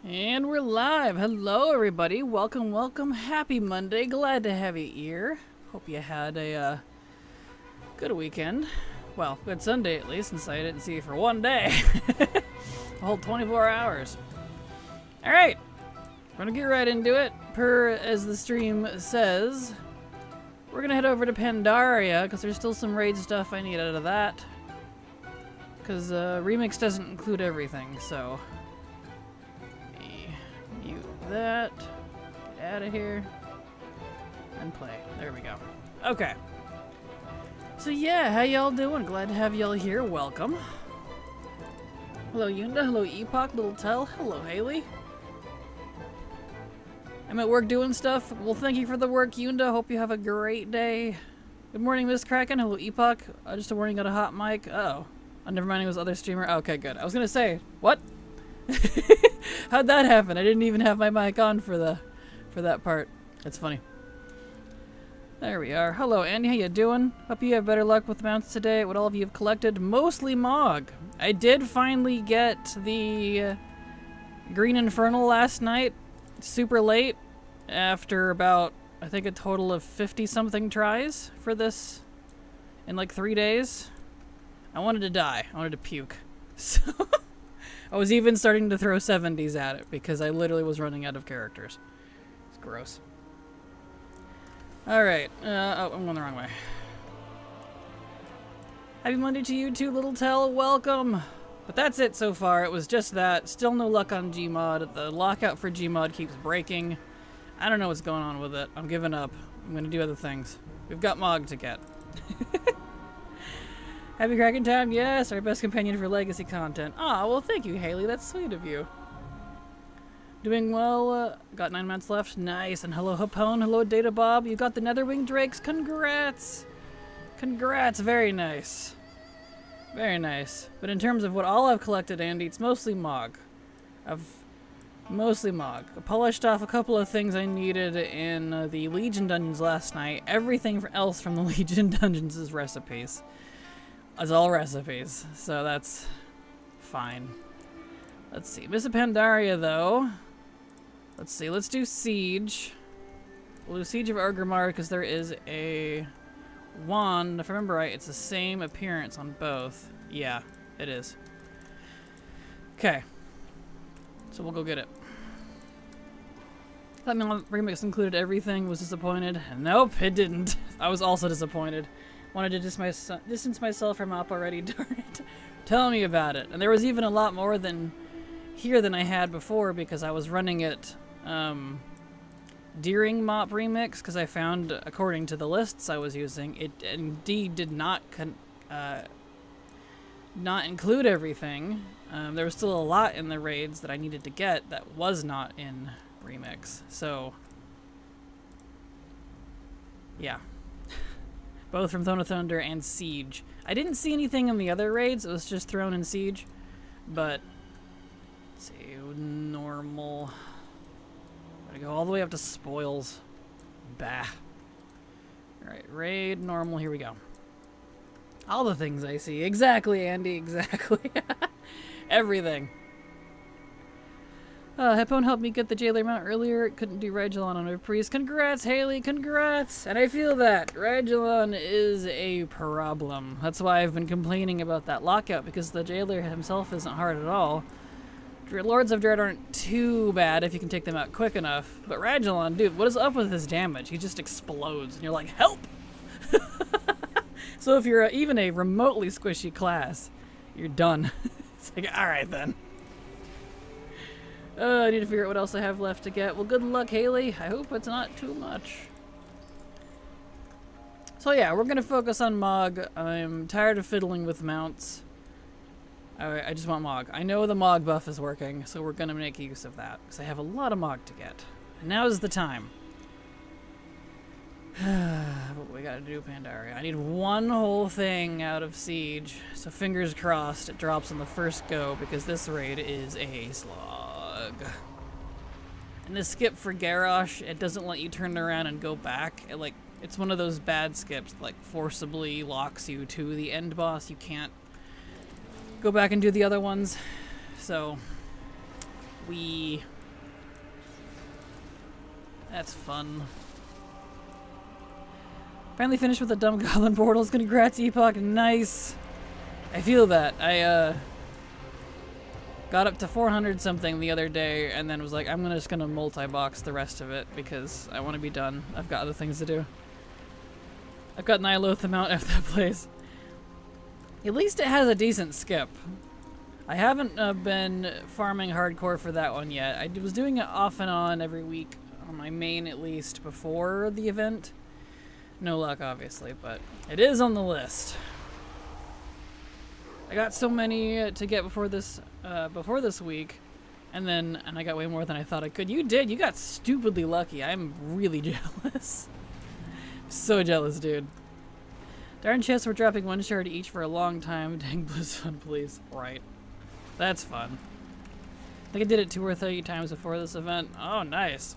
And we're live. Hello, everybody. Welcome, welcome. Happy Monday. Glad to have you here. Hope you had a good weekend. Well, good Sunday at least, since I didn't see you for one day. A whole 24 hours. All right. We're going to get right into it. As the stream says, we're going to head over to Pandaria, because there's still some raid stuff I need out of that. Because Remix doesn't include everything, so... mute that, get out of here, and play. There we go. Okay. So yeah, how y'all doing? Glad to have y'all here. Welcome. Hello Yunda, hello Epoch, Little Tell, hello Haley. I'm at work doing stuff. Well, thank you for the work, Yunda. Hope you have a great day. Good morning, Miss Kraken. Hello Epoch. Just a warning, got a hot mic. Uh-oh. Never mind, it was other streamer. Okay, good. I was gonna say, what? How'd that happen? I didn't even have my mic on for that part. That's funny. There we are. Hello, Andy. How you doing? Hope you have better luck with mounts today. What all of you have collected? Mostly Mog. I did finally get the Green Infernal last night. Super late. After about, I think, a total of 50-something tries for this in like 3 days. I wanted to die. I wanted to puke. So... I was even starting to throw 70s at it because I literally was running out of characters. It's gross. Alright. Oh, I'm going the wrong way. Happy Monday to you too, Little Tell. Welcome. But that's it so far. It was just that. Still no luck on Gmod. The lockout for Gmod keeps breaking. I don't know what's going on with it. I'm giving up. I'm going to do other things. We've got Mog to get. Happy Kraken time, yes, our best companion for legacy content. Ah, well thank you, Haley, that's sweet of you. Doing well, got 9 months left, nice, and hello Hapone, hello Data Bob, you got the Netherwing Drakes, congrats! Congrats, very nice. Very nice. But in terms of what all I've collected, Andy, it's mostly Mog. Mostly Mog. I polished off a couple of things I needed in the Legion dungeons last night. Everything else from the Legion dungeons is recipes. It's all recipes, so that's fine. Let's see. Miss Pandaria, though. Let's see. Let's do Siege. We'll do Siege of Orgrimmar because there is a wand. If I remember right, it's the same appearance on both. Yeah, it is. Okay. So we'll go get it. That remix included everything. Was disappointed. Nope, it didn't. I was also disappointed. Wanted to distance myself from Mop already, darn it. Tell me about it. And there was even a lot more than I had before because I was running it during Mop Remix because I found, according to the lists I was using, it indeed did not include everything. There was still a lot in the raids that I needed to get that was not in Remix. So, yeah. Both from Throne of Thunder and Siege. I didn't see anything in the other raids, it was just Throne and Siege. But, let's see, normal. Gotta go all the way up to Spoils. Bah. Alright, raid, normal, here we go. All the things I see. Exactly, Andy, exactly. Everything. Hepone helped me get the Jailer mount earlier. Couldn't do Regulon on my priest. Congrats, Haley, congrats! And I feel that. Regulon is a problem. That's why I've been complaining about that lockout, because the Jailer himself isn't hard at all. Lords of Dread aren't too bad if you can take them out quick enough. But Regulon, dude, what is up with his damage? He just explodes, and you're like, help! So if you're even a remotely squishy class, you're done. It's like, alright then. I need to figure out what else I have left to get. Well, good luck, Haley. I hope it's not too much. So yeah, we're going to focus on Mog. I'm tired of fiddling with mounts. I just want Mog. I know the Mog buff is working, so we're going to make use of that. Because I have a lot of Mog to get. And now's the time. But we got to do Pandaria. I need one whole thing out of Siege. So fingers crossed it drops on the first go, because this raid is a slog. And the skip for Garrosh, it doesn't let you turn around and go back. It's one of those bad skips that like forcibly locks you to the end boss. You can't go back and do the other ones. So Wee. That's fun. Finally finished with the dumb goblin portals. Congrats, Epoch. Nice. I feel that. I got up to 400 something the other day and then was like, I'm just gonna multi-box the rest of it because I want to be done. I've got other things to do. I've got Nyloth mount at that place. At least it has a decent skip. I haven't been farming hardcore for that one yet. I was doing it off and on every week on my main at least before the event. No luck obviously, but it is on the list. I got so many to get before this week, and I got way more than I thought I could. You did. You got stupidly lucky. I'm really jealous. So jealous, dude. Darn chests were dropping one shard each for a long time. Dang, BlizzFun, please. Right. That's fun. I think I did it 2 or 3 times before this event. Oh, nice.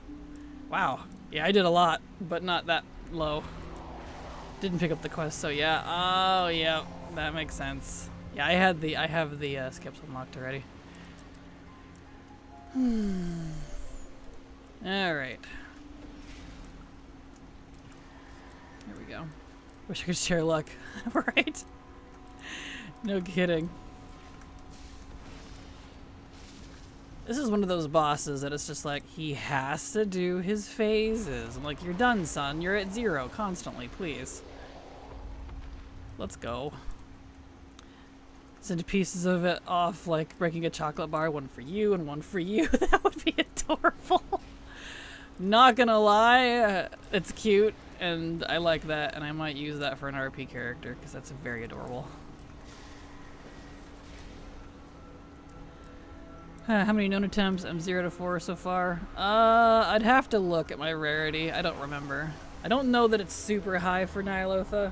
Wow. Yeah, I did a lot, but not that low. Didn't pick up the quest, so yeah. Oh, yeah. That makes sense. Yeah, I have the skips unlocked already. Alright. There we go. Wish I could share luck. Right? No kidding. This is one of those bosses that it's just like, he has to do his phases. I'm like, you're done, son. You're at 0 constantly, please. Let's go. Send pieces of it off, like breaking a chocolate bar, one for you and one for you. That would be adorable. Not gonna lie, it's cute, and I like that, and I might use that for an RP character, because that's very adorable. How many known attempts? I'm 0 to 4 so far. I'd have to look at my rarity. I don't remember. I don't know that it's super high for Nyloth.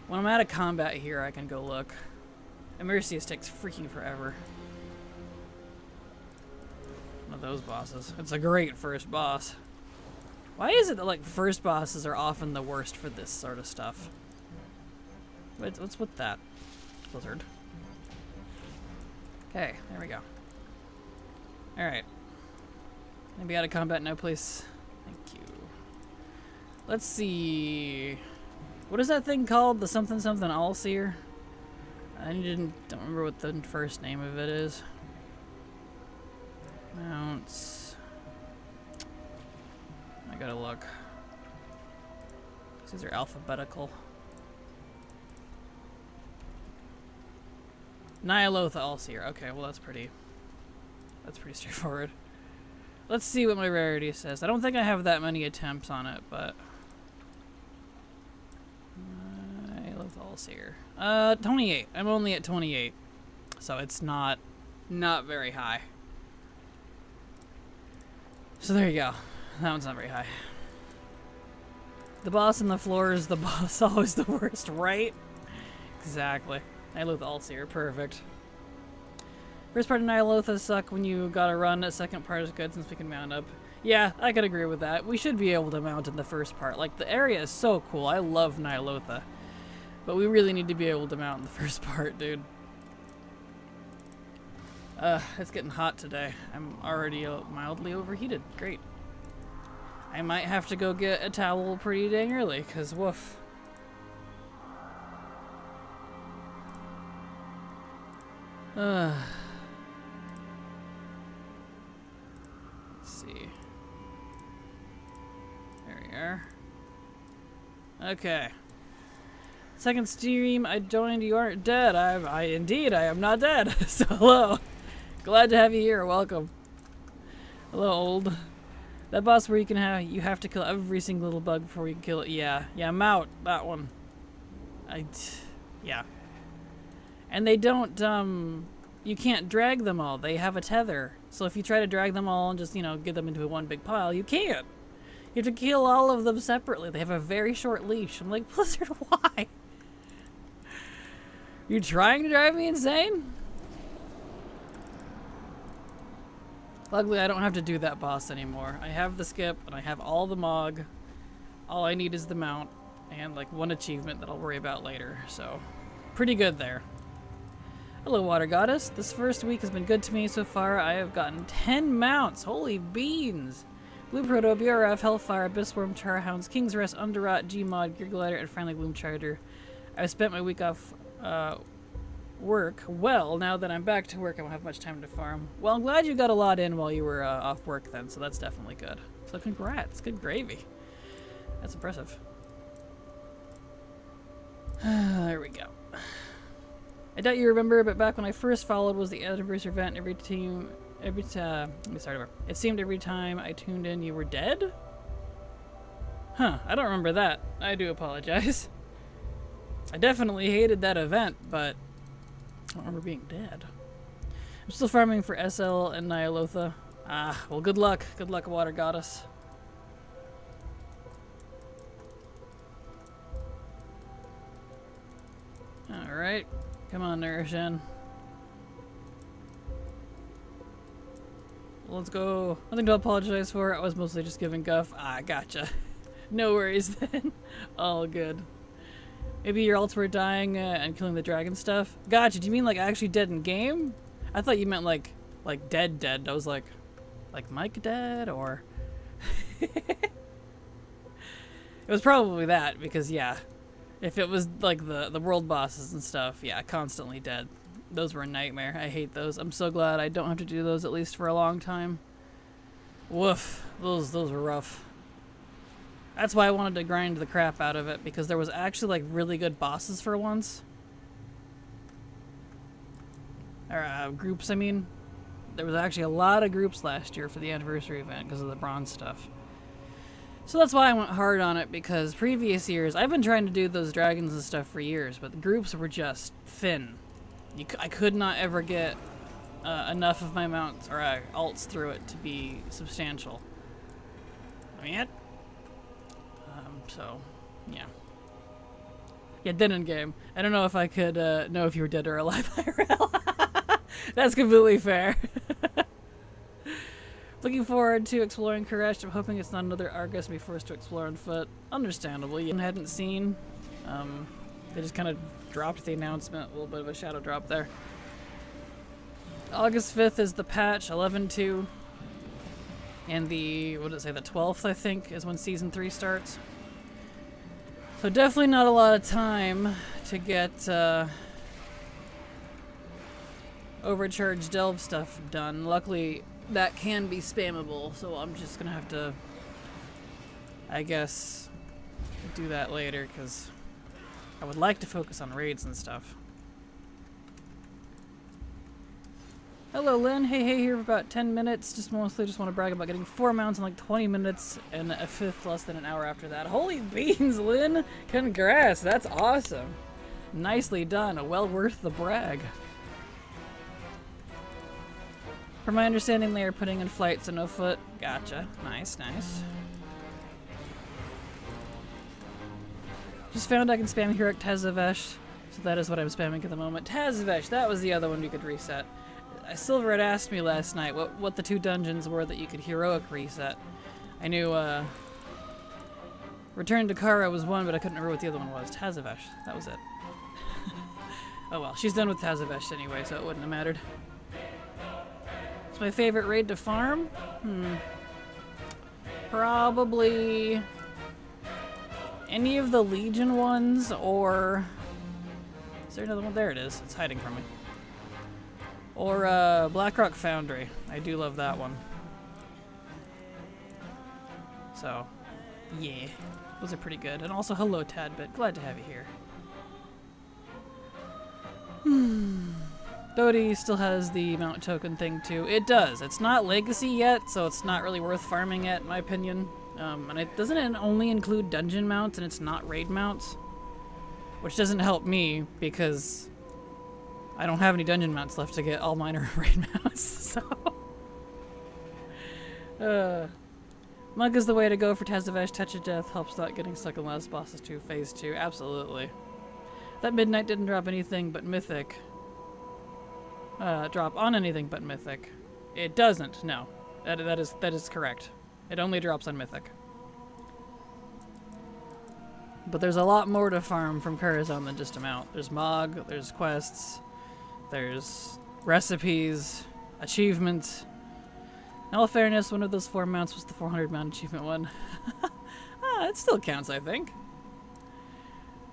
When I'm out of combat here, I can go look. Immersius takes freaking forever. One of those bosses. It's a great first boss. Why is it that like first bosses are often the worst for this sort of stuff? What's with that? Blizzard. Okay, there we go. Alright. Maybe out of combat now, please. Thank you. Let's see. What is that thing called? The something something all-seer? I don't remember what the first name of it is. Mounts. I gotta look. These are alphabetical. Nyloth Allseer. Okay, well that's pretty straightforward. Let's see what my rarity says. I don't think I have that many attempts on it, but Nyloth Allseer. 28. I'm only at 28, so it's not very high. So there you go. That one's not very high. The boss on the floor is the boss, always the worst, right? Exactly. Nyloth Allseer, perfect. First part of Nyloth suck when you gotta run. The second part is good since we can mount up. Yeah, I could agree with that. We should be able to mount in the first part. Like, the area is so cool. I love Nyloth. But we really need to be able to mount in the first part, dude. It's getting hot today. I'm already mildly overheated. Great. I might have to go get a towel pretty dang early, because woof. Let's see. There we are. Okay. Second stream I joined. You aren't dead. Indeed, I am not dead. So hello. Glad to have you here. Welcome. Hello, old. That boss where you have to kill every single little bug before you can kill it. Yeah, I'm out. That one. Yeah. And they don't, you can't drag them all. They have a tether. So if you try to drag them all and just, get them into one big pile, you can't. You have to kill all of them separately. They have a very short leash. I'm like, Blizzard, why? You're trying to drive me insane? Luckily, I don't have to do that boss anymore. I have the skip, and I have all the Mog. All I need is the mount, and like one achievement that I'll worry about later. So, pretty good there. Hello, Water Goddess. This first week has been good to me so far. I have gotten 10 mounts. Holy beans! Blue Proto, BRF, Hellfire, Abyssworm, Charhounds, King's Rest, Underrot, Gmod, Gear Glider, and finally Gloom Charger. I've spent my week off work. Well, now that I'm back to work, I won't have much time to farm. Well, I'm glad you got a lot in while you were off work then, so that's definitely good. So congrats. Good gravy. That's impressive. There we go. I doubt you remember, but back when I first followed was the anniversary event. Let me start over. It seemed every time I tuned in you were dead? Huh, I don't remember that. I do apologize. I definitely hated that event, but I don't remember being dead. I'm still farming for SL and Nyalotha. Ah, well good luck. Good luck, Water Goddess. Alright. Come on, Nourishin. Let's go. Nothing to apologize for. I was mostly just giving guff. Ah, gotcha. No worries then. All good. Maybe your ults were dying and killing the dragon stuff. Gotcha. Do you mean like actually dead in game? I thought you meant like dead. I was like Mike dead or... It was probably that because yeah. If it was like the world bosses and stuff, yeah, constantly dead. Those were a nightmare. I hate those. I'm so glad I don't have to do those at least for a long time. Woof. Those were rough. That's why I wanted to grind the crap out of it, because there was actually like really good bosses for once. Or groups, I mean. There was actually a lot of groups last year for the anniversary event because of the bronze stuff. So that's why I went hard on it, because previous years, I've been trying to do those dragons and stuff for years, but the groups were just thin. I could not ever get enough of my mounts or alts through it to be substantial. I mean, so, yeah. Yeah, dead in game. I don't know if I could know if you were dead or alive IRL. That's completely fair. Looking forward to exploring Koresh. I'm hoping it's not another Argus and be forced to explore on foot. Understandable. You hadn't seen. They just kind of dropped the announcement. A little bit of a shadow drop there. August 5th is the patch, 11.2. And the, what did it say, the 12th, I think, is when Season 3 starts. So definitely not a lot of time to get overcharged delve stuff done. Luckily, that can be spammable, so I'm just gonna have to, I guess, do that later, because I would like to focus on raids and stuff. Hello, Lynn. Hey, here for about 10 minutes. Just mostly just want to brag about getting 4 mounts in like 20 minutes and a fifth less than an hour after that. Holy beans, Lynn! Congrats! That's awesome. Nicely done. Well worth the brag. From my understanding, they are putting in flight, so no foot. Gotcha. Nice, nice. Just found I can spam Heroic Tazavesh, so that is what I'm spamming at the moment. Tazavesh, that was the other one we could reset. Silver had asked me last night what the 2 dungeons were that you could heroic reset. I knew Return to Kara was one, but I couldn't remember what the other one was. Tazavesh, that was it. Oh well, she's done with Tazavesh anyway, so it wouldn't have mattered. It's my favorite raid to farm? Probably any of the Legion ones, or... Is there another one? There it is. It's hiding from me. Or Blackrock Foundry. I do love that one. So, yeah. Those are pretty good. And also, hello, Tadbit. Glad to have you here. Dodie still has the mount token thing, too. It does. It's not Legacy yet, so it's not really worth farming yet, in my opinion. And it doesn't only include dungeon mounts, and it's not raid mounts. Which doesn't help me, because I don't have any dungeon mounts left to get. All mine are raid mounts, so... Monk is the way to go for Tazavesh. Touch of Death helps not getting stuck in last bosses too. Phase 2, absolutely. That Midnight didn't drop anything but Mythic. Drop on anything but Mythic. It doesn't, no. That is correct. It only drops on Mythic. But there's a lot more to farm from Curazon than just a mount. There's Mog, there's quests, There's recipes, achievements. In all fairness, one of those 4 mounts was the 400 mount achievement one. It still counts, I think.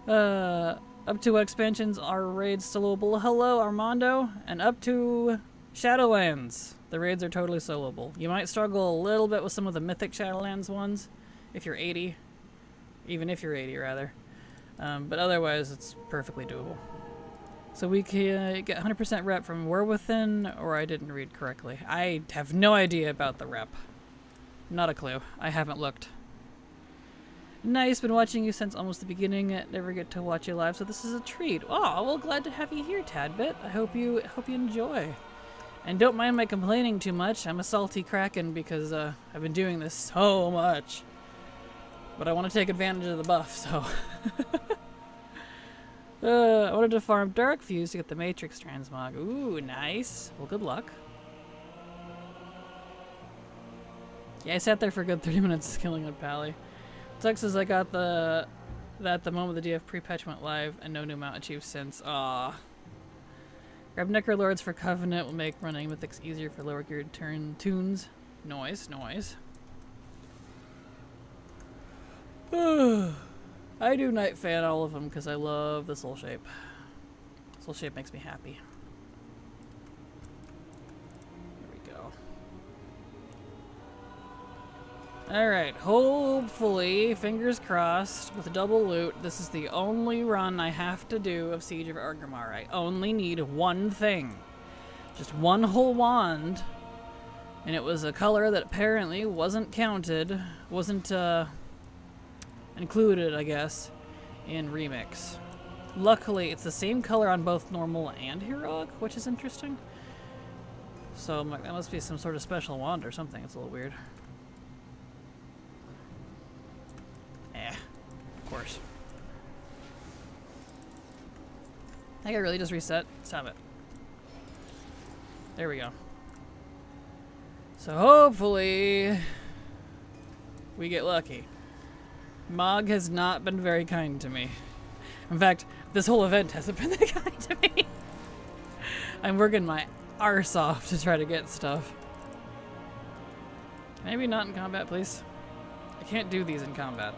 Up to what expansions are raids soloable? Hello, Armando. And up to Shadowlands. The raids are totally soloable. You might struggle a little bit with some of the mythic Shadowlands ones if you're 80. Even if you're 80, rather. But otherwise, it's perfectly doable. So we can get 100% rep from War Within, or I didn't read correctly. I have no idea about the rep. Not a clue. I haven't looked. Nice, been watching you since almost the beginning. Never get to watch you live, so this is a treat. Oh, well, glad to have you here, Tadbit. I hope you enjoy. And don't mind my complaining too much. I'm a salty Kraken because I've been doing this so much. But I want to take advantage of the buff, so... I wanted to farm Dark Fuse to get the Matrix Transmog. Ooh, nice. Well, good luck. Yeah, I sat there for a good 30 minutes killing a pally. Sucks is I got the moment the DF pre-patch went live and no new mount achieved since. Aww. Grab Necrolords for Covenant will make running Mythics easier for lower geared tunes. Noise. I do Night Fan all of them because I love the Soul Shape. Soul Shape makes me happy. There we go. Alright, hopefully, fingers crossed, with double loot, this is the only run I have to do of Siege of Orgrimmar. I only need one thing. Just one whole wand. And it was a color that apparently wasn't counted, wasn't included, I guess, in Remix. Luckily, it's the same color on both normal and heroic, which is interesting. So that must be some sort of special wand or something. It's a little weird. Of course. I think I really just reset. Stop it. There we go. So hopefully we get lucky. Mog has not been very kind to me. In fact, this whole event hasn't been that kind to me. I'm working my arse off to try to get stuff. Maybe not in combat, please. I can't do these in combat.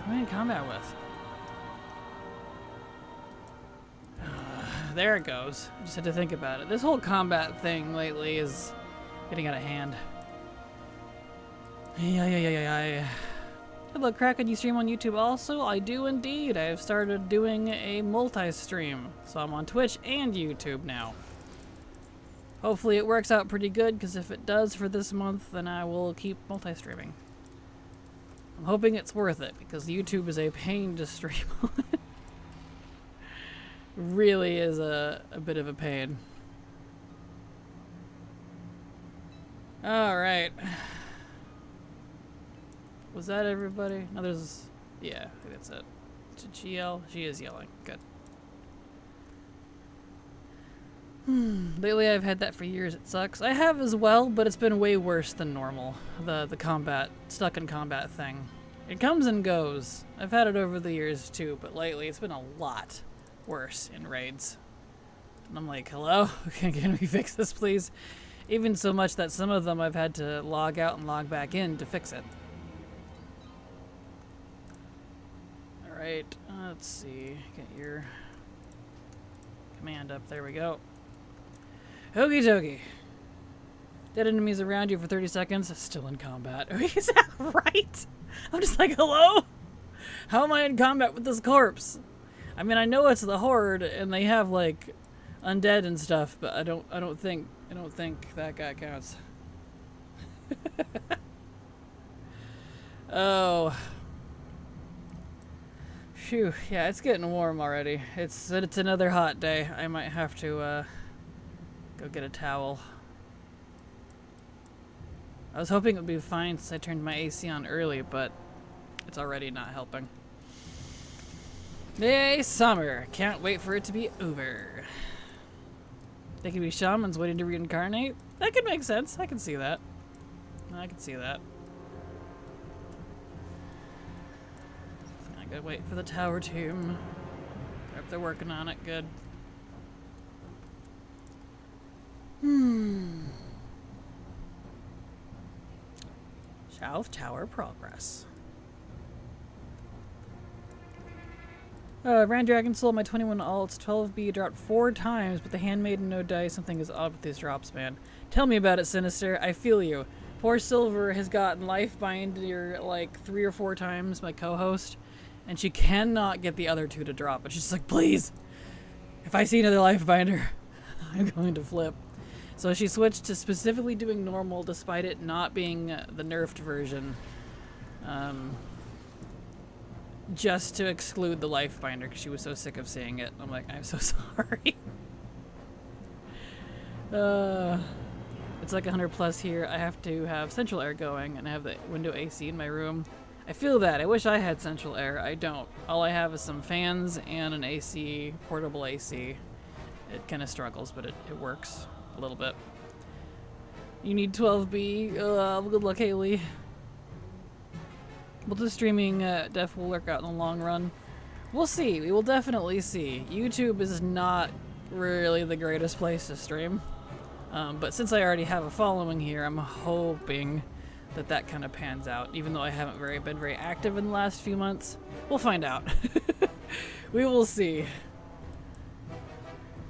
Who am I in combat with? There it goes. I just had to think about it. This whole combat thing lately is getting out of hand. Hello, Kraken. You stream on YouTube also? I do indeed. I have started doing a multi-stream. So I'm on Twitch and YouTube now. Hopefully it works out pretty good, because if it does for this month, then I will keep multi-streaming. I'm hoping it's worth it, because YouTube is a pain to stream on. Really is a bit of a pain. Alright. Was that everybody? No, there's... Yeah, I think that's it. Did she yell? She is yelling. Good. Lately I've had that for years. It sucks. I have as well, but it's been way worse than normal. The combat, stuck in combat thing. It comes and goes. I've had it over the years too, but lately it's been a lot worse in raids. And I'm like, hello? Can we fix this, please? Even so much that some of them I've had to log out and log back in to fix it. Alright, let's see. Get your command up. There we go. Okie dokie. Dead enemies around you for 30 seconds. Still in combat. Is that right? I'm just like, hello? How am I in combat with this corpse? I mean, I know it's the Horde, and they have like undead and stuff, but I don't think that guy counts. Oh. Phew. Yeah, it's getting warm already. It's another hot day. I might have to go get a towel. I was hoping it would be fine since I turned my AC on early, but it's already not helping. Yay, summer. Can't wait for it to be over. They could be shamans waiting to reincarnate. That could make sense. I can see that. I can see that. I'm gonna gotta wait for the tower team. Hope they're working on it. Good. South Tower progress. Ran Dragon Soul, my 21 alts, 12B dropped 4 times, but the Handmaiden no dice. Something is odd with these drops, man. Tell me about it, Sinister. I feel you. Poor Silver has gotten Lifebinder like 3 or 4 times, my co-host, and she cannot get the other 2 to drop. But she's just like, please, if I see another Lifebinder, I'm going to flip. So she switched to specifically doing normal, despite it not being the nerfed version. Just to exclude the Lifebinder because she was so sick of seeing it. I'm like, I'm so sorry. It's like 100 plus here. I have to have central air going, and I have the window AC in my room. I feel that. I wish I had central air. I don't. All I have is some fans and an AC, portable AC. It kind of struggles, but it works a little bit. You need 12B. Good luck, Haley. Well, the streaming def will work out in the long run. We'll see. We will definitely see. YouTube is not really the greatest place to stream. But since I already have a following here, I'm hoping that that kind of pans out. Even though I haven't been very active in the last few months. We'll find out. We will see.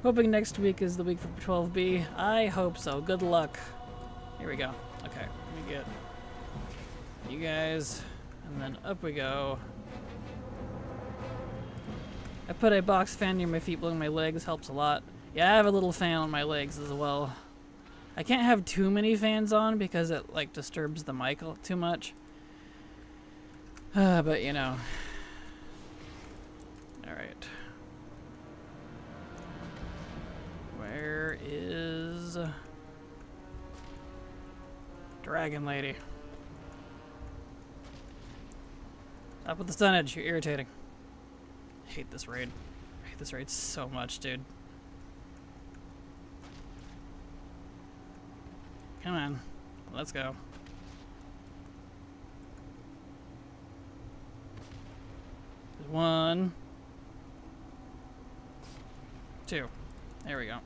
Hoping next week is the week for 12B. I hope so. Good luck. Here we go. Okay, let me get you guys. And then up we go. I put a box fan near my feet, blowing my legs. Helps a lot. Yeah, I have a little fan on my legs as well. I can't have too many fans on because it like disturbs the mic too much. But you know. Alright. Where is Dragon Lady? Stop with the stunnage, you're irritating. I hate this raid. I hate this raid so much, dude. Come on, let's go. There's 1, 2. There we go.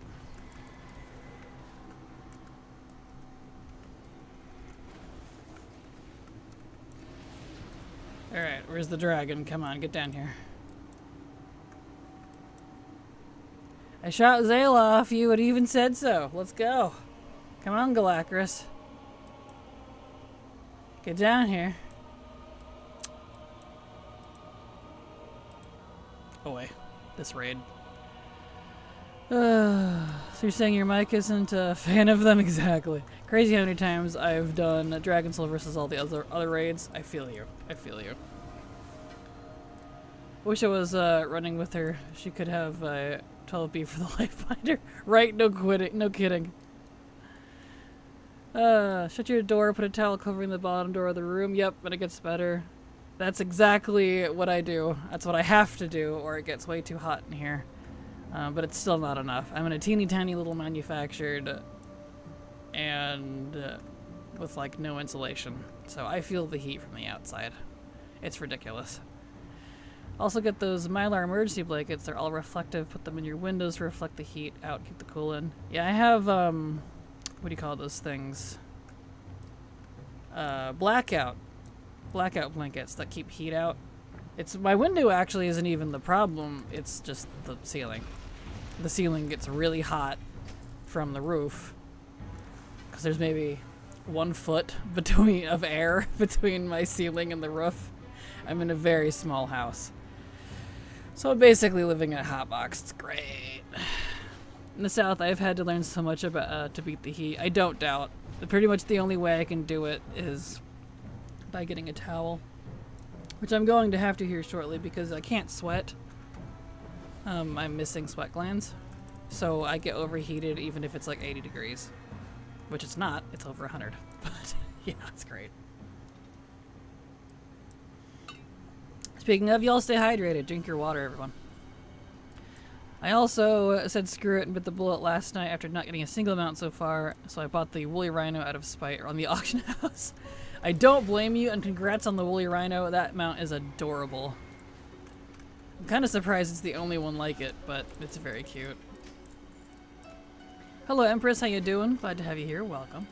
Alright, where's the dragon? Come on, get down here. I shot Zayla off you, it even said so. Let's go. Come on, Galacrus. Get down here. Away. This raid. So you're saying your mic isn't a fan of them? Exactly. Crazy how many times I've done Dragon Soul versus all the other raids. I feel you. I feel you. Wish I was running with her. She could have 12B for the Lifebinder. Right? No quitting. No kidding. Shut your door. Put a towel covering the bottom door of the room. Yep, but it gets better. That's exactly what I do. That's what I have to do, or it gets way too hot in here. But it's still not enough. I'm in a teeny tiny little manufactured and with like no insulation. So I feel the heat from the outside. It's ridiculous. Also get those Mylar emergency blankets. They're all reflective. Put them in your windows to reflect the heat out. Keep the cool in. Yeah, I have, what do you call those things? Blackout blankets that keep heat out. My window actually isn't even the problem. It's just the ceiling. The ceiling gets really hot from the roof because there's maybe 1 foot of air between my ceiling and the roof. I'm in a very small house. So I'm basically living in a hotbox. It's great. In the South, I've had to learn so much about to beat the heat. I don't doubt. Pretty much the only way I can do it is by getting a towel. Which I'm going to have to here shortly because I can't sweat. I'm missing sweat glands. So I get overheated even if it's like 80 degrees. Which it's not. It's over 100. But yeah, it's great. Speaking of, y'all stay hydrated. Drink your water, everyone. I also said screw it and bit the bullet last night after not getting a single mount so far. So I bought the Woolly Rhino out of spite on the auction house. I don't blame you, and congrats on the Woolly Rhino. That mount is adorable. I'm kind of surprised it's the only one like it, but it's very cute. Hello, Empress. How you doing? Glad to have you here. Welcome.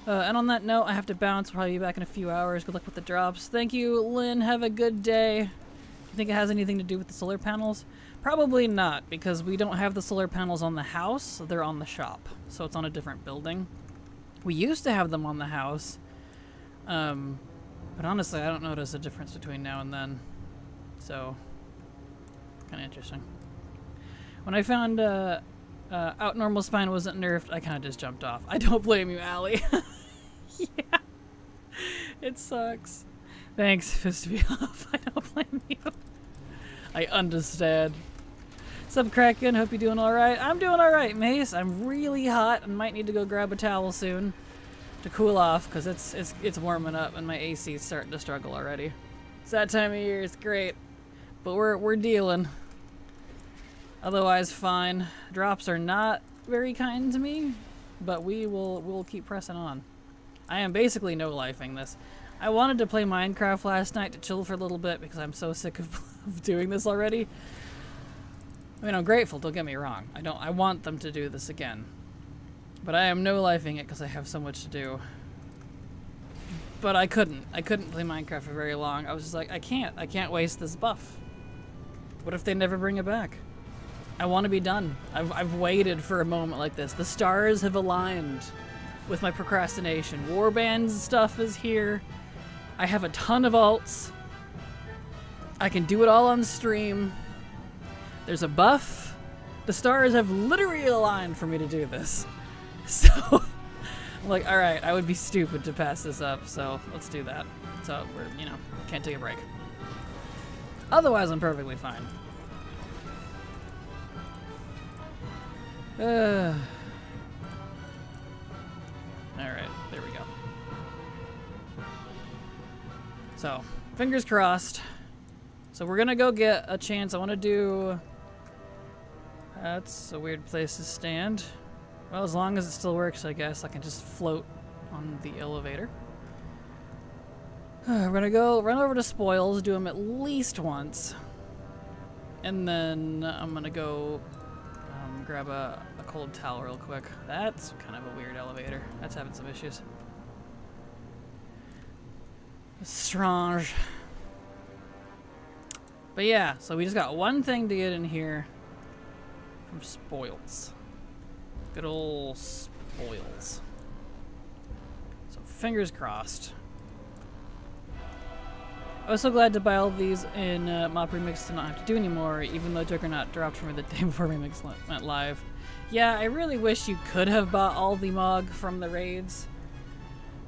And on that note, I have to bounce. Probably be back in a few hours. Good luck with the drops. Thank you, Lynn. Have a good day. Do you think it has anything to do with the solar panels? Probably not, because we don't have the solar panels on the house. They're on the shop, so it's on a different building. We used to have them on the house, but honestly, I don't notice a difference between now and then. So, kind of interesting. When I found out normal spine wasn't nerfed, I kind of just jumped off. I don't blame you, Allie. Yeah, it sucks. Thanks, Fist to be off. I don't blame you. I understand. Sup, Kraken? Hope you're doing alright. I'm doing alright, Mace. I'm really hot and might need to go grab a towel soon to cool off, because it's warming up and my AC is starting to struggle already. It's that time of year. It's great. But we're dealing. Otherwise, fine. Drops are not very kind to me, but we'll keep pressing on. I am basically no-lifing this. I wanted to play Minecraft last night to chill for a little bit because I'm so sick of doing this already. I mean, I'm grateful, don't get me wrong. I want them to do this again. But I am no-lifing it because I have so much to do. But I couldn't play Minecraft for very long. I was just like, I can't waste this buff. What if they never bring it back? I want to be done. I've waited for a moment like this. The stars have aligned with my procrastination. Warband stuff is here. I have a ton of alts. I can do it all on stream. There's a buff. The stars have literally aligned for me to do this. So, I'm like, alright, I would be stupid to pass this up, so let's do that. So, can't take a break. Otherwise, I'm perfectly fine. Alright, there we go. So, fingers crossed. So we're gonna go get a chance. I want to do... That's a weird place to stand. Well, as long as it still works, I guess. I can just float on the elevator. We're gonna go run over to Spoils, do them at least once. And then I'm gonna go grab a cold towel real quick. That's kind of a weird elevator. That's having some issues. Strange. But yeah, so we just got one thing to get in here from Spoils. Good old Spoils. So fingers crossed. I was so glad to buy all of these in Mop Remix to not have to do anymore, even though Juggernaut dropped for me the day before Remix went live. Yeah, I really wish you could have bought all the Mog from the raids.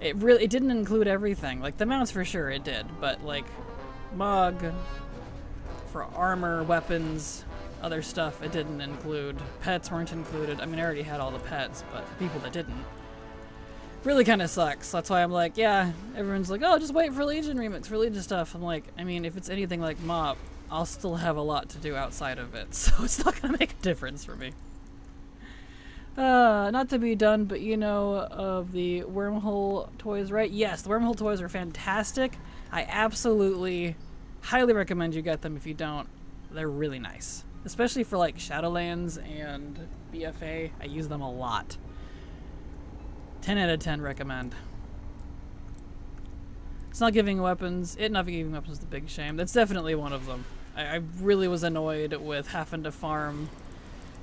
It didn't include everything. Like, the mounts for sure it did, but like, Mog for armor, weapons, other stuff, it didn't include. Pets weren't included. I mean, I already had all the pets, but for people that didn't, really kind of sucks. That's why I'm like, yeah, everyone's like, oh, just wait for Legion Remix, for Legion stuff. I'm like, I mean, if it's anything like Mop, I'll still have a lot to do outside of it, so it's not gonna make a difference for me. Not to be done, but you know of the wormhole toys, right? Yes, the wormhole toys are fantastic. I absolutely highly recommend you get them if you don't. They're really nice. Especially for like Shadowlands and BFA. I use them a lot. 10 out of 10 recommend. It's not giving weapons. It not giving weapons is the big shame. That's definitely one of them. I really was annoyed with having to farm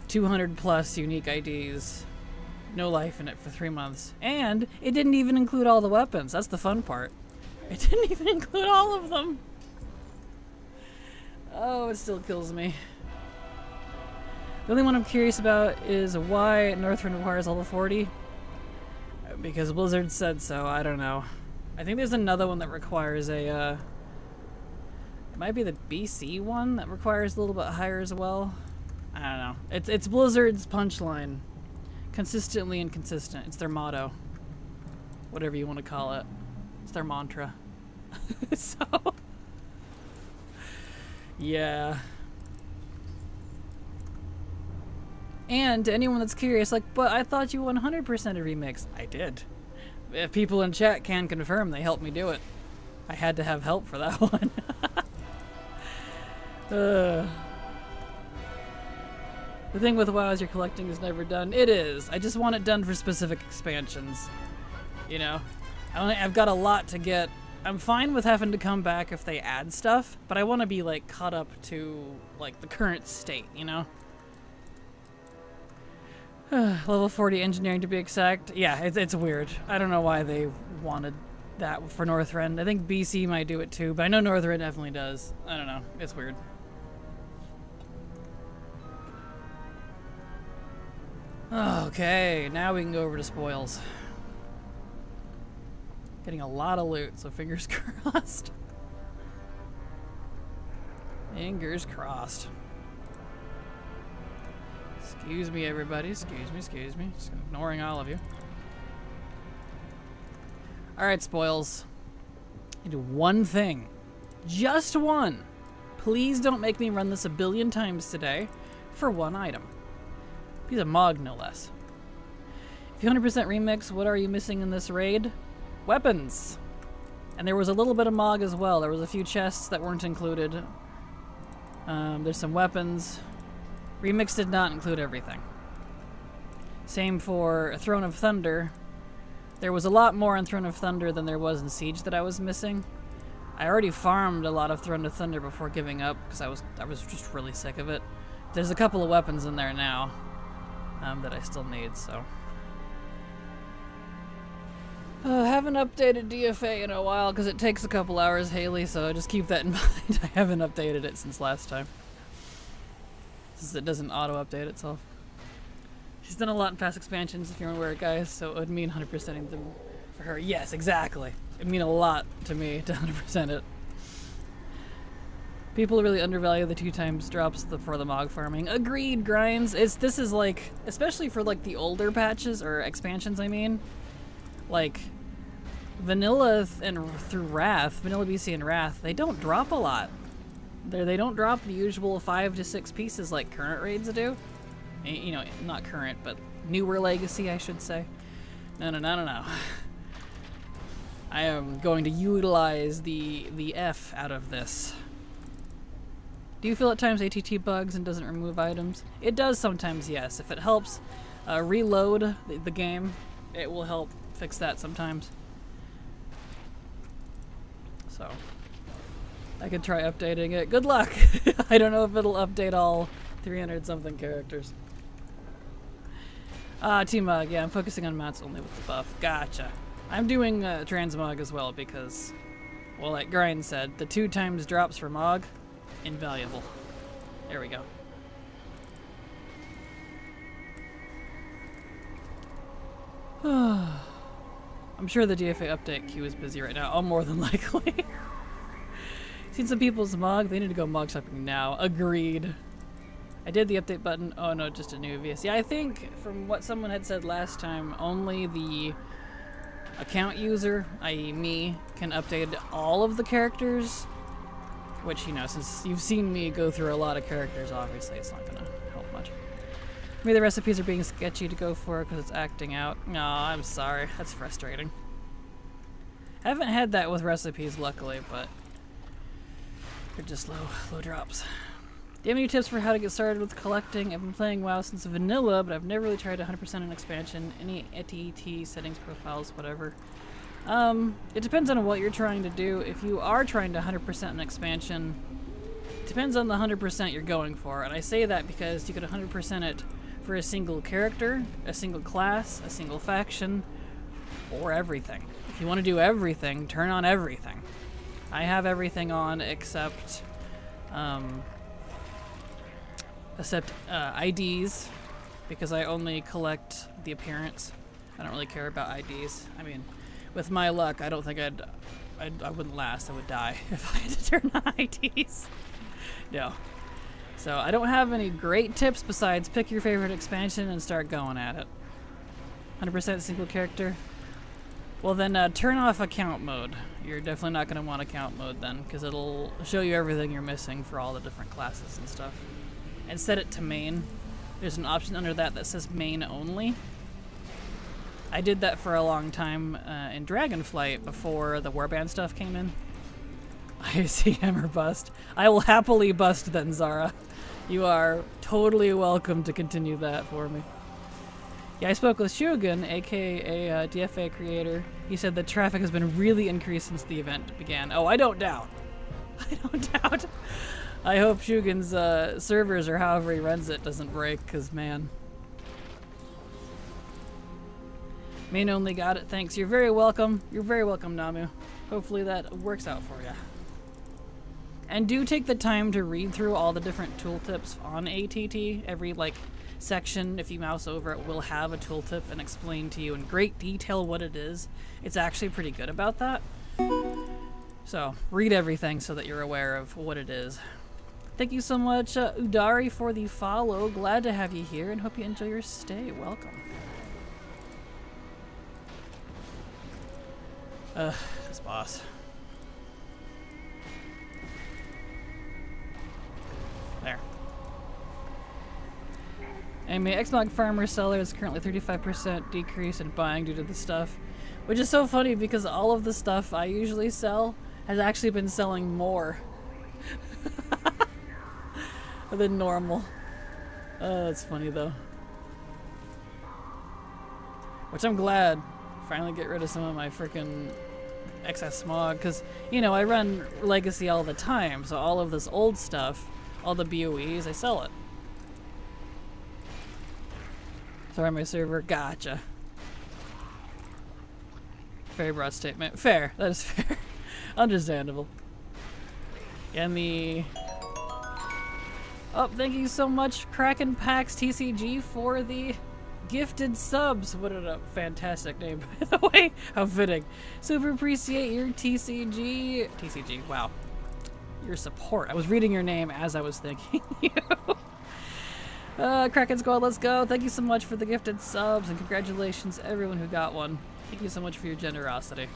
200 plus unique IDs. No life in it for 3 months. And it didn't even include all the weapons. That's the fun part. It didn't even include all of them. Oh, it still kills me. The only one I'm curious about is why Northrend requires level 40. Because Blizzard said so, I don't know. I think there's another one that requires a, it might be the BC one that requires a little bit higher as well. I don't know. It's Blizzard's punchline. Consistently inconsistent. It's their motto. Whatever you want to call it. It's their mantra. So, yeah. And to anyone that's curious, like, but I thought you 100% a remix. I did. If people in chat can confirm, they helped me do it. I had to have help for that one. The thing with WoW is your collecting is never done. It is. I just want it done for specific expansions. You know? I've got a lot to get. I'm fine with having to come back if they add stuff, but I want to be, like, caught up to, like, the current state, you know? Level 40 engineering to be exact. Yeah, it's weird. I don't know why they wanted that for Northrend. I think BC might do it too, but I know Northrend definitely does. I don't know. It's weird. Okay, now we can go over to spoils. Getting a lot of loot, so fingers crossed. Fingers crossed. Excuse me, everybody. Excuse me. Just ignoring all of you. Alright, spoils. I do one thing. Just one. Please don't make me run this a billion times today for one item. Piece of Mog, no less. If you 100% remix, what are you missing in this raid? Weapons! And there was a little bit of Mog as well. There was a few chests that weren't included. There's some weapons. Remix did not include everything. Same for Throne of Thunder. There was a lot more in Throne of Thunder than there was in Siege that I was missing. I already farmed a lot of Throne of Thunder before giving up because I was just really sick of it. There's a couple of weapons in there now that I still need, so. Haven't updated DFA in a while because it takes a couple hours, Haley, so just keep that in mind. I haven't updated it since last time. Since it doesn't auto-update itself. She's done a lot in past expansions, if you're aware, guys, so it would mean 100%ing them for her. Yes, exactly. It would mean a lot to me to 100% it. People really undervalue the 2 times drops for the Mog farming. Agreed, Grinds. This is like, especially for like the older patches, or expansions, I mean. Like, Vanilla and through Wrath, Vanilla BC and Wrath, they don't drop a lot. They don't drop the usual 5 to 6 pieces like current raids do. You know, not current, but newer Legacy, I should say. No. I am going to utilize the F out of this. Do you feel at times ATT bugs and doesn't remove items? It does sometimes, yes. If it helps reload the game, it will help fix that sometimes. So, I could try updating it. Good luck! I don't know if it'll update all 300 something characters. T-Mug, yeah, I'm focusing on mounts only with the buff. Gotcha. I'm doing Transmog as well because, well, like Grind said, the 2 times drops for Mog, invaluable. There we go. I'm sure the DFA update queue is busy right now. Oh, more than likely. Seen some people's Mog. They need to go Mog shopping now. Agreed. I did the update button. Oh no, just a new VS. Yeah, I think from what someone had said last time, only the account user, i.e. me, can update all of the characters. Which, you know, since you've seen me go through a lot of characters, obviously it's not gonna help much. Maybe the recipes are being sketchy to go for because it's acting out. No, I'm sorry. That's frustrating. I haven't had that with recipes, luckily, but they're just low drops. Do you have any tips for how to get started with collecting? I've been playing WoW since vanilla, but I've never really tried 100% an expansion. Any ETT, settings, profiles, whatever. It depends on what you're trying to do. If you are trying to 100% an expansion, it depends on the 100% you're going for. And I say that because you could 100% it for a single character, a single class, a single faction, or everything. If you want to do everything, turn on everything. I have everything on except IDs, because I only collect the appearance. I don't really care about IDs. I mean, with my luck, I don't think I wouldn't last. I would die if I had to turn on IDs. No. So I don't have any great tips besides pick your favorite expansion and start going at it. 100% single character. Well then turn off account mode. You're definitely not going to want account mode then, because it'll show you everything you're missing for all the different classes and stuff. And set it to main. There's an option under that that says main only. I did that for a long time in Dragonflight before the warband stuff came in. I see hammer bust. I will happily bust then, Zara. You are totally welcome to continue that for me. Yeah, I spoke with Shugun, aka DFA creator. He said that traffic has been really increased since the event began. Oh, I don't doubt. I don't doubt. I hope Shugun's servers or however he runs it doesn't break, because man. Main only got it, thanks. You're very welcome. You're very welcome, Namu. Hopefully that works out for you. And do take the time to read through all the different tooltips on ATT. Every, like, section, if you mouse over it, will have a tooltip and explain to you in great detail what it is. It's actually pretty good about that. So, read everything so that you're aware of what it is. Thank you so much, Udari, for the follow. Glad to have you here and hope you enjoy your stay. Welcome. This boss. There. Anyway, Xmog Farmer Seller is currently 35% decrease in buying due to the stuff. Which is so funny because all of the stuff I usually sell has actually been selling more than normal. That's funny though. Which I'm glad. Finally get rid of some of my freaking excess smog, because, you know, I run Legacy all the time, so all of this old stuff, all the BOEs, I sell it. Sorry, my server. Gotcha. Very broad statement. Fair. That is fair. Understandable. And the... Oh, thank you so much, Kraken Packs TCG, for the gifted subs. What a fantastic name, by the way. How fitting. Super appreciate your TCG. TCG, wow. Your support. I was reading your name as I was thanking you. Kraken Squad, let's go. Thank you so much for the gifted subs, and congratulations to everyone who got one. Thank you so much for your generosity.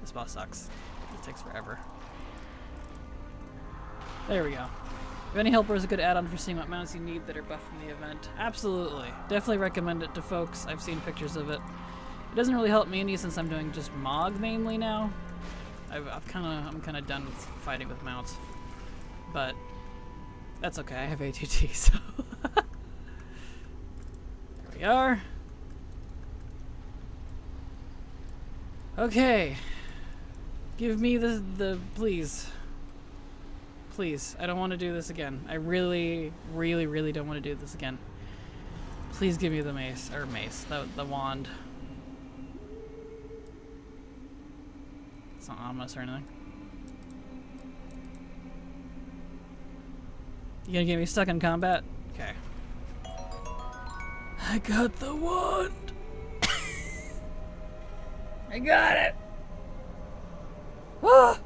This boss sucks. It takes forever. There we go. If any helper is a good add-on for seeing what mounts you need that are buffing the event. Absolutely. Definitely recommend it to folks. I've seen pictures of it. It doesn't really help me any since I'm doing just Mog mainly now. I'm kind of done with fighting with mounts. But that's okay. I have ATT, so there we are. Okay. Give me the please. Please, I don't want to do this again. I really, really, really don't want to do this again. Please give me the mace, the wand. It's not ominous or anything. You gonna get me stuck in combat? Okay. I got the wand! I got it! Ah!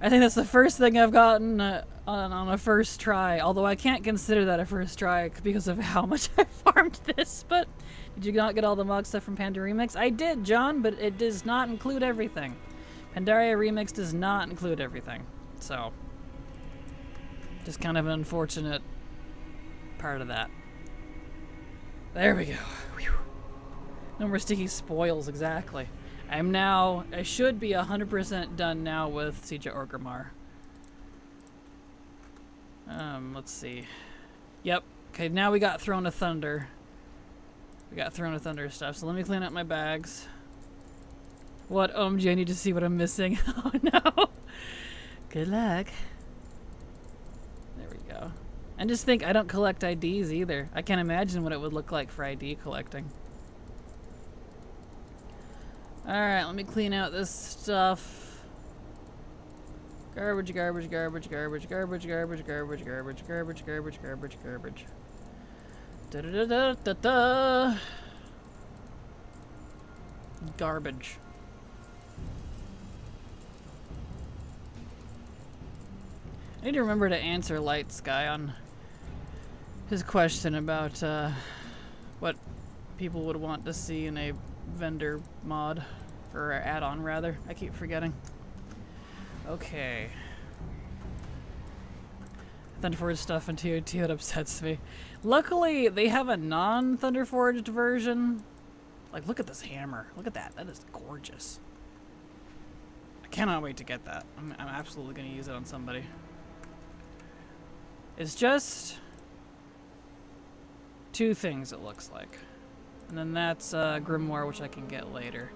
I think that's the first thing I've gotten on a first try, although I can't consider that a first try because of how much I farmed this, but did you not get all the Mog stuff from Pandaria Remix? I did, John, but it does not include everything. Pandaria Remix does not include everything, so just kind of an unfortunate part of that. There we go. Whew. No more sticky spoils, exactly. I should be 100% done now with Siege of Orgrimmar. Let's see. Yep. Okay, now we got Throne of Thunder. We got Throne of Thunder stuff, so let me clean up my bags. What, OMG, I need to see what I'm missing. Oh no! Good luck. There we go. And just think, I don't collect IDs either. I can't imagine what it would look like for ID collecting. Alright, let me clean out this stuff. Garbage, garbage, garbage, garbage, garbage, garbage, garbage, garbage, garbage, garbage, garbage, garbage. Da da da da da da. Garbage. I need to remember to answer Light Sky on his question about what people would want to see in a vendor mod, or add-on rather. I keep forgetting. Okay. Thunderforged stuff in TOT that upsets me. Luckily, they have a non-Thunderforged version. Like, look at this hammer. Look at that. That is gorgeous. I cannot wait to get that. I'm absolutely going to use it on somebody. It's just 2 things, it looks like. And then that's Grimoire, which I can get later.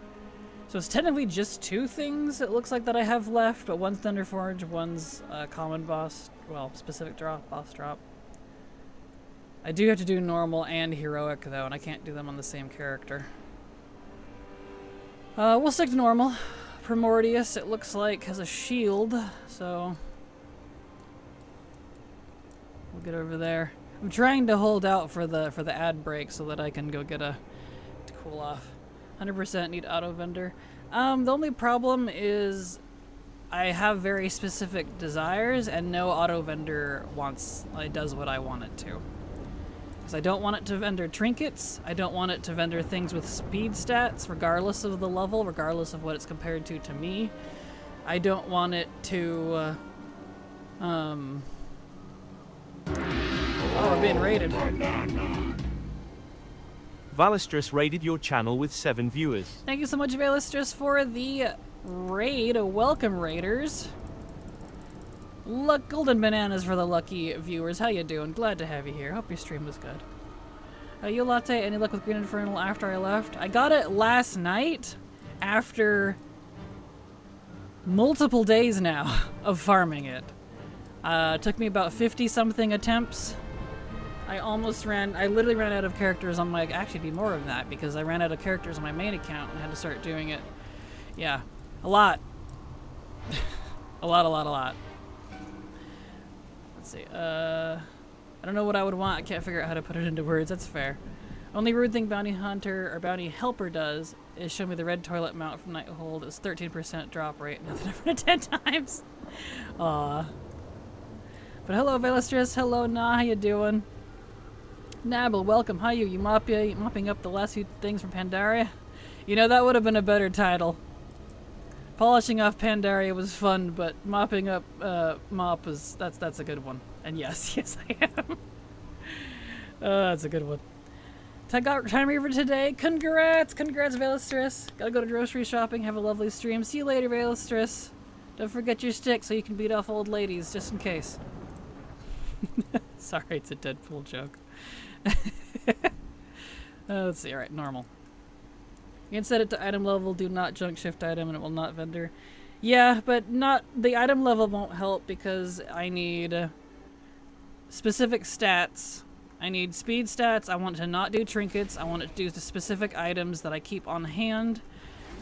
So it's technically just 2 things, it looks like, that I have left, but one's Thunderforge, one's common boss, well, specific drop, boss drop. I do have to do normal and heroic, though, and I can't do them on the same character. We'll stick to normal. Primordius, it looks like, has a shield, so we'll get over there. I'm trying to hold out for the ad break so that I can go get to cool off. 100% need auto vendor. The only problem is I have very specific desires, and no auto vendor does what I want it to. Because I don't want it to vendor trinkets. I don't want it to vendor things with speed stats, regardless of the level, regardless of what it's compared to me. I don't want it to. Oh, we're being raided. Valistris raided your channel with 7 viewers. Thank you so much, Valistris, for the raid. Welcome, raiders. Look, golden bananas for the lucky viewers. How you doing? Glad to have you here. Hope your stream was good. You Latte, any luck with Green Infernal after I left? I got it last night after multiple days now of farming it. Took me about 50-something attempts. I literally ran out of characters on my, actually be more of that, because I ran out of characters on my main account and had to start doing it. Yeah, a lot. a lot. Let's see, I don't know what I would want. I can't figure out how to put it into words. That's fair. Only rude thing Bounty Hunter or Bounty Helper does is show me the red toilet mount from Nighthold. It's 13% drop rate. Nothing over to 10 times. Aww. But hello, Valistris. Hello, Nah. How you doing? Nabble, welcome. How you? You mopping up the last few things from Pandaria? You know, that would have been a better title. Polishing off Pandaria was fun, but mopping up Mop was that's a good one. And yes, yes I am. That's a good one. Time Reaver today. Congrats, Valistris. Gotta go to grocery shopping. Have a lovely stream. See you later, Valistris. Don't forget your stick so you can beat off old ladies, just in case. Sorry, it's a Deadpool joke. Let's see. All right, normal. You can set it to item level, do not junk shift item, and it will not vendor. Yeah, but not the item level won't help because I need specific stats. I need speed stats. I want to not do trinkets. I want it to do the specific items that I keep on hand.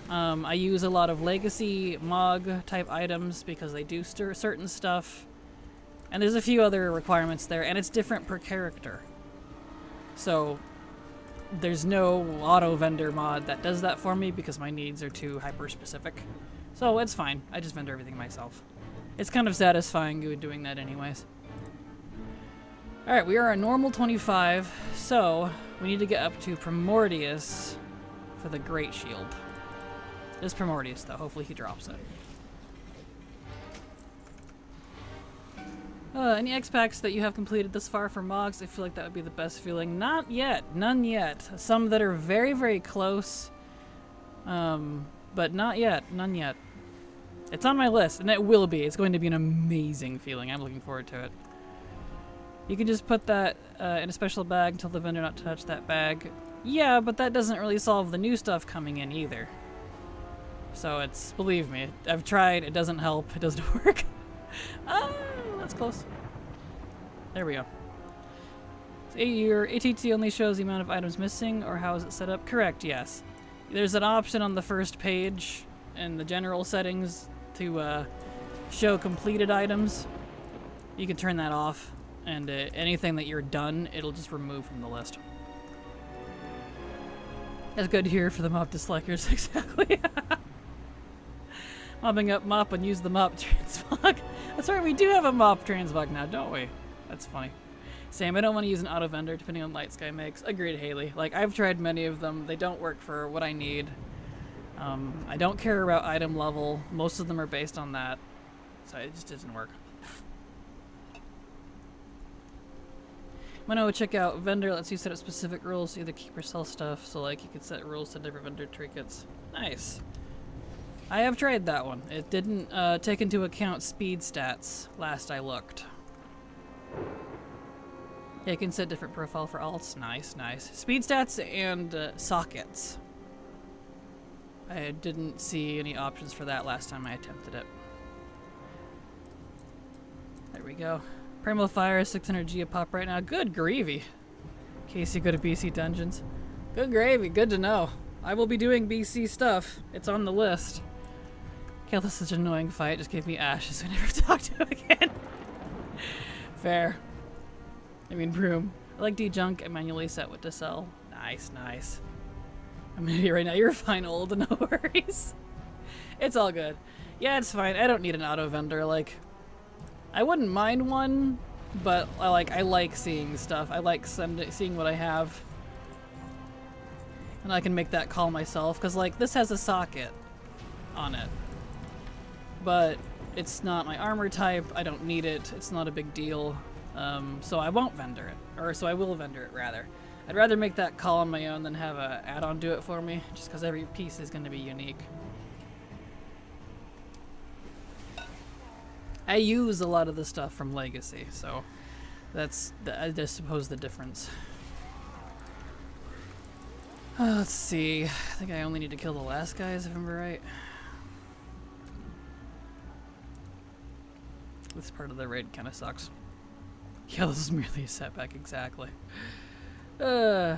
I use a lot of legacy Mog type items because they do certain stuff. And there's a few other requirements there, and it's different per character. So there's no auto vendor mod that does that for me because my needs are too hyper specific. So it's fine. I just vendor everything myself. It's kind of satisfying doing that anyways. Alright, we are a normal 25, so we need to get up to Primordius for the Great Shield. This Primordius though, hopefully he drops it. Any X-Packs that you have completed this far for Mogs? I feel like that would be the best feeling. Not yet. None yet. Some that are very, very close. But not yet. None yet. It's on my list, and it will be. It's going to be an amazing feeling. I'm looking forward to it. You can just put that in a special bag until the vendor not touch that bag. Yeah, but that doesn't really solve the new stuff coming in either. So it's, believe me, I've tried. It doesn't help. It doesn't work. That's close. There we go. So your ATT only shows the amount of items missing, or how is it set up? Correct, yes. There's an option on the first page in the general settings to show completed items. You can turn that off, and anything that you're done, it'll just remove from the list. That's good to hear for the mop dislikers, exactly. Mopping up mop and use the mop transmog. That's right, we do have a mop transmog now, don't we? That's funny. Sam, I don't want to use an auto vendor depending on light sky makes. Agreed, Haley. Like, I've tried many of them. They don't work for what I need. I don't care about item level. Most of them are based on that. So it just doesn't work. When check out vendor lets you set up specific rules to either keep or sell stuff. So like you could set rules to different vendor trinkets. Nice. I have tried that one. It didn't take into account speed stats last I looked. Yeah, you can set different profile for alts. Nice, nice. Speed stats and sockets. I didn't see any options for that last time I attempted it. There we go. Primal Fire, 600 Geopop right now. Good gravy. In case you go to BC Dungeons. Good gravy, good to know. I will be doing BC stuff. It's on the list. Kill is such an annoying fight. Just gave me ashes. So I never talk to him again. Fair. I mean, Broom. I like D-Junk. I manually set what to sell. Nice, nice. I'm an idiot right now. You're fine, old. No worries. It's all good. Yeah, it's fine. I don't need an auto vendor. Like, I wouldn't mind one, but I like seeing stuff. I like seeing what I have. And I can make that call myself. Because, like, this has a socket on it. But it's not my armor type. I don't need it. It's not a big deal. So I won't vendor it. Or so I will vendor it, rather. I'd rather make that call on my own than have a add-on do it for me. Just because every piece is going to be unique. I use a lot of the stuff from Legacy, so that's, I just suppose, the difference. Let's see. I think I only need to kill the last guys, if I'm right. This part of the raid kind of sucks. Yeah, this is merely a setback, exactly. Mah.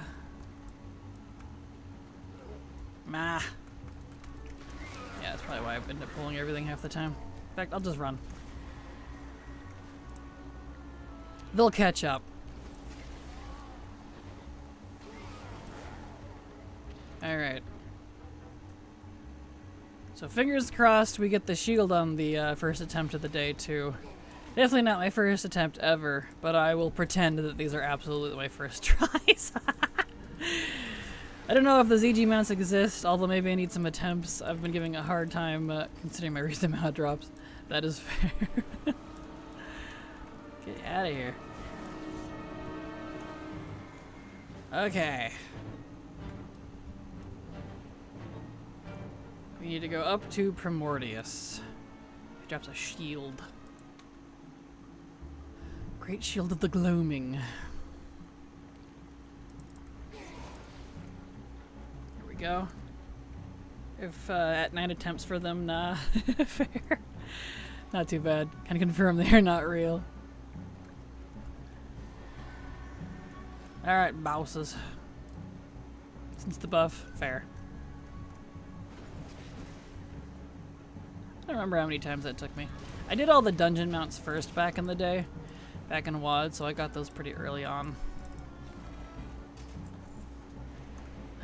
Yeah, that's probably why I end up pulling everything half the time. In fact, I'll just run. They'll catch up. Alright. So fingers crossed we get the shield on the first attempt of the day too. Definitely not my first attempt ever, but I will pretend that these are absolutely my first tries. I don't know if the ZG mounts exist, although maybe I need some attempts. I've been giving a hard time considering my recent mount drops. That is fair. Get out of here. Okay. We need to go up to Primordius. He drops a shield. Great Shield of the Gloaming. Here we go. If at 9 attempts for them, nah. Fair. Not too bad. Can confirm they are not real. Alright, bouses. Since the buff, fair. I don't remember how many times that took me. I did all the dungeon mounts first back in the day. Back in WoD, so I got those pretty early on.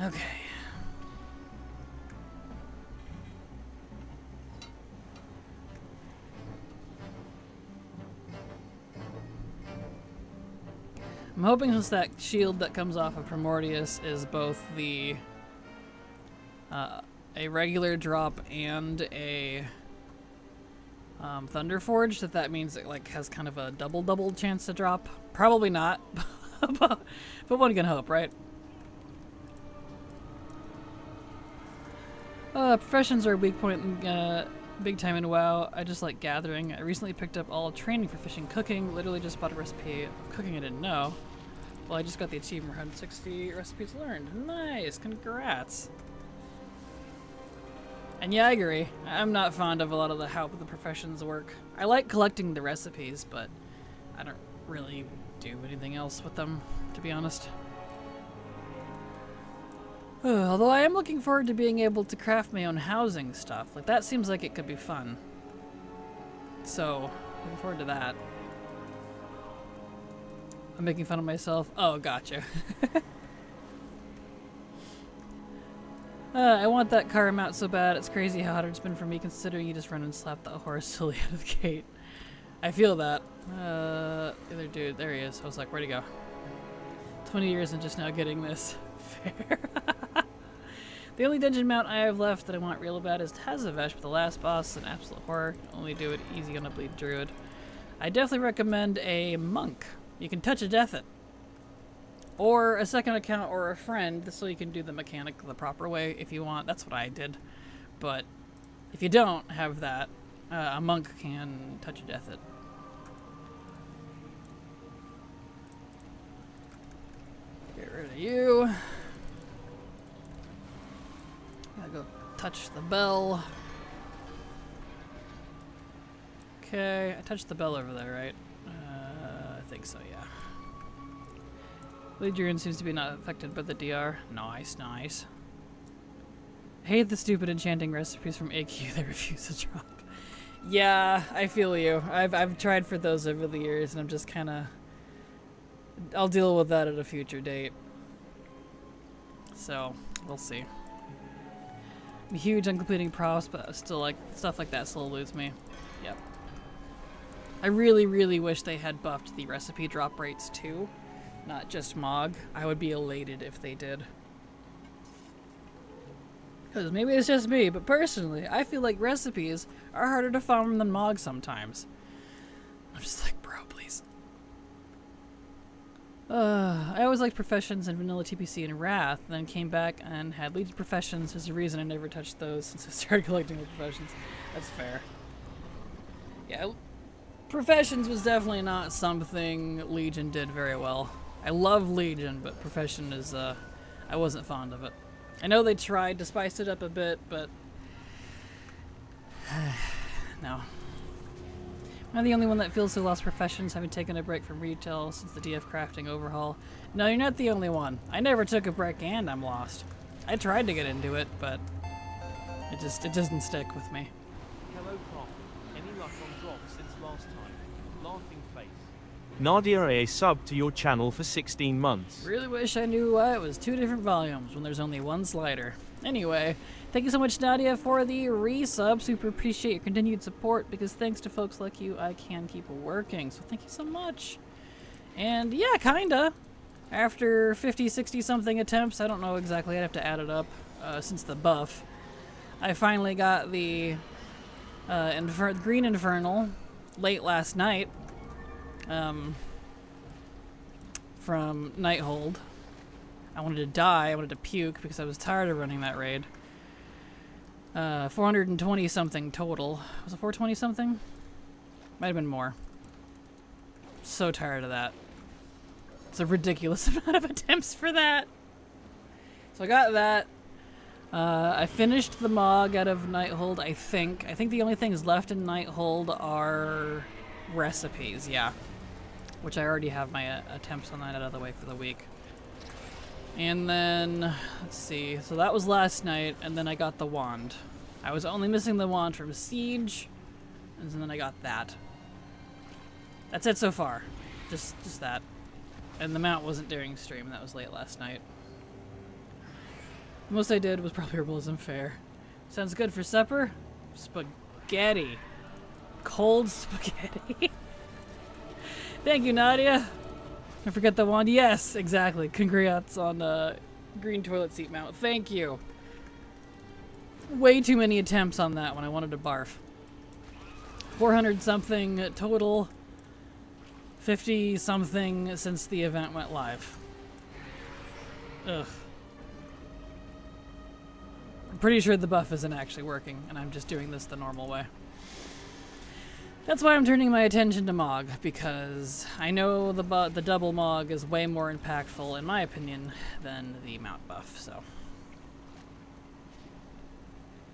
Okay. I'm hoping since that shield that comes off of Primordius is both the a regular drop and a Thunderforge, that means it like has kind of a double chance to drop. Probably not, but one can hope, right? Professions are a weak point big time in WoW. I just like gathering. I recently picked up all training for fishing cooking. Literally just bought a recipe of cooking I didn't know. Well, I just got the achievement 160 recipes learned. Nice, congrats. And yeah, I agree. I'm not fond of a lot of how the professions work. I like collecting the recipes, but I don't really do anything else with them, to be honest. Although I am looking forward to being able to craft my own housing stuff. Like, that seems like it could be fun. So, looking forward to that. I'm making fun of myself. Oh, gotcha. I want that car mount so bad. It's crazy how hard it's been for me considering you just run and slap that horse silly out of the gate. I feel that. The other dude, there he is. I was like, where'd he go? 20 years and just now getting this. Fair. The only dungeon mount I have left that I want real bad is Tazavesh, but the last boss is an absolute horror. Only do it easy on a bleed druid. I definitely recommend a monk. You can touch a death it. Or a second account or a friend, so you can do the mechanic the proper way if you want. That's what I did. But If you don't have that, a monk can touch a death it. Get rid of you. Gotta go touch the bell. Okay, I touched the bell over there, right? I think so, yeah. Legionarian seems to be not affected by the DR. Nice, nice. I hate the stupid enchanting recipes from AQ that refuse to drop. Yeah, I feel you. I've tried for those over the years, and I'm just kind of... I'll deal with that at a future date. So, we'll see. I'm huge on completing profs, but still, like, stuff like that still eludes me. Yep. I really, really wish they had buffed the recipe drop rates too, not just Mog. I would be elated if they did. Because maybe it's just me, but personally, I feel like recipes are harder to farm than Mog sometimes. I'm just like, bro, please. I always liked Professions and Vanilla TPC and Wrath, then came back and had Legion Professions. There's a reason I never touched those since I started collecting the Professions. That's fair. Yeah, Professions was definitely not something Legion did very well. I love Legion, but Profession is, I wasn't fond of it. I know they tried to spice it up a bit, but... no. Am I the only one that feels so lost Professions, having taken a break from retail since the DF crafting overhaul? No, you're not the only one. I never took a break and I'm lost. I tried to get into it, but it doesn't stick with me. Hello, Kraken. Any luck on drops since last time? Laughing face. Nadia a sub to your channel for 16 months. Really wish I knew why it was 2 different volumes when there's only 1 slider. Anyway, thank you so much, Nadia, for the resub. Super appreciate your continued support, because thanks to folks like you, I can keep working. So thank you so much. And yeah, kinda. After 50, 60 something attempts, I don't know exactly, I'd have to add it up, since the buff, I finally got the Green Infernal late last night from Nighthold. I wanted to die, I wanted to puke because I was tired of running that raid. 420 something total. Was it 420 something? Might have been more. So tired of that. It's a ridiculous amount of attempts for that. So I got that. I finished the Mog out of Nighthold, I think. I think the only things left in Nighthold are recipes, yeah. Which I already have my attempts on that out of the way for the week. And then, let's see, so that was last night, and then I got the wand. I was only missing the wand from Siege, and then I got that. That's it so far. Just that. And the mount wasn't during stream, that was late last night. The most I did was probably Herbalism Fair. Sounds good for supper? Spaghetti. Cold spaghetti. Thank you, Nadia. I forget the wand. Yes, exactly. Congrats on green toilet seat mount. Thank you. Way too many attempts on that when I wanted to barf. 400 something total. 50 something since the event went live. Ugh. I'm pretty sure the buff isn't actually working, and I'm just doing this the normal way. That's why I'm turning my attention to Mog, because I know the double Mog is way more impactful, in my opinion, than the mount buff, so.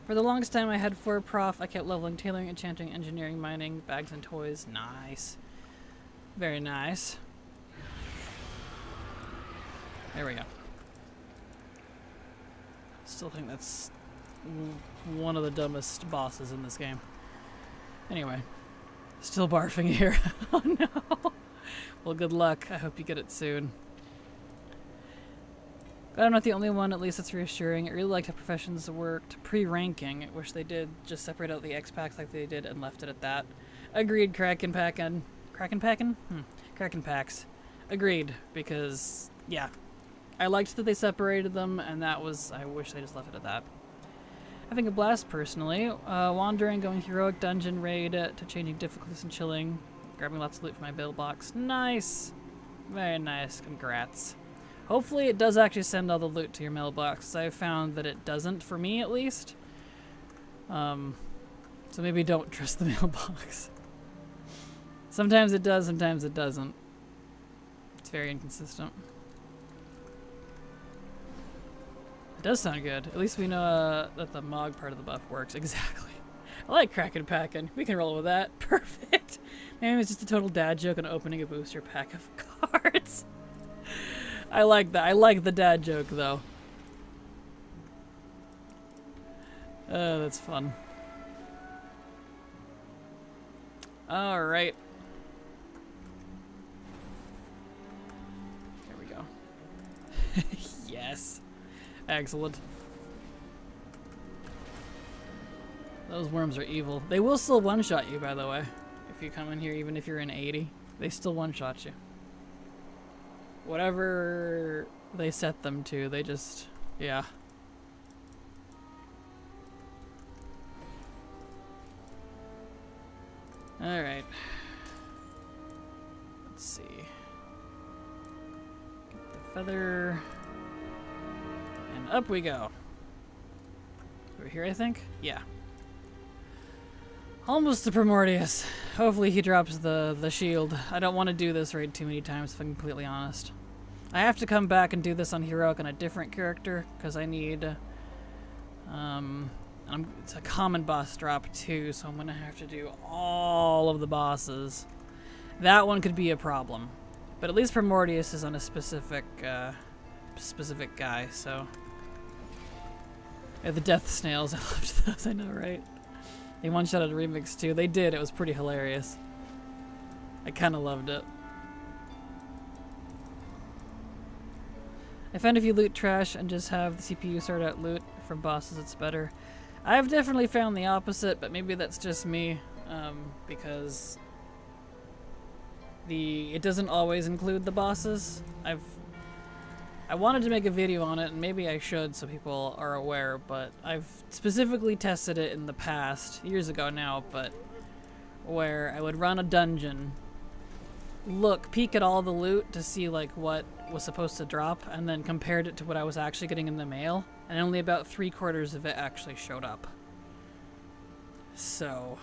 For the longest time I had 4 prof, I kept leveling tailoring, enchanting, engineering, mining, bags and toys. Nice. Very nice. There we go. Still think that's one of the dumbest bosses in this game. Anyway. Still barfing here. Oh no. Well, good luck. I hope you get it soon. But I'm not the only one, at least that's reassuring. I really liked how Professions worked pre-ranking. I wish they did just separate out the X-Packs like they did and left it at that. Agreed, Kraken Packin'. Kraken Packin'? Kraken Packs. Agreed, because, yeah. I liked that they separated them, and that was... I wish they just left it at that. Having a blast, personally. Wandering, going heroic dungeon raid to changing difficulties and chilling. Grabbing lots of loot from my mailbox. Nice! Very nice. Congrats. Hopefully it does actually send all the loot to your mailbox. I've found that it doesn't, for me at least. So maybe don't trust the mailbox. Sometimes it does, sometimes it doesn't. It's very inconsistent. It does sound good. At least we know that the Mog part of the buff works. Exactly. I like Kraken packing. We can roll with that. Perfect. Maybe it's just a total dad joke on opening a booster pack of cards. I like that. I like the dad joke, though. That's fun. Alright. There we go. Yes. Excellent. Those worms are evil. They will still one-shot you, by the way. If you come in here, even if you're in 80. They still one-shot you. Whatever they set them to, they just... yeah. Alright. Let's see. Get the feather. And up we go. Over here, I think? Yeah. Almost to Primordius. Hopefully he drops the shield. I don't want to do this raid too many times, if I'm completely honest. I have to come back and do this on Heroic on a different character, because I need... it's a common boss drop too, so I'm gonna have to do all of the bosses. That one could be a problem, but at least Primordius is on a specific guy. So yeah, the death snails. I loved those. I know, right? They one-shotted a remix too. They did. It was pretty hilarious. I kind of loved it. I found if you loot trash and just have the CPU sort out loot from bosses, it's better. I've definitely found the opposite, but maybe that's just me, because it doesn't always include the bosses. I wanted to make a video on it, and maybe I should so people are aware, but I've specifically tested it in the past, years ago now, but where I would run a dungeon, peek at all the loot to see like what was supposed to drop, and then compared it to what I was actually getting in the mail, and only about 3/4 of it actually showed up. So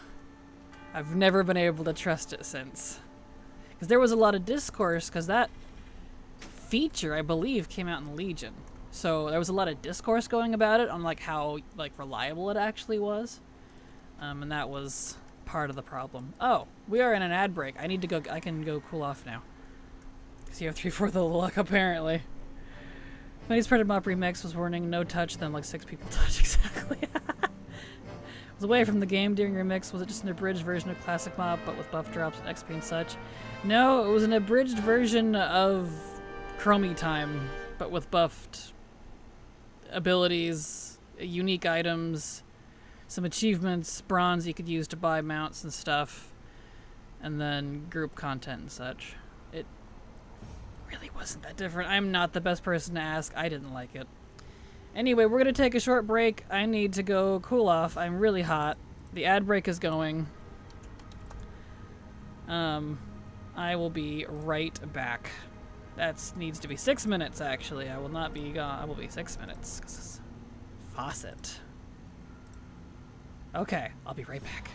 I've never been able to trust it since, because there was a lot of discourse, because that feature I believe came out in Legion, so there was a lot of discourse going about it on like how like reliable it actually was, and that was part of the problem. Oh, we are in an ad break. I need to go. I can go cool off now. Because you have 3/4 of the luck, apparently. Funniest part of Mop Remix was warning no touch, then like 6 people touch. Exactly. Was away from the game during Remix. Was it just an abridged version of Classic Mop, but with buff drops and XP and such? No, it was an abridged version of Chromie Time, but with buffed abilities, unique items, some achievements, bronze you could use to buy mounts and stuff, and then group content and such. It really wasn't that different. I'm not the best person to ask. I didn't like it. Anyway, we're going to take a short break. I need to go cool off. I'm really hot. The ad break is going. I will be right back. That needs to be 6 minutes, actually. I will not be gone. I will be 6 minutes. 'Cause it's faucet. Okay, I'll be right back.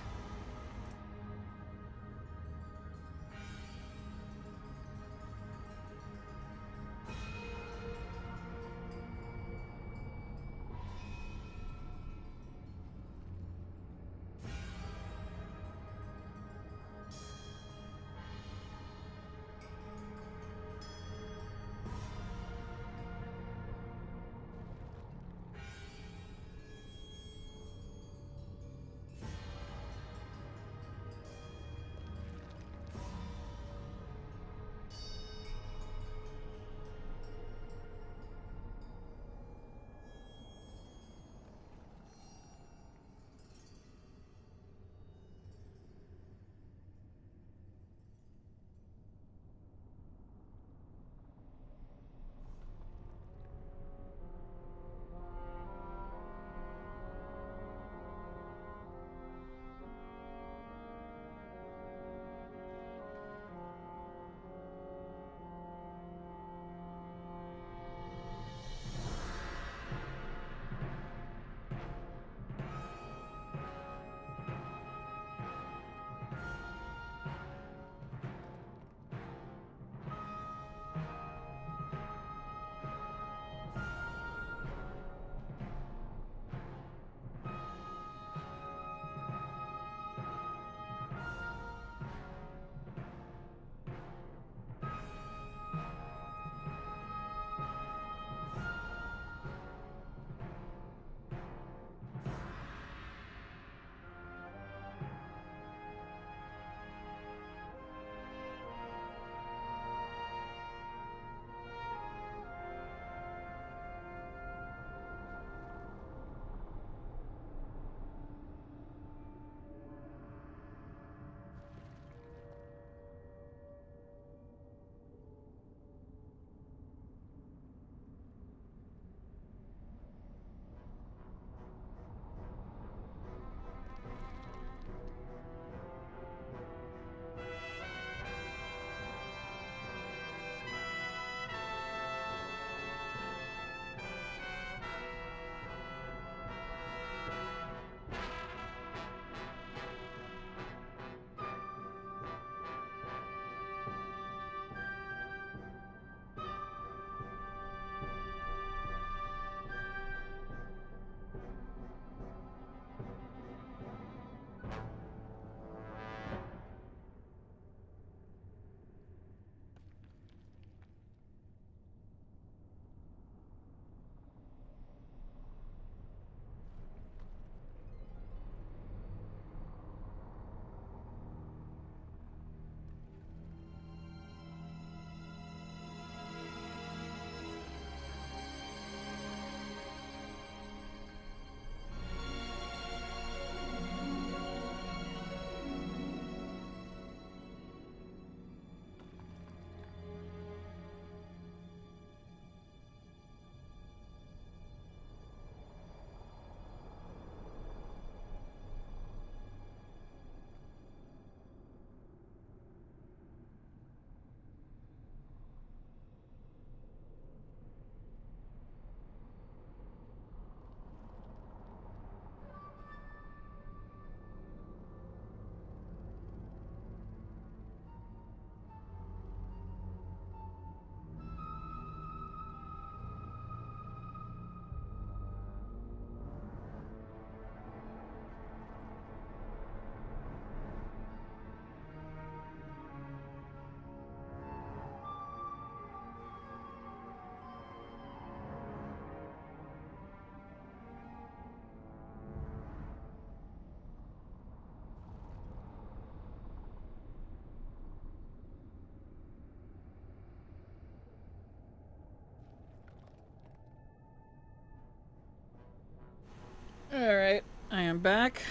I'm back.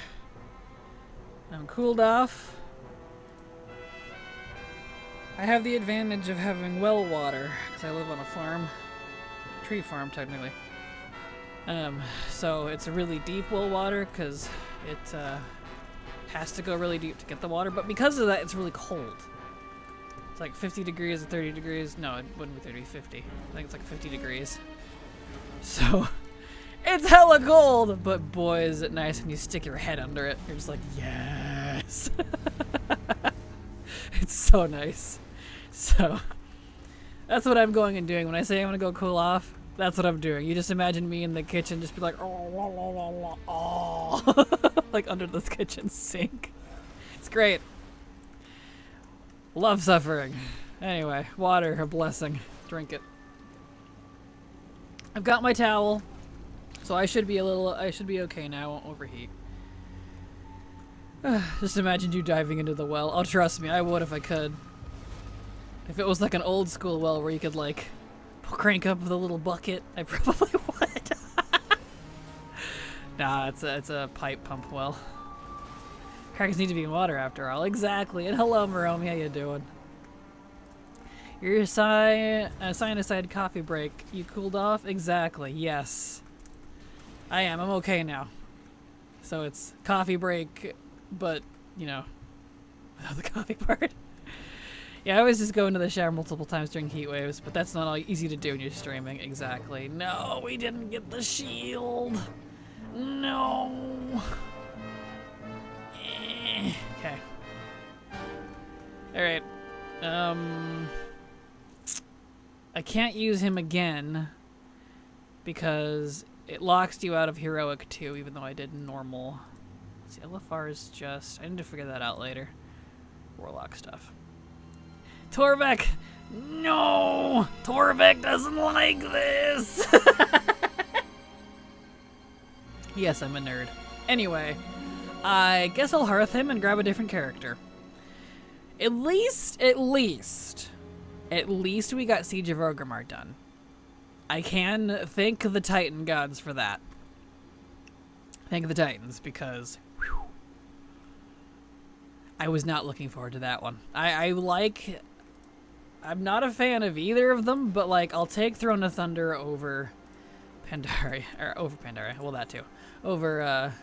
I'm cooled off. I have the advantage of having well water, because I live on a farm. Tree farm, technically. So it's a really deep well water, because it has to go really deep to get the water, but because of that, it's really cold. It's like 50 degrees or 30 degrees. No, it wouldn't be 30, 50. I think it's like 50 degrees. So, it's hella cold, but boy, is it nice when you stick your head under it. You're just like, yes. It's so nice. So, that's what I'm going and doing. When I say I'm going to go cool off, that's what I'm doing. You just imagine me in the kitchen just be like, oh, like under this kitchen sink. It's great. Love suffering. Anyway, water, a blessing. Drink it. I've got my towel, so I should be okay now. I won't overheat. Just imagine you diving into the well. Oh, trust me, I would if I could. If it was like an old school well where you could like crank up the little bucket, I probably would. Nah, it's a pipe pump well. Krakens need to be in water after all. Exactly. And hello, Maromi, how you doing? Your cyanide coffee break. You cooled off? Exactly. Yes. I am. I'm okay now. So it's coffee break, but, you know, without the coffee part. Yeah, I always just go into the shower multiple times during heat waves, but that's not all easy to do when you're streaming. Exactly. No, we didn't get the shield. No. Okay. Alright. I can't use him again because it locks you out of Heroic 2, even though I did normal. See, LFR is just... I need to figure that out later. Warlock stuff. Torvek! No! Torvek doesn't like this! Yes, I'm a nerd. Anyway, I guess I'll hearth him and grab a different character. At least we got Siege of Orgrimmar done. I can thank the Titan gods for that. Thank the Titans, because whew, I was not looking forward to that one. I'm not a fan of either of them, but like I'll take Throne of Thunder over Pandaria, or over Pandaria, well that too. Over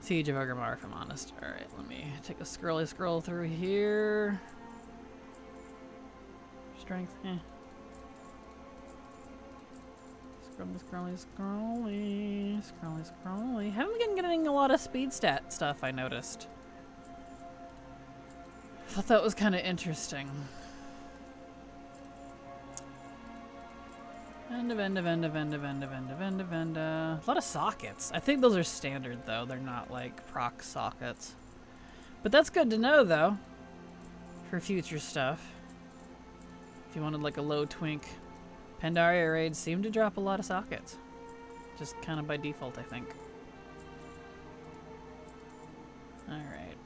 Siege of Orgrimmar, if I'm honest. Alright, let me take a scroll through here. Strength, eh. Scrolly. Haven't been getting a lot of speed stat stuff, I noticed. I thought that was kind of interesting. Venda. A lot of sockets. I think those are standard though. They're not like proc sockets. But that's good to know though. For future stuff. If you wanted like a low twink. Pandaria raids seem to drop a lot of sockets. Just kind of by default, I think. Alright.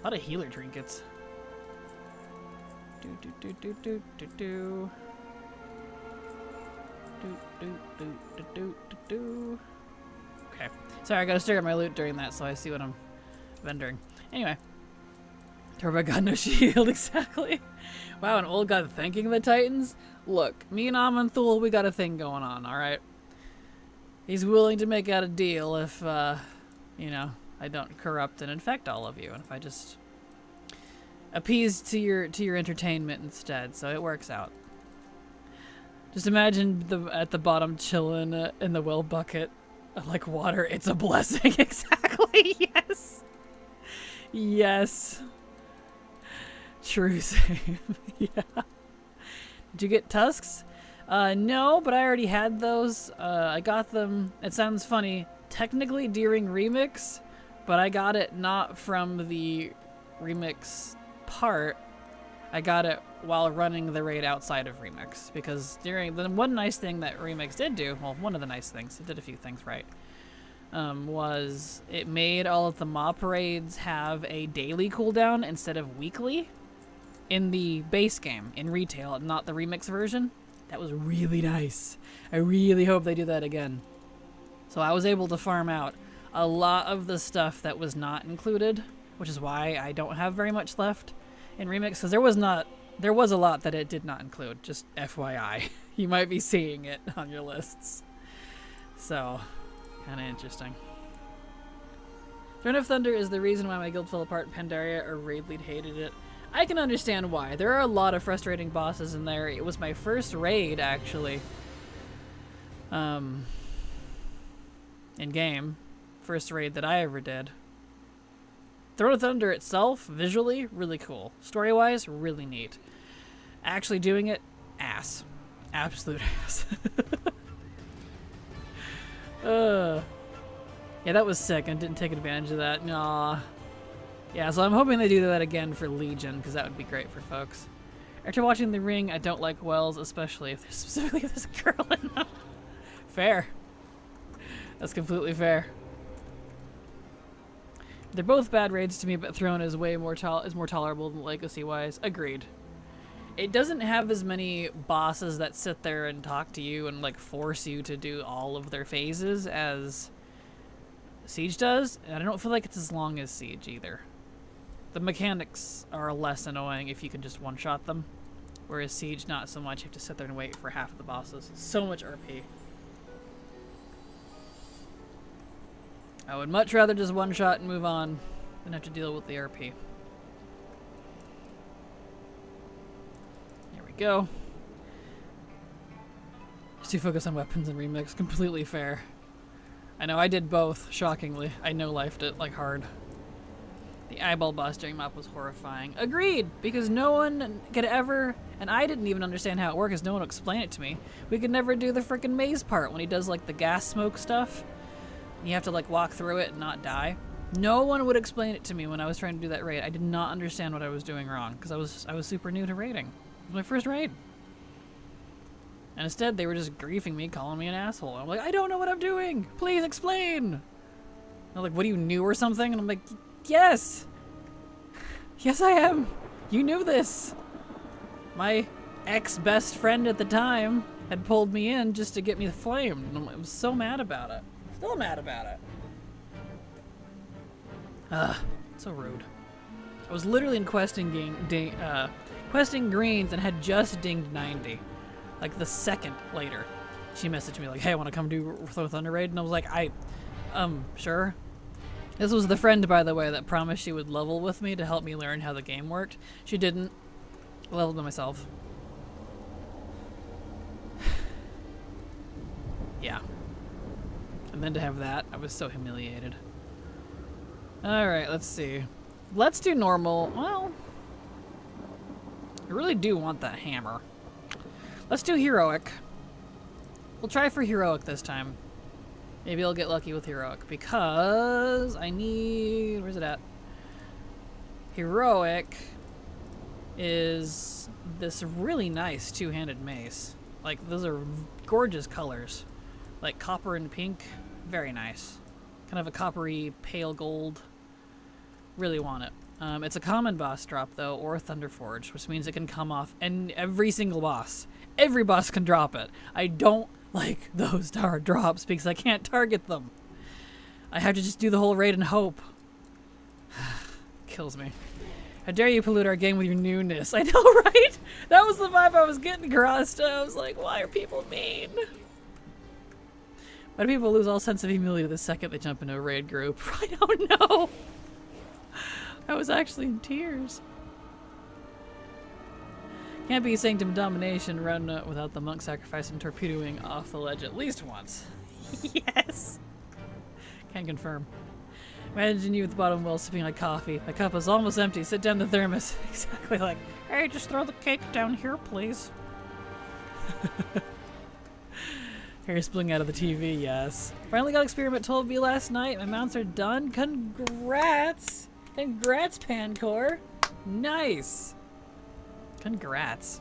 A lot of healer trinkets. Okay. Sorry, I gotta stare at my loot during that so I see what I'm vendoring. Anyway. Turbo got no shield, exactly. Wow, an old god thanking the Titans? Look, me and Amanthul, we got a thing going on, alright? He's willing to make out a deal if, you know, I don't corrupt and infect all of you, and if I just appease to your entertainment instead, so it works out. Just imagine at the bottom chilling in the well bucket, like water. It's a blessing, exactly. Yes, yes. True same. Yeah. Did you get tusks? No, but I already had those. I got them. It sounds funny. Technically during remix, but I got it not from the remix part. I got it while running the raid outside of remix, because during the one nice thing that remix did do, well, one of the nice things, it did a few things right, was it made all of the mop raids have a daily cooldown instead of weekly in the base game, in retail, not the remix version. That was really nice. I really hope they do that again. So I was able to farm out a lot of the stuff that was not included, which is why I don't have very much left in Remix, because there was a lot that it did not include, just FYI. You might be seeing it on your lists. So, kind of interesting. Throne of Thunder is the reason why my guild fell apart in Pandaria, or raid lead hated it. I can understand why. There are a lot of frustrating bosses in there. It was my first raid, actually. In game. First raid that I ever did. Throne of Thunder itself, visually, really cool. Story-wise, really neat. Actually doing it, ass. Absolute ass. Yeah, that was sick. I didn't take advantage of that. Nah. Yeah, so I'm hoping they do that again for Legion, because that would be great for folks. After watching The Ring, I don't like wells, especially if there's a girl in them. Fair. That's completely fair. They're both bad raids to me, but Throne is way more more tolerable than Legacy-wise. Agreed. It doesn't have as many bosses that sit there and talk to you and like force you to do all of their phases as Siege does, and I don't feel like it's as long as Siege either. The mechanics are less annoying if you can just one-shot them, whereas Siege not so much. You have to sit there and wait for half of the bosses. So much RP. I would much rather just one-shot and move on than have to deal with the RP. There we go. Just too focused on weapons and remix. Completely fair. I know, I did both, shockingly. I no-lifed it, like, hard. The eyeball boss during map was horrifying. Agreed! Because no one could ever, and I didn't even understand how it worked because no one would explain it to me. We could never do the frickin' maze part when he does, like, the gas smoke stuff. And you have to, like, walk through it and not die. No one would explain it to me when I was trying to do that raid. I did not understand what I was doing wrong because I was super new to raiding. It was my first raid. And instead, they were just griefing me, calling me an asshole. I'm like, I don't know what I'm doing! Please explain! They're like, what, are you new or something? And I'm like, yes! Yes, I am! You knew this! My ex-best friend at the time had pulled me in just to get me flamed. And I was so mad about it. Still mad about it. Ugh, so rude. I was literally in questing greens and had just dinged 90. Like the second later, she messaged me like, hey, I want to come do Throw Thunder Raid? And I was like, sure. This was the friend, by the way, that promised she would level with me to help me learn how the game worked. She didn't. I leveled by myself. Yeah. And then to have that, I was so humiliated. Alright, let's see. Let's do normal. Well, I really do want that hammer. Let's do heroic. We'll try for heroic this time. Maybe I'll get lucky with heroic because I need... Where's it at? Heroic is this really nice two-handed mace. Like, those are gorgeous colors. Like copper and pink. Very nice. Kind of a coppery pale gold. Really want it. It's a common boss drop though, or Thunderforge, which means it can come off and every single boss. Every boss can drop it. I don't like those drops because I can't target them. I have to just do the whole raid and hope. Kills me. How dare you pollute our game with your newness? I know, right? That was the vibe I was getting across. I was like, why are people mean? Why do people lose all sense of humility the second they jump into a raid group? I don't know. I was actually in tears. Can't be Sanctum Domination run without the monk sacrifice and torpedoing off the ledge at least once. Yes! Can confirm. Imagine you at the bottom well sipping like coffee. The cup is almost empty. Sit down the thermos. Exactly like, hey, just throw the cake down here, please. Hair spilling out of the TV, yes. Finally got Experiment 12B last night. My mounts are done. Congrats! Congrats, Pancor! Nice! Congrats.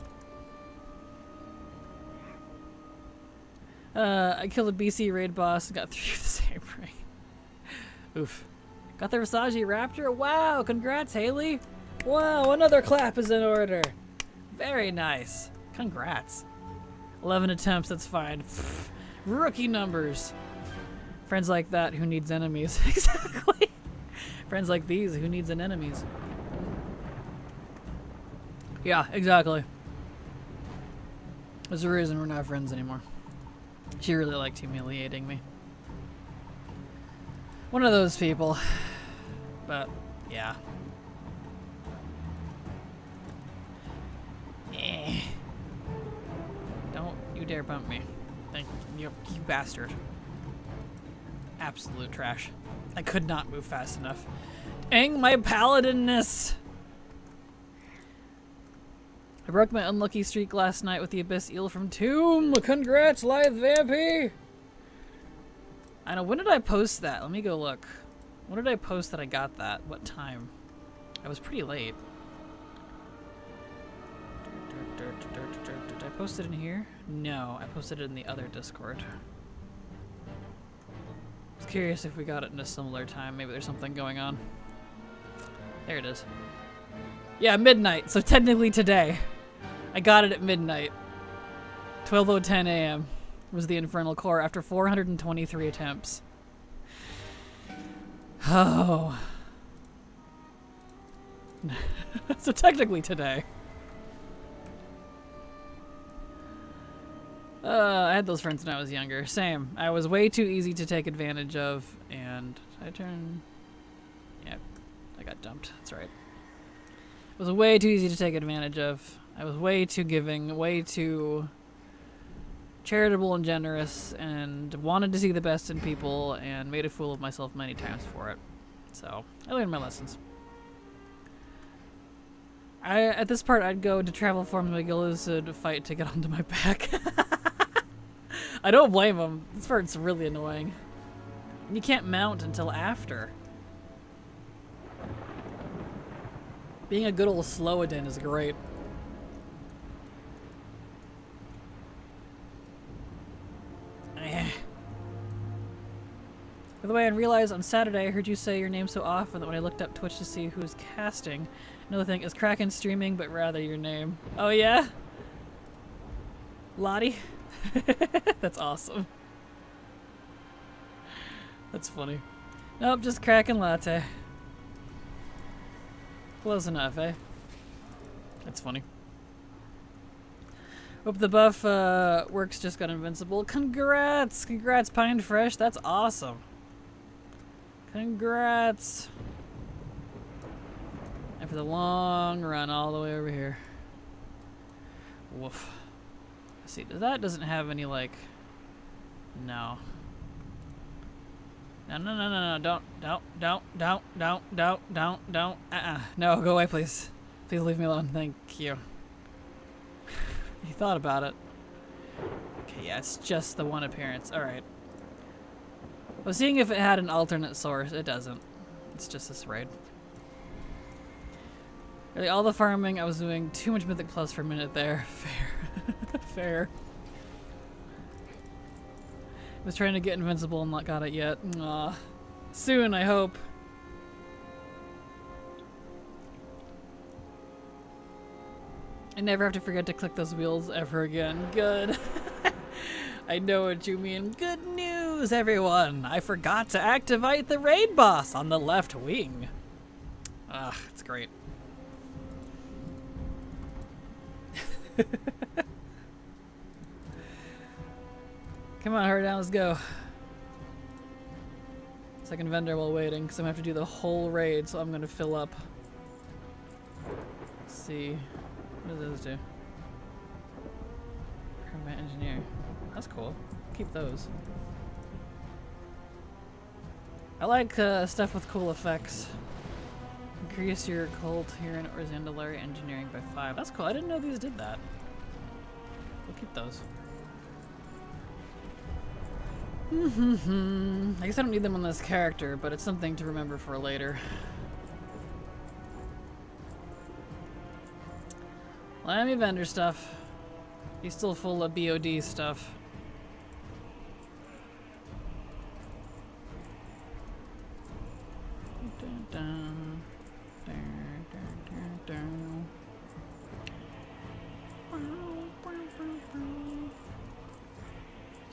I killed a BC raid boss and got through the same ring. Oof. Got the Versace Raptor? Wow, congrats, Haley! Wow, another clap is in order. Very nice. Congrats. 11 attempts, that's fine. Pfft, rookie numbers. Friends like that, who needs enemies? Exactly. Friends like these, who needs an enemies? Yeah, exactly. There's a reason we're not friends anymore. She really liked humiliating me. One of those people. But, yeah. Eh. Don't you dare bump me. Thank you, you bastard. Absolute trash. I could not move fast enough. Dang my paladinness! I broke my unlucky streak last night with the Abyss Eel from Tomb! Congrats, Lithe Vampy! I know, when did I post that? Let me go look. When did I post that I got that? What time? I was pretty late. Did I post it in here? No, I posted it in the other Discord. I was curious if we got it in a similar time. Maybe there's something going on. There it is. Yeah, midnight, so technically today. I got it at midnight. 12:10 a.m. was the Infernal Core after 423 attempts. Oh. So technically today. I had those friends when I was younger. Same. I was way too easy to take advantage of, and I turned... Yeah, I got dumped. That's right. It was way too easy to take advantage of. I was way too giving, way too charitable and generous, and wanted to see the best in people, and made a fool of myself many times for it. So, I learned my lessons. At this part, I'd go to travel form Megalosid to fight to get onto my back. I don't blame him. This part's really annoying. You can't mount until after. Being a good old Slowadin is great. By the way, I realized on Saturday I heard you say your name so often that when I looked up Twitch to see who was casting, another thing is Kraken streaming, but rather your name. Oh yeah? Latte? That's awesome. That's funny. Nope, just Kraken Latte. Close enough, eh? That's funny. Hope the buff works, just got invincible. Congrats! Congrats, Pine Fresh. That's awesome. Congrats. And for the long run all the way over here. Woof. Let's see, that doesn't have any, like... No. No, don't. No, go away, please. Please leave me alone. Thank you. You thought about it. Okay, yeah, it's just the one appearance. Alright. I was seeing if it had an alternate source. It doesn't. It's just this raid. Really, all the farming I was doing, too much Mythic Plus per minute there. Fair. Fair. I was trying to get invincible and not got it yet. Aw. Soon, I hope. I never have to forget to click those wheels ever again. Good. I know what you mean. Good news, everyone! I forgot to activate the raid boss on the left wing. Ah, it's great. Come on, hurry down, let's go. Second vendor while waiting, because I'm going to have to do the whole raid, so I'm going to fill up. Let's see. What do those do? Combat engineer. That's cool. Keep those. I like stuff with cool effects. Increase your cult here in Zandalari engineering by 5. That's cool. I didn't know these did that. We'll keep those. I guess I don't need them on this character, but it's something to remember for later. Miami vendor stuff. He's still full of BOD stuff.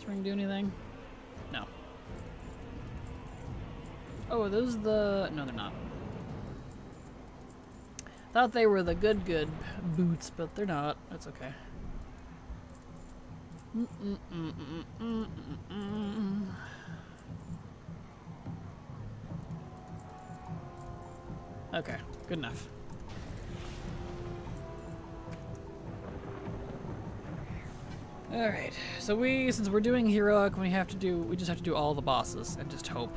Spring do anything? No. Oh, are those the... No, they're not. Thought they were the good boots, but they're not. That's okay. Okay, good enough. Alright, so since we're doing heroic, we just have to do all the bosses and just hope.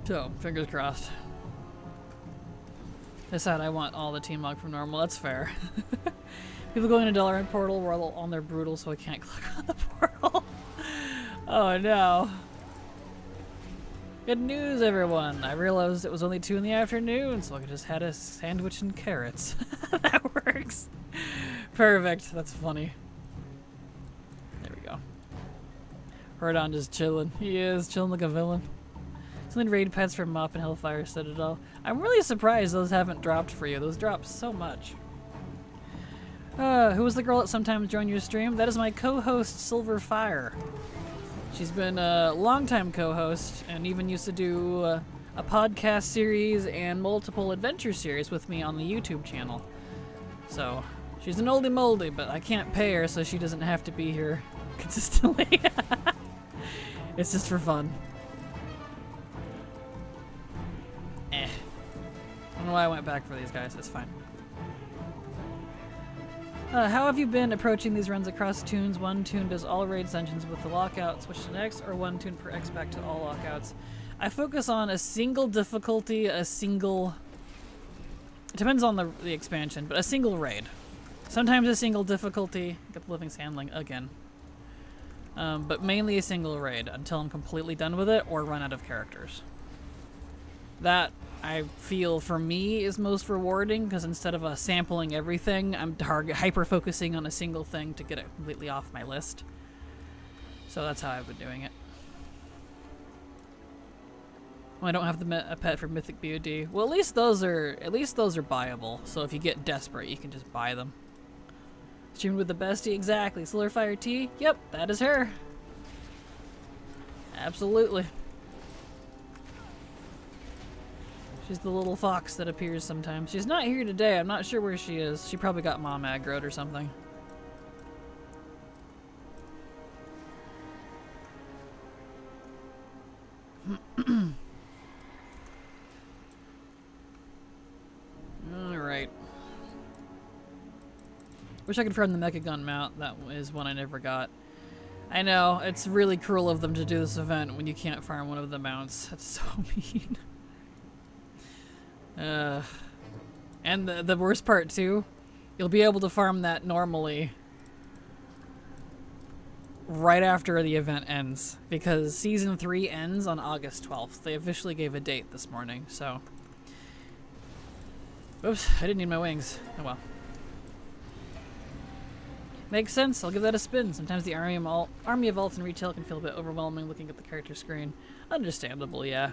So, fingers crossed. I said I want all the team log from normal, that's fair. People going to Dollar Portal were all on their brutal, so I can't click on the portal. Oh no. Good news, everyone. I realized it was only 2 in the afternoon, so I just had a sandwich and carrots. That works. Perfect. That's funny. There we go. Hordon just chilling. He is chilling like a villain. Something raid pets from Mop and Hellfire Citadel. I'm really surprised those haven't dropped for you. Those drop so much. Who was the girl that sometimes joined your stream? That is my co-host, Silver Fire. She's been a longtime co-host and even used to do a podcast series and multiple adventure series with me on the YouTube channel. So, she's an oldie moldy, but I can't pay her so she doesn't have to be here consistently. It's just for fun. I don't know why I went back for these guys. It's fine. How have you been approaching these runs across tunes? One tune does all raid dungeons with the lockout, switch to next, or one tune per X back to all lockouts? I focus on a single difficulty, it depends on the expansion, but a single raid. Sometimes a single difficulty, get the living sandling again. But mainly a single raid until I'm completely done with it or run out of characters. That, I feel, for me, is most rewarding, because instead of sampling everything, I'm hyper-focusing on a single thing to get it completely off my list. So that's how I've been doing it. Well, I don't have a pet for Mythic BOD. Well, at least those are buyable, so if you get desperate, you can just buy them. Streamed with the bestie, exactly. Solarfire T? Yep, that is her. Absolutely. She's the little fox that appears sometimes. She's not here today. I'm not sure where she is. She probably got mom aggroed or something. Alright. Wish I could farm the Mecha Gun mount. That is one I never got. I know, it's really cruel of them to do this event when you can't farm one of the mounts. That's so mean. And the worst part too, you'll be able to farm that normally right after the event ends, because Season 3 ends on August 12th. They officially gave a date this morning, so... Oops, I didn't need my wings. Oh well. Makes sense, I'll give that a spin. Sometimes the army of alts in retail can feel a bit overwhelming looking at the character screen. Understandable, yeah.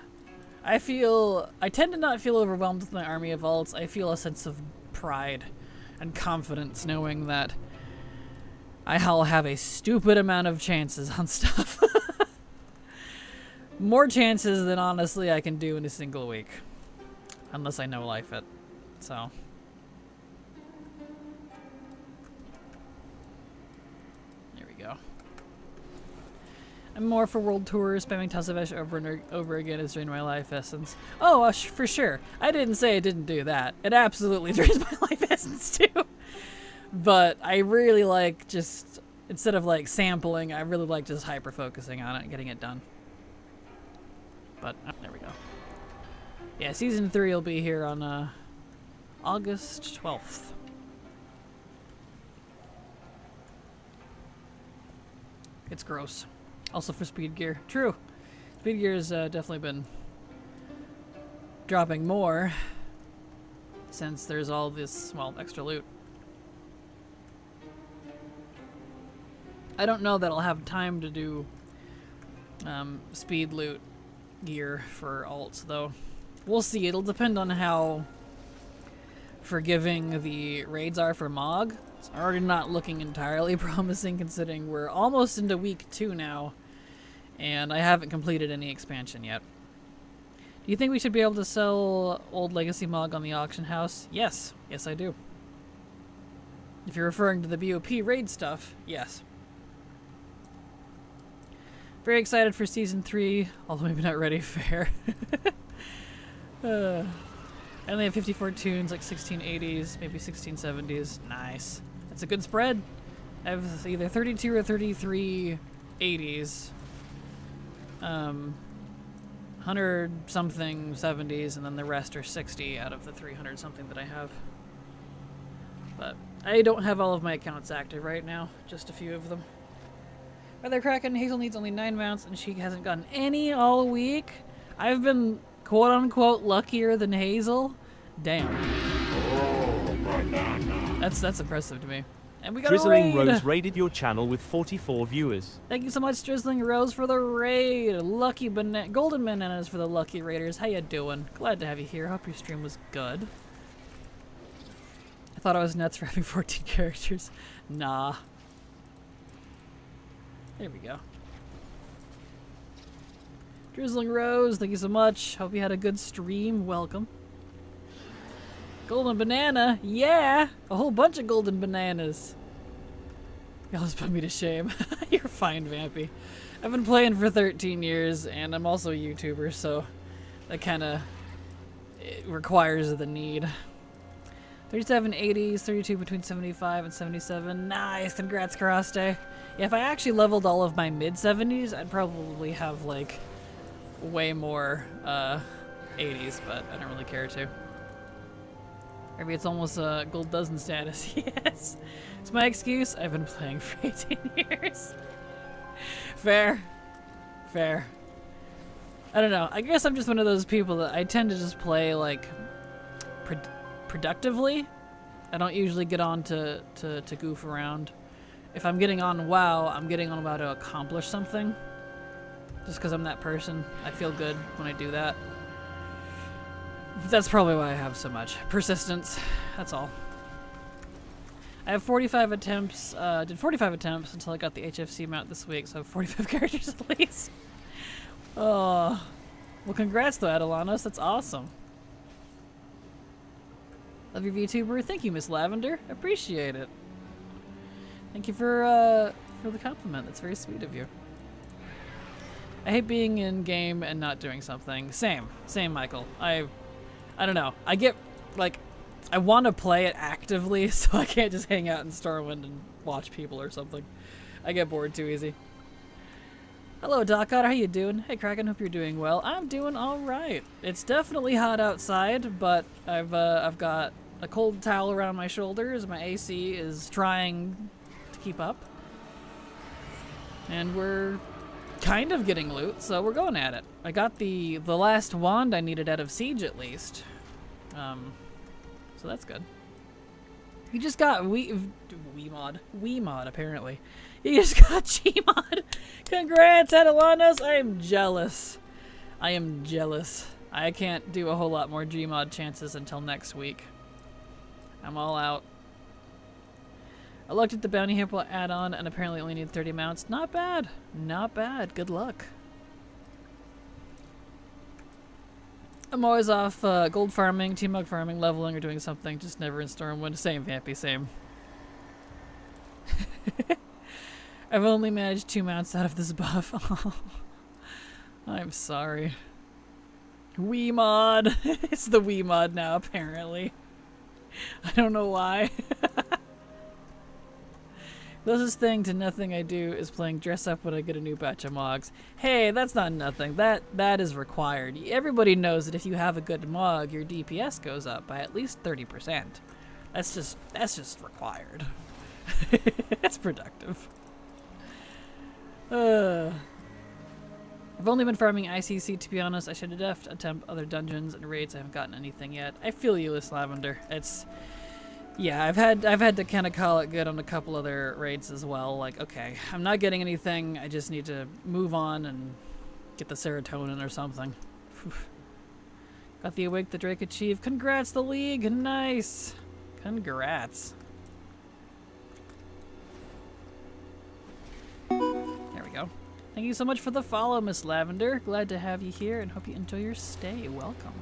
I tend to not feel overwhelmed with my army of alts. I feel a sense of pride and confidence knowing that I'll have a stupid amount of chances on stuff. More chances than honestly I can do in a single week. Unless I know life it. So. There we go. I'm more for world tours. Spamming Tazavesh over and over again has drained my life essence. Oh, for sure. I didn't say it didn't do that. It absolutely drains my life essence too. But I really like just, instead of like sampling, I really like just hyper focusing on it and getting it done. But there we go. Yeah, Season 3 will be here on August 12th. It's gross. Also for speed gear. True. Speed gear has definitely been dropping more since there's all this, well, extra loot. I don't know that I'll have time to do speed loot gear for alts, though. We'll see. It'll depend on how forgiving the raids are for Mog. It's already not looking entirely promising considering we're almost into week 2 now, and I haven't completed any expansion yet. Do you think we should be able to sell old Legacy Mog on the auction house? Yes. Yes, I do. If you're referring to the BOP raid stuff, yes. Very excited for Season 3, although maybe not ready. Fair. I only have 54 tunes, like 1680s, maybe 1670s. Nice. That's a good spread. I have either 32 or 33 80s. 100 something 70s, and then the rest are 60 out of the 300 something that I have. But I don't have all of my accounts active right now, just a few of them. Rather Kraken, Hazel needs only 9 mounts and she hasn't gotten any all week. I've been quote unquote luckier than Hazel. Damn. That's impressive to me. And we got Drizzling a raid. Rose raided your channel with 44 viewers. Thank you so much, Drizzling Rose, for the raid. Golden bananas for the lucky raiders. How you doing? Glad to have you here. Hope your stream was good. I thought I was nuts for having 14 characters. Nah. There we go. Drizzling Rose, thank you so much. Hope you had a good stream. Welcome. Golden banana, yeah! A whole bunch of golden bananas. Y'all just put me to shame. You're fine, Vampy. I've been playing for 13 years, and I'm also a YouTuber, so that kind of requires the need. 37 80s, 32 between 75 and 77. Nice, congrats, Karaste. Yeah, if I actually leveled all of my mid-70s, I'd probably have, like, way more 80s, but I don't really care to. Maybe it's almost a gold dozen status. Yes. It's my excuse. I've been playing for 18 years. Fair. Fair. I don't know. I guess I'm just one of those people that I tend to just play, like, productively. I don't usually get on to goof around. If I'm getting on WoW, I'm getting on WoW to accomplish something. Just because I'm that person. I feel good when I do that. That's probably why I have so much persistence. That's all. I have 45 attempts. Did 45 attempts until I got the HFC mount this week, so I have 45 characters at least. Oh, well, congrats though, Adelanos. That's awesome. Love your VTuber. Thank you, Miss Lavender. Appreciate it. Thank you for the compliment. That's very sweet of you. I hate being in game and not doing something. Same, Michael. I don't know. I get, like, I want to play it actively, so I can't just hang out in Stormwind and watch people or something. I get bored too easy. Hello, Doc Otter. How you doing? Hey, Kraken. Hope you're doing well. I'm doing all right. It's definitely hot outside, but I've got a cold towel around my shoulders. My AC is trying to keep up, and we're kind of getting loot, so we're going at it. I got the last wand I needed out of Siege, at least. So that's good. You just got Wiimod, apparently. You just got Gmod. Congrats, Adelanos. I am jealous. I am jealous. I can't do a whole lot more Gmod chances until next week. I'm all out. I looked at the Bounty Hunter add-on and apparently only need 30 mounts. Not bad. Not bad. Good luck. I'm always off gold farming, T-Mug farming, leveling, or doing something. Just never in Stormwind. Same, Vampy, same. I've only managed 2 mounts out of this buff. Oh, I'm sorry. Wiimod. It's the Wiimod now, apparently. I don't know why. Closest thing to nothing I do is playing dress up when I get a new batch of mogs. Hey, that's not nothing. That is required. Everybody knows that if you have a good mog, your DPS goes up by at least 30%. That's just required. That's productive. I've only been farming ICC, to be honest. I should have attempt other dungeons and raids. I haven't gotten anything yet. I feel you, Miss Lavender. Yeah, I've had to kind of call it good on a couple other raids as well. Like, okay, I'm not getting anything. I just need to move on and get the serotonin or something. Got the Awake the Drake achieved. Congrats, the League. Nice. Congrats. There we go. Thank you so much for the follow, Miss Lavender. Glad to have you here and hope you enjoy your stay. Welcome.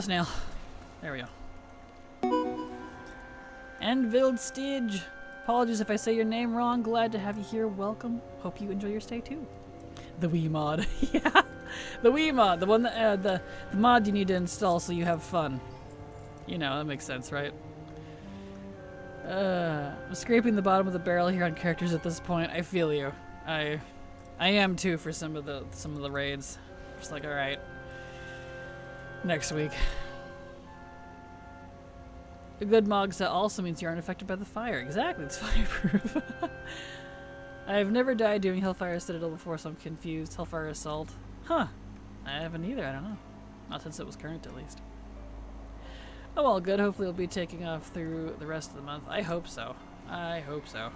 Snail. There we go. And Vildstige. Apologies if I say your name wrong. Glad to have you here. Welcome. Hope you enjoy your stay too. The Wii mod. Yeah. The Wii mod. The one that, the mod you need to install so you have fun. You know, that makes sense, right? I'm scraping the bottom of the barrel here on characters at this point. I feel you. I am too for some of the raids. Just like, alright. Next week. A good Mog set also means you aren't affected by the fire. Exactly, it's fireproof. I've never died doing Hellfire Citadel before, so I'm confused. Hellfire Assault. Huh. I haven't either, I don't know. Not since it was current, at least. Oh well, good. Hopefully it'll be taking off through the rest of the month. I hope so. I hope so.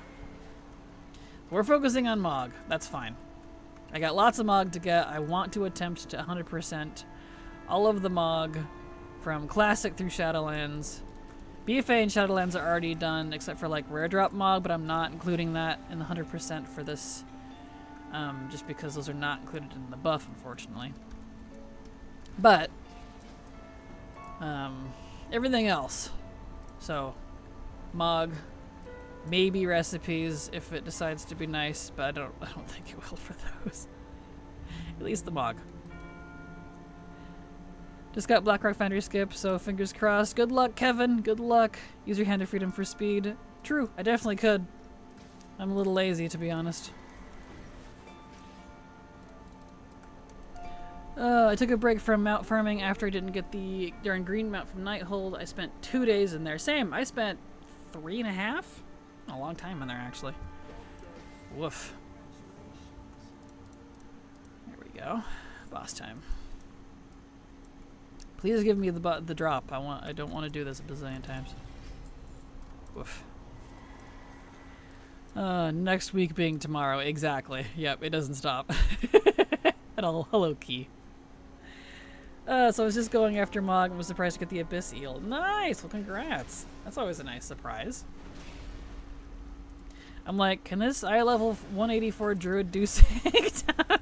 We're focusing on Mog. That's fine. I got lots of Mog to get. I want to attempt to 100% all of the Mog from Classic through Shadowlands. BFA and Shadowlands are already done, except for like Rare Drop Mog, but I'm not including that in the 100% for this, just because those are not included in the buff, unfortunately. But, everything else. So, Mog, maybe recipes if it decides to be nice, but I don't think it will for those. At least the Mog. Just got Blackrock Foundry skip, so fingers crossed. Good luck, Kevin. Good luck. Use your Hand of Freedom for speed. True, I definitely could. I'm a little lazy, to be honest. I took a break from mount farming after I didn't get the Darn Green Mount from Nighthold. I spent 2 days in there. Same, I spent 3.5? A long time in there, actually. Woof. There we go. Boss time. Please give me the drop. I don't want to do this a bazillion times. Woof. Next week being tomorrow. Exactly. Yep, it doesn't stop. At all. Hello, Key. So I was just going after Mog and was surprised to get the Abyss Eel. Nice! Well, congrats. That's always a nice surprise. I'm like, can this eye level 184 Druid do Sanctum?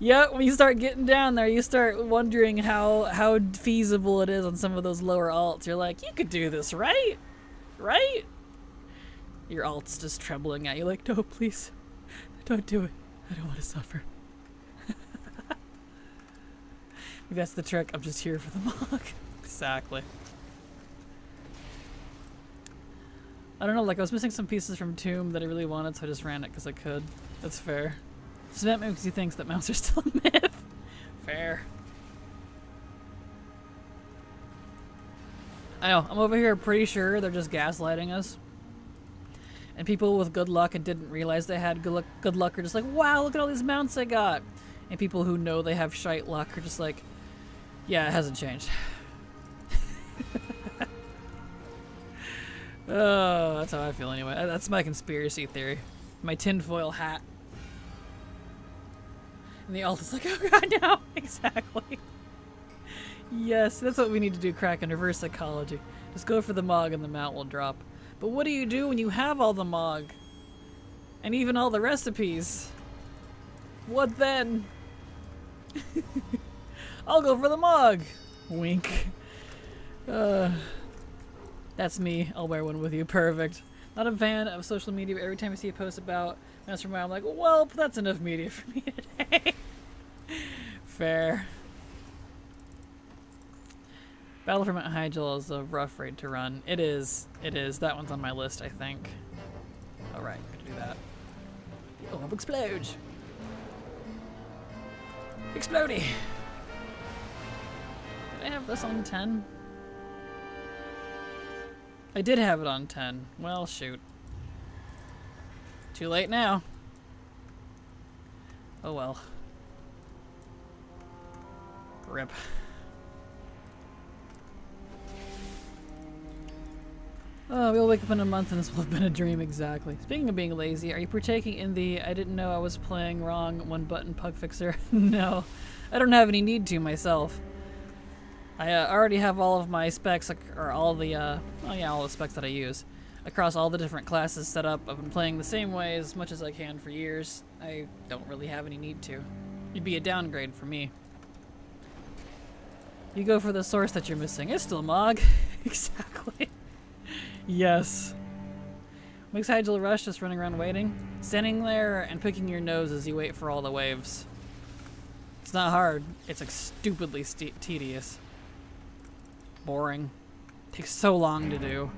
Yep, when you start getting down there, you start wondering how feasible it is on some of those lower alts. You're like, you could do this, right? Right? Your alt's just trembling at you like, no, please. Don't do it. I don't want to suffer. Maybe that's the trick. I'm just here for the Mog. Exactly. I don't know, like I was missing some pieces from Tomb that I really wanted, so I just ran it because I could. That's fair. Cement makes you think that mounts are still a myth. Fair. I know, I'm over here pretty sure they're just gaslighting us. And people with good luck and didn't realize they had good luck are just like, wow, look at all these mounts I got. And people who know they have shite luck are just like, yeah, it hasn't changed. Oh, that's how I feel anyway. That's my conspiracy theory. My tinfoil hat. And the alt is like, oh god, no! Exactly. Yes, that's what we need to do, Kraken. Reverse psychology. Just go for the Mog and the mount will drop. But what do you do when you have all the Mog? And even all the recipes? What then? I'll go for the Mog! Wink. That's me. I'll wear one with you. Perfect. Not a fan of social media, but every time I see a post about Mastermind, I'm like, well, that's enough media for me today. Fair. Battle for Mount Hyjal is a rough raid to run. It is. It is. That one's on my list, I think. Alright, gonna do that. Oh, I'll explode. Explodey! Did I have this on 10? I did have it on 10. Well, shoot. Too late now. Oh well. Rip. Oh, we'll wake up in a month and this will have been a dream, exactly. Speaking of being lazy, are you partaking in the I didn't know I was playing wrong one button pug fixer? No, I don't have any need to myself. I already have all of my specs, or all the, all the specs that I use across all the different classes set up. I've been playing the same way as much as I can for years. I don't really have any need to. It'd be a downgrade for me. You go for the source that you're missing. It's still Mog. Exactly. Yes. I'm excited to rush, just running around waiting. Standing there and picking your nose as you wait for all the waves. It's not hard. It's like stupidly tedious. Boring. Takes so long to do.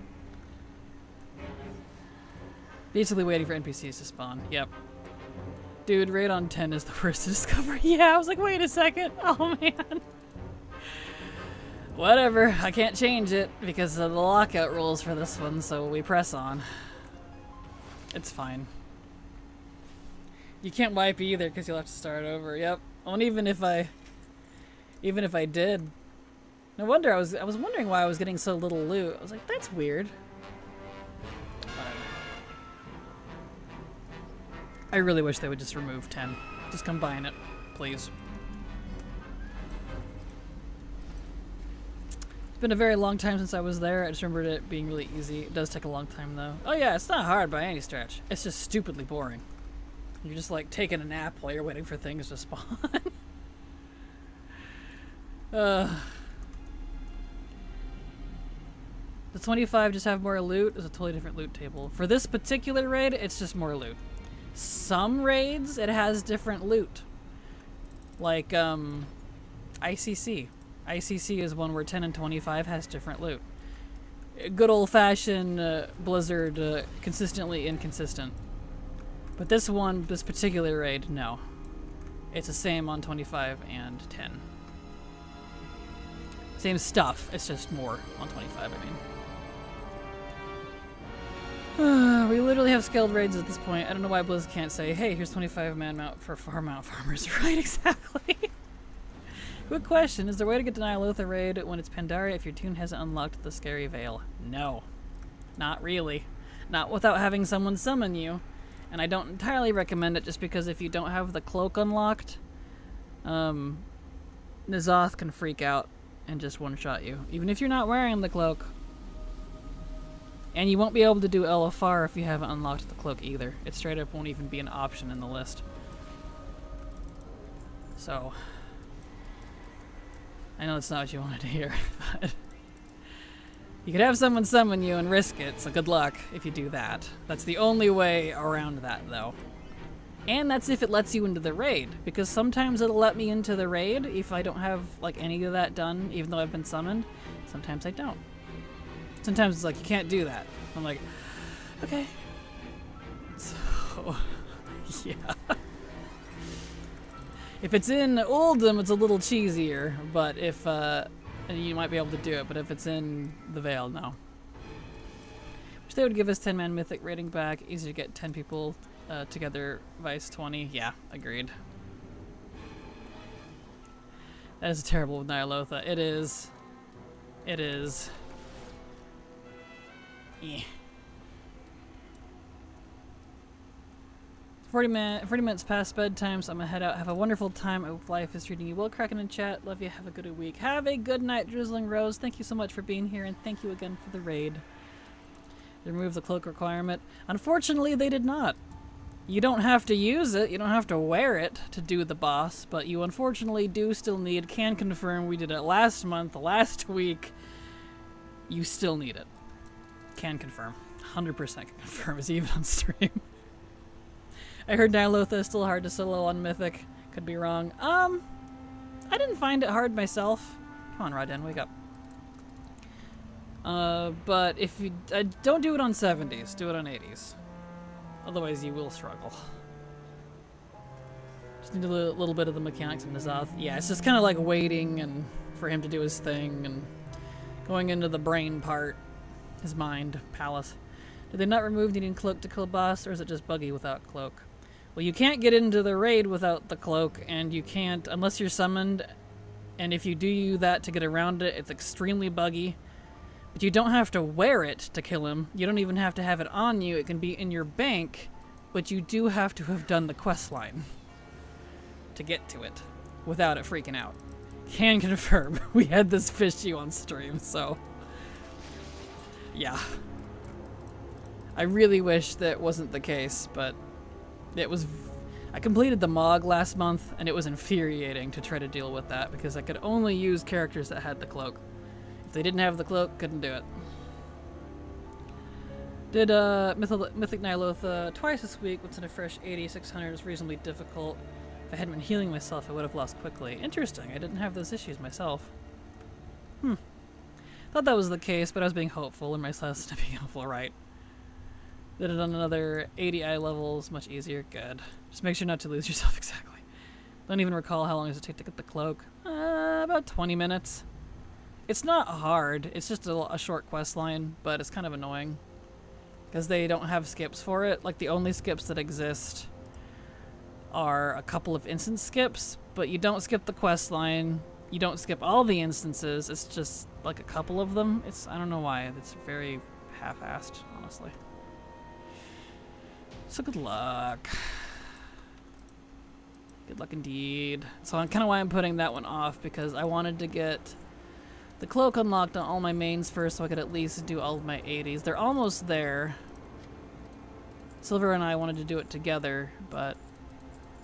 Basically waiting for NPCs to spawn. Yep. Dude, raid on 10 is the worst to discover. Yeah, I was like, wait a second. Oh man. Whatever, I can't change it because of the lockout rules for this one, so we press on. It's fine. You can't wipe either because you'll have to start over. Yep. And even if I did, no wonder I was wondering why I was getting so little loot. I was like, that's weird. I really wish they would just remove 10. Just combine it, please. It's been a very long time since I was there. I just remembered it being really easy. It does take a long time though. Oh yeah, it's not hard by any stretch. It's just stupidly boring. You're just like taking a nap while you're waiting for things to spawn. The 25 just have more loot. It's a totally different loot table. For this particular raid, it's just more loot. Some raids, it has different loot. Like, ICC. ICC is one where 10 and 25 has different loot. Good old-fashioned Blizzard, consistently inconsistent. But this one, this particular raid, no. It's the same on 25 and 10. Same stuff, it's just more on 25, I mean. We literally have scaled raids at this point. I don't know why Blizz can't say, hey, here's 25 man mount for farm out farmers. Right, exactly. Quick question, is there a way to get to Nyalotha raid when it's Pandaria if your toon hasn't unlocked the scary veil? No. Not really. Not without having someone summon you. And I don't entirely recommend it just because if you don't have the cloak unlocked, N'Zoth can freak out and just one-shot you. Even if you're not wearing the cloak. And you won't be able to do LFR if you haven't unlocked the cloak either. It straight up won't even be an option in the list. So... I know that's not what you wanted to hear, but you could have someone summon you and risk it, so good luck if you do that. That's the only way around that, though. And that's if it lets you into the raid, because sometimes it'll let me into the raid if I don't have like any of that done, even though I've been summoned. Sometimes I don't. Sometimes it's like, you can't do that. I'm like, okay. So, yeah. If it's in Oldham, it's a little cheesier, but if, you might be able to do it, but if it's in the Vale, no. Wish they would give us 10-man Mythic rating back. Easy to get 10 people together, vice 20. Yeah, agreed. That is terrible with Nyalotha. It is. It is. Yeah. 40 minutes past bedtime, so I'm gonna head out. Have a wonderful time. I hope life is treating you well. Kraken in chat. Love you. Have a good week. Have a good night, Drizzling Rose. Thank you so much for being here, and thank you again for the raid. They removed the cloak requirement. Unfortunately, they did not. You don't have to use it. You don't have to wear it to do the boss, but you unfortunately do still need. Can confirm. We did it last month, last week. You still need it. Can confirm. 100% can confirm. Is even on stream. I heard Nyalotha is still hard to solo on Mythic. Could be wrong. I didn't find it hard myself. Come on, Raden, wake up. But if you... don't do it on 70s. Do it on 80s. Otherwise, you will struggle. Just need a little bit of the mechanics of N'Zoth. Yeah, it's just kind of like waiting and for him to do his thing and going into the brain part. His mind, palace. Did they not remove needing cloak to kill boss, or is it just buggy without cloak? Well, you can't get into the raid without the cloak, and you can't unless you're summoned, and if you do that to get around it, it's extremely buggy. But you don't have to wear it to kill him. You don't even have to have it on you. It can be in your bank, but you do have to have done the quest line to get to it without it freaking out. Can confirm. We had this issue on stream, so yeah. I really wish that wasn't the case, but it was. I completed the MOG last month, and it was infuriating to try to deal with that because I could only use characters that had the cloak. If they didn't have the cloak, couldn't do it. Did Mythic Nyloth twice this week. What's in a fresh 80, 600 is reasonably difficult. If I hadn't been healing myself, I would have lost quickly. Interesting. I didn't have those issues myself. Thought that was the case, but I was being hopeful, and my slash to being hopeful, right? Did it on another 80 eye levels, much easier. Good. Just make sure not to lose yourself exactly. Don't even recall how long does it take to get the cloak. About 20 minutes. It's not hard. It's just a short quest line, but it's kind of annoying because they don't have skips for it. Like the only skips that exist are a couple of instance skips, but you don't skip the quest line. You don't skip all the instances. It's just like a couple of them. I don't know why. It's very half-assed, honestly. So good luck. Good luck indeed. So I'm kind of why I'm putting that one off, because I wanted to get the cloak unlocked on all my mains first so I could at least do all of my 80s. They're almost there. Silver and I wanted to do it together, but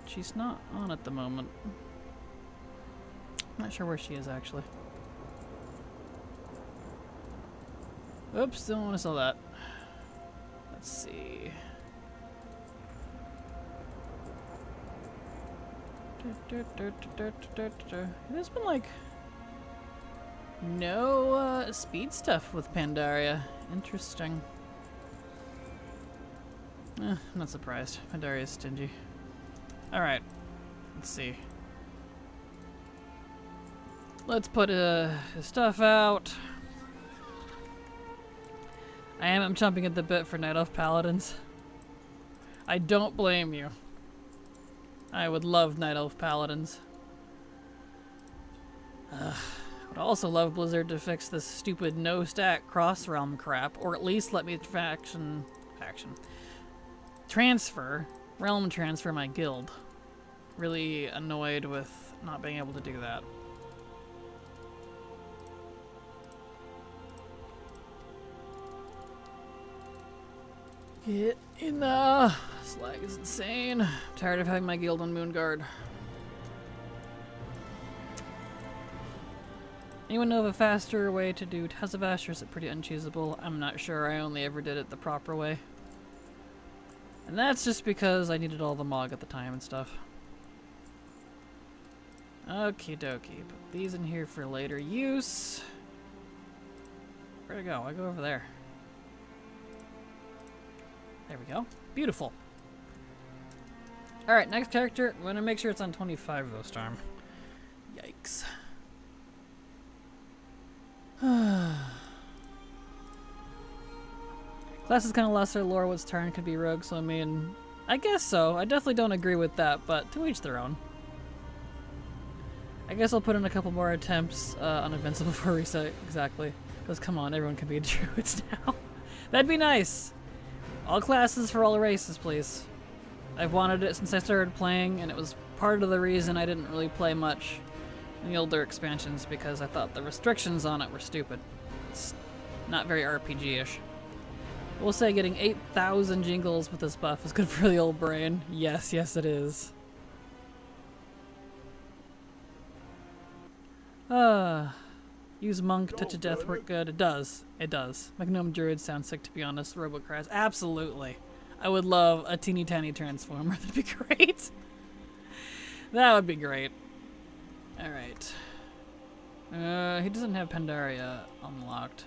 she's not on at the moment. I'm not sure where she is, actually. Oops, don't want to sell that. Let's see. There's been like no speed stuff with Pandaria. Interesting. I'm not surprised. Pandaria is stingy. Alright. Let's see. Let's put his stuff out. I'm chomping at the bit for Night Elf Paladins. I don't blame you. I would love Night Elf Paladins. Would also love Blizzard to fix this stupid no-stack cross-realm crap, or at least let me realm transfer my guild. Really annoyed with not being able to do that. Get in the slag is insane. I'm tired of having my guild on Moonguard. Anyone know of a faster way to do Tazavash, or is it pretty unchoosable? I'm not sure. I only ever did it the proper way. And that's just because I needed all the MOG at the time and stuff. Okie dokie. Put these in here for later use. Where'd I go? I go over there. There we go. Beautiful. Alright, next character. I'm gonna make sure it's on 25 this time. Yikes. Class is kind of lost their lore. What's turn could be rogue, so I mean, I guess so. I definitely don't agree with that, but to each their own. I guess I'll put in a couple more attempts on events before reset. Exactly. Because come on, everyone can be druids now. That'd be nice. All classes for all races, please. I've wanted it since I started playing, and it was part of the reason I didn't really play much in the older expansions, because I thought the restrictions on it were stupid. It's not very RPG-ish. I will say getting 8,000 jingles with this buff is good for the old brain. Yes, yes it is. Use monk, touch of death work good. It does. It does. Magnum druid sounds sick, to be honest. Robo cries. Absolutely. I would love a teeny tiny transformer. That'd be great. That would be great. Alright. He doesn't have Pandaria unlocked.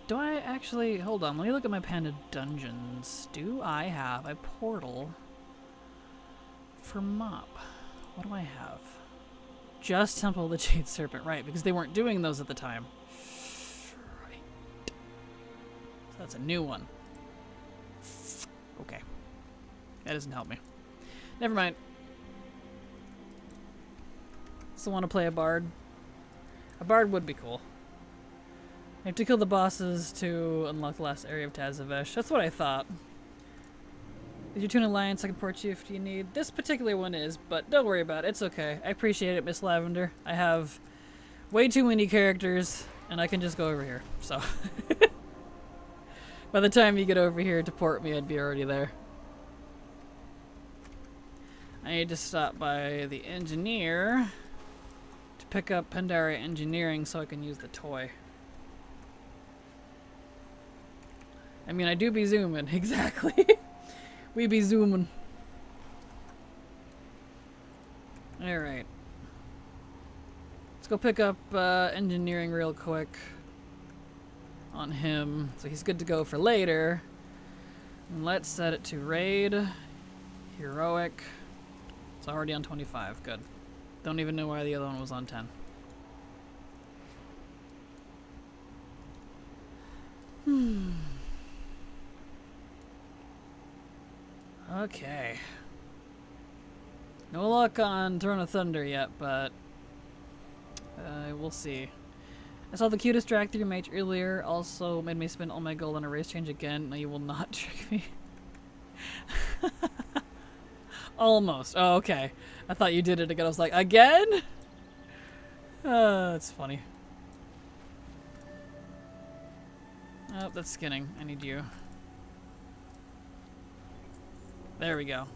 Do I actually... Hold on, let me look at my Panda dungeons. Do I have a portal for Mop? What do I have? Just Temple of the Jade Serpent, right, because they weren't doing those at the time. Right. So that's a new one. Okay. That doesn't help me. Never mind. Still want to play a bard? A bard would be cool. I have to kill the bosses to unlock the last area of Tazavesh. That's what I thought. Is your Toon Alliance second port chief do you need? This particular one is, but don't worry about it. It's okay. I appreciate it, Miss Lavender. I have way too many characters, and I can just go over here. So, by the time you get over here to port me, I'd be already there. I need to stop by the engineer to pick up Pandaria engineering so I can use the toy. I mean, I do be zooming, exactly. We be zooming. Alright. Let's go pick up engineering real quick on him. So he's good to go for later. And let's set it to raid. Heroic. It's already on 25. Good. Don't even know why the other one was on 10. Okay. No luck on Throne of Thunder yet, but we'll see. I saw the cutest drag through mage earlier. Also made me spend all my gold on a race change again. No, you will not trick me. Almost. Oh, okay. I thought you did it again. I was like, again? That's funny. Oh, that's skinning. I need you. There we go.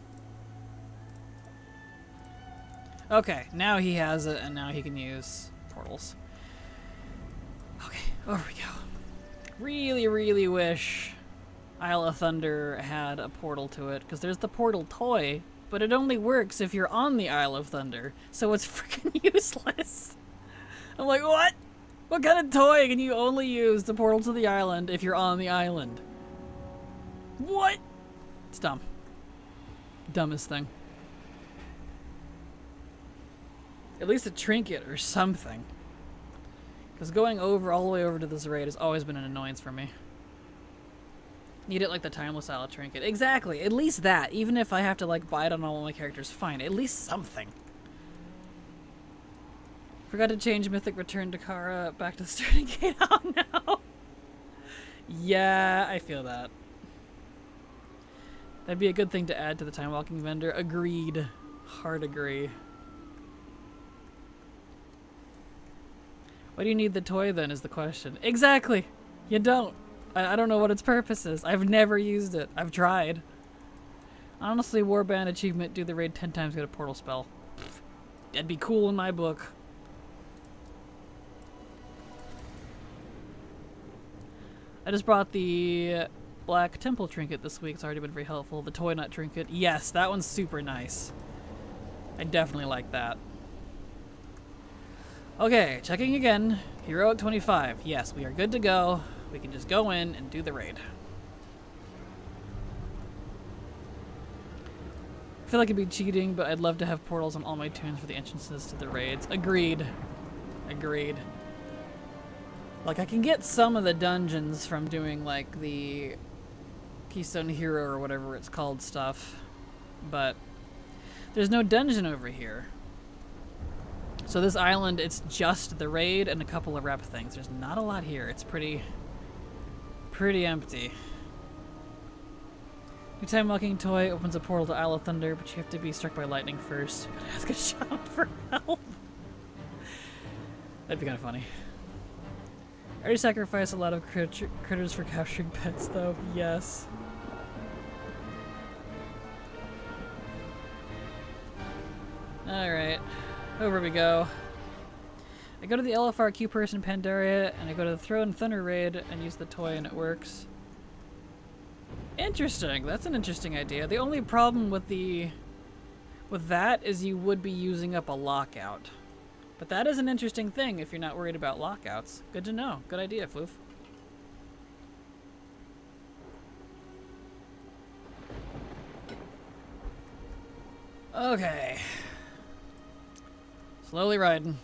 Okay, now he has it, and now he can use portals. Okay, over we go. Really, really wish Isle of Thunder had a portal to it, because there's the portal toy, but it only works if you're on the Isle of Thunder, so it's freaking useless. I'm like, what? What kind of toy can you only use the portal to the island if you're on the island? What? It's dumb. Dumbest thing. At least a trinket or something. Because going over all the way over to this raid has always been an annoyance for me. Need it like the Timeless Isle trinket. Exactly. At least that. Even if I have to like buy it on all my characters, fine. At least something. Forgot to change Mythic Return to Kara back to the starting gate. Oh no. Yeah, I feel that. That'd be a good thing to add to the time walking vendor. Agreed. Hard agree. Why do you need the toy then is the question. Exactly. You don't. I don't know what its purpose is. I've never used it. I've tried. Honestly, Warband achievement, do the raid 10 times, get a portal spell. Pfft, that'd be cool in my book. I just brought the Black Temple trinket this week. It's already been very helpful. The Toy Nut trinket. Yes, that one's super nice. I definitely like that. Okay, checking again. Heroic 25. Yes, we are good to go. We can just go in and do the raid. I feel like it'd be cheating, but I'd love to have portals on all my tunes for the entrances to the raids. Agreed. Agreed. Like, I can get some of the dungeons from doing, like, the Keystone Hero or whatever it's called stuff, but there's no dungeon over here. So this island, it's just the raid and a couple of rep things. There's not a lot here. It's pretty empty. New time walking toy opens a portal to Isle of Thunder, but you have to be struck by lightning first. Gotta ask a shaman for help. That'd be kind of funny. I already sacrificed a lot of critters for capturing pets, though. Yes. Alright. Over we go. I go to the LFRQ person Pandaria, and I go to the Throne Thunder raid and use the toy, and it works. Interesting. That's an interesting idea. The only problem with that is you would be using up a lockout. But that is an interesting thing if you're not worried about lockouts. Good to know. Good idea, Floof. Okay. Slowly riding.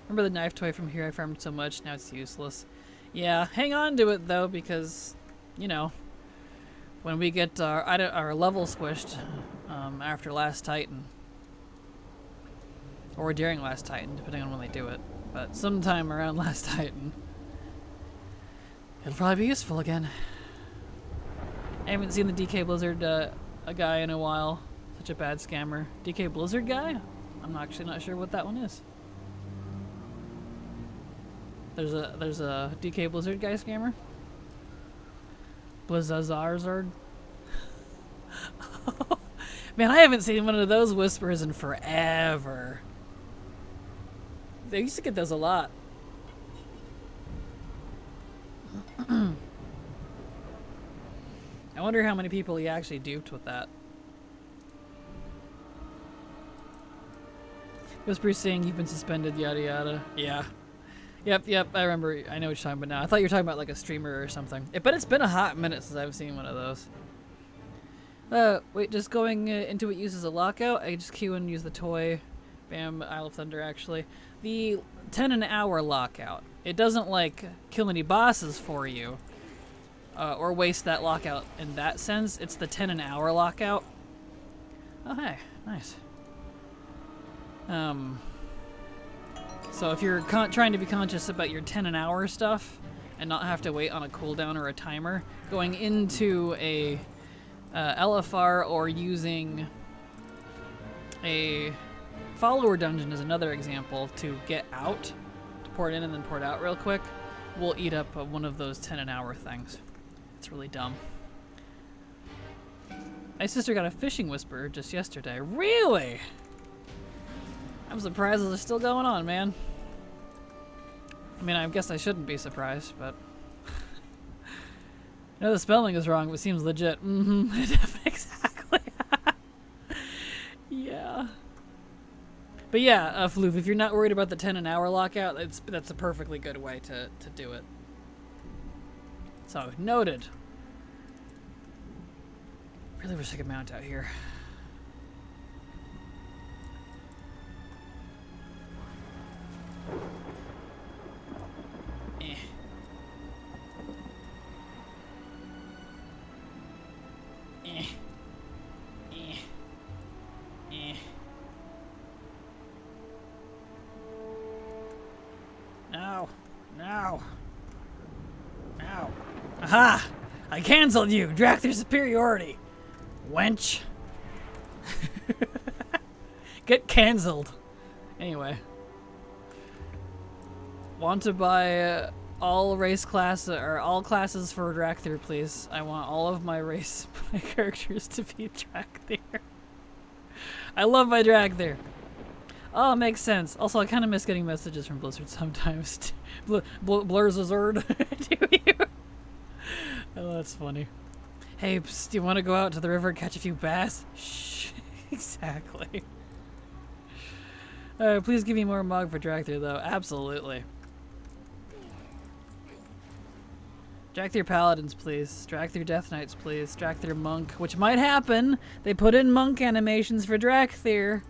Remember the knife toy from here? I farmed so much, now it's useless. Yeah, hang on to it though, because, you know, when we get our level squished after Last Titan, or during Last Titan, depending on when they do it, But sometime around Last Titan, it'll probably be useful again. I haven't seen the DK Blizzard a guy in a while. Such a bad scammer. DK Blizzard guy? I'm actually not sure what that one is. There's a DK Blizzard guy scammer? Blizzazarzard? Man, I haven't seen one of those whispers in forever. They used to get those a lot. I wonder how many people he actually duped with that. Whisper saying you've been suspended, yada yada. Yeah. Yep, I remember. I know what you're talking about now. I thought you were talking about like a streamer or something. But it's been a hot minute since I've seen one of those. Wait, just going into what uses a lockout. I just queue and use the toy. Bam, Isle of Thunder actually. The 10 an hour lockout. It doesn't like kill any bosses for you. Or waste that lockout in that sense. It's the 10 an hour lockout. Oh, hey, nice. So if you're trying to be conscious about your 10 an hour stuff and not have to wait on a cooldown or a timer, going into a LFR or using a follower dungeon is another example to get out, to pour it in and then pour it out real quick, will eat up one of those 10 an hour things. It's really dumb. My sister got a fishing whisper just yesterday. Really? I'm surprised it's still going on, man. I mean, I guess I shouldn't be surprised, but... I know the spelling is wrong, but it seems legit. Mm-hmm. Exactly. Yeah. But yeah, Floof, if you're not worried about the 10 an hour lockout, that's a perfectly good way to do it. So, noted. Really wish I could mount out here. No. Aha! I cancelled you! Dracthyr superiority! Wench! Get cancelled! Anyway. Want to buy all race class or all classes for Dracthyr, please. I want all of my race, my characters to be Dracthyr. I love my Dracthyr. Oh, makes sense. Also, I kind of miss getting messages from Blizzard sometimes. Blur's a Zord. Do you? Oh, that's funny. Hey, psst, do you want to go out to the river and catch a few bass? Shh. Exactly. Please give me more mog for Dracthyr, though. Absolutely. Dracthyr Paladins, please. Dracthyr Death Knights, please. Dracthyr Monk, which might happen. They put in monk animations for Dracthyr.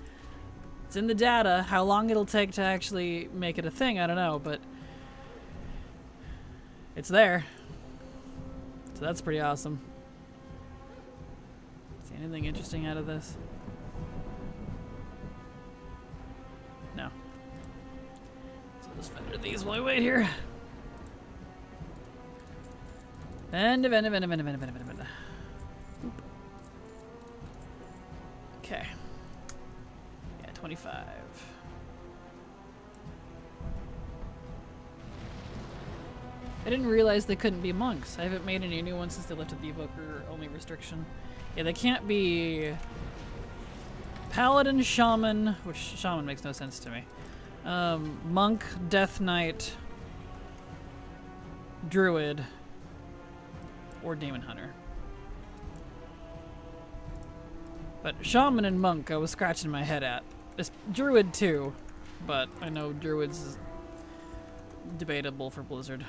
It's in the data. How long it'll take to actually make it a thing, I don't know, but it's there. So that's pretty awesome. See anything interesting out of this? No. So I'll just vendor these while I wait here. Vend. Okay. 25. I didn't realize they couldn't be monks. I haven't made any new ones since they lifted the evoker only restriction. Yeah, they can't be paladin, shaman, which shaman makes no sense to me. Monk, death knight, druid, or demon hunter. But shaman and monk I was scratching my head at. This druid too, but I know druids is debatable for Blizzard.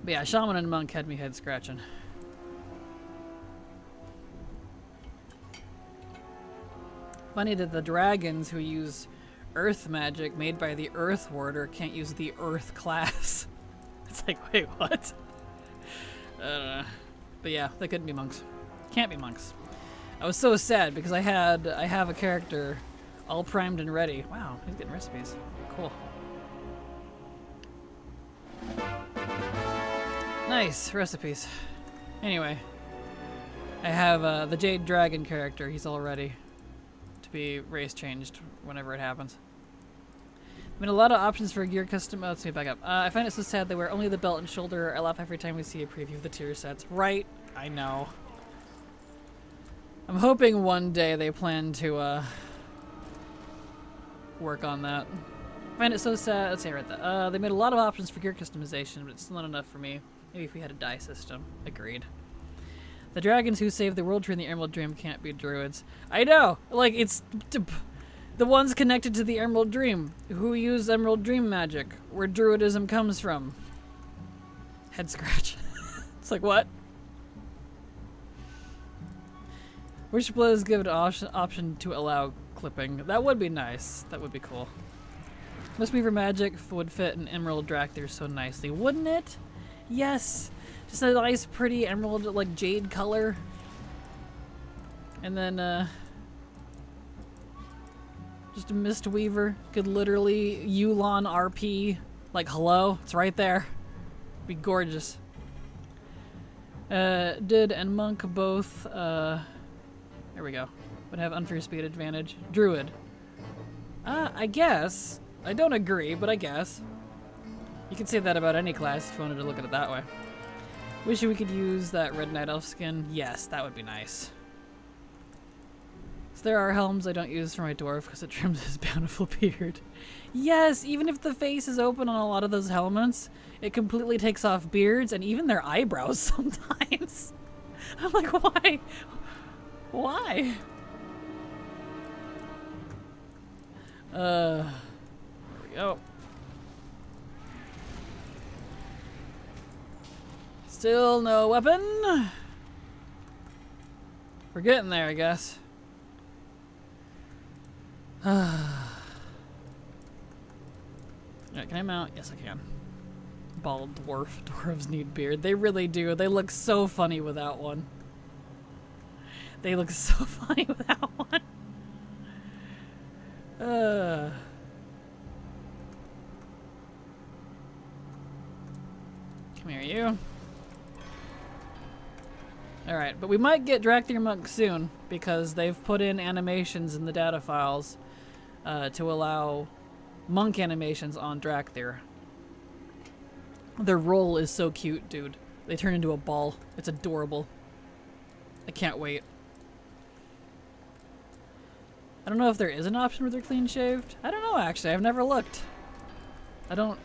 But yeah, shaman and monk had me head scratching. Funny that the dragons who use earth magic made by the Earth Warder can't use the earth class. It's like, wait, what? I don't know. But yeah, they couldn't be monks. Can't be monks. I was so sad because I have a character All primed and ready. Wow, he's getting recipes. Cool. Nice recipes. Anyway, I have the Jade Dragon character. He's all ready to be race changed whenever it happens. I mean, a lot of options for gear custom. Let's see, back up. I find it so sad they wear only the belt and shoulder. I laugh every time we see a preview of the tier sets. Right? I know. I'm hoping one day they plan to work on that. I find it so sad. Let's see, I read that. They made a lot of options for gear customization, but it's still not enough for me. Maybe if we had a die system. Agreed. The dragons who saved the world tree in the Emerald Dream can't be druids. I know! Like, it's the ones connected to the Emerald Dream, who use Emerald Dream magic, where druidism comes from. Head scratch. It's like, what? Worship Blades give an option to allow clipping. That would be nice. That would be cool. Mistweaver magic would fit an Emerald Dracthyr so nicely, wouldn't it? Yes! Just a nice, pretty emerald, like, jade color. And then, just a Mistweaver could literally Yulon RP. Like, hello? It's right there. Be gorgeous. Did and Monk both, there we go. Would have unfair speed advantage. Druid. I guess. I don't agree, but I guess. You could say that about any class if you wanted to look at it that way. Wish we could use that red night elf skin. Yes, that would be nice. So there are helms I don't use for my dwarf because it trims his bountiful beard. Yes, even if the face is open on a lot of those helmets, it completely takes off beards and even their eyebrows sometimes. I'm like, why? Why? There we go. Still no weapon. We're getting there, I guess. Alright, can I mount? Yes, I can. Bald dwarf. Dwarves need beard. They really do. They look so funny without one. They look so funny without one. Come here, you. Alright, but we might get Dracthyr Monk soon because they've put in animations in the data files to allow monk animations on Dracthyr. Their roll is so cute, dude. They turn into a ball. It's adorable. I can't wait. I don't know if there is an option where they're clean shaved. I don't know, actually. I've never looked.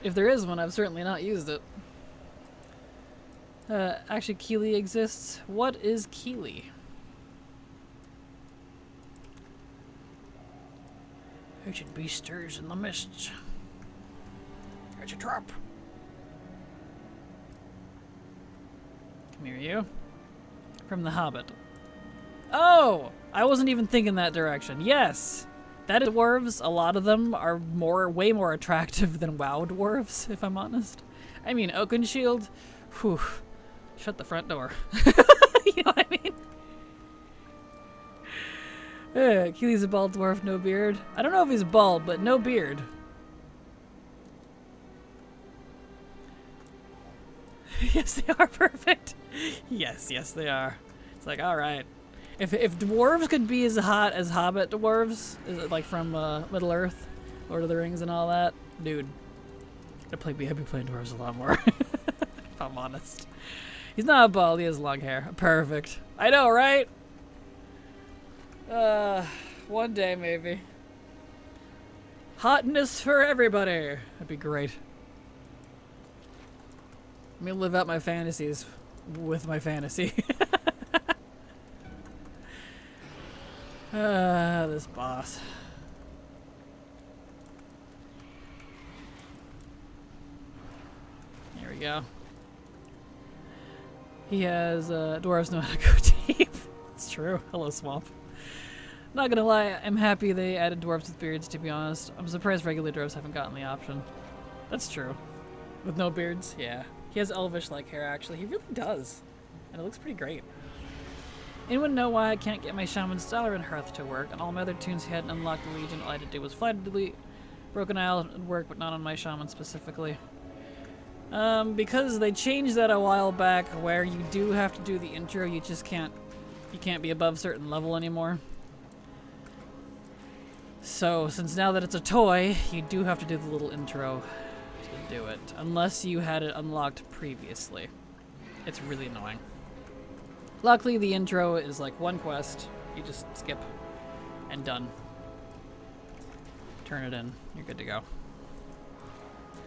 If there is one, I've certainly not used it. Actually, Keely exists. What is Keely? Ancient beast stirs in the mists. It's a trap. Come here, you. From the Hobbit. Oh! I wasn't even thinking that direction. Yes! That is dwarves. A lot of them are way more attractive than WoW dwarves, if I'm honest. I mean, Oakenshield. Whew. Shut the front door. You know what I mean? Keely's a bald dwarf, no beard. I don't know if he's bald, but no beard. Yes, they are perfect. Yes, yes, they are. It's like, alright. If dwarves could be as hot as Hobbit dwarves, like from Middle Earth, Lord of the Rings and all that, dude, I'd be playing dwarves a lot more. If I'm honest. He's not bald, he has long hair. Perfect. I know, right? One day maybe. Hotness for everybody. That'd be great. Let me live out my fantasies with my fantasy. This boss. Here we go. He has, dwarves know how to go deep. It's true. Hello, Swamp. Not gonna lie, I'm happy they added dwarves with beards, to be honest. I'm surprised regular dwarves haven't gotten the option. That's true. With no beards? Yeah. He has elvish-like hair, actually. He really does. And it looks pretty great. Anyone know why I can't get my Shaman Stellar and Hearth to work? On all my other tunes he hadn't unlocked the Legion. All I had to do was fly to delete. Broken Isle would work, but not on my Shaman specifically. Because they changed that a while back where you do have to do the intro, you can't be above certain level anymore. So, since now that it's a toy, you do have to do the little intro to do it, unless you had it unlocked previously. It's really annoying. Luckily, the intro is like one quest, you just skip, and done. Turn it in, you're good to go.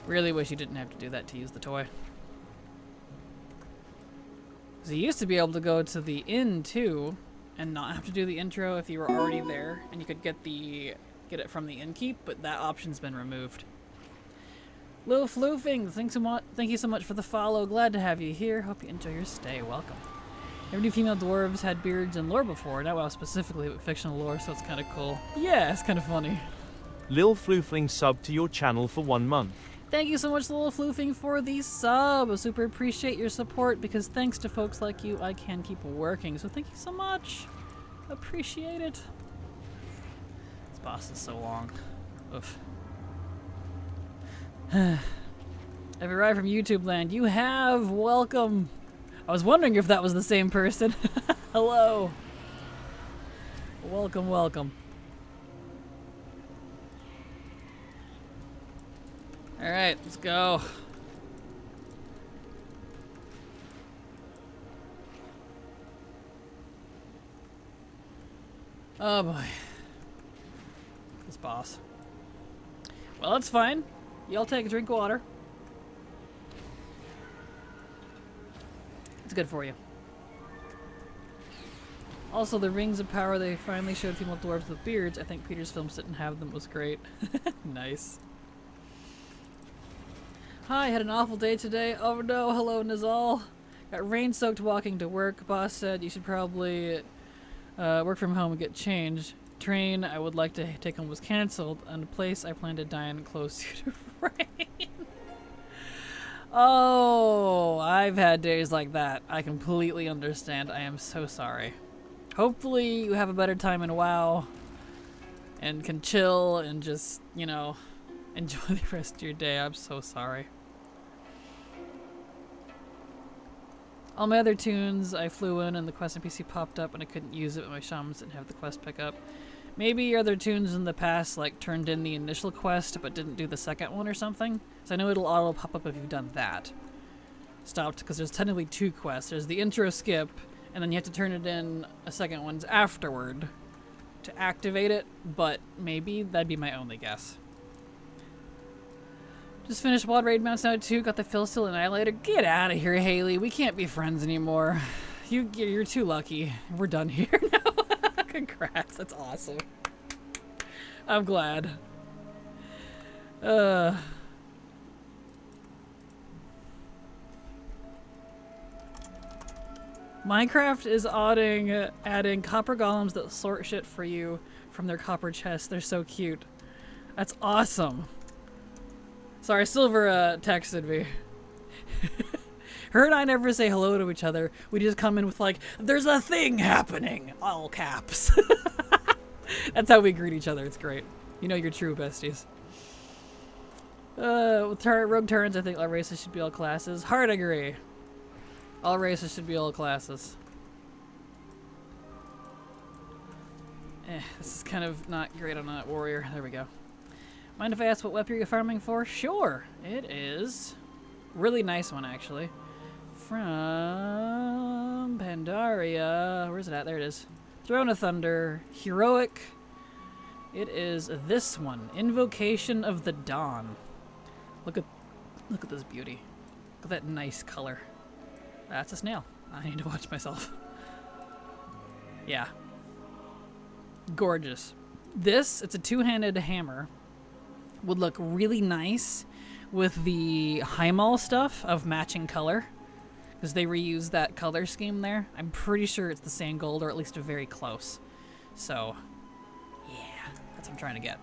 Really wish you didn't have to do that to use the toy. Because you used to be able to go to the inn too, and not have to do the intro if you were already there, and you could get it from the innkeep, but that option's been removed. Lil Floofing, thank you so much for the follow. Glad to have you here. Hope you enjoy your stay. Welcome. Every female dwarves had beards in lore before, not well specifically, but fictional lore, so it's kind of cool. Yeah, it's kind of funny. Lil Floofling sub to your channel for 1 month. Thank you so much, Lil Floofing, for the sub. I super appreciate your support, because thanks to folks like you, I can keep working. So thank you so much. Appreciate it. This boss is so long. Oof. I've arrived from YouTube land. You have. Welcome. I was wondering if that was the same person. Hello. Welcome, welcome. Alright, let's go. Oh boy. This boss. Well, that's fine. Y'all take a drink of water. It's good for you. Also, the rings of power they finally showed female dwarves with beards. I think Peter's films didn't have them. Was great. Nice. Hi, had an awful day today. Oh no, hello Nizal. Got rain-soaked walking to work. Boss said you should probably work from home and get changed. Train I would like to take home was cancelled, and the place I planned to dine closed due to rain. Oh, I've had days like that. I completely understand. I am so sorry. Hopefully you have a better time in WoW and can chill and just, you know, enjoy the rest of your day. I'm so sorry. All my other tunes, I flew in and the quest NPC popped up and I couldn't use it, but my shamans didn't have the quest pick up. Maybe your other tunes in the past like turned in the initial quest but didn't do the second one or something. So I know it'll auto pop up if you've done that. Stopped because there's technically 2 quests. There's the intro skip and then you have to turn it in a second one's afterward to activate it, but maybe that'd be my only guess. Just finished WoD Raid Mount Snow 2, got the Philsteel Annihilator. Get out of here, Haley. We can't be friends anymore. You're too lucky. We're done here now. Congrats, that's awesome. I'm glad. Minecraft is adding copper golems that sort shit for you from their copper chests. They're so cute. That's awesome. Sorry, Silver texted me. Her and I never say hello to each other. We just come in with like, there's a thing happening, all caps. That's how we greet each other. It's great. You know you're true besties. With Rogue Turrets, I think all races should be all classes. Hard agree. All races should be all classes. This is kind of not great on a warrior. There we go. Mind if I ask what weapon you're farming for? Sure. It is. Really nice one, actually. From Pandaria. Where's it at? There it is. Throne of Thunder. Heroic. It is this one. Invocation of the Dawn. Look at this beauty. Look at that nice color. That's a snail. I need to watch myself. Yeah. Gorgeous. This, it's a two-handed hammer. Would look really nice with the Heimal stuff of matching color, because they reuse that color scheme there. I'm pretty sure it's the same gold, or at least very close. So, yeah, that's what I'm trying to get.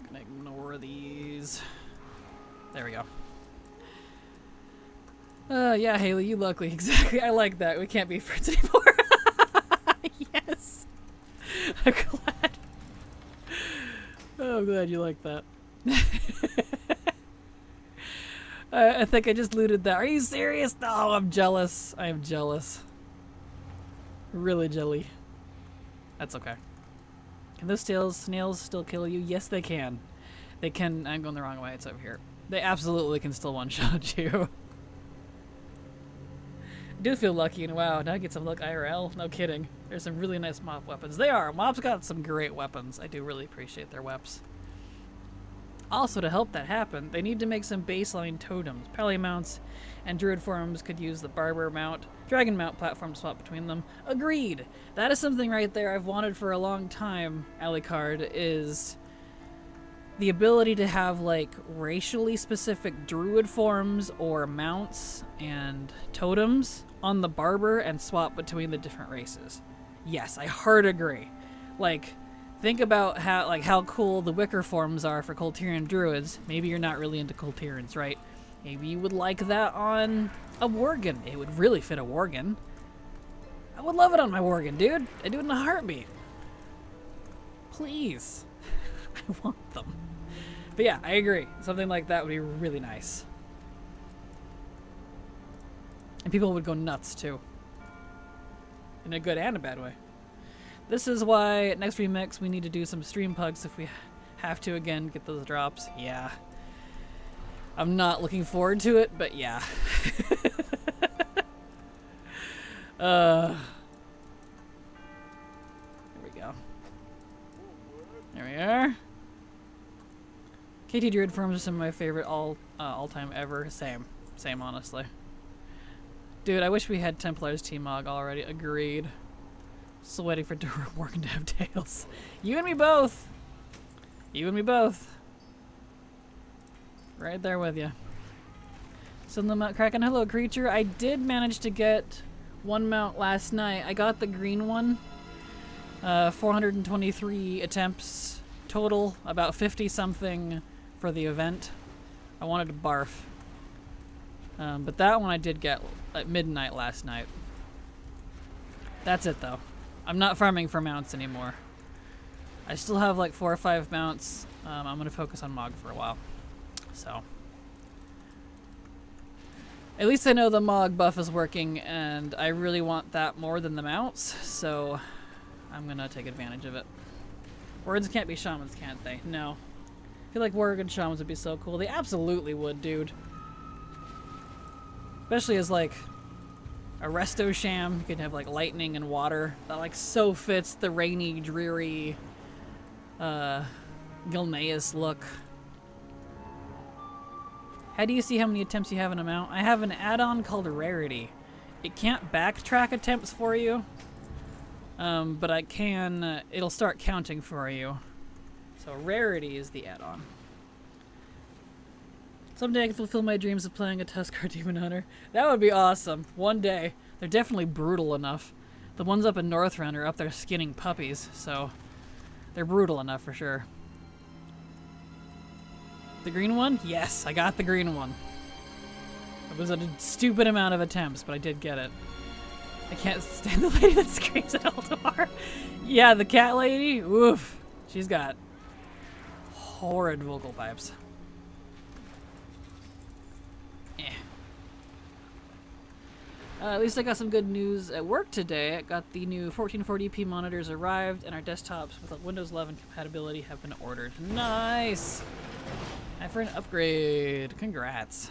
I'm gonna ignore these. There we go. Yeah, Haley, you luckily. Exactly. I like that. We can't be friends anymore. Yes. I'm glad. Oh, I'm glad you like that. I think I just looted that. Are you serious? No, I'm jealous. I am jealous. Really jelly. That's okay. Can those snails still kill you? Yes, they can. They can. I'm going the wrong way. It's over here. They absolutely can still one-shot you. I do feel lucky, and wow, now I get some luck IRL. No kidding. There's some really nice mob weapons. They are. Mobs got some great weapons. I do really appreciate their weps. Also, to help that happen, they need to make some baseline totems. Pally mounts and druid forms could use the barber mount, dragon mount platform to swap between them. Agreed! That is something right there I've wanted for a long time, Alucard, is the ability to have, like, racially specific druid forms or mounts and totems on the barber and swap between the different races. Yes, I hard agree. Like, think about how cool the Wicker forms are for Colterian druids. Maybe you're not really into Colterians, right? Maybe you would like that on a Worgen. It would really fit a Worgen. I would love it on my Worgen, dude. I'd do it in a heartbeat. Please. I want them. But yeah, I agree. Something like that would be really nice. And people would go nuts, too. In a good and a bad way. This is why next remix we need to do some stream pugs if we have to again get those drops. Yeah. I'm not looking forward to it, but yeah. There we go. There we are. KT Druid forms are some of my favorite all-time ever. Same, honestly. Dude, I wish we had Templar's T-Mog already. Agreed. Still waiting for Worgen to have tails. You and me both. You and me both. Right there with you. Send them out, Kraken. Hello, creature. I did manage to get one mount last night. I got the green one. 423 attempts total. About 50 something for the event. I wanted to barf. But that one I did get at midnight last night. That's it though. I'm not farming for mounts anymore. I still have like 4 or 5 mounts. I'm going to focus on Mog for a while. So. At least I know the Mog buff is working, and I really want that more than the mounts, so I'm going to take advantage of it. Words can't be shamans, can't they? No. I feel like Worgen shamans would be so cool. They absolutely would, dude. Especially as like a resto sham. You could have like lightning and water. That like so fits the rainy, dreary Gilneas look. How do you see how many attempts you have in a mount? I have an add-on called Rarity. It can't backtrack attempts for you, but I can. It'll start counting for you. So Rarity is the add-on. Someday I can fulfill my dreams of playing a Tuskar Demon Hunter. That would be awesome. One day. They're definitely brutal enough. The ones up in Northrend are up there skinning puppies, so they're brutal enough for sure. The green one? Yes, I got the green one. It was a stupid amount of attempts, but I did get it. I can't stand the lady that screams at Altamar. Yeah, the cat lady? Oof. She's got horrid vocal pipes. At least I got some good news at work today. I got the new 1440p monitors arrived, and our desktops with Windows 11 compatibility have been ordered. Nice! Time for an upgrade. Congrats.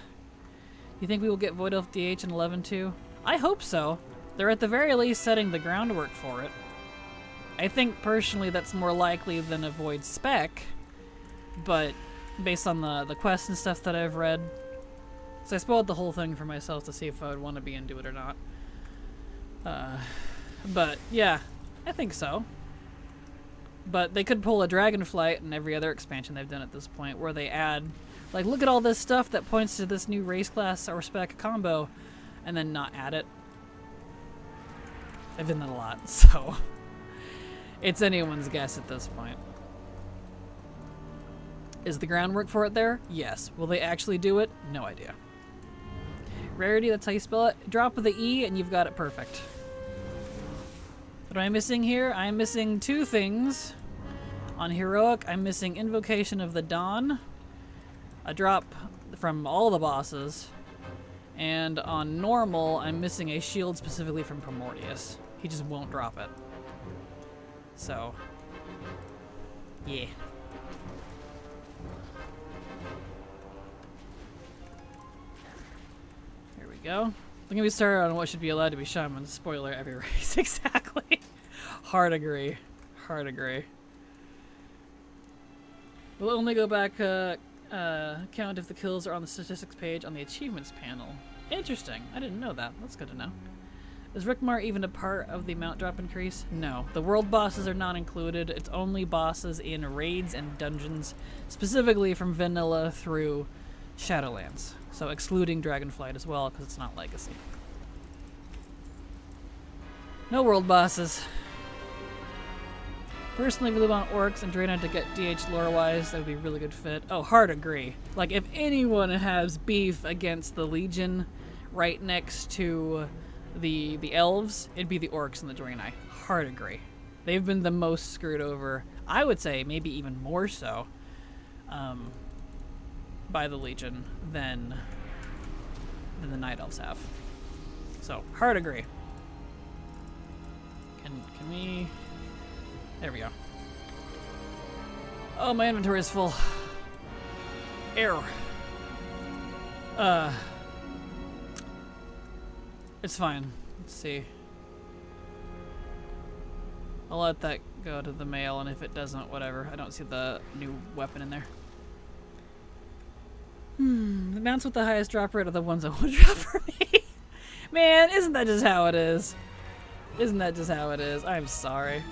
You think we will get Void Elf DH in 11.2? I hope so. They're at the very least setting the groundwork for it. I think personally that's more likely than a Void spec, but based on the quests and stuff that I've read. So I spoiled the whole thing for myself to see if I would want to be into it or not. But yeah, I think so. But they could pull a Dragonflight and every other expansion they've done at this point where they add, like, look at all this stuff that points to this new race class or spec combo, and then not add it. They've done that a lot, so it's anyone's guess at this point. Is the groundwork for it there? Yes. Will they actually do it? No idea. Rarity, that's how you spell it. Drop with the E and you've got it perfect. What am I missing here? I'm missing 2 things. On Heroic, I'm missing Invocation of the Dawn. A drop from all the bosses. And on Normal, I'm missing a shield specifically from Primordius. He just won't drop it. So, yeah. Here we go. Don't get me started on what should be allowed to be shaman. Spoiler, every race. Exactly. Hard agree. Hard agree. We'll only go back count if the kills are on the statistics page on the achievements panel. Interesting. I didn't know that. That's good to know. Is Rickmar even a part of the mount drop increase? No. The world bosses are not included. It's only bosses in raids and dungeons, specifically from vanilla through Shadowlands. So excluding Dragonflight as well, because it's not Legacy. No world bosses. Personally, really want Orcs and Draenei to get DH lore-wise. That would be a really good fit. Oh, hard agree. Like, if anyone has beef against the Legion right next to the Elves, it'd be the Orcs and the Draenei. Hard agree. They've been the most screwed over. I would say maybe even more so by the Legion than the Night Elves have. So, hard agree. Can we... There we go. Oh, my inventory is full. Error. It's fine. Let's see. I'll let that go to the mail, and if it doesn't, whatever. I don't see the new weapon in there. The mounts with the highest drop rate are the ones that would drop for me. Man, isn't that just how it is? Isn't that just how it is? I'm sorry.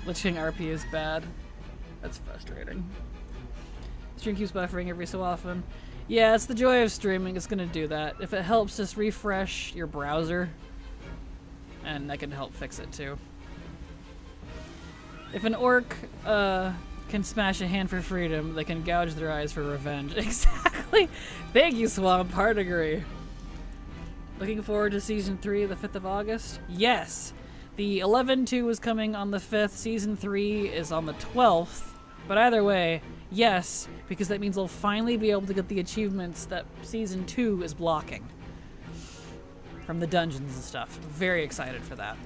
Lich King RP is bad. That's frustrating. Stream keeps buffering every so often. Yeah, it's the joy of streaming. It's gonna do that. If it helps, just refresh your browser. And that can help fix it too. If an orc can smash a hand for freedom, they can gouge their eyes for revenge. Exactly! Thank you, Swamp. Hard agree. Looking forward to Season 3, the 5th of August? Yes! The 11-2 is coming on the 5th, Season 3 is on the 12th, but either way, yes, because that means I'll finally be able to get the achievements that Season 2 is blocking from the dungeons and stuff. Very excited for that.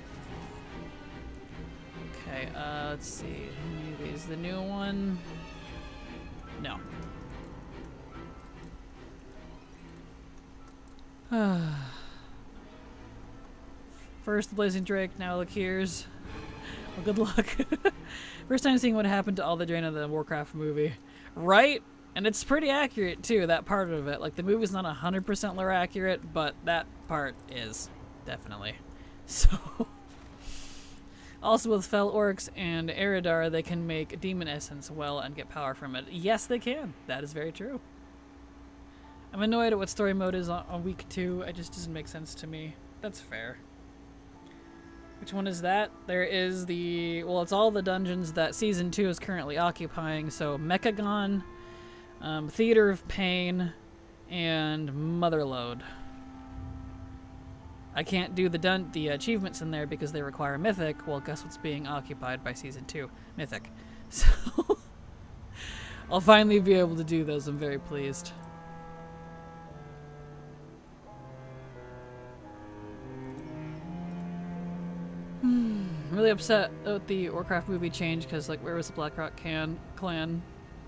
Okay, let's see. Any of these? The new one? No. First the Blazing Drake, now Lakiers. Well, good luck. First time seeing what happened to all the Draenei of the Warcraft movie. Right? And it's pretty accurate, too, that part of it. Like, the movie's not 100% lore accurate, but that part is. Definitely. So... Also with Fel Orcs and Eridar, they can make Demon Essence well and get power from it. Yes, they can. That is very true. I'm annoyed at what story mode is on week 2. It just doesn't make sense to me. That's fair. Which one is that? There is the... Well, it's all the dungeons that Season 2 is currently occupying. So, Mechagon, Theater of Pain, and Motherlode. I can't do the achievements in there because they require Mythic. Well, guess what's being occupied by Season 2? Mythic. So, I'll finally be able to do those. I'm very pleased. I'm really upset with the Warcraft movie change because, like, where was the Blackrock clan?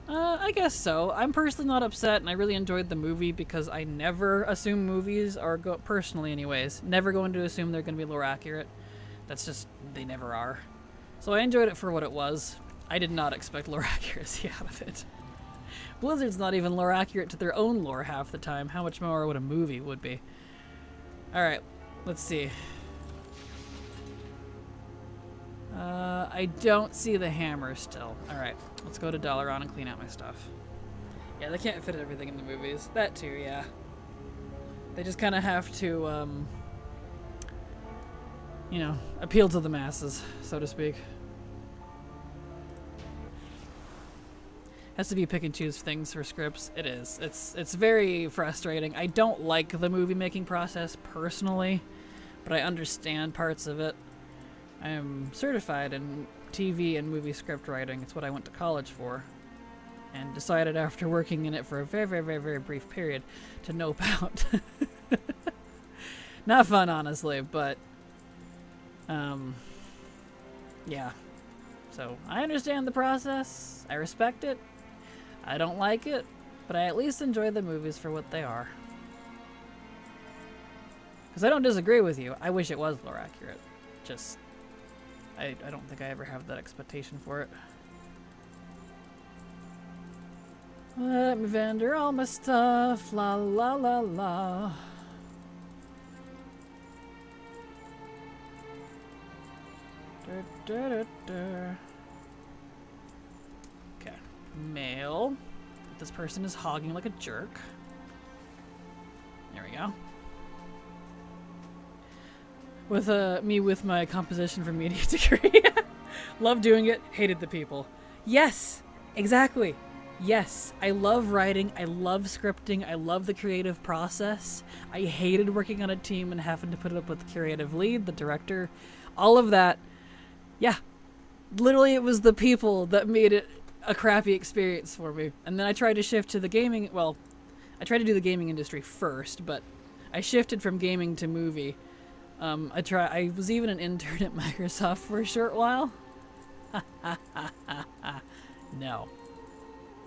I guess so. I'm personally not upset, and I really enjoyed the movie because I never assume movies are, personally anyways, never going to assume they're going to be lore accurate. That's just, they never are. So I enjoyed it for what it was. I did not expect lore accuracy out of it. Blizzard's not even lore accurate to their own lore half the time. How much more would a movie would be? Alright, let's see. I don't see the hammer still. Alright, let's go to Dalaran and clean out my stuff. Yeah, they can't fit everything in the movies. That too, yeah. They just kind of have to, you know, appeal to the masses, so to speak. Has to be pick and choose things for scripts. It is. It's very frustrating. I don't like the movie making process personally, but I understand parts of it. I am certified in TV and movie script writing. It's what I went to college for, and decided after working in it for a very, very, very, very brief period to nope out. Not fun, honestly, but yeah. So I understand the process. I respect it. I don't like it, but I at least enjoy the movies for what they are. Because I don't disagree with you. I wish it was more accurate. Just, I don't think I ever have that expectation for it. Let me vendor all my stuff. La la la la. Okay. Mail. This person is hogging like a jerk. There we go. With me with my composition for media degree. Love doing it, hated the people. Yes, exactly. Yes, I love writing, I love scripting, I love the creative process. I hated working on a team and having to put it up with the creative lead, the director, all of that. Yeah, literally it was the people that made it a crappy experience for me. And then I tried to shift to the gaming, well, I tried to do the gaming industry first, but I shifted from gaming to movie. I was even an intern at Microsoft for a short while. No.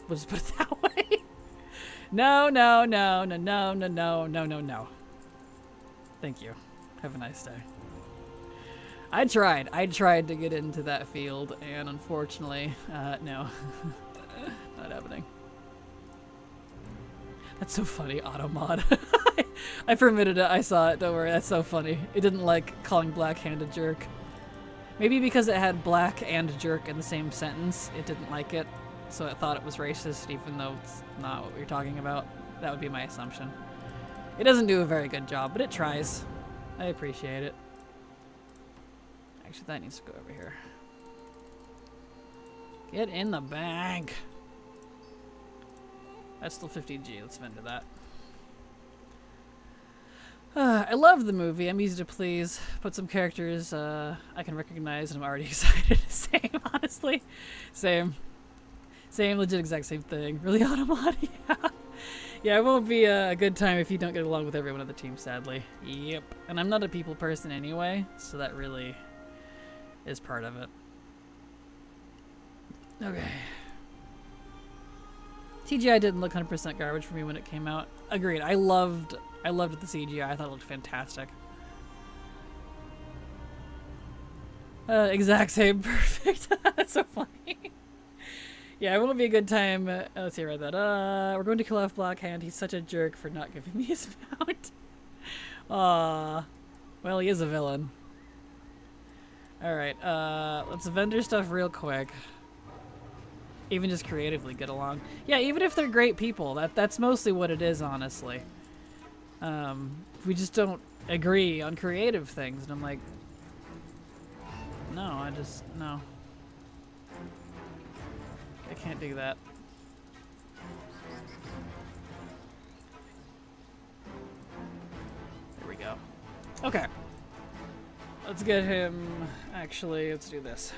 We'll just put it that way. No, no, no, no, no, no, no, no, no, no. Thank you. Have a nice day. I tried to get into that field, and unfortunately, no. Not happening. That's so funny, Automod. I permitted it, I saw it, don't worry, that's so funny. It didn't like calling Blackhand a jerk. Maybe because it had black and jerk in the same sentence, it didn't like it, so it thought it was racist, even though it's not what we're talking about. That would be my assumption. It doesn't do a very good job, but it tries. I appreciate it. Actually, that needs to go over here. Get in the bag. That's still 50G. Let's vend to that. I love the movie. I'm easy to please. Put some characters I can recognize, and I'm already excited. Same, honestly. Same. Same, legit, exact same thing. Really, Automod? Yeah. Yeah, it won't be a good time if you don't get along with everyone on the team, sadly. Yep. And I'm not a people person anyway, so that really is part of it. Okay. CGI didn't look 100% garbage for me when it came out. Agreed. I loved the CGI. I thought it looked fantastic. Exact same. Perfect. That's so funny. Yeah, it won't be a good time. Let's see, right that. We're going to kill off Blackhand. He's such a jerk for not giving me his mount. Aww. Well, he is a villain. Alright, let's vendor stuff real quick. Even just creatively get along. Yeah, even if they're great people, that's mostly what it is, honestly. We just don't agree on creative things, and I'm like, no, no. I can't do that. There we go. Okay. Let's get him... Actually, let's do this.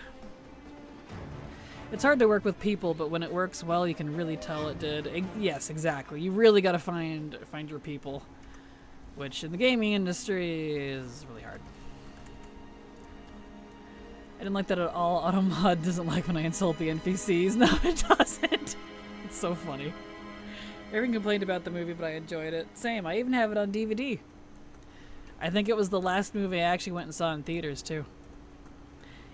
It's hard to work with people, but when it works well, you can really tell it did. Yes, exactly. You really gotta find your people, which in the gaming industry is really hard. I didn't like that at all. Automod doesn't like when I insult the NPCs. No, it doesn't. It's so funny. Everyone complained about the movie, but I enjoyed it. Same. I even have it on DVD. I think it was the last movie I actually went and saw in theaters, too.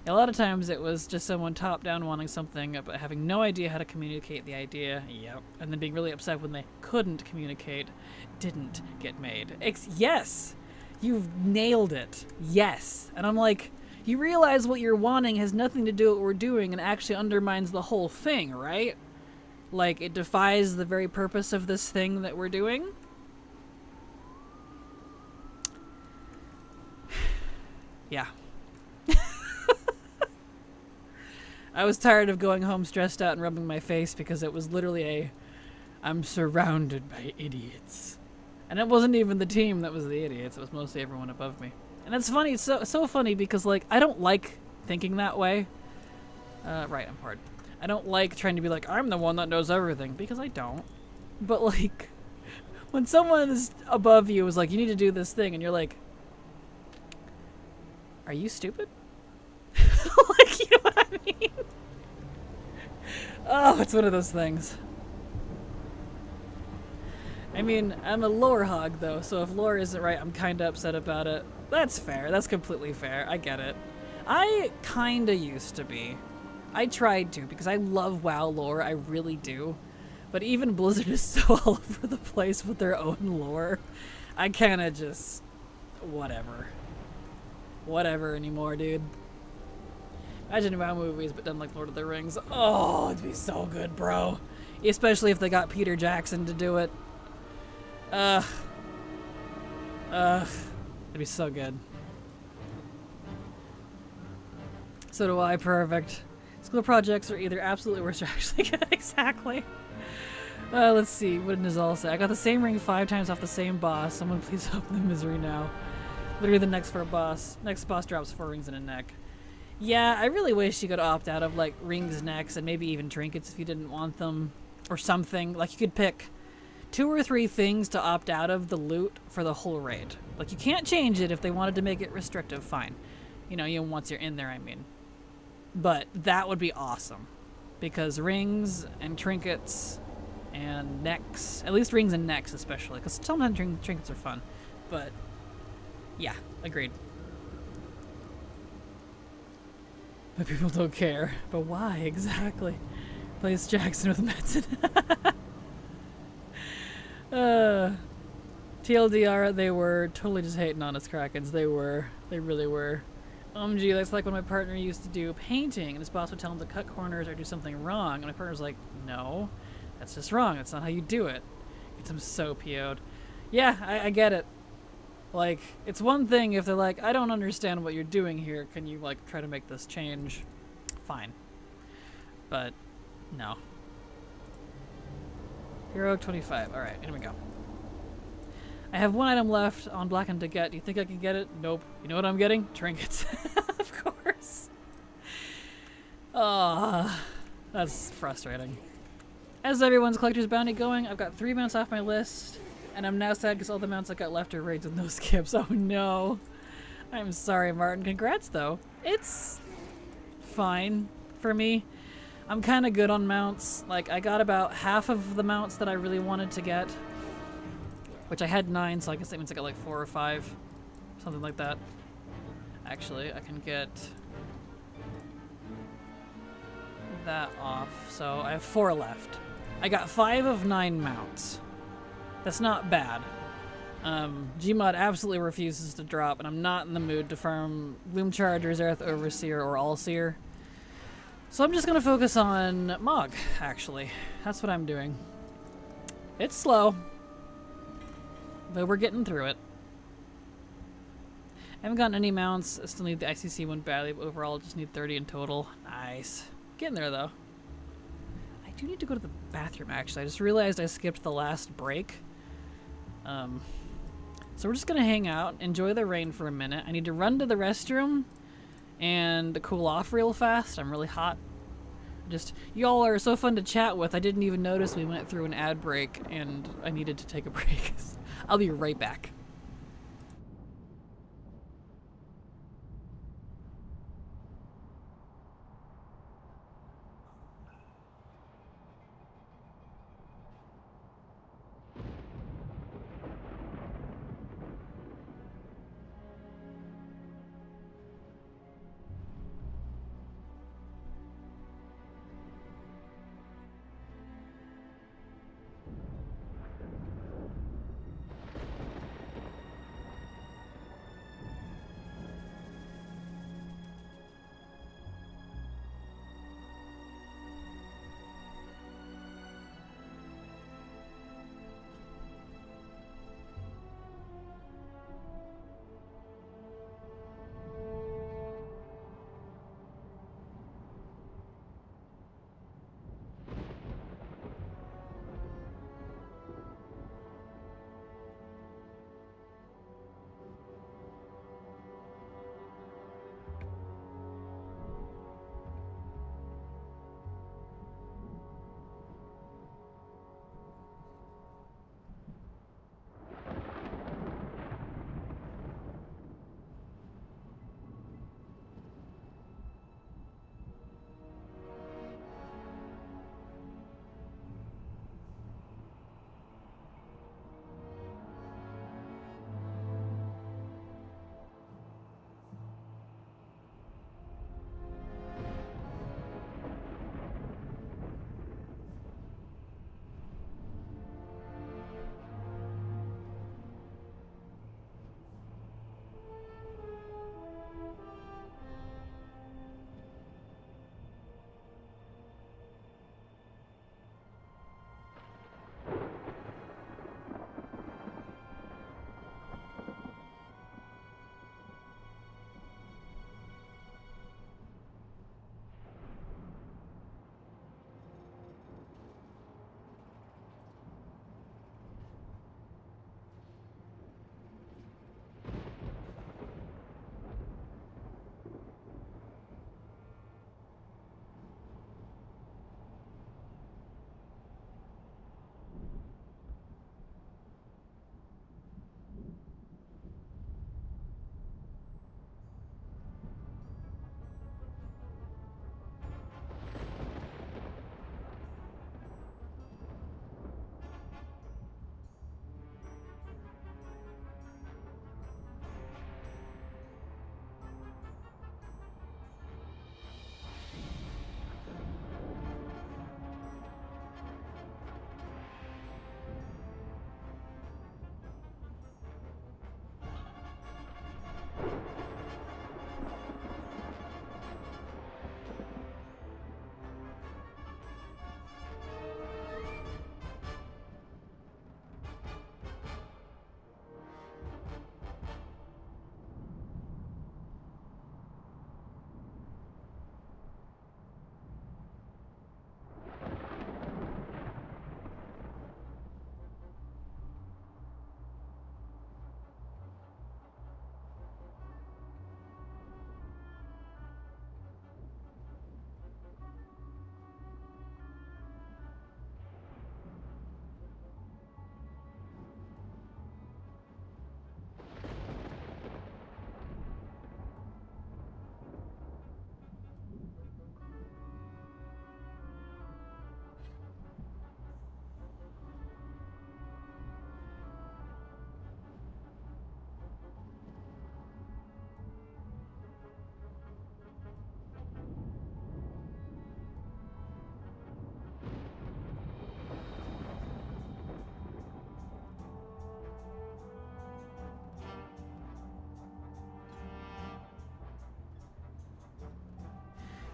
A lot of times it was just someone top-down wanting something, but having no idea how to communicate the idea. Yep. And then being really upset when they couldn't communicate. Didn't get made. Yes! You've nailed it. Yes. And I'm like... You realize what you're wanting has nothing to do with what we're doing and actually undermines the whole thing, right? Like, it defies the very purpose of this thing that we're doing? Yeah. I was tired of going home stressed out and rubbing my face because it was literally I'm surrounded by idiots. And it wasn't even the team that was the idiots, it was mostly everyone above me. And it's funny, it's so funny because, like, I don't like thinking that way. Right, I'm hard. I don't like trying to be like, I'm the one that knows everything, because I don't. But, like, when someone is above you is like, you need to do this thing, and you're like, are you stupid? Like, you know what I mean? Oh, it's one of those things. I mean, I'm a lore hog, though, so if lore isn't right, I'm kind of upset about it. That's fair. That's completely fair. I get it. I kind of used to be. I tried to, because I love WoW lore. I really do. But even Blizzard is so all over the place with their own lore. I kind of just... whatever. Whatever anymore, dude. Imagine WoW movies, but done like Lord of the Rings. Oh, it'd be so good, bro. Especially if they got Peter Jackson to do it. It'd be so good. So do I. Perfect. School projects are either absolutely worst or actually good. Exactly. Let's see. What did Nizal say? I got the same ring 5 times off the same boss. Someone please help the misery now. Literally the next boss drops 4 rings and a neck. Yeah, I really wish you could opt out of, like, rings, necks, and maybe even trinkets if you didn't want them. Or something. Like, you could pick 2 or 3 things to opt out of the loot for the whole raid. Like, you can't change it if they wanted to make it restrictive, fine. You know, once you're in there, I mean. But that would be awesome. Because rings and trinkets and necks, at least rings and necks especially, because sometimes trinkets are fun. But, yeah, agreed. But people don't care. But why exactly? Place Jackson with Metzen. TLDR, they were totally just hating on us Krakens. They were. They really were. Gee, that's like when my partner used to do painting and his boss would tell him to cut corners or do something wrong. And my partner was like, no, that's just wrong. That's not how you do it. Gets him so PO'd. Yeah, I get it. Like, it's one thing if they're like, I don't understand what you're doing here. Can you, like, try to make this change? Fine. But, no. Hero 25. Alright, here we go. I have 1 item left on Blackened to get. Do you think I can get it? Nope. You know what I'm getting? Trinkets. Of course. Ah, that's frustrating. As everyone's collector's bounty going, I've got 3 mounts off my list. And I'm now sad because all the mounts I got left are raids with no skips. Oh no. I'm sorry, Martin. Congrats, though. It's fine for me. I'm kind of good on mounts. Like, I got about half of the mounts that I really wanted to get. Which I had 9, so I guess that means I got like 4 or 5. Something like that. Actually, I can get that off. So I have 4 left. I got 5 of 9 mounts. That's not bad. Gmod absolutely refuses to drop, and I'm not in the mood to farm Loom Charger, Zereth Overseer, or Allseer. So I'm just going to focus on Mog, actually. That's what I'm doing. It's slow, but we're getting through it. I haven't gotten any mounts. I still need the ICC one badly, but overall just need 30 in total. Nice. Getting there, though. I do need to go to the bathroom, actually. I just realized I skipped the last break. So we're just gonna hang out, enjoy the rain for a minute. I need to run to the restroom and cool off real fast. I'm really hot. Y'all are so fun to chat with. I didn't even notice we went through an ad break and I needed to take a break. I'll be right back.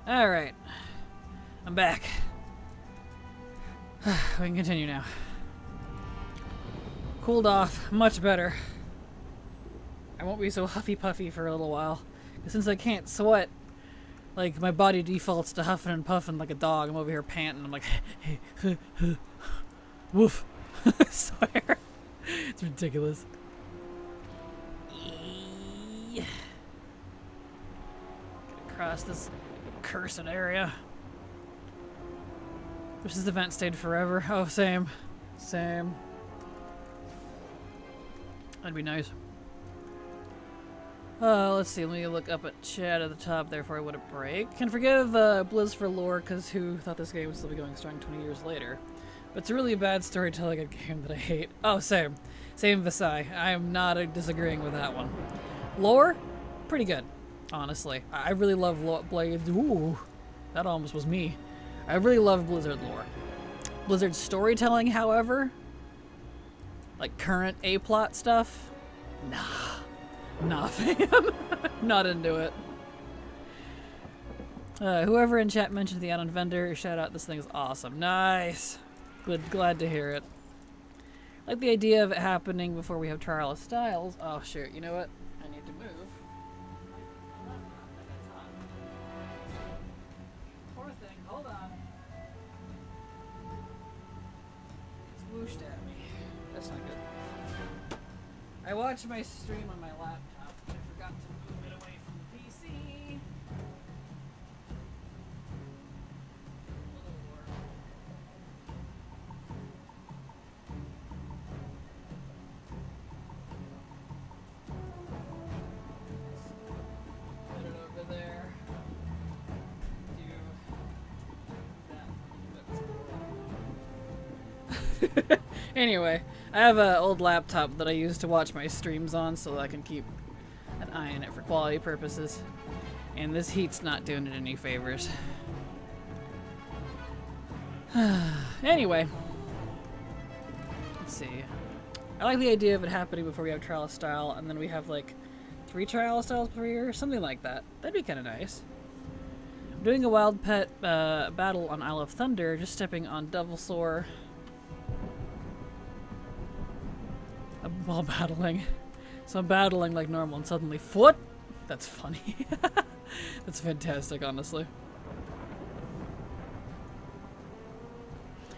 Alright. I'm back. We can continue now. Cooled off. Much better. I won't be so huffy puffy for a little while. Since I can't sweat, like, my body defaults to huffing and puffing like a dog. I'm over here panting. I'm like, woof. I swear. It's ridiculous. Get across this cursed area. Wish this event stayed forever. Oh, same. Same. That'd be nice. Let's see. Let me look up at chat at the top there before I went a break. Can forgive Blizz for lore, because who thought this game would still be going strong 20 years later. But it's a really bad storytelling game that I hate. Oh, same. Same Visai. I am not disagreeing with that one. Lore? Pretty good, honestly. I really love Blade. Ooh, that almost was me. I really love Blizzard lore. Blizzard storytelling, however, like current A-plot stuff, nah fam. Not into it. Whoever in chat mentioned the add-on vendor, shout out, this thing is awesome. Nice. Good, glad to hear it. Like the idea of it happening before we have Trial of Styles. Oh shoot, you know what? I need to move. Poor thing, hold on. It's whooshed at me. That's not good. I watched my stream on my laptop, and I forgot to move it away from the PC. Put it over there. Do that. Anyway, I have an old laptop that I use to watch my streams on so that I can keep an eye on it for quality purposes. And this heat's not doing it any favors. Anyway. Let's see. I like the idea of it happening before we have Trial of Style, and then we have like 3 Trial of Styles per year, something like that. That'd be kind of nice. I'm doing a wild pet battle on Isle of Thunder, just stepping on Devilsaur while battling. So I'm battling like normal and suddenly foot? That's funny. That's fantastic, honestly.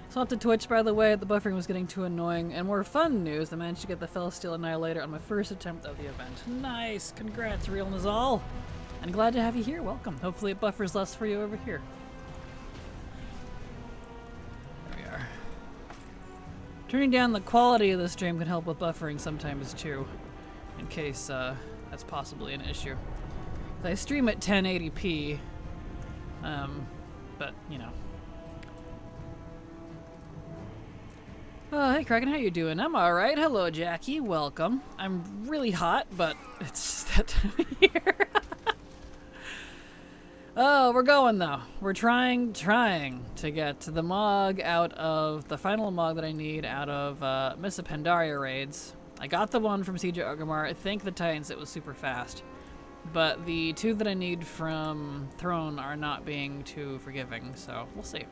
So up to Twitch, by the way, the buffering was getting too annoying. And more fun news, I managed to get the Felsteel Annihilator on my first attempt of the event. Nice! Congrats, Real Nazal! And glad to have you here, welcome. Hopefully it buffers less for you over here. There we are. Turning down the quality of the stream can help with buffering sometimes too, in case that's possibly an issue. I stream at 1080p, but you know. Hey Kraken, how you doing? I'm alright. Hello Jackie, welcome. I'm really hot, but it's just that time of year. Oh, we're going though. We're trying to get the Mog out of, the final Mog that I need out of Miss Pandaria raids. I got the one from Siege of Orgrimmar. I think the Titans, it was super fast. But the 2 that I need from Throne are not being too forgiving, so we'll see.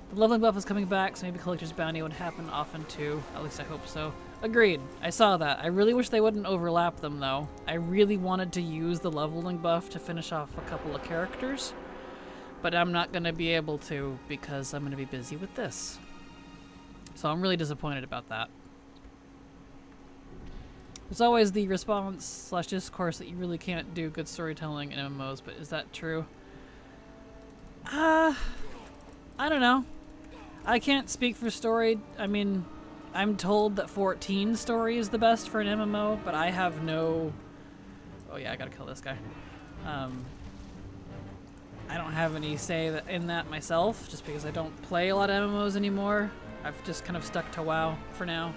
The leveling buff is coming back, so maybe Collector's Bounty would happen often too. At least I hope so. Agreed. I saw that. I really wish they wouldn't overlap them though. I really wanted to use the leveling buff to finish off a couple of characters. But I'm not going to be able to because I'm going to be busy with this. So I'm really disappointed about that. There's always the response/discourse that you really can't do good storytelling in MMOs, but is that true? I don't know. I can't speak for story. I mean, I'm told that 14 story is the best for an MMO, but I have no... Oh yeah, I gotta kill this guy. I don't have any say in that myself, just because I don't play a lot of MMOs anymore. I've just kind of stuck to WoW for now.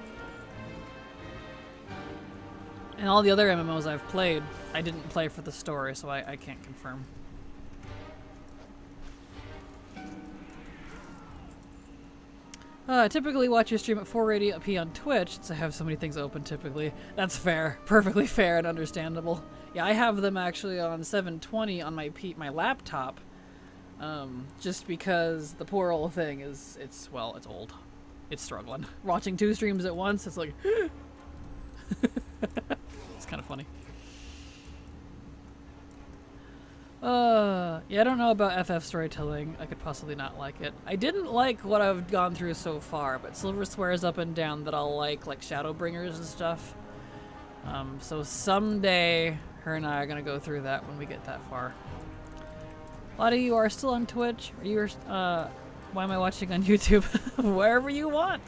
And all the other MMOs I've played, I didn't play for the story, so I can't confirm. I typically watch your stream at 480p on Twitch, since I have so many things open typically. That's fair. Perfectly fair and understandable. Yeah, I have them actually on 720 on my laptop, Just because the poor old thing is, it's old. It's struggling. Watching 2 streams at once, it's like, it's kind of funny. Yeah, I don't know about FF storytelling. I could possibly not like it. I didn't like what I've gone through so far, but Silver swears up and down that I'll like Shadowbringers and stuff. So someday, her and I are gonna go through that when we get that far. Latte, you are still on Twitch? Or you are, why am I watching on YouTube? Wherever you want.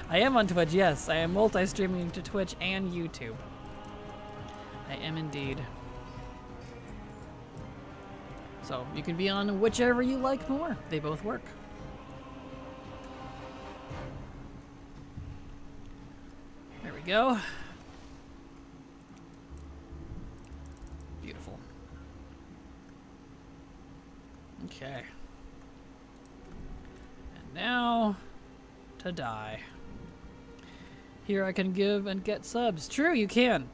I am on Twitch, yes. I am multi-streaming to Twitch and YouTube. I am indeed. So you can be on whichever you like more. They both work. There we go. Beautiful. Okay. And now to die. Here I can give and get subs. True, you can.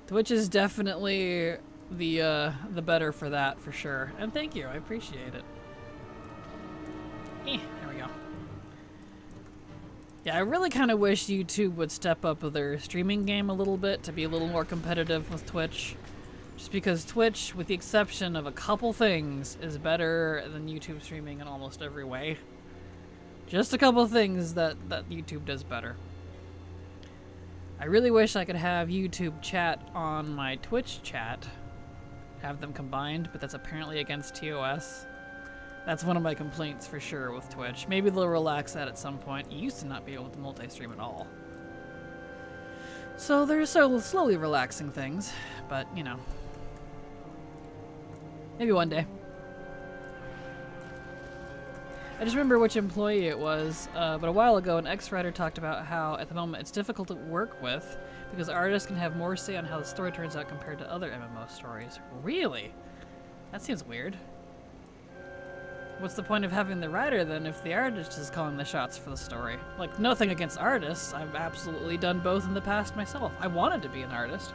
Twitch is definitely the better for that, for sure. And thank you, I appreciate it. There we go. Yeah, I really kind of wish YouTube would step up their streaming game a little bit to be a little more competitive with Twitch. Just because Twitch, with the exception of a couple things, is better than YouTube streaming in almost every way. Just a couple things that YouTube does better. I really wish I could have YouTube chat on my Twitch chat. Have them combined, but that's apparently against TOS. That's one of my complaints for sure with Twitch. Maybe they'll relax that at some point. You used to not be able to multi-stream at all. So they're slowly relaxing things, but you know. Maybe one day. I just remember which employee it was, but a while ago an ex-writer talked about how at the moment it's difficult to work with because artists can have more say on how the story turns out compared to other MMO stories. Really? That seems weird. What's the point of having the writer then if the artist is calling the shots for the story? Like, nothing against artists. I've absolutely done both in the past myself. I wanted to be an artist.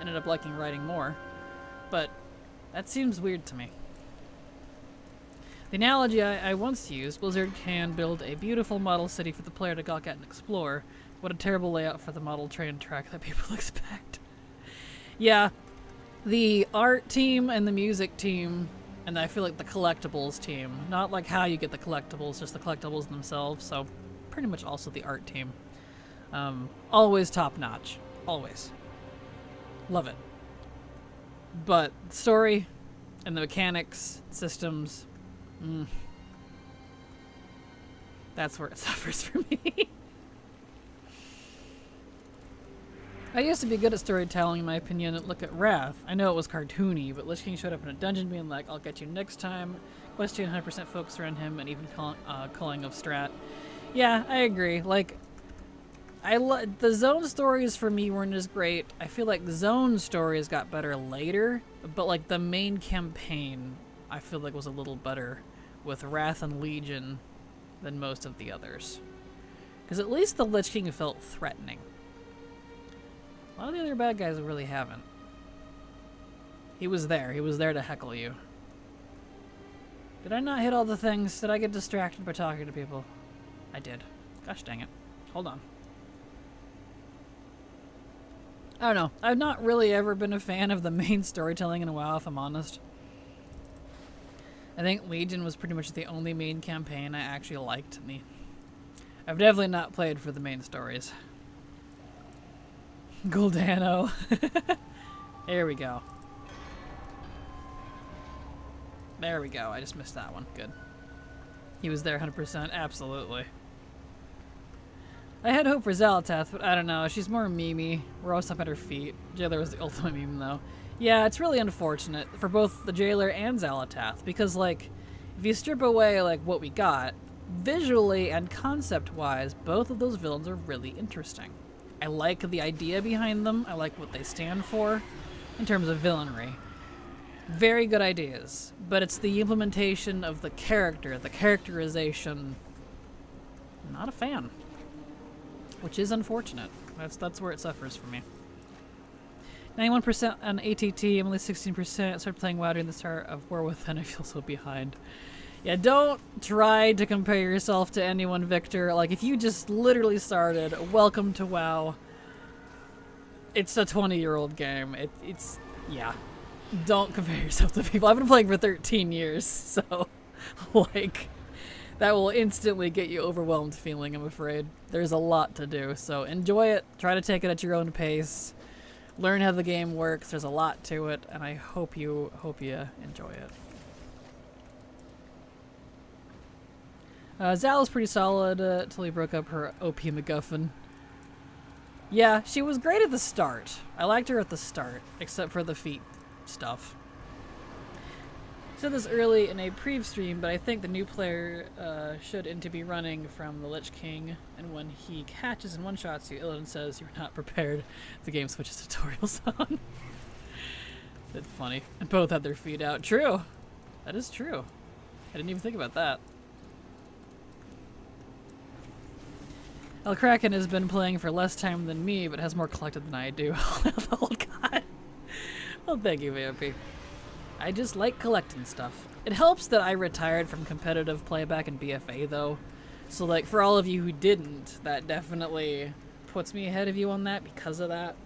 Ended up liking writing more. But that seems weird to me. The analogy I once used, Blizzard can build a beautiful model city for the player to gawk at and explore. What a terrible layout for the model train track that people expect. Yeah, the art team and the music team, and I feel like the collectibles team, not like how you get the collectibles, just the collectibles themselves, so pretty much also the art team. Always top notch. Always. Love it. But story and the mechanics, systems, that's where it suffers for me. I used to be good at storytelling, in my opinion. Look at Wrath. I know it was cartoony, but Lich King showed up in a dungeon being like, I'll get you next time. Question 100% focus around him, and even culling of strat. Yeah, I agree. Like, the Zone stories for me weren't as great. I feel like Zone stories got better later, but like the main campaign, I feel like was a little better with Wrath and Legion than most of the others. Because at least the Lich King felt threatening. A lot of the other bad guys really haven't. He was there. He was there to heckle you. Did I not hit all the things? Did I get distracted by talking to people? I did. Gosh dang it. Hold on. I don't know. I've not really ever been a fan of the main storytelling in WoW, if I'm honest. I think Legion was pretty much the only main campaign I actually liked. I've definitely not played for the main stories. Goldano. There we go. There we go. I just missed that one. Good. He was there 100%. Absolutely. I had hope for Xal'atath, but I don't know. She's more memey. We're always up at her feet. Jailer was the ultimate meme, though. Yeah, it's really unfortunate for both the Jailer and Xal'atath, because, like, if you strip away, like, what we got, visually and concept-wise, both of those villains are really interesting. I like the idea behind them. I like what they stand for in terms of villainry. Very good ideas, but it's the implementation of the character, the characterization. I'm not a fan, which is unfortunate. That's where it suffers for me. 91% on ATT, I'm only 16%. Started playing WoW during the start of War Within. I feel so behind. Yeah, don't try to compare yourself to anyone, Victor. Like, if you just literally started, welcome to WoW. It's a 20-year-old game. It's, yeah. Don't compare yourself to people. I've been playing for 13 years, so, like, that will instantly get you overwhelmed feeling, I'm afraid. There's a lot to do, so enjoy it. Try to take it at your own pace. Learn how the game works. There's a lot to it, and I hope you enjoy it. Zal is pretty solid until he broke up her OP MacGuffin. Yeah, she was great at the start. I liked her at the start, except for the feet stuff. I said this early in a preview stream, but I think the new player should into be running from the Lich King, and when he catches and one-shots you, Illidan says you're not prepared. The game switches tutorials on. It's funny. And both had their feet out. True. That is true. I didn't even think about that. Kraken has been playing for less time than me, but has more collected than I do. Oh, God. Well, thank you, Vampy. I just like collecting stuff. It helps that I retired from competitive playback in BFA, though. So, like, for all of you who didn't, that definitely puts me ahead of you on that because of that.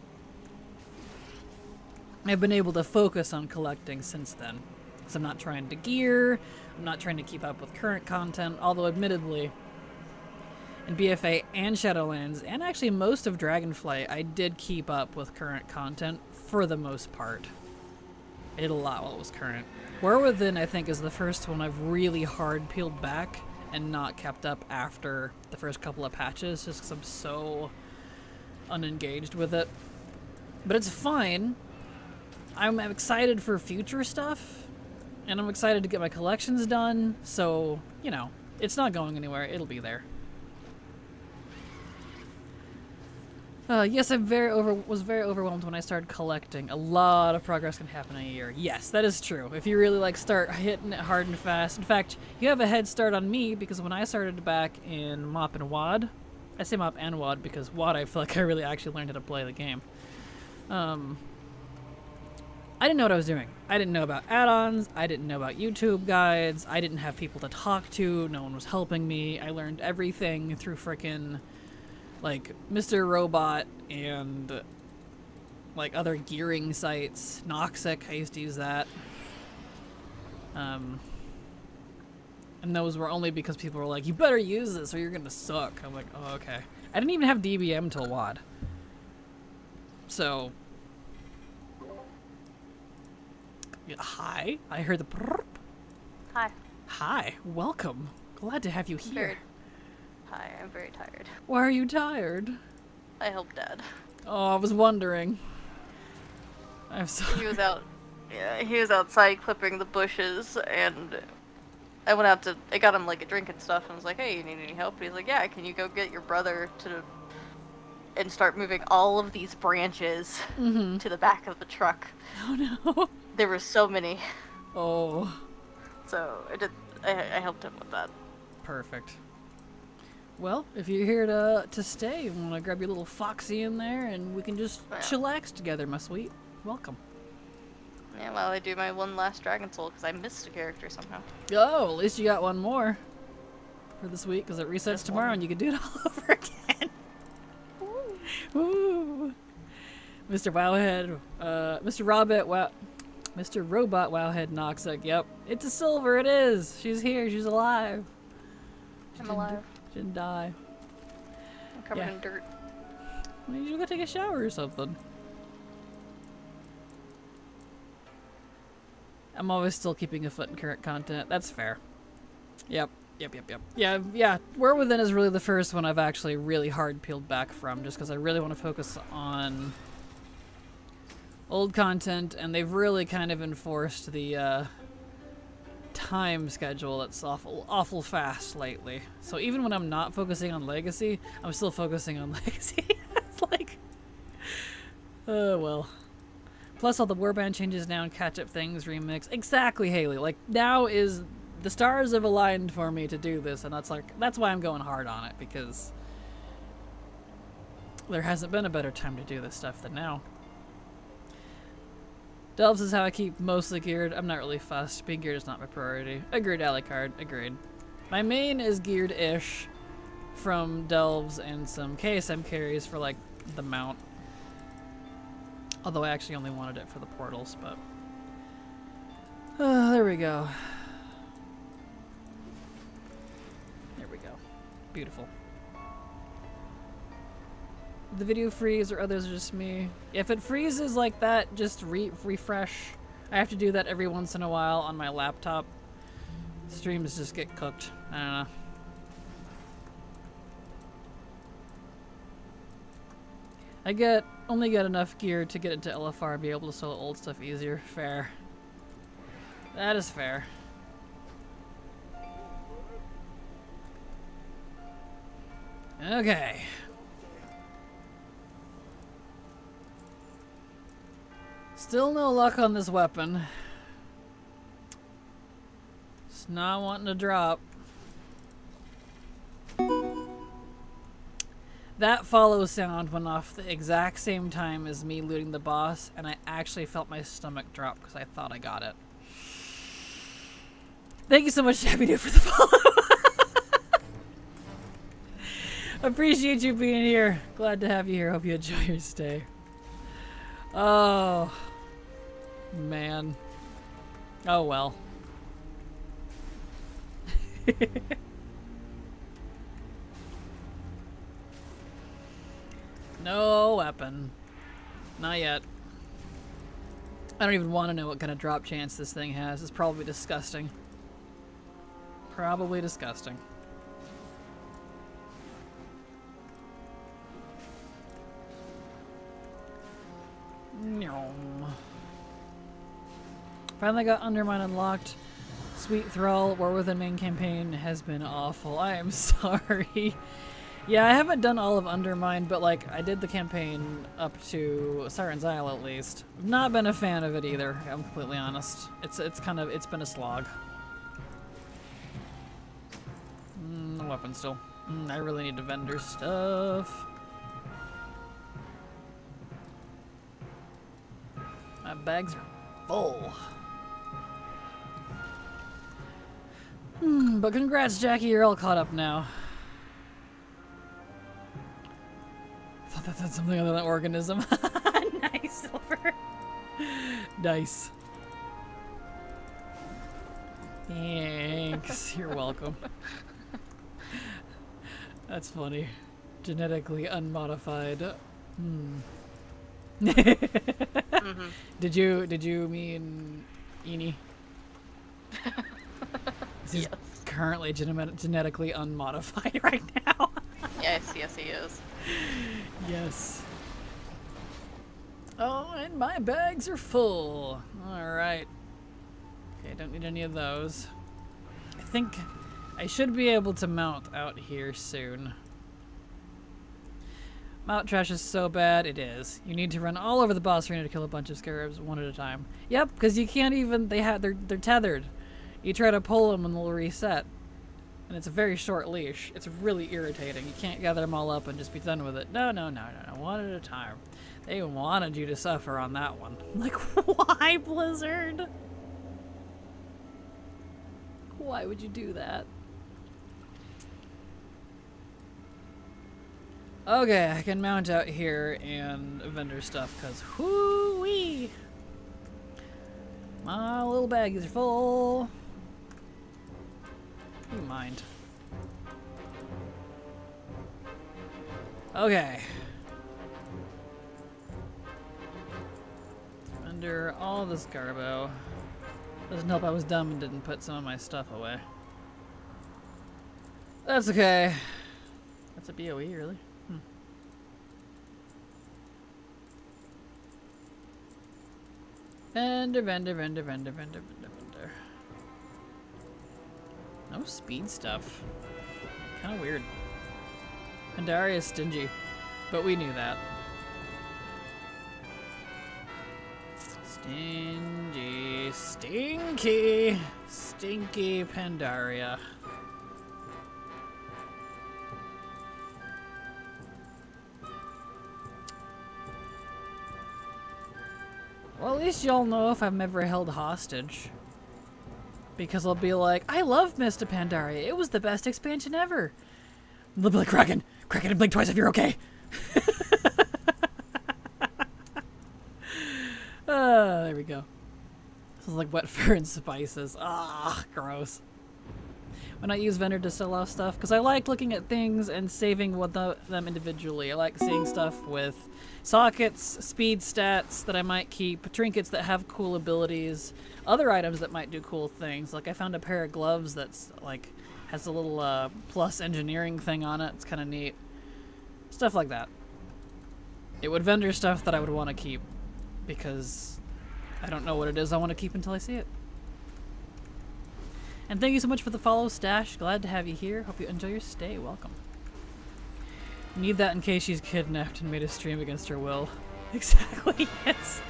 I've been able to focus on collecting since then. So I'm not trying to gear, I'm not trying to keep up with current content, although admittedly, in BFA and Shadowlands, and actually most of Dragonflight, I did keep up with current content for the most part. I did a lot while it was current. War Within, I think, is the first one I've really hard peeled back and not kept up after the first couple of patches, just because I'm so unengaged with it. But it's fine. I'm excited for future stuff, and I'm excited to get my collections done, so, you know, it's not going anywhere. It'll be there. Yes, I was very overwhelmed when I started collecting. A lot of progress can happen in a year. Yes, that is true. If you really like start hitting it hard and fast. In fact, you have a head start on me because when I started back in MoP and WoD, I say MoP and WoD because WoD I feel like I really actually learned how to play the game. I didn't know what I was doing. I didn't know about add-ons. I didn't know about YouTube guides. I didn't have people to talk to. No one was helping me. I learned everything through frickin' like Mr. Robot and like other gearing sites. Noxic, I used to use that. And those were only because people were like, you better use this or you're gonna suck. I'm like, oh, okay. I didn't even have DBM till WoD. So, yeah, hi. I heard the prrrp. Hi. Hi, welcome. Glad to have you here. Hi, I'm very tired. Why are you tired? I helped Dad. Oh, I was wondering. I'm sorry. He was out. Yeah, he was outside clipping the bushes, and I went out to. I got him like a drink and stuff, and was like, "Hey, you need any help?" And he's like, "Yeah, can you go get your brother to and start moving all of these branches to the back of the truck?" Oh no. There were so many. Oh. So I did. I helped him with that. Perfect. Well, if you're here to stay, you want to grab your little foxy in there, and we can just chillax together, my sweet. Welcome. Yeah, while I do my one last Dragon Soul, because I missed a character somehow. Oh, at least you got one more for this week, because it resets just tomorrow, and you can do it all over again. Woo! Mr. Wowhead, Mr. Robot Wowhead Noxic. Yep, it's a silver. It is. She's here. She's alive. I'm alive. Didn't die. I'm covered in dirt. Well, you should go take a shower or something. I'm always still keeping a foot in current content. That's fair. Yep. Yeah. War Within is really the first one I've actually really hard peeled back from, just because I really want to focus on old content, and they've really kind of enforced the time schedule that's awful fast lately. So even when I'm not focusing on Legacy, I'm still focusing on Legacy. It's like, oh well. Plus all the warband changes now and catch-up things, remix. Exactly, Haley. Like, now is the stars have aligned for me to do this, and that's why I'm going hard on it, because there hasn't been a better time to do this stuff than now. Delves is how I keep mostly geared. I'm not really fussed. Being geared is not my priority. Agreed, Alucard. Agreed. My main is geared-ish from Delves and some KSM carries for, like, the mount. Although I actually only wanted it for the portals, but... there we go. There we go. Beautiful. Did the video freeze or others are just me? If it freezes like that, just refresh. I have to do that every once in a while on my laptop. Streams just get cooked. I don't know. I only get enough gear to get into LFR and be able to sell old stuff easier. Fair. That is fair. Okay. Still no luck on this weapon. It's not wanting to drop. That follow sound went off the exact same time as me looting the boss, and I actually felt my stomach drop because I thought I got it. Thank you so much, Shabby Doo, for the follow. Appreciate you being here. Glad to have you here. Hope you enjoy your stay. Oh, man. Oh, well. No weapon. Not yet. I don't even want to know what kind of drop chance this thing has. It's probably disgusting. Probably disgusting. Finally got Undermine unlocked. Sweet Thrall, War Within main campaign has been awful. I am sorry. Yeah, I haven't done all of Undermine, but like I did the campaign up to Siren's Isle at least. I've not been a fan of it either, I'm completely honest. It's been a slog. No weapon still. I really need to vendor stuff. My bags are full. But congrats, Jackie, you're all caught up now. I thought that said something other than organism. Nice, Silver. Nice. Thanks. You're welcome. That's funny. Genetically unmodified. Mm-hmm. Did you mean Eni? He's Yes. currently genetically unmodified right now. Yes, he is. Yes. Oh, and my bags are full. Alright. Okay, don't need any of those. I think I should be able to mount out here soon. Mount trash is so bad, it is. You need to run all over the boss arena to kill a bunch of scarabs one at a time. Yep, because you can't even, they're tethered. You try to pull them and they'll reset. And it's a very short leash. It's really irritating. You can't gather them all up and just be done with it. No. One at a time. They wanted you to suffer on that one. Like, why, Blizzard? Why would you do that? Okay, I can mount out here and vendor stuff, because whoo-wee! My little bags are full. You mind. Okay. Under all this garbo. Doesn't help I was dumb and didn't put some of my stuff away. That's okay. That's a BOE, really? Vendor. No speed stuff. Kind of weird. Pandaria is stingy, but we knew that. Stingy, stinky Pandaria. Well, at least y'all know if I'm ever held hostage. Because I'll be like, I love Mist of Pandaria. It was the best expansion ever. And they'll be like, Kraken, and blink twice if you're okay. There we go. This is like wet fur and spices. Ah, gross. When I use vendor to sell off stuff, because I like looking at things and saving them individually. I like seeing stuff with sockets, speed stats that I might keep, trinkets that have cool abilities, other items that might do cool things. Like I found a pair of gloves that's like has a little plus engineering thing on it. It's kind of neat. Stuff like that. It would vendor stuff that I would want to keep because I don't know what it is I want to keep until I see it. And thank you so much for the follow, Stash. Glad to have you here. Hope you enjoy your stay. Welcome. Need that in case she's kidnapped and made a stream against her will. Exactly, yes.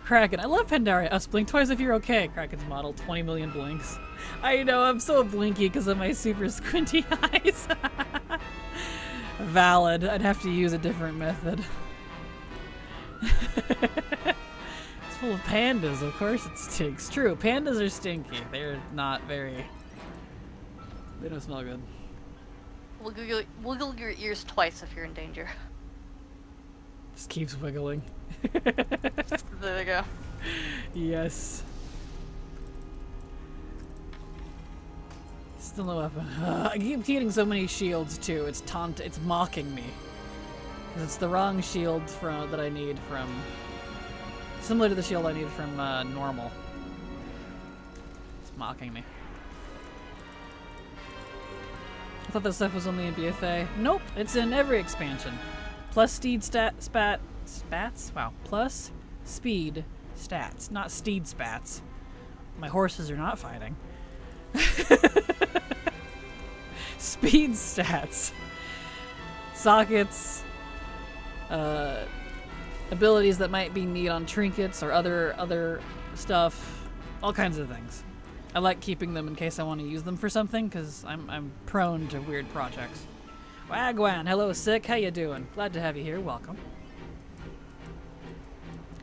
Kraken. I love Pandaria. Us, blink twice if you're okay. Kraken's model. 20 million blinks. I know, I'm so blinky because of my super squinty eyes. Valid. I'd have to use a different method. It's full of pandas. Of course it stinks. True, pandas are stinky. They're not very... They don't smell good. Wiggle your ears twice if you're in danger. Just keeps wiggling. There we go. Yes. Still no weapon. I keep getting so many shields too. It's it's mocking me. 'Cause it's the wrong shield that I need from... Similar to the shield I need from normal. It's mocking me. I thought that stuff was only in BFA. Nope, it's in every expansion. Plus speed spats? Wow. Plus speed stats, not steed spats. My horses are not fighting. Speed stats. Sockets. Abilities that might be neat on trinkets or other stuff. All kinds of things. I like keeping them in case I want to use them for something, because I'm prone to weird projects. Wagwan, hello Sick, how you doing? Glad to have you here, welcome.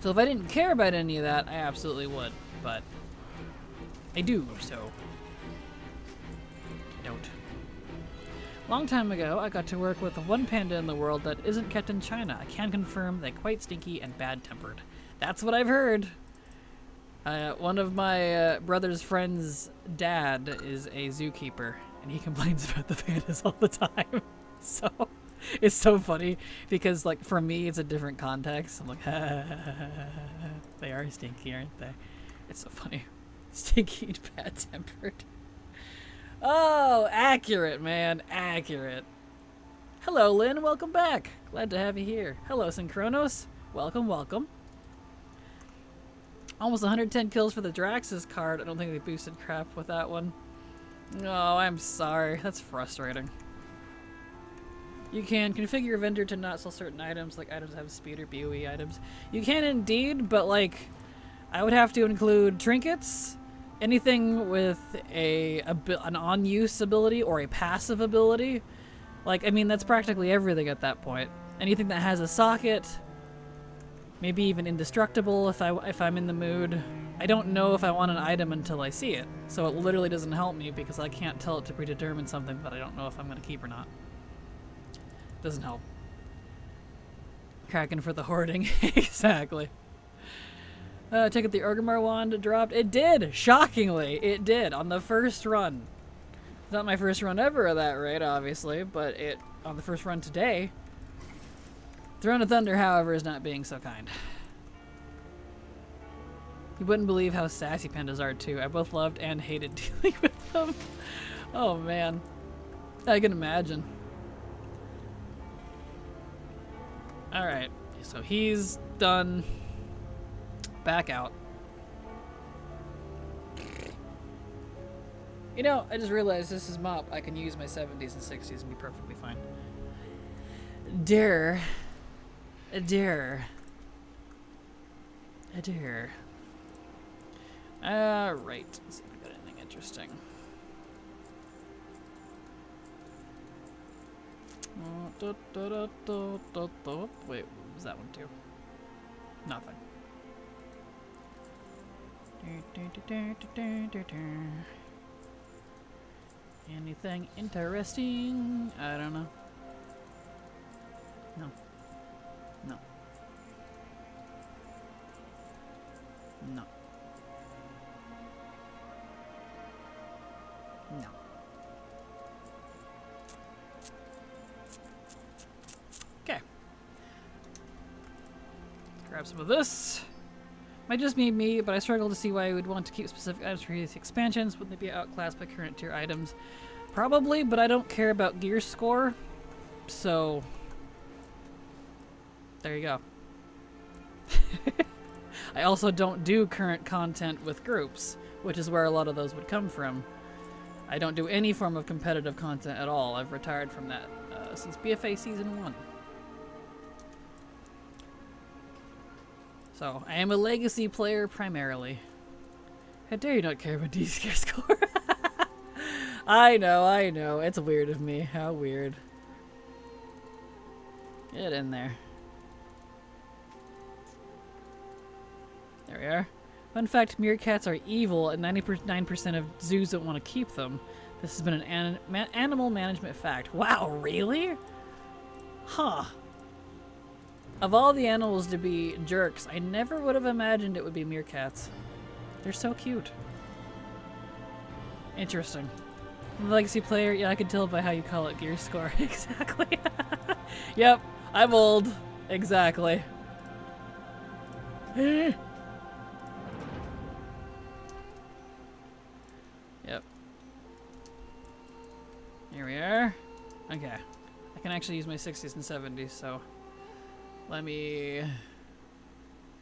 So if I didn't care about any of that, I absolutely would, but I do, so I don't. Long time ago, I got to work with one panda in the world that isn't kept in China. I can confirm they're quite stinky and bad-tempered. That's what I've heard. One of my brother's friend's dad is a zookeeper, and he complains about the pandas all the time. So, it's so funny, because, like, for me, it's a different context. I'm like, they are stinky, aren't they? It's so funny. Stinky and bad-tempered. Oh, accurate, man. Accurate. Hello, Lynn. Welcome back. Glad to have you here. Hello, Synchronos. Welcome, welcome. Almost 110 kills for the Drax's card. I don't think they boosted crap with that one. Oh, I'm sorry. That's frustrating. You can configure your vendor to not sell certain items, like items that have speed or BOE items. You can indeed, but like, I would have to include trinkets, anything with an on-use ability or a passive ability. Like, I mean, that's practically everything at that point. Anything that has a socket, maybe even indestructible if I'm in the mood. I don't know if I want an item until I see it, so it literally doesn't help me because I can't tell it to predetermine something that I don't know if I'm going to keep or not. Doesn't help. Kraken for the hoarding. Exactly. Take it the Orgrimmar wand dropped. It did! Shockingly, it did on the first run. It's not my first run ever at that rate, obviously, but on the first run today. Throne of Thunder, however, is not being so kind. You wouldn't believe how sassy pandas are, too. I both loved and hated dealing with them. Oh, man. I can imagine. Alright, so he's done. Back out. You know, I just realized this is mop. I can use my 70s and 60s and be perfectly fine. Dear. Alright. Let's see if we got anything interesting. Wait, what was that one too? Nothing. Anything interesting? I don't know. No. No. No. No. Okay. Let's grab some of this. Might just be me, but I struggle to see why I would want to keep specific items for these expansions. Wouldn't they be outclassed by current tier items? Probably, but I don't care about gear score. So, there you go. I also don't do current content with groups, which is where a lot of those would come from. I don't do any form of competitive content at all. I've retired from that since BFA Season 1. So, I am a legacy player primarily. How dare you not care about D-Gear score? I know. It's weird of me. How weird. Get in there. There we are. Fun fact, meerkats are evil and 99% of zoos don't want to keep them. This has been an animal management fact. Wow, really? Huh. Of all the animals to be jerks, I never would have imagined it would be meerkats. They're so cute. Interesting. I'm a legacy player, yeah, I can tell by how you call it gear score. Exactly. Yep, I'm old. Exactly. Yep. Here we are. Okay. I can actually use my 60s and 70s, so let me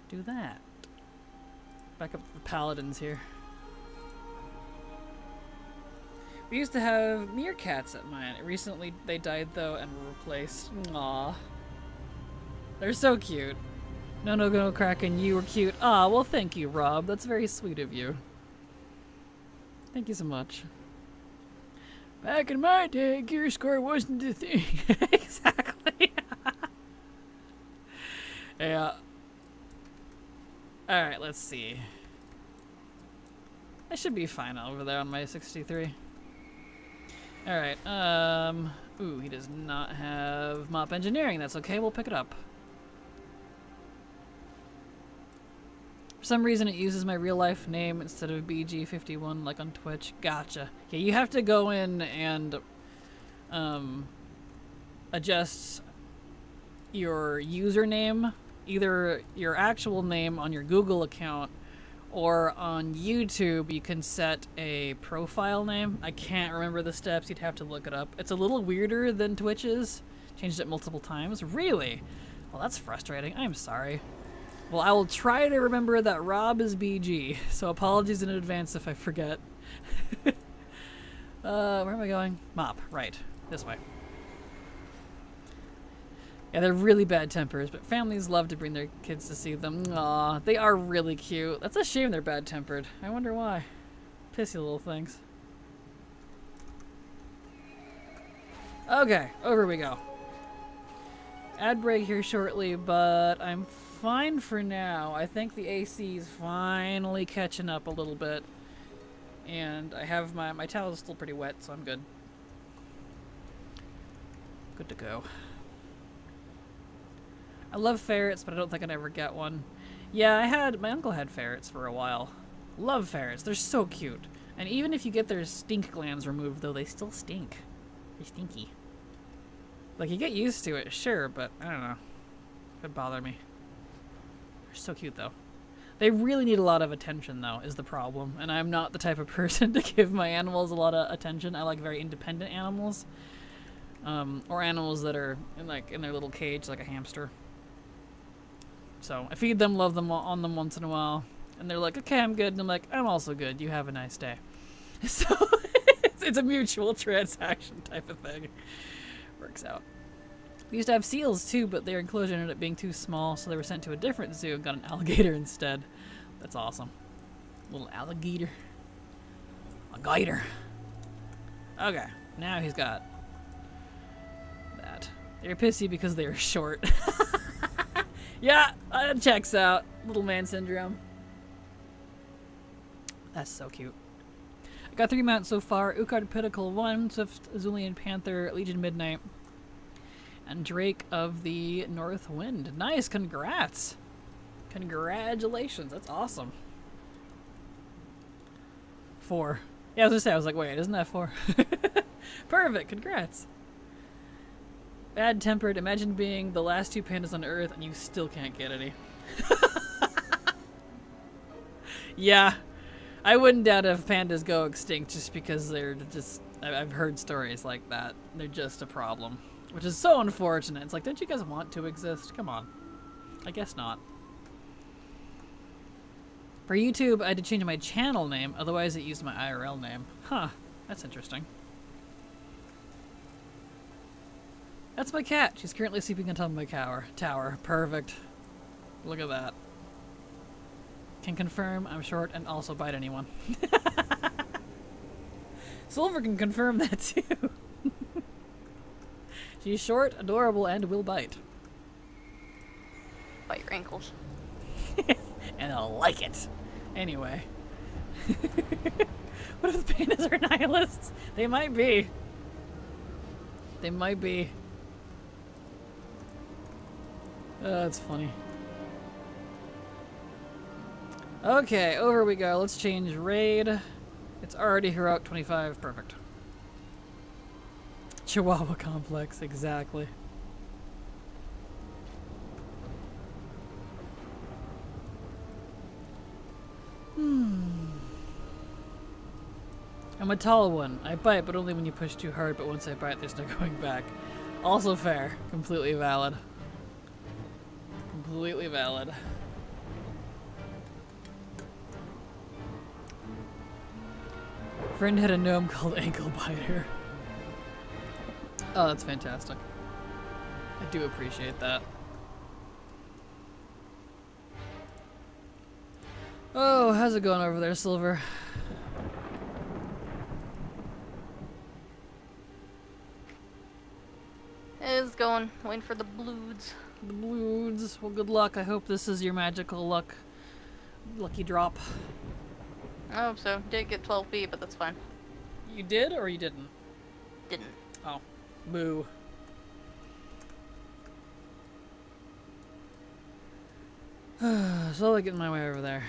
do that. Back up the paladins here. We used to have meerkats at mine. Recently they died though and were replaced. Aww. They're so cute. No, Kraken, you were cute. Aw, well thank you, Rob. That's very sweet of you. Thank you so much. Back in my day, gear score wasn't a thing. Exactly. Yeah. Alright, let's see. I should be fine over there on my 63. Alright, ooh, he does not have mop engineering. That's okay, we'll pick it up. For some reason it uses my real life name instead of BG51 like on Twitch. Gotcha. Yeah, you have to go in and adjust your username, either your actual name on your Google account or on YouTube you can set a profile name. I can't remember the steps, you'd have to look it up. It's a little weirder than Twitch's. Changed it multiple times. Really? Well, that's frustrating. I'm sorry. Well, I will try to remember that Rob is BG, so apologies in advance if I forget. Where am I going? Mop, right. This way. Yeah, they're really bad tempers, but families love to bring their kids to see them. Aw, they are really cute. That's a shame they're bad-tempered. I wonder why. Pissy little things. Okay, over we go. Ad break here shortly, but I'm fine for now. I think the AC is finally catching up a little bit. And I have my towel is still pretty wet, so I'm good. Good to go. I love ferrets, but I don't think I'd ever get one. Yeah, my uncle had ferrets for a while. Love ferrets, they're so cute. And even if you get their stink glands removed, though, they still stink. They're stinky. Like, you get used to it, sure, but I don't know. Could bother me. They're so cute, though. They really need a lot of attention, though, is the problem. And I'm not the type of person to give my animals a lot of attention. I like very independent animals. Or animals that are in their little cage, like a hamster. So I feed them, love them, on them once in a while. And they're like, okay, I'm good. And I'm like, I'm also good. You have a nice day. So it's a mutual transaction type of thing. Works out. We used to have seals too, but their enclosure ended up being too small, so they were sent to a different zoo and got an alligator instead. That's awesome. Little alligator. Alligator. Okay, now he's got that. They're pissy because they were short. Yeah, that checks out. Little man syndrome. That's so cute. I got 3 mounts so far. Ukard Pinnacle 1, Swift Azulian Panther, Legion Midnight, and Drake of the North Wind. Nice, congrats. Congratulations, that's awesome. 4. Yeah, I was gonna say, I was like, wait, isn't that 4? Perfect, congrats. Bad tempered, imagine being the last 2 pandas on Earth and you still can't get any. Yeah, I wouldn't doubt if pandas go extinct just because they're just, I've heard stories like that. They're just a problem, which is so unfortunate. It's like, don't you guys want to exist? Come on. I guess not. For YouTube, I had to change my channel name, otherwise it used my IRL name. Huh, that's interesting. That's my cat. She's currently sleeping on top of my tower. Perfect. Look at that. Can confirm I'm short and also bite anyone. Silver can confirm that too. She's short, adorable, and will bite. Bite your ankles. And I'll like it. Anyway. What if the pandas are nihilists? They might be. They might be. That's funny. Okay, over we go. Let's change raid. It's already heroic 25. Perfect. Chihuahua complex, exactly. I'm a tall one. I bite, but only when you push too hard, but once I bite, there's no going back. Also fair. Completely valid. Completely valid. Friend had a gnome called Ankle Biter. Oh, that's fantastic. I do appreciate that. Oh, how's it going over there, Silver? It's going. Waiting for the bloods. The bloods. Well, good luck. I hope this is your magical lucky drop. I hope so. Did get 12 feet, but that's fine. You did or you didn't? Didn't. Oh. Boo. Slowly getting my way over there.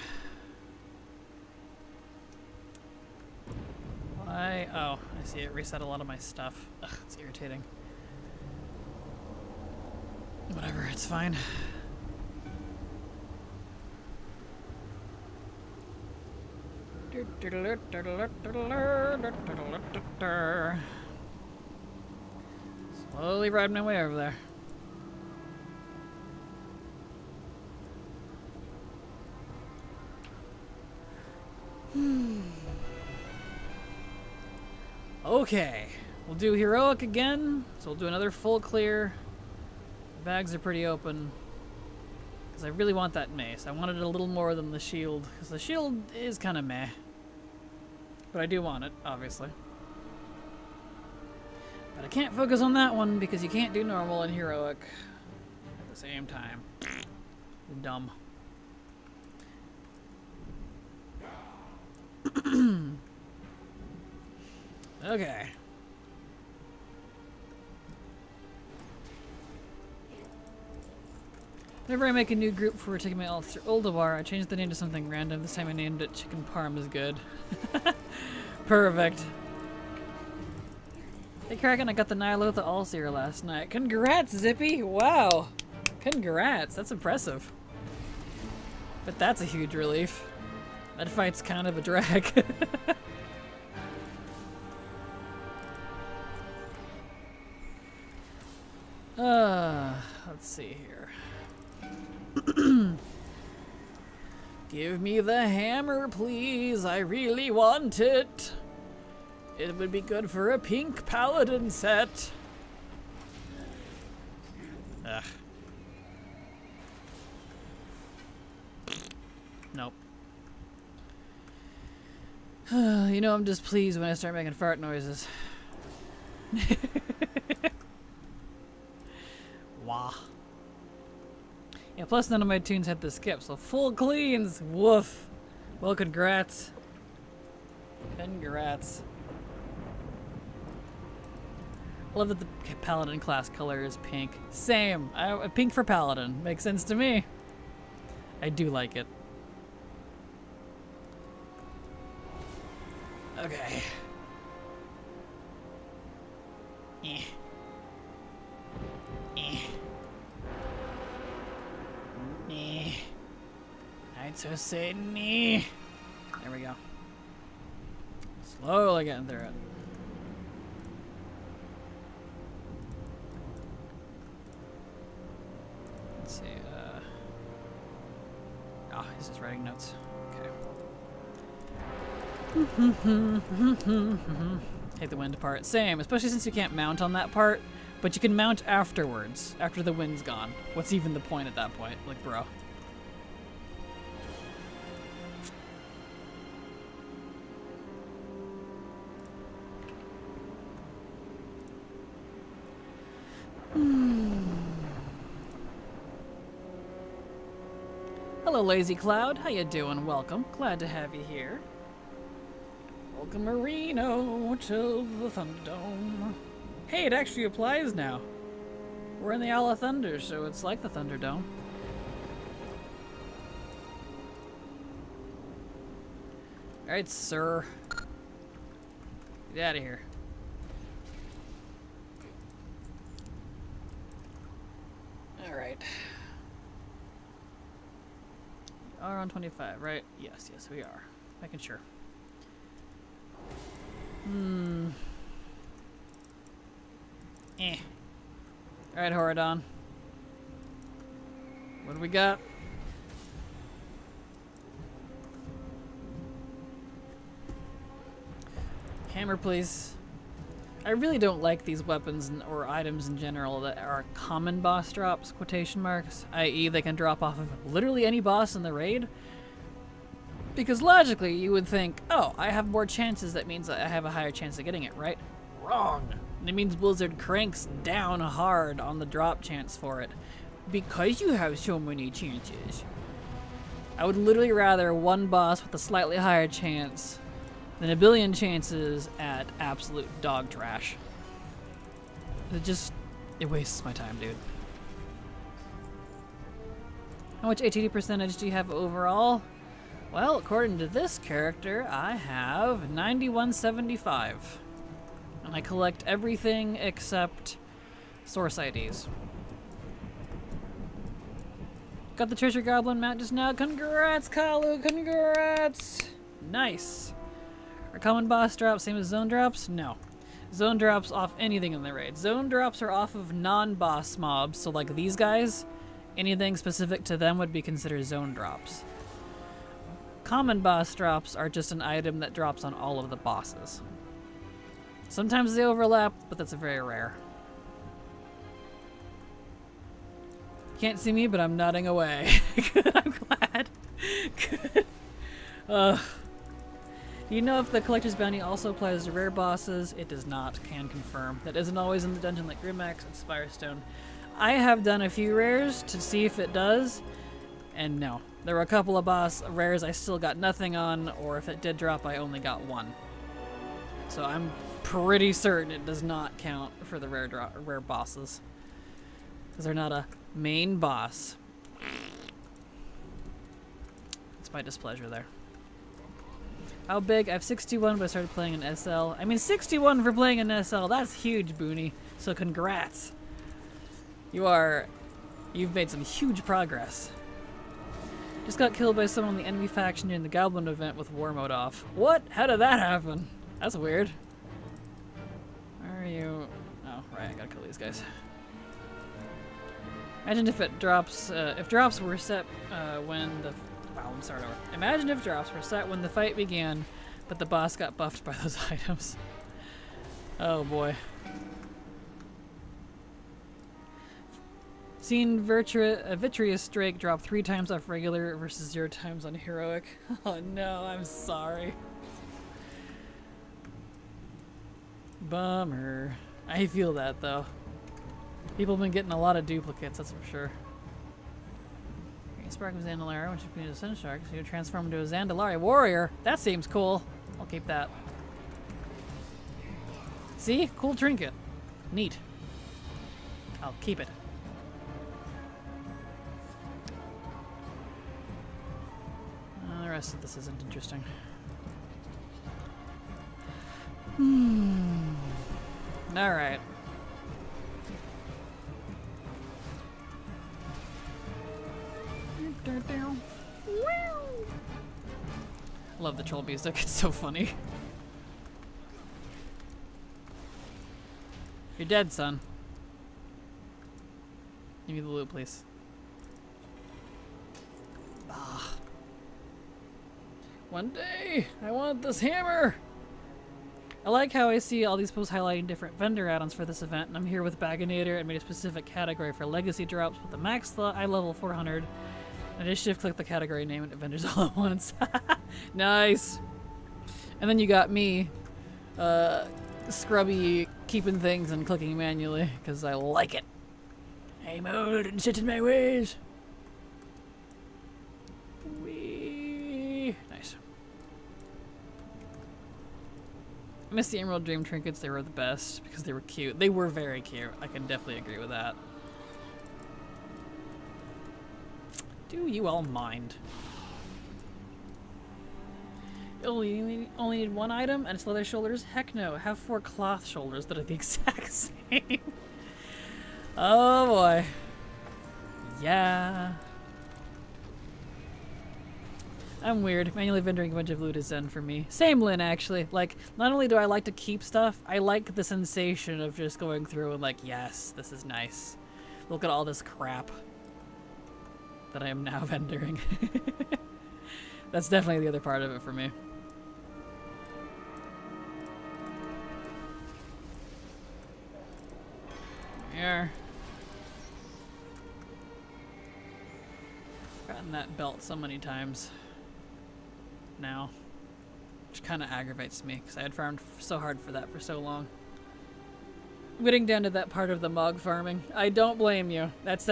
Why? Oh, I see it reset a lot of my stuff. Ugh, it's irritating. Whatever, it's fine. Slowly riding my way over there. Okay, we'll do heroic again. So we'll do another full clear. The bags are pretty open. Because I really want that mace. I wanted it a little more than the shield. Because the shield is kind of meh. But I do want it, obviously. But I can't focus on that one because you can't do normal and heroic at the same time. You're dumb. Okay. Whenever I make a new group for taking my alts through Oldawar, I change the name to something random. This time I named it Chicken Parm is Good. Perfect. Hey Kraken, I got the Nihilotha Allseer last night. Congrats, Zippy! Wow! Congrats, that's impressive. But that's a huge relief. That fight's kind of a drag. Let's see here. Give me the hammer, please. I really want it. It would be good for a pink paladin set. Ugh. Nope. You know, I'm just pleased when I start making fart noises. Wah. Yeah, plus none of my tunes had the skip, so full cleans. Woof. Well, congrats. Congrats. I love that the Paladin class color is pink. Same. Pink for Paladin. Makes sense to me. I do like it. Okay. Eh. Eh. Eh. I'd so say nee. There we go. Slowly getting through it. Let's see, he's just writing notes. Okay. Hate the wind part. Same, especially since you can't mount on that part, but you can mount afterwards, after the wind's gone. What's even the point at that point? Like, bro. Hello, Lazy Cloud. How you doing? Welcome. Glad to have you here. Welcome, Marino, to the Thunderdome. Hey, it actually applies now. We're in the Isle of Thunder, so it's like the Thunderdome. Alright, sir. Get out of here. Alright. Are on 25, right? Yes, yes, we are. Making sure. Eh. Alright, Horadon. What do we got? Hammer, please. I really don't like these weapons or items in general that are common boss drops, quotation marks, i.e. they can drop off of literally any boss in the raid. Because logically, you would think, oh, I have more chances, that means I have a higher chance of getting it, right? Wrong! It means Blizzard cranks down hard on the drop chance for it. Because you have so many chances. I would literally rather one boss with a slightly higher chance than a billion chances at absolute dog trash. It wastes my time, dude. How much ATD percentage do you have overall? Well, according to this character, I have 9175. And I collect everything except source IDs. Got the treasure goblin mount just now. Congrats, Kalu! Congrats! Nice. Are common boss drops same as zone drops? No. Zone drops off anything in the raid. Zone drops are off of non-boss mobs, so like these guys, anything specific to them would be considered zone drops. Common boss drops are just an item that drops on all of the bosses. Sometimes they overlap, but that's very rare. Can't see me, but I'm nodding away. Good, I'm glad. Good. Do you know if the Collector's Bounty also applies to rare bosses? It does not, can confirm. That isn't always in the dungeon like Grimax and Spirestone. I have done a few rares to see if it does, and no. There were a couple of boss rares I still got nothing on, or if it did drop, I only got one. So I'm pretty certain it does not count for the rare bosses. Because they're not a main boss. It's my displeasure there. How big? I have 61, but I started playing an SL. I mean, 61 for playing an SL, that's huge, Booney. So congrats. You've made some huge progress. Just got killed by someone on the enemy faction during the Goblin event with war mode off. What? How did that happen? That's weird. Where are you? Oh, right, I gotta kill these guys. Imagine if it drops, if drops were set when the... Wow, I'm starting over. Imagine if drops were set when the fight began, but the boss got buffed by those items. Oh boy. Seen Vitreous Drake drop 3 times off regular versus 0 times on heroic. Oh no, I'm sorry. Bummer. I feel that though. People have been getting a lot of duplicates, that's for sure. Spark of Zandalari, which is a Sun Shark, so you transform into a Zandalari warrior. That seems cool. I'll keep that. See? Cool trinket. Neat. I'll keep it. The rest of this isn't interesting. Alright. Love the troll music, it's so funny. You're dead, son. Give me the loot, please. Ah. One day, I want this hammer! I like how I see all these posts highlighting different vendor add-ons for this event, and I'm here with Baginator and made a specific category for legacy drops with the max eye level 400. I just shift-click the category name and it vendors all at once. Nice! And then you got me, scrubby, keeping things and clicking manually, because I like it. I'm old and set in my ways. Wee. Nice. I miss the Emerald Dream trinkets. They were the best because they were cute. They were very cute. I can definitely agree with that. Do you all mind? You only need one item and it's leather shoulders? Heck no. I have 4 cloth shoulders that are the exact same. Oh boy. Yeah. I'm weird. Manually vendoring a bunch of loot is zen for me. Same, Lynn, actually. Like, not only do I like to keep stuff, I like the sensation of just going through and like, yes, this is nice. Look at all this crap that I am now vendoring. That's definitely the other part of it for me. Here. Gotten that belt so many times now, which kind of aggravates me because I had farmed so hard for that for so long. I'm getting down to that part of the mog farming. I don't blame you. That's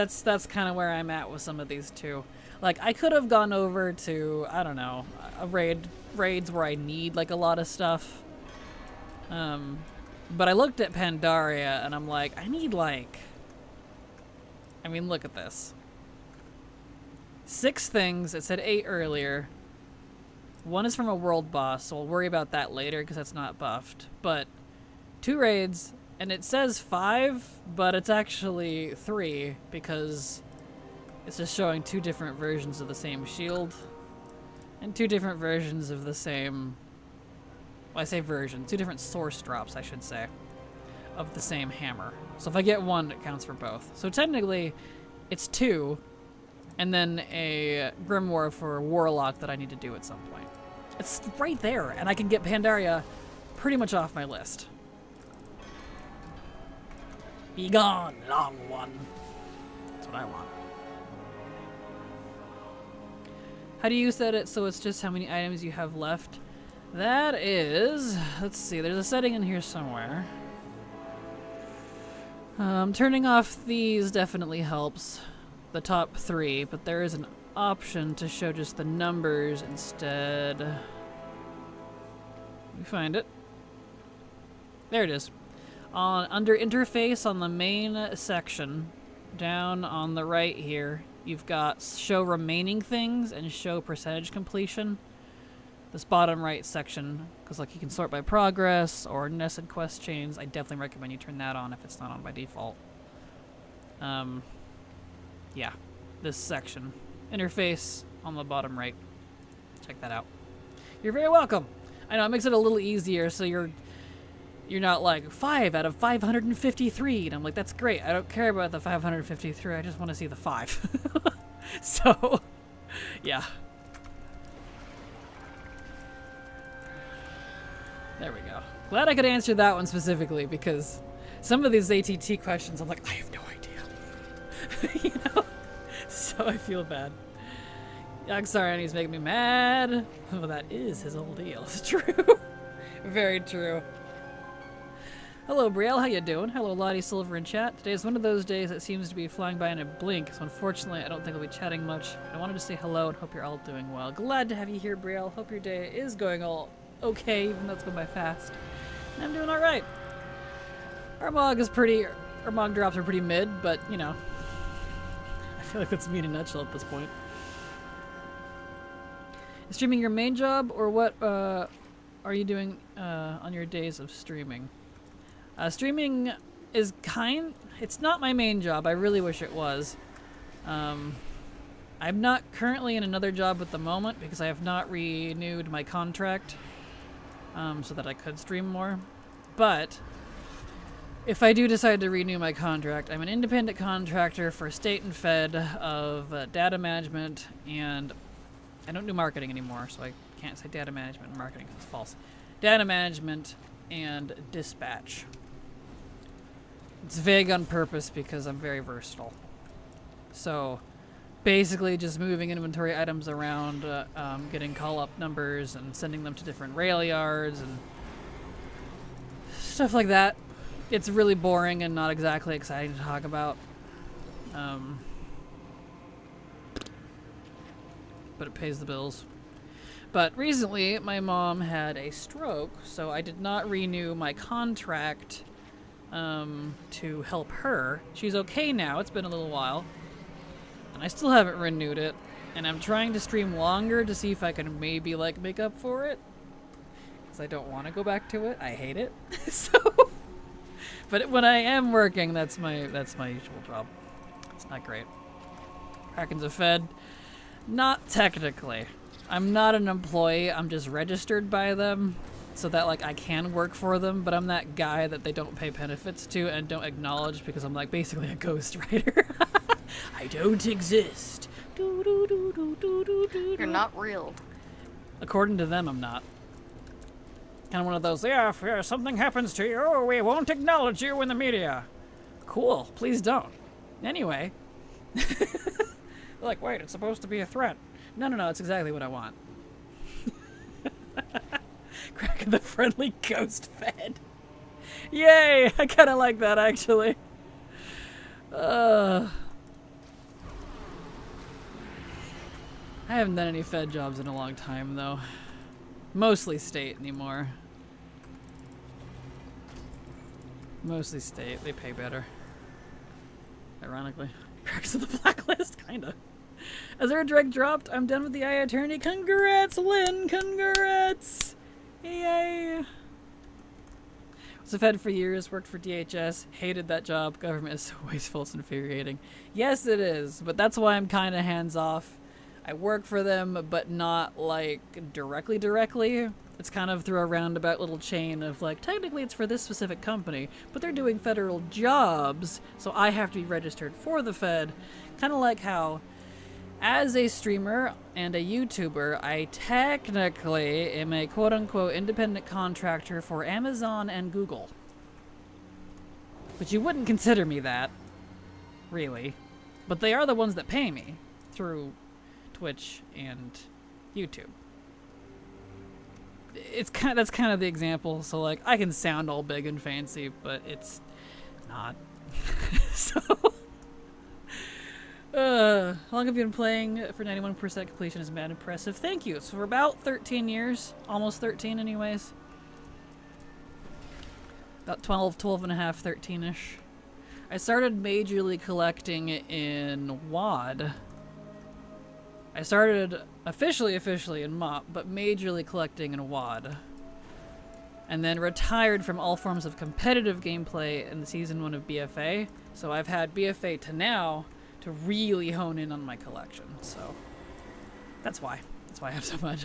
kind of where I'm at with some of these too. Like, I could have gone over to, I don't know, raids where I need like a lot of stuff. But I looked at Pandaria and I'm like, I need like, I mean, look at this. 6 things. It said 8 earlier. 1 is from a world boss, so I'll worry about that later because that's not buffed. But 2 raids, and it says 5, but it's actually 3 because it's just showing 2 different versions of the same shield and 2 different versions of the same, well, I say version, 2 different source drops, I should say, of the same hammer. So if I get 1, it counts for both. So technically, it's 2, and then a grimoire for Warlock that I need to do at some point. It's right there, and I can get Pandaria pretty much off my list. Be gone, long one. That's what I want. How do you set it so it's just how many items you have left? That is, let's see, there's a setting in here somewhere. Turning off these definitely helps. The top 3, but there is an option to show just the numbers instead. Let me find it. There it is. Under interface on the main section, down on the right here, you've got show remaining things and show percentage completion. This bottom right section, because like you can sort by progress or nested quest chains. I definitely recommend you turn that on if it's not on by default. Yeah, this section. Interface on the bottom right. Check that out. You're very welcome. I know, it makes it a little easier so you're not like 5 out of 553. And I'm like, that's great. I don't care about the 553. I just want to see the 5. So, yeah. There we go. Glad I could answer that one specifically because some of these ATT questions, I'm like, I have no idea. You know? So I feel bad. Yagsar, he's making me mad. Well, that is his whole deal. It's true. Very true. Hello, Brielle. How you doing? Hello, Lottie Silver in chat. Today is one of those days that seems to be flying by in a blink, so unfortunately I don't think I'll be chatting much. I wanted to say hello and hope you're all doing well. Glad to have you here, Brielle. Hope your day is going all okay, even though it's going by fast. And I'm doing all right. Our mog drops are pretty mid, but you know, I feel like that's me in a nutshell at this point. Is streaming your main job, or what are you doing on your days of streaming? Streaming is it's not my main job. I really wish it was. I'm not currently in another job at the moment because I have not renewed my contract so that I could stream more. But if I do decide to renew my contract, I'm an independent contractor for state and fed of data management, and I don't do marketing anymore, so I can't say data management and marketing because it's false. Data management and dispatch. It's vague on purpose because I'm very versatile. So basically just moving inventory items around, getting call-up numbers and sending them to different rail yards and stuff like that. It's really boring and not exactly exciting to talk about. But it pays the bills. But recently, my mom had a stroke, so I did not renew my contract to help her. She's okay now. It's been a little while. And I still haven't renewed it. And I'm trying to stream longer to see if I can maybe, like, make up for it. Because I don't want to go back to it. I hate it. So... But when I am working, that's my usual job. It's not great. Krakens are fed. Not technically. I'm not an employee. I'm just registered by them so that like I can work for them, but I'm that guy that they don't pay benefits to and don't acknowledge because I'm like basically a ghostwriter. I don't exist. You're not real. According to them, I'm not. Kind of one of those, yeah, if something happens to you, we won't acknowledge you in the media. Cool, please don't. Anyway. Like, wait, it's supposed to be a threat. No, it's exactly what I want. Kraken the friendly ghost fed. Yay! I kind of like that, actually. I haven't done any fed jobs in a long time, though. Mostly state anymore. Mostly state. They pay better. Ironically. Cracks of the blacklist, kinda. Is there a direct dropped? I'm done with the IA attorney. Congrats, Lynn! Congrats! Yay! Was a fed for years, worked for DHS, hated that job. Government is so wasteful, it's infuriating. Yes, it is, but that's why I'm kinda hands off. I work for them, but not, like, directly. It's kind of through a roundabout little chain of, like, technically it's for this specific company, but they're doing federal jobs, so I have to be registered for the Fed. Kind of like how, as a streamer and a YouTuber, I technically am a quote-unquote independent contractor for Amazon and Google. But you wouldn't consider me that, really. But they are the ones that pay me through Twitch and YouTube. That's kind of the example. So like I can sound all big and fancy, but it's not. So how long have you been playing? For 91% completion is mad impressive. Thank you. So for about 13 years, almost 13 anyways. About 12 and a half, 13ish. I started majorly collecting in WAD. I started officially in MOP, but majorly collecting in WAD. And then retired from all forms of competitive gameplay in the season 1 of BFA. So I've had BFA to now to really hone in on my collection. So that's why I have so much.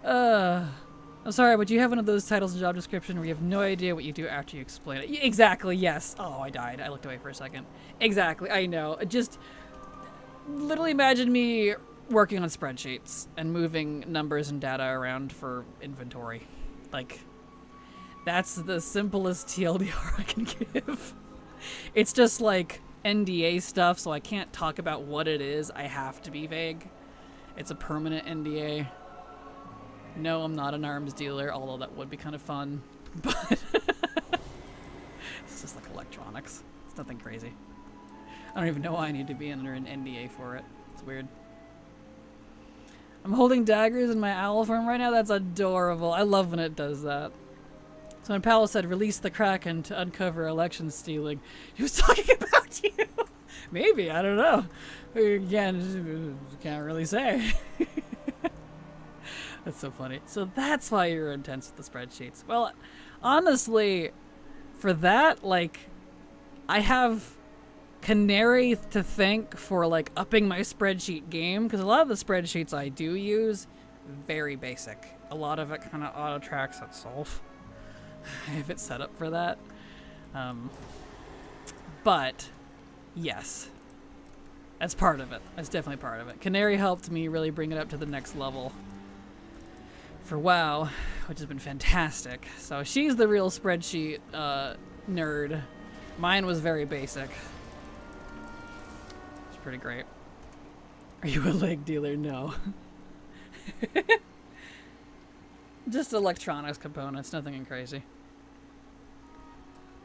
I'm sorry, but you have one of those titles and job description where you have no idea what you do after you explain it. Exactly, yes. Oh, I died. I looked away for a second. Exactly, I know. Just literally imagine me working on spreadsheets and moving numbers and data around for inventory. Like, that's the simplest TLDR I can give. It's just like NDA stuff, so I can't talk about what it is. I have to be vague. It's a permanent NDA. No, I'm not an arms dealer, although that would be kind of fun. But it's just like electronics. It's nothing crazy. I don't even know why I need to be under an NDA for it. It's weird. I'm holding daggers in my owl form right now. That's adorable. I love when it does that. So when Powell said release the Kraken to uncover election stealing, he was talking about you. Maybe, I don't know. Again, can't really say. That's so funny. So that's why you're intense with the spreadsheets. Well, honestly, for that, like, I have Canary to thank for, like, upping my spreadsheet game, because a lot of the spreadsheets I do use, very basic. A lot of it kind of auto-tracks itself. I have it set up for that. But, yes. That's part of it. That's definitely part of it. Canary helped me really bring it up to the next level for WoW, which has been fantastic. So she's the real spreadsheet nerd. Mine was very basic. It's pretty great. Are you a leg dealer? No. Just electronics components, nothing crazy.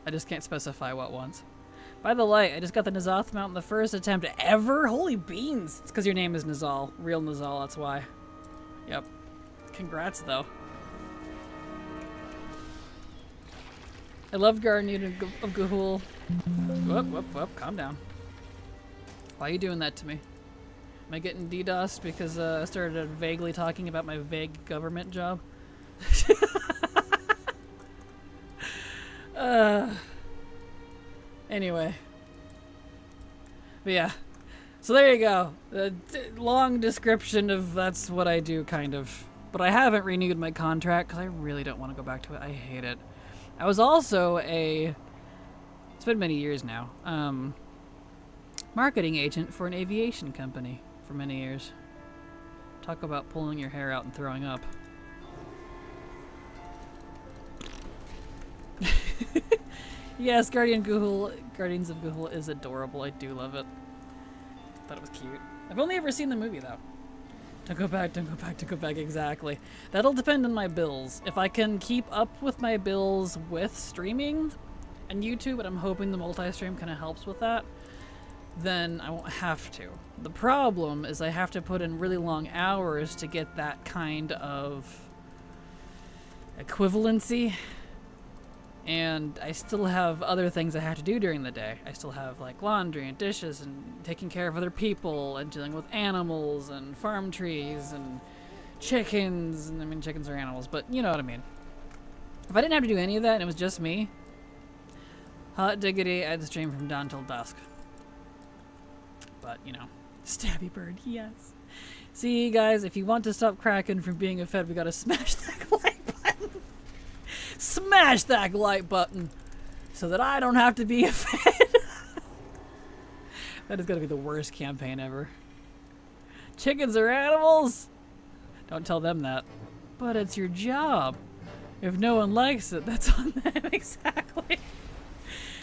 I just can't specify what ones. By the light, I just got the Nazoth mount in the first attempt ever. Holy beans! It's because your name is Nazal. Real Nazal, that's why. Yep. Congrats, though. I love Guardian of Gahul. Whoop, calm down. Why are you doing that to me? Am I getting DDoSed because I started vaguely talking about my vague government job? Anyway. But yeah. So there you go. The long description of that's what I do, kind of. But I haven't renewed my contract because I really don't want to go back to it. I hate it. I was also it's been many years now, marketing agent for an aviation company for many years. Talk about pulling your hair out and throwing up. Yes, Guardians of Gahul is adorable. I do love it. Thought it was cute. I've only ever seen the movie, though. Don't go back, exactly. That'll depend on my bills. If I can keep up with my bills with streaming and YouTube, and I'm hoping the multi-stream kind of helps with that, then I won't have to. The problem is I have to put in really long hours to get that kind of equivalency. And I still have other things I have to do during the day. I still have like laundry and dishes and taking care of other people and dealing with animals and farm trees and chickens. And I mean, chickens are animals, but you know what I mean. If I didn't have to do any of that and it was just me, hot diggity, I'd stream from dawn till dusk. But, you know, stabby bird, yes. See, guys, if you want to stop Kraken from being a fed, we gotta smash that like button. Smash that like button so that I don't have to be a fed. That is gonna be the worst campaign ever. Chickens are animals. Don't tell them that. But it's your job. If no one likes it, that's on them. Exactly.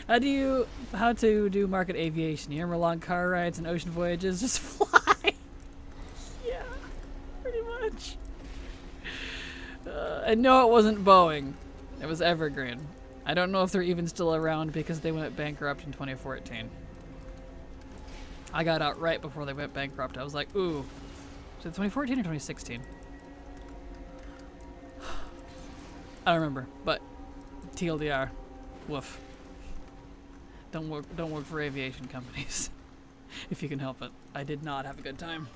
How to do market aviation? You remember long car rides and ocean voyages? Just fly. Yeah, pretty much. And no, it wasn't Boeing. It was Evergreen. I don't know if they're even still around because they went bankrupt in 2014. I got out right before they went bankrupt. I was like, ooh. Was it 2014 or 2016? I don't remember, but TLDR. Woof. Don't work for aviation companies. If you can help it. I did not have a good time.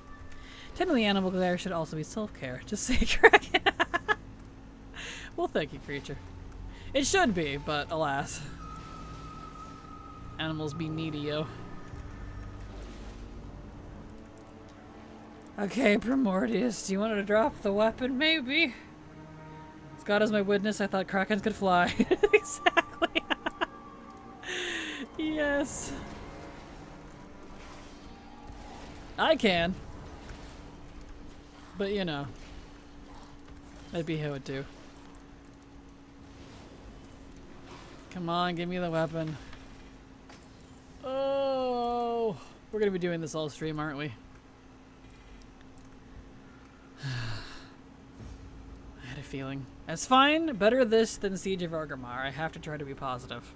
Technically, animal care should also be self-care. Just say Kraken. Well, thank you, creature. It should be, but alas. Animals be needy, yo. Okay, Primordius, do you want to drop the weapon? Maybe. God is my witness, I thought Krakens could fly. Exactly. Yes. I can. But you know. That'd be how it do. Come on, give me the weapon. Oh, we're gonna be doing this all stream, aren't we? I had a feeling. That's fine. Better this than Siege of Orgrimmar. I have to try to be positive.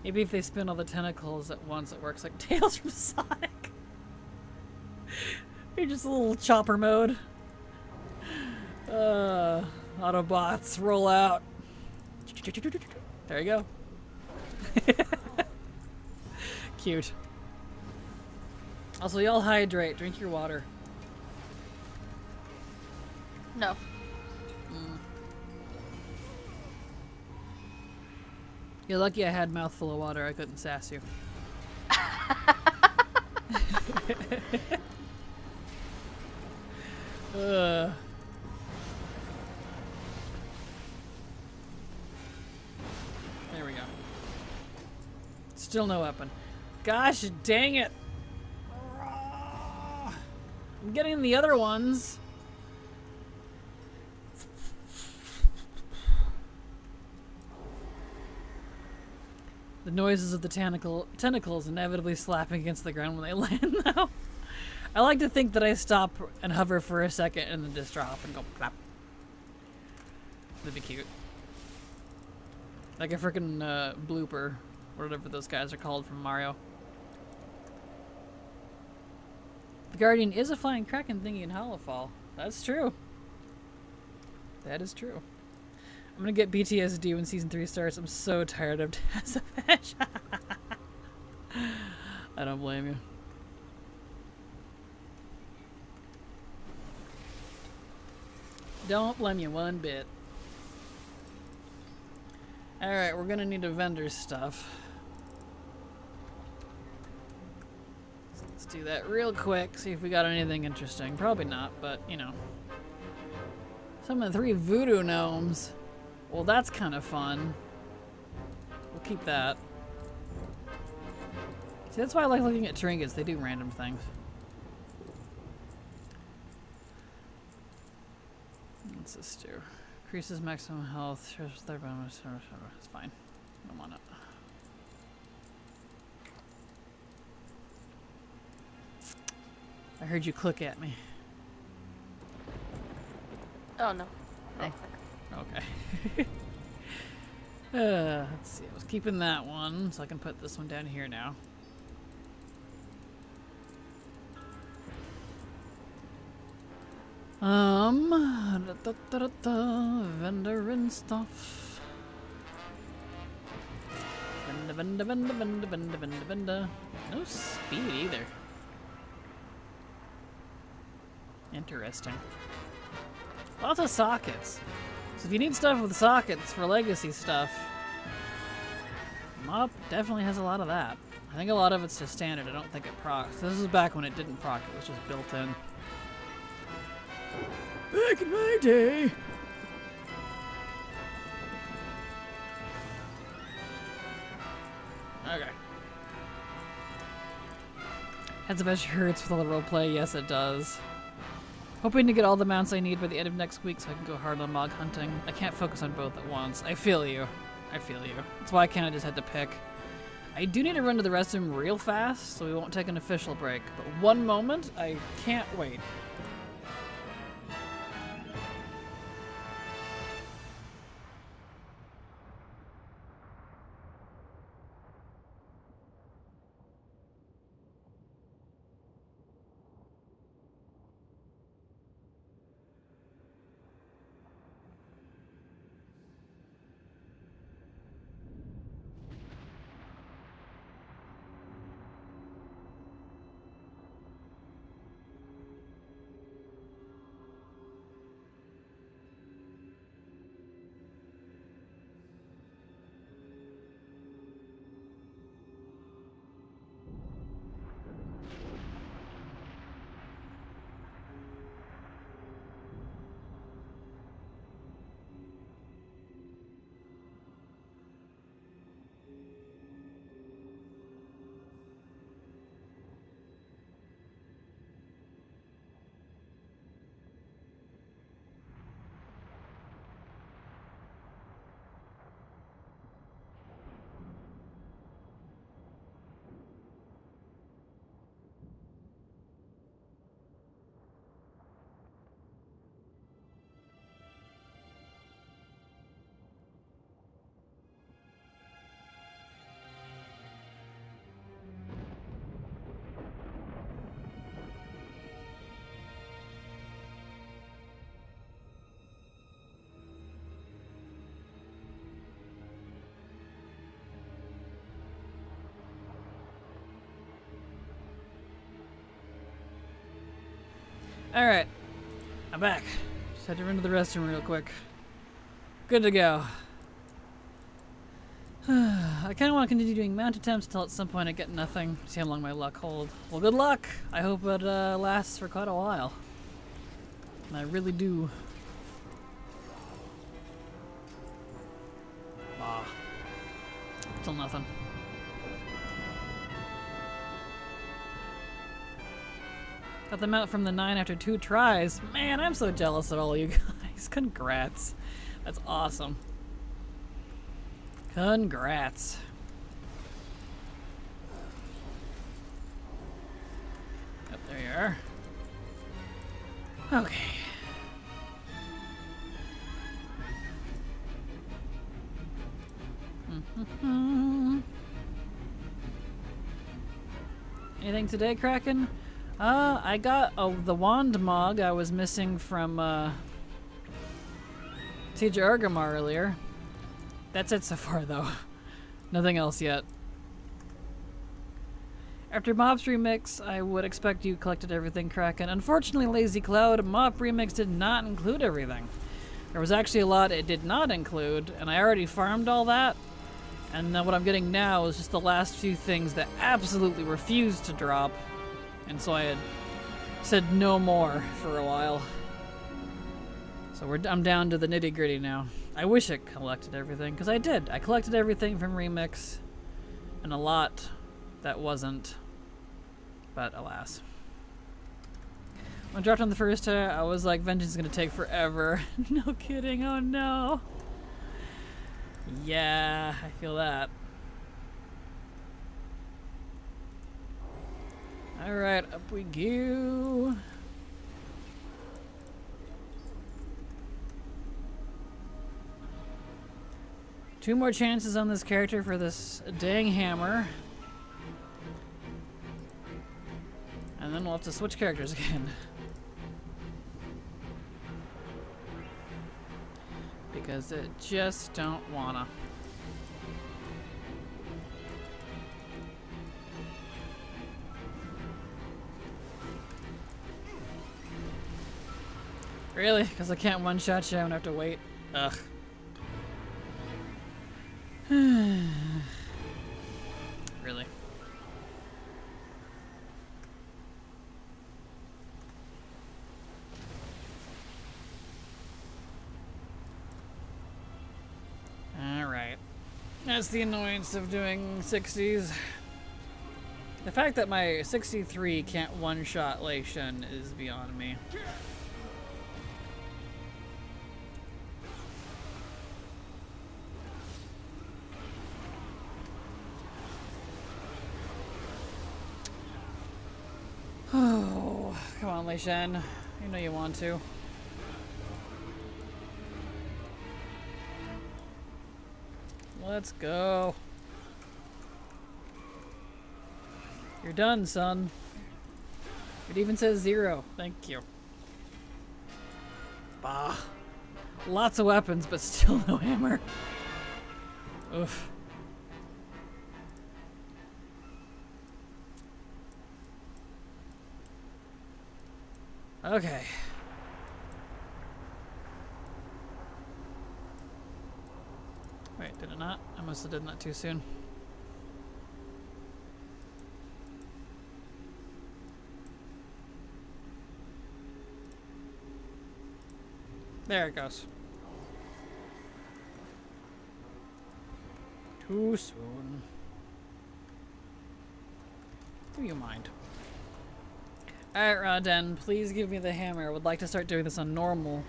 Maybe if they spin all the tentacles at once, it works like Tales from Sonic. You're just a little chopper mode. Autobots, roll out. There you go. Cute. Also, y'all hydrate. Drink your water. No. You're lucky I had a mouthful of water. I couldn't sass you. There we go. Still no weapon. Gosh dang it. I'm getting the other ones. The noises of the tentacles inevitably slapping against the ground when they land, though. I like to think that I stop and hover for a second and then just drop and go plop. That'd be cute. Like a freaking blooper, whatever those guys are called from Mario. The Guardian is a flying Kraken thingy in Hollowfall. That's true. That is true. I'm gonna get PTSD when Season 3 starts. I'm so tired of Tazafish. I don't blame you. Don't blame you one bit. Alright, we're gonna need a vendor stuff. Let's do that real quick, see if we got anything interesting. Probably not, but you know. Summon 3 voodoo gnomes. Well, that's kind of fun. We'll keep that. See, that's why I like looking at trinkets. They do random things. What's this do? Increases maximum health. It's fine. I don't want it. I heard you click at me. Oh no. Oh. Okay. Let's see. I was keeping that one, so I can put this one down here now. Vendor and stuff. Venda. No speed either. Interesting. Lots of sockets. So if you need stuff with sockets for legacy stuff, Mop definitely has a lot of that. I think a lot of it's just standard. I don't think it procs. This is back when it didn't proc. It was just built in. Back in my day. Okay. Has the best hurts with all the roleplay? Yes, it does. Hoping to get all the mounts I need by the end of next week so I can go hard on mog hunting. I can't focus on both at once. I feel you. I feel you. That's why I kind of just had to pick. I do need to run to the restroom real fast, so we won't take an official break. But one moment, I can't wait. Alright. I'm back. Just had to run to the restroom real quick. Good to go. I kind of want to continue doing mount attempts until at some point I get nothing. See how long my luck holds. Well, good luck. I hope it lasts for quite a while. And I really do. Ah. Still nothing. Got them out from the 9 after 2 tries. Man, I'm so jealous of all you guys. Congrats. That's awesome. Congrats. Yep, there you are. Okay. Anything today, Kraken? I got the wand mug I was missing from Siege Argamar earlier. That's it so far, though. Nothing else yet. After Mob's Remix, I would expect you collected everything, Kraken. Unfortunately, Lazy Cloud, Mob Remix did not include everything. There was actually a lot it did not include, and I already farmed all that. And what I'm getting now is just the last few things that absolutely refused to drop. And so I had said no more for a while. So I'm down to the nitty-gritty now. I wish I collected everything, because I did. I collected everything from Remix, and a lot that wasn't. But alas. When I dropped on the first time, I was like, Vengeance is going to take forever. No kidding, oh no. Yeah, I feel that. Alright, up we go. Two more chances on this character for this dang hammer. And then we'll have to switch characters again. Because it just don't wanna. Really? Because I can't one-shot you, I'm gonna have to wait. Ugh. Really? Alright. That's the annoyance of doing 60s. The fact that my 63 can't one-shot Lei Shen is beyond me. Oh, come on, Lei Shen. You know you want to. Let's go. You're done, son. It even says 0. Thank you. Bah. Lots of weapons, but still no hammer. Oof. Okay. Wait, did it not? I must have done that too soon. There it goes. Too soon. Do you mind? Alright, Rodden, please give me the hammer. I would like to start doing this on normal.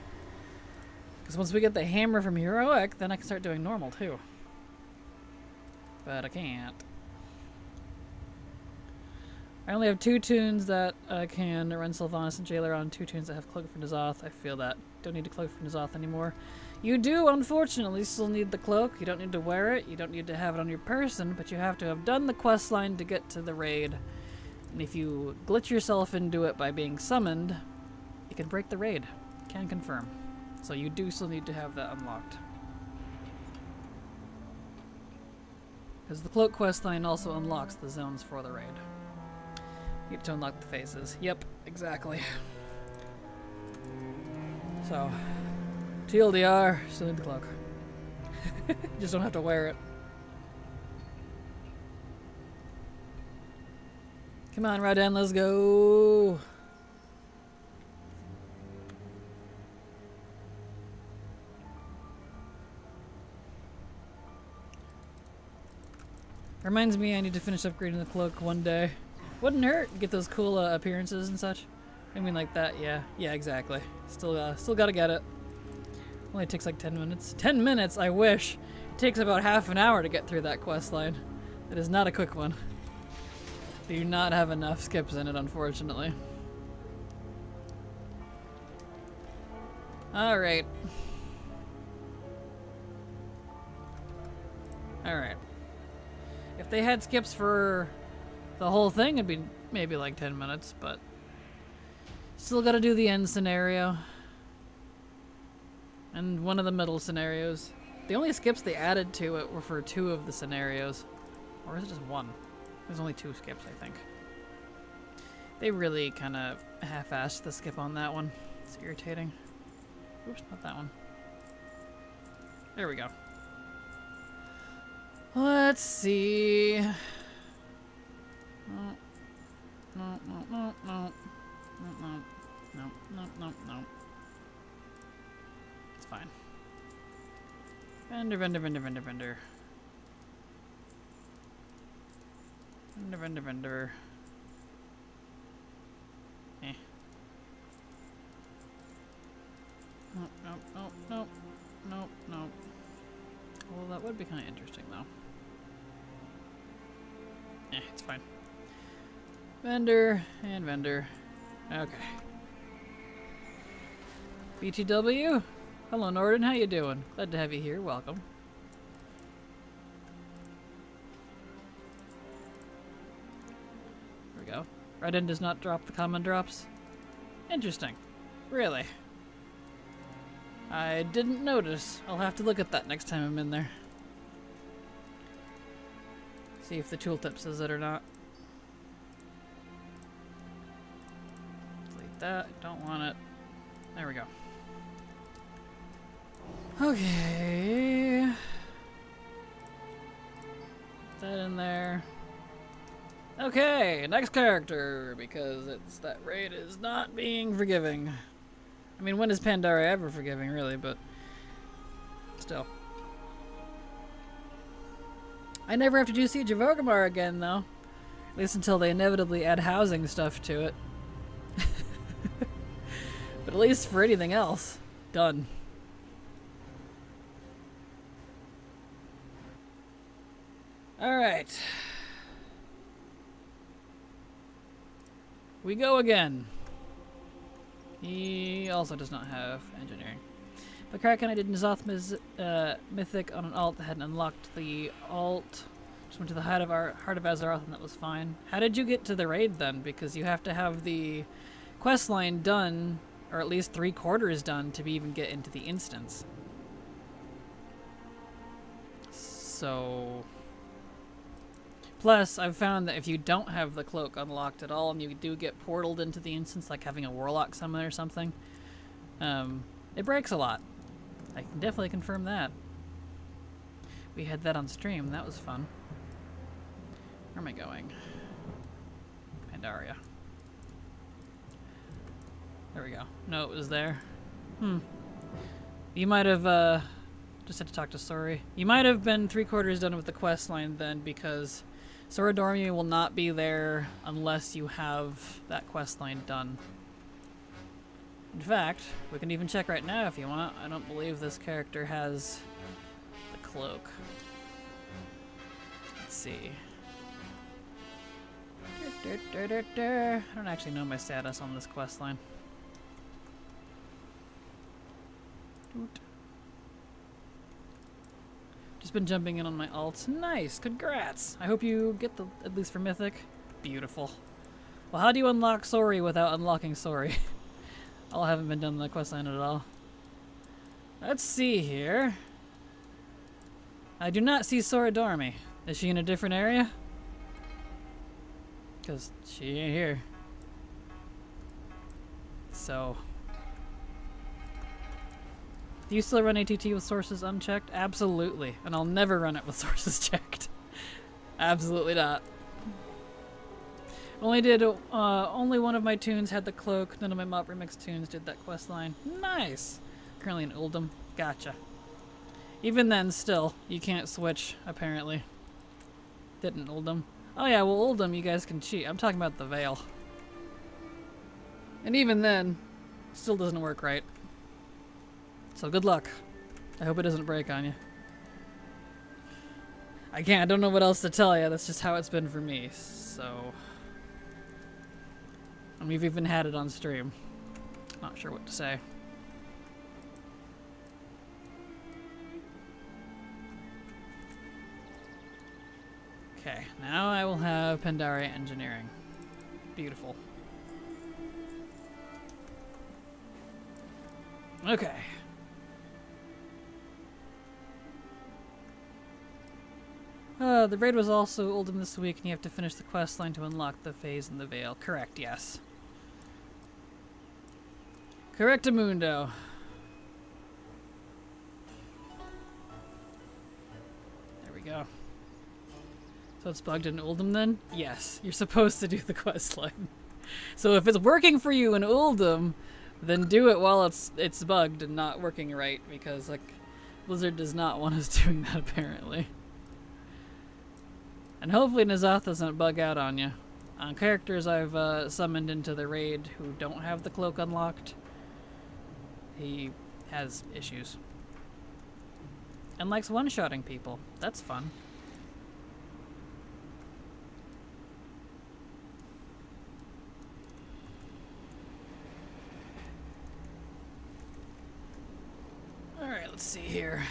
Because once we get the hammer from Heroic, then I can start doing normal too. But I can't. I only have 2 tunes that can run Sylvanas and Jailer on 2 tunes that have Cloak for N'Zoth. I feel that. Don't need to Cloak for N'Zoth anymore. You do, unfortunately, still need the cloak. You don't need to wear it. You don't need to have it on your person, but you have to have done the quest line to get to the raid. And if you glitch yourself into it by being summoned, you can break the raid. Can confirm. So you do still need to have that unlocked. Because the cloak quest line also unlocks the zones for the raid. You need to unlock the phases. Yep, exactly. So, TLDR, still need the cloak. Just don't have to wear it. Come on, Raden, let's go. Reminds me I need to finish upgrading the cloak one day. Wouldn't hurt, get those cool appearances and such. I mean like that, yeah. Yeah, exactly. Still gotta get it. Only takes like 10 minutes. 10 minutes, I wish. It takes about half an hour to get through that quest line. It is not a quick one. Do not have enough skips in it, unfortunately. Alright. Alright. If they had skips for the whole thing, it'd be maybe like 10 minutes, but still gotta do the end scenario. And one of the middle scenarios. The only skips they added to it were for 2 of the scenarios. Or is it just 1? There's only 2 skips, I think. They really kind of half-assed the skip on that one. It's irritating. Oops, not that one. There we go. Let's see. No, no, no, no, no, no, no, no, no, no, no. It's fine. Vendor, vendor, vendor, vendor, vendor. Vendor, vendor, vendor. Eh. Nope, nope, nope, nope, nope, nope. Well, that would be kind of interesting, though. Eh, it's fine. Vendor and vendor. Okay. BTW? Hello, Norden. How you doing? Glad to have you here. Welcome. There we go. Raiden does not drop the common drops. Interesting. Really? I didn't notice. I'll have to look at that next time I'm in there. See if the tooltip says it or not. Delete that. Don't want it. There we go. Okay. Put that in there. Okay, next character, because it's that raid is not being forgiving. I mean, when is Pandaria ever forgiving, really, but still. I never have to do Siege of Orgrimmar again, though. At least until they inevitably add housing stuff to it. But at least for anything else, done. Alright. We go again. He also does not have engineering. But Kraken, I did N'Zoth Mythic on an alt that hadn't unlocked the alt. Just went to the Heart of Azeroth and that was fine. How did you get to the raid then? Because you have to have the quest line done, or at least 3/4 done, to even get into the instance. So... Plus, I've found that if you don't have the cloak unlocked at all and you do get portaled into the instance, like having a warlock summon or something, it breaks a lot. I can definitely confirm that. We had that on stream. That was fun. Where am I going? Pandaria. There we go. No, it was there. You might have just had to talk to Sori. You might have been 3/4 done with the quest line then, because Soradormi will not be there unless you have that quest line done. In fact, we can even check right now if you want. I don't believe this character has the cloak. Let's see. I don't actually know my status on this quest line. Just been jumping in on my alts. Nice, congrats. I hope you get the at least for Mythic. Beautiful. Well, how do you unlock Sori without unlocking Sori? I haven't been done on the questline at all. Let's see here. I do not see Soradormi. Is she in a different area? Because she ain't here. So... Do you still run ATT with sources unchecked? Absolutely. And I'll never run it with sources checked. Absolutely not. Only one of my tunes had the cloak. None of my Mop Remix tunes did that quest line. Nice! Currently in Uldum. Gotcha. Even then, still, you can't switch, apparently. Didn't Uldum. Oh yeah, well Uldum you guys can cheat. I'm talking about the Veil. And even then, still doesn't work right. So good luck. I hope it doesn't break on you. I don't know what else to tell you. That's just how it's been for me, so... And we've even had it on stream. Not sure what to say. Okay, now I will have Pandaria Engineering. Beautiful. Okay. The raid was also Uldum this week, and you have to finish the quest line to unlock the phase in the Veil. Correct, yes. Correctamundo. There we go. So it's bugged in Uldum then? Yes, you're supposed to do the quest line. So if it's working for you in Uldum, then do it while it's bugged and not working right, because like Blizzard does not want us doing that apparently. And hopefully N'Zoth doesn't bug out on you. On characters I've summoned into the raid who don't have the cloak unlocked, he has issues. And likes one-shotting people. That's fun. Alright, let's see here.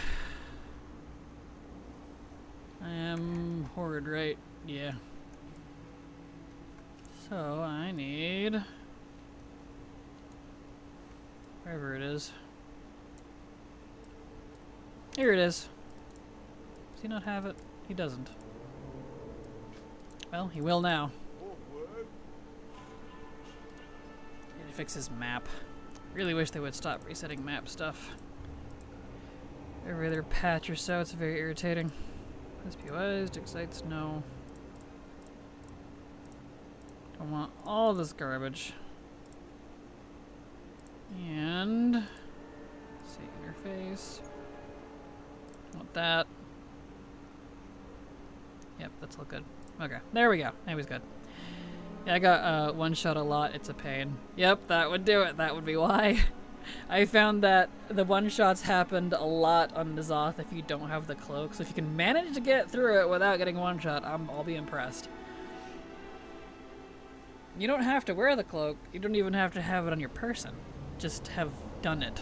I am Horde, right? Yeah. So I need... wherever it is. Here it is. Does he not have it? He doesn't. Well, he will now. Need to fix his map. Really wish they would stop resetting map stuff. Every other patch or so, it's very irritating. SPOIs, dig sites, no. Don't want all this garbage. And see interface. Want that. Yep, that's all good. Okay, there we go. That was good. Yeah, I got one shot a lot. It's a pain. Yep, that would do it. That would be why. I found that the one-shots happened a lot on N'Zoth if you don't have the cloak. So if you can manage to get through it without getting one-shot, I'll be impressed. You don't have to wear the cloak. You don't even have to have it on your person. Just have done it.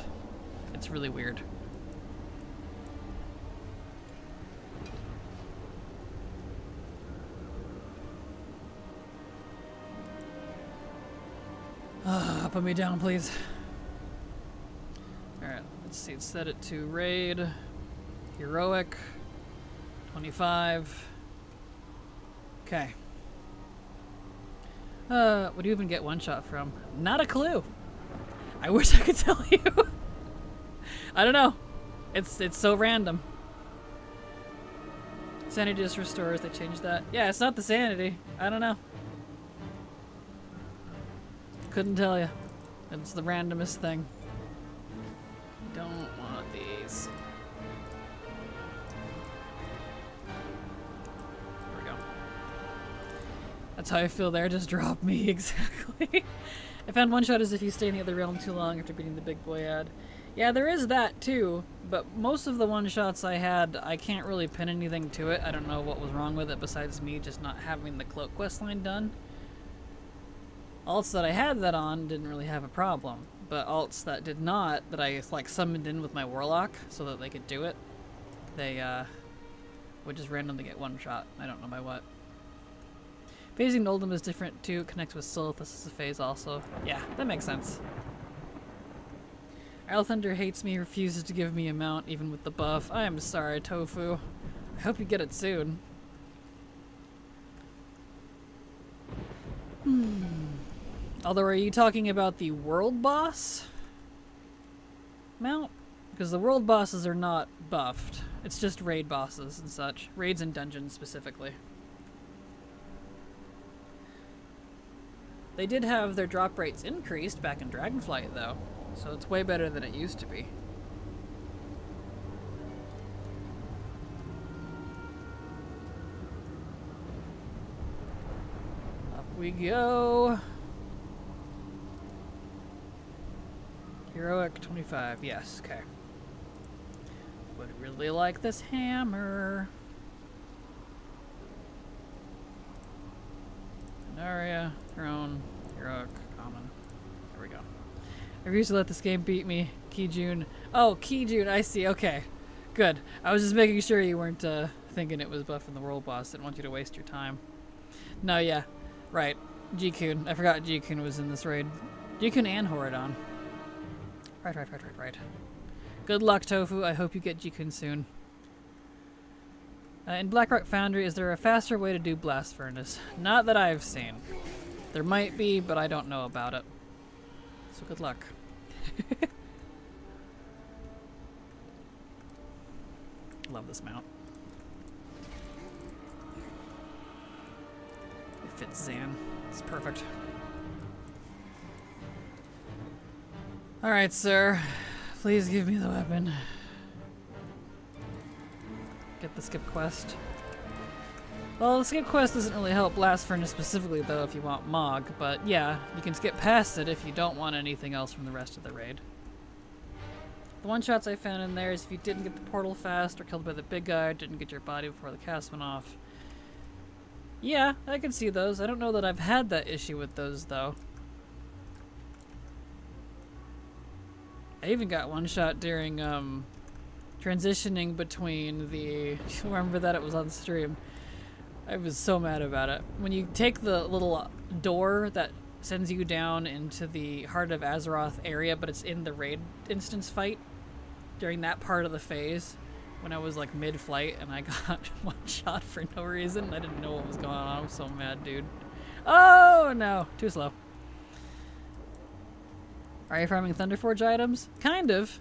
It's really weird. Put me down, please. Alright, let's see. Let's set it to raid. Heroic. 25. Okay. What do you even get one shot from? Not a clue. I wish I could tell you. I don't know. It's so random. Sanity just restores. They changed that. Yeah, it's not the sanity. I don't know. Couldn't tell you. It's the randomest thing. Don't want these. There we go. That's how I feel there. Just drop me. Exactly. I found one shot is if you stay in the other realm too long after beating the big boy ad. Yeah, there is that too, but most of the one shots I had, I can't really pin anything to it. I don't know what was wrong with it besides me just not having the cloak quest line done. Alts that I had that on didn't really have a problem, but alts that did not, that I like summoned in with my warlock so that they could do it, they would just randomly get one shot. I don't know by what. Phasing Oldham is different too. It connects with Sylph. This is a phase also. Yeah, that makes sense. Isle Thunder hates me, refuses to give me a mount even with the buff. I am sorry, Tofu. I hope you get it soon. Although, are you talking about the world boss mount? Because the world bosses are not buffed. It's just raid bosses and such. Raids and dungeons specifically. They did have their drop rates increased back in Dragonflight though. So it's way better than it used to be. Up we go. Heroic 25, yes, okay. Would really like this hammer. Pandaria, Throne, Heroic, Common. There we go. I refuse to let this game beat me. Kijun. Oh, Kijun, I see, okay. Good. I was just making sure you weren't thinking it was buffing the world boss. Didn't want you to waste your time. No, yeah. Right. G-Kun. I forgot G-Kun was in this raid. G-Kun and Horadon. Right. Good luck, Tofu. I hope you get G-Kun soon. In Blackrock Foundry, is there a faster way to do Blast Furnace? Not that I've seen. There might be, but I don't know about it. So good luck. Love this mount. It fits Zan. It's perfect. Alright, sir. Please give me the weapon. Get the skip quest. Well, the skip quest doesn't really help Blast Furnace specifically, though, if you want Mog, but yeah, you can skip past it if you don't want anything else from the rest of the raid. The one-shots I found in there is if you didn't get the portal fast, or killed by the big guy, or didn't get your body before the cast went off. Yeah, I can see those. I don't know that I've had that issue with those, though. I even got one shot during transitioning between the... Remember that? It was on stream. I was so mad about it. When you take the little door that sends you down into the Heart of Azeroth area, but it's in the raid instance fight, during that part of the phase, when I was like mid-flight and I got one shot for no reason, I didn't know what was going on. I was so mad, dude. Oh no, too slow. Are you farming Thunderforge items? Kind of.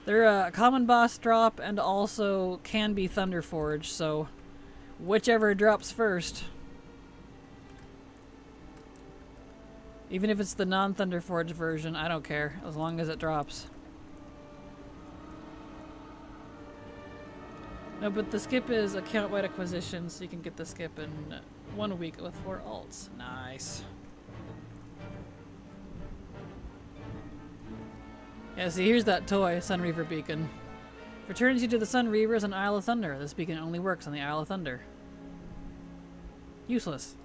They're a common boss drop and also can be Thunderforge, so whichever drops first. Even if it's the non-Thunderforge version, I don't care, as long as it drops. No, but the skip is account-wide acquisition, so you can get the skip in 1 week with 4 alts. Nice. Yeah, see, here's that toy, Sunreaver Beacon. Returns you to the Sunreavers on Isle of Thunder. This beacon only works on the Isle of Thunder. Useless.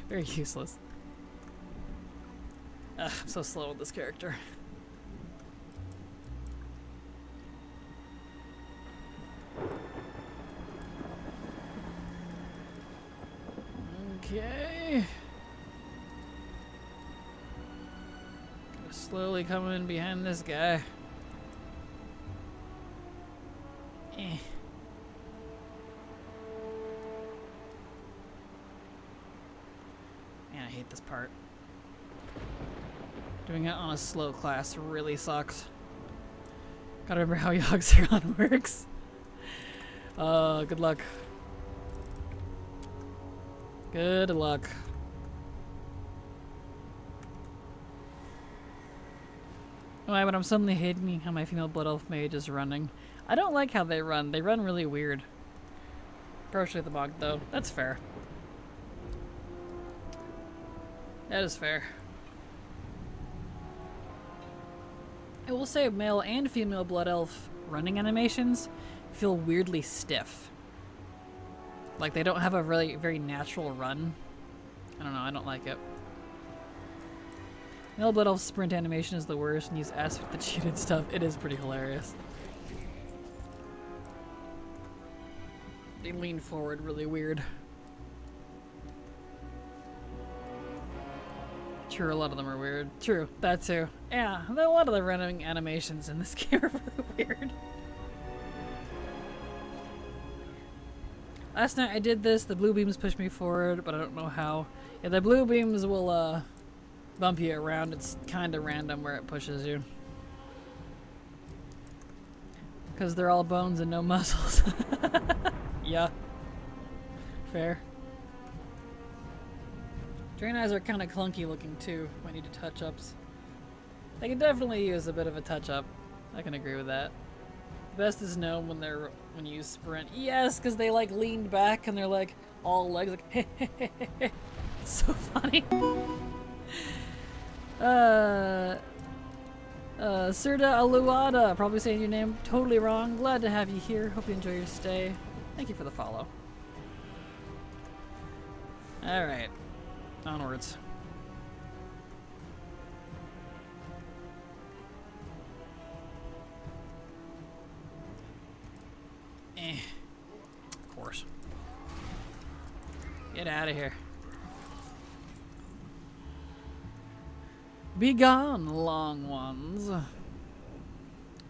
Very useless. Ugh, I'm so slow with this character. Okay. Slowly coming in behind this guy. Eh. Man, I hate this part. Doing it on a slow class really sucks. Gotta remember how Yogg-Saron works. Good luck. Good luck. Why, but I'm suddenly hating how my female Blood Elf mage is running. I don't like how they run. They run really weird. Partially the Mog, though. That's fair. That is fair. I will say male and female Blood Elf running animations feel weirdly stiff. Like they don't have a really very natural run. I don't know, I don't like it. Male Blood Elf sprint animation is the worst and use S with the cheated stuff. It is pretty hilarious. They lean forward really weird. True, a lot of them are weird. True, that too. Yeah, a lot of the running animations in this game are really weird. Last night I did this, the blue beams pushed me forward, but I don't know how. Yeah, the blue beams will bump you around. It's kind of random where it pushes you. Because they're all bones and no muscles. Yeah. Fair. Drain eyes are kind of clunky looking too. Might need touch-ups. They can definitely use a bit of a touch-up. I can agree with that. Best is known when you use sprint. Yes, because they like leaned back and they're like all legs like It's so funny. Sirda Aluada, probably saying your name totally wrong. Glad to have you here. Hope you enjoy your stay. Thank you for the follow. Alright. Onwards. Of course. Get out of here. Be gone, long ones. Well,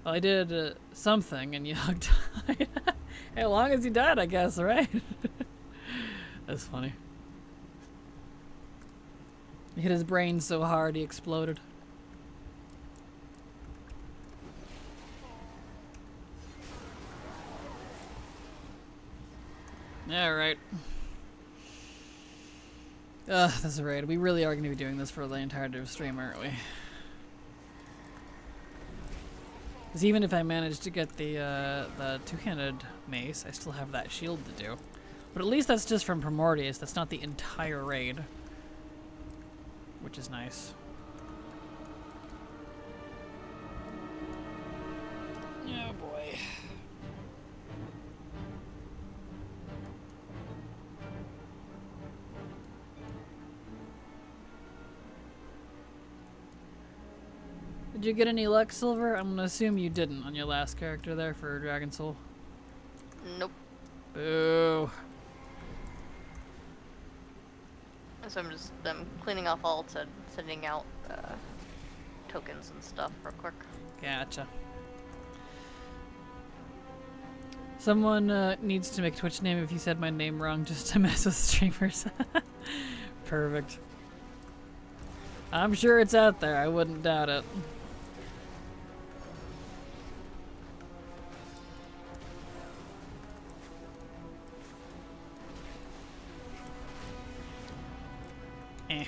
I did something and Yog died. Hey, as long as he died, I guess, right? That's funny. He hit his brain so hard he exploded. Alright. That's right. We really are going to be doing this for the entirety of the stream, aren't we? Because even if I manage to get the two-handed mace, I still have that shield to do. But at least that's just from Primordius. That's not the entire raid. Which is nice. Oh boy. Did you get any luck, Silver? I'm gonna assume you didn't on your last character there for Dragon Soul. Nope. Boo. So I'm cleaning off alts and sending out tokens and stuff real quick. Gotcha. Someone needs to make a Twitch name if you said my name wrong just to mess with streamers. Perfect. I'm sure it's out there. I wouldn't doubt it. Eh.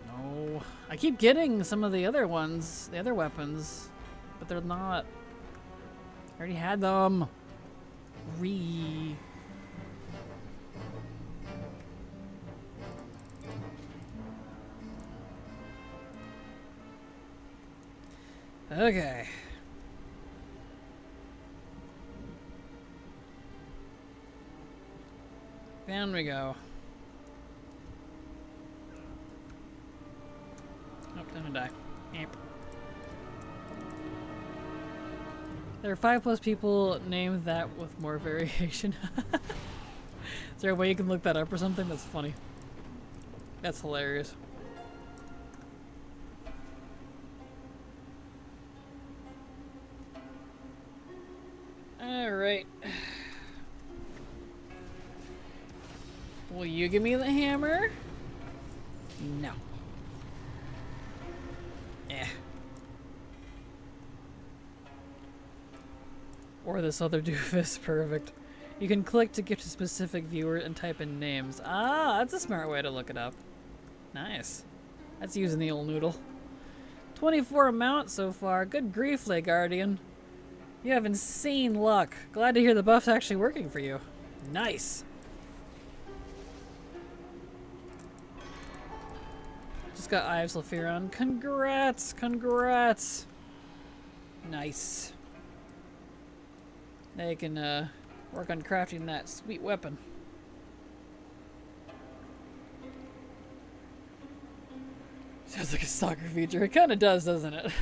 No. I keep getting some of the other ones, the other weapons, but they're not. I already had them. Okay. Down we go. Oh, time to die. Yep. There are 5+ people named that with more variation. Is there a way you can look that up or something? That's funny. That's hilarious. Alright. Will you give me the hammer? No. Eh. Or this other doofus. Perfect. You can click to get to specific viewer and type in names. Ah, that's a smart way to look it up. Nice. That's using the old noodle. 24 amount so far. Good grief, Lay Guardian. You have insane luck. Glad to hear the buff's actually working for you. Nice. Just got Eye of Sulfuron. Congrats! Congrats! Nice. Now you can work on crafting that sweet weapon. Sounds like a soccer feature. It kind of does, doesn't it?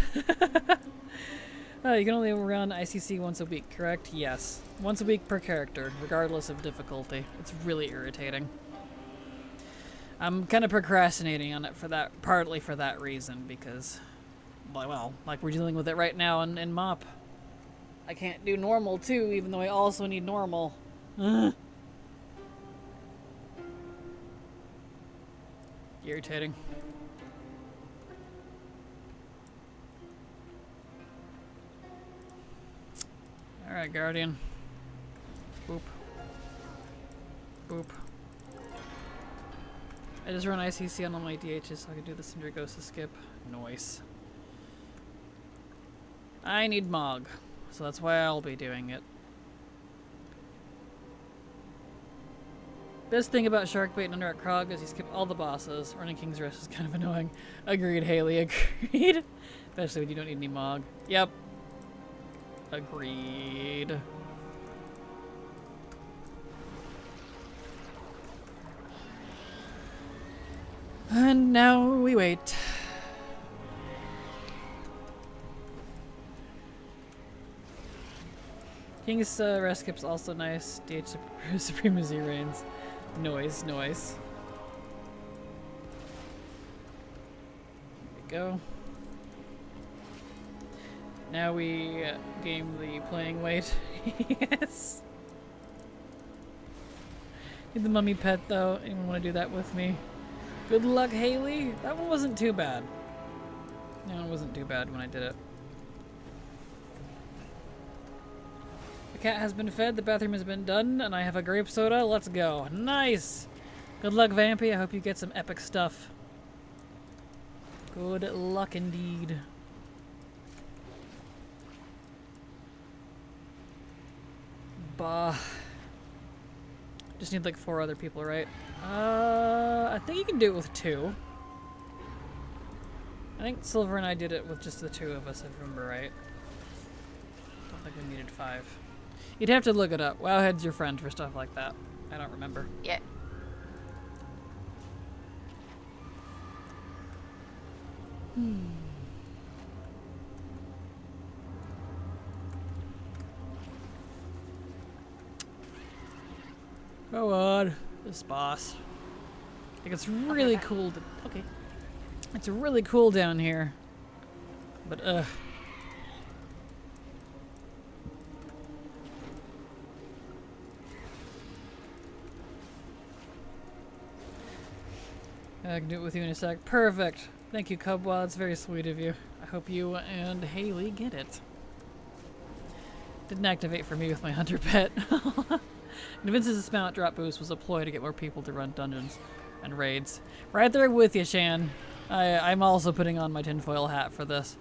You can only run ICC once a week, correct? Yes. Once a week per character, regardless of difficulty. It's really irritating. I'm kind of procrastinating on it for that, partly for that reason, because, well, like we're dealing with it right now in MOP. I can't do normal too, even though I also need normal. Irritating. Alright, Guardian. Boop. Boop. I just run ICC on all my DHs so I can do the Syndragosa skip. Noise. I need Mog, so that's why I'll be doing it. Best thing about Sharkbait and Underark Krog is you skip all the bosses. Running King's Rest is kind of annoying. Agreed, Haley, agreed. Especially when you don't need any Mog. Yep. Agreed. And now we wait. King's Rest skip's also nice. DH Supremacy reigns. Noise, noise. There we go. Now we game the playing weight. Yes. Need the mummy pet though. Anyone want to do that with me? Good luck, Haley. That one wasn't too bad. No, it wasn't too bad when I did it. The cat has been fed, the bathroom has been done, and I have a grape soda. Let's go. Nice! Good luck, Vampy. I hope you get some epic stuff. Good luck indeed. Bah. Just need like 4 other people, right? I think you can do it with 2. I think Silver and I did it with just the 2 of us, if I remember right. Don't think we needed 5. You'd have to look it up. Wowhead's your friend for stuff like that. I don't remember. Yeah. Go on, this boss. I think it's really cool. Okay. It's really cool down here. But, I can do it with you in a sec. Perfect. Thank you, Cubwa. That's very sweet of you. I hope you and Haley get it. Didn't activate for me with my hunter pet. Vince's dismount drop boost was a ploy to get more people to run dungeons and raids. Right there with you, Shan. I'm also putting on my tinfoil hat for this.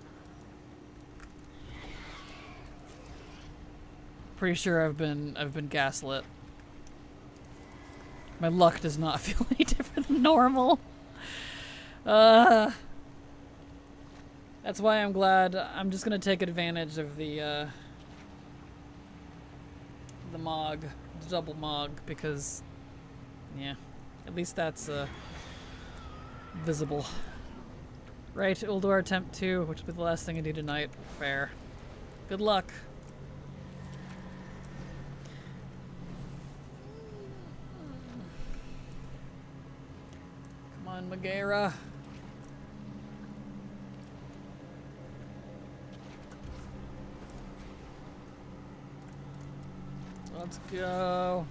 Pretty sure I've been gaslit. My luck does not feel any different than normal. That's why I'm glad. I'm just gonna take advantage of the Mog, the double Mog, because yeah, at least that's visible. Right, we'll do our attempt 2, which will be the last thing I do tonight. Fair. Good luck. Come on, Megara. Let's go.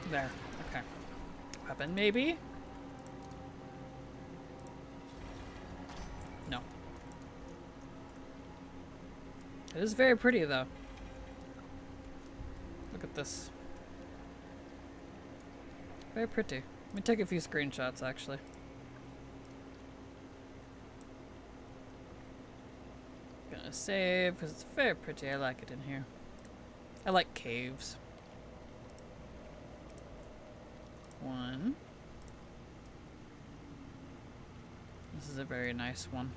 There. Okay. Weapon, maybe? No. It is very pretty, though. Look at this. Very pretty. Let me take a few screenshots, actually. Gonna save, because it's very pretty. I like it in here. I like caves. 1. This is a very nice one.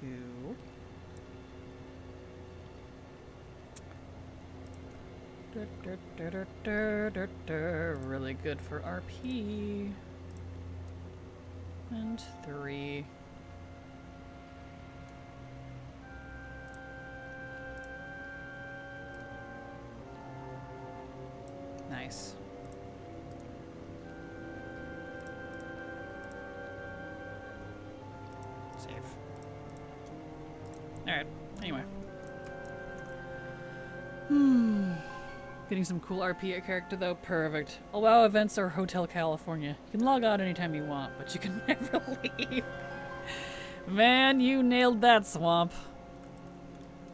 2. Really good for RP. And 3. Nice. Save. Alright, anyway. Getting some cool RP character though, perfect. Oh wow, events are Hotel California. You can log out anytime you want, but you can never leave. Man, you nailed that, Swamp.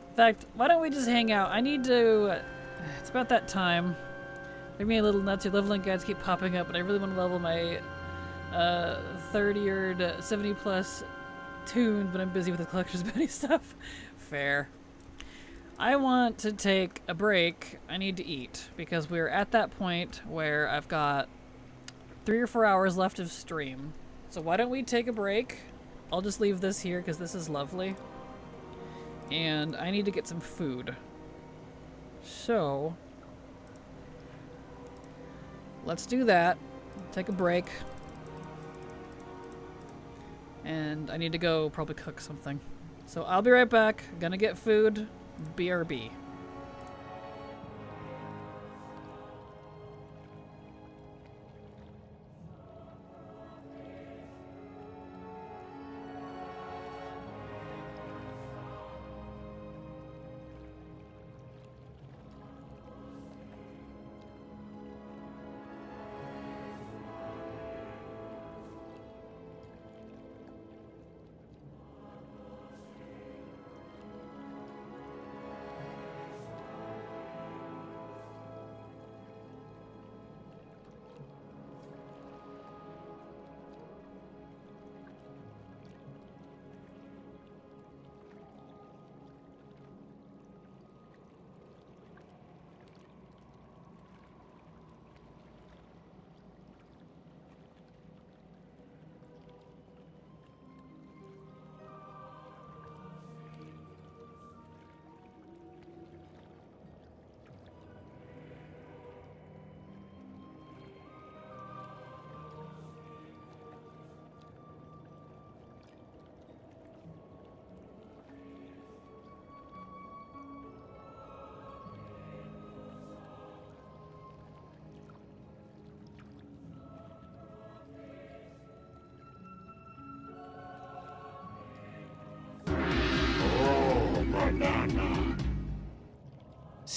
In fact, why don't we just hang out? I need to... It's about that time. They're being a little nuts. Your leveling guides keep popping up, but I really want to level my 30 or 70 plus tune, but I'm busy with the collector's bounty stuff. Fair. I want to take a break. I need to eat because we're at that point where I've got 3 or 4 hours left of stream. So why don't we take a break? I'll just leave this here because this is lovely. And I need to get some food. So let's do that. Take a break. And I need to go probably cook something. So I'll be right back. Gonna get food. BRB.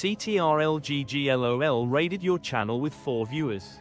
CTRLGGLOL raided your channel with 4 viewers.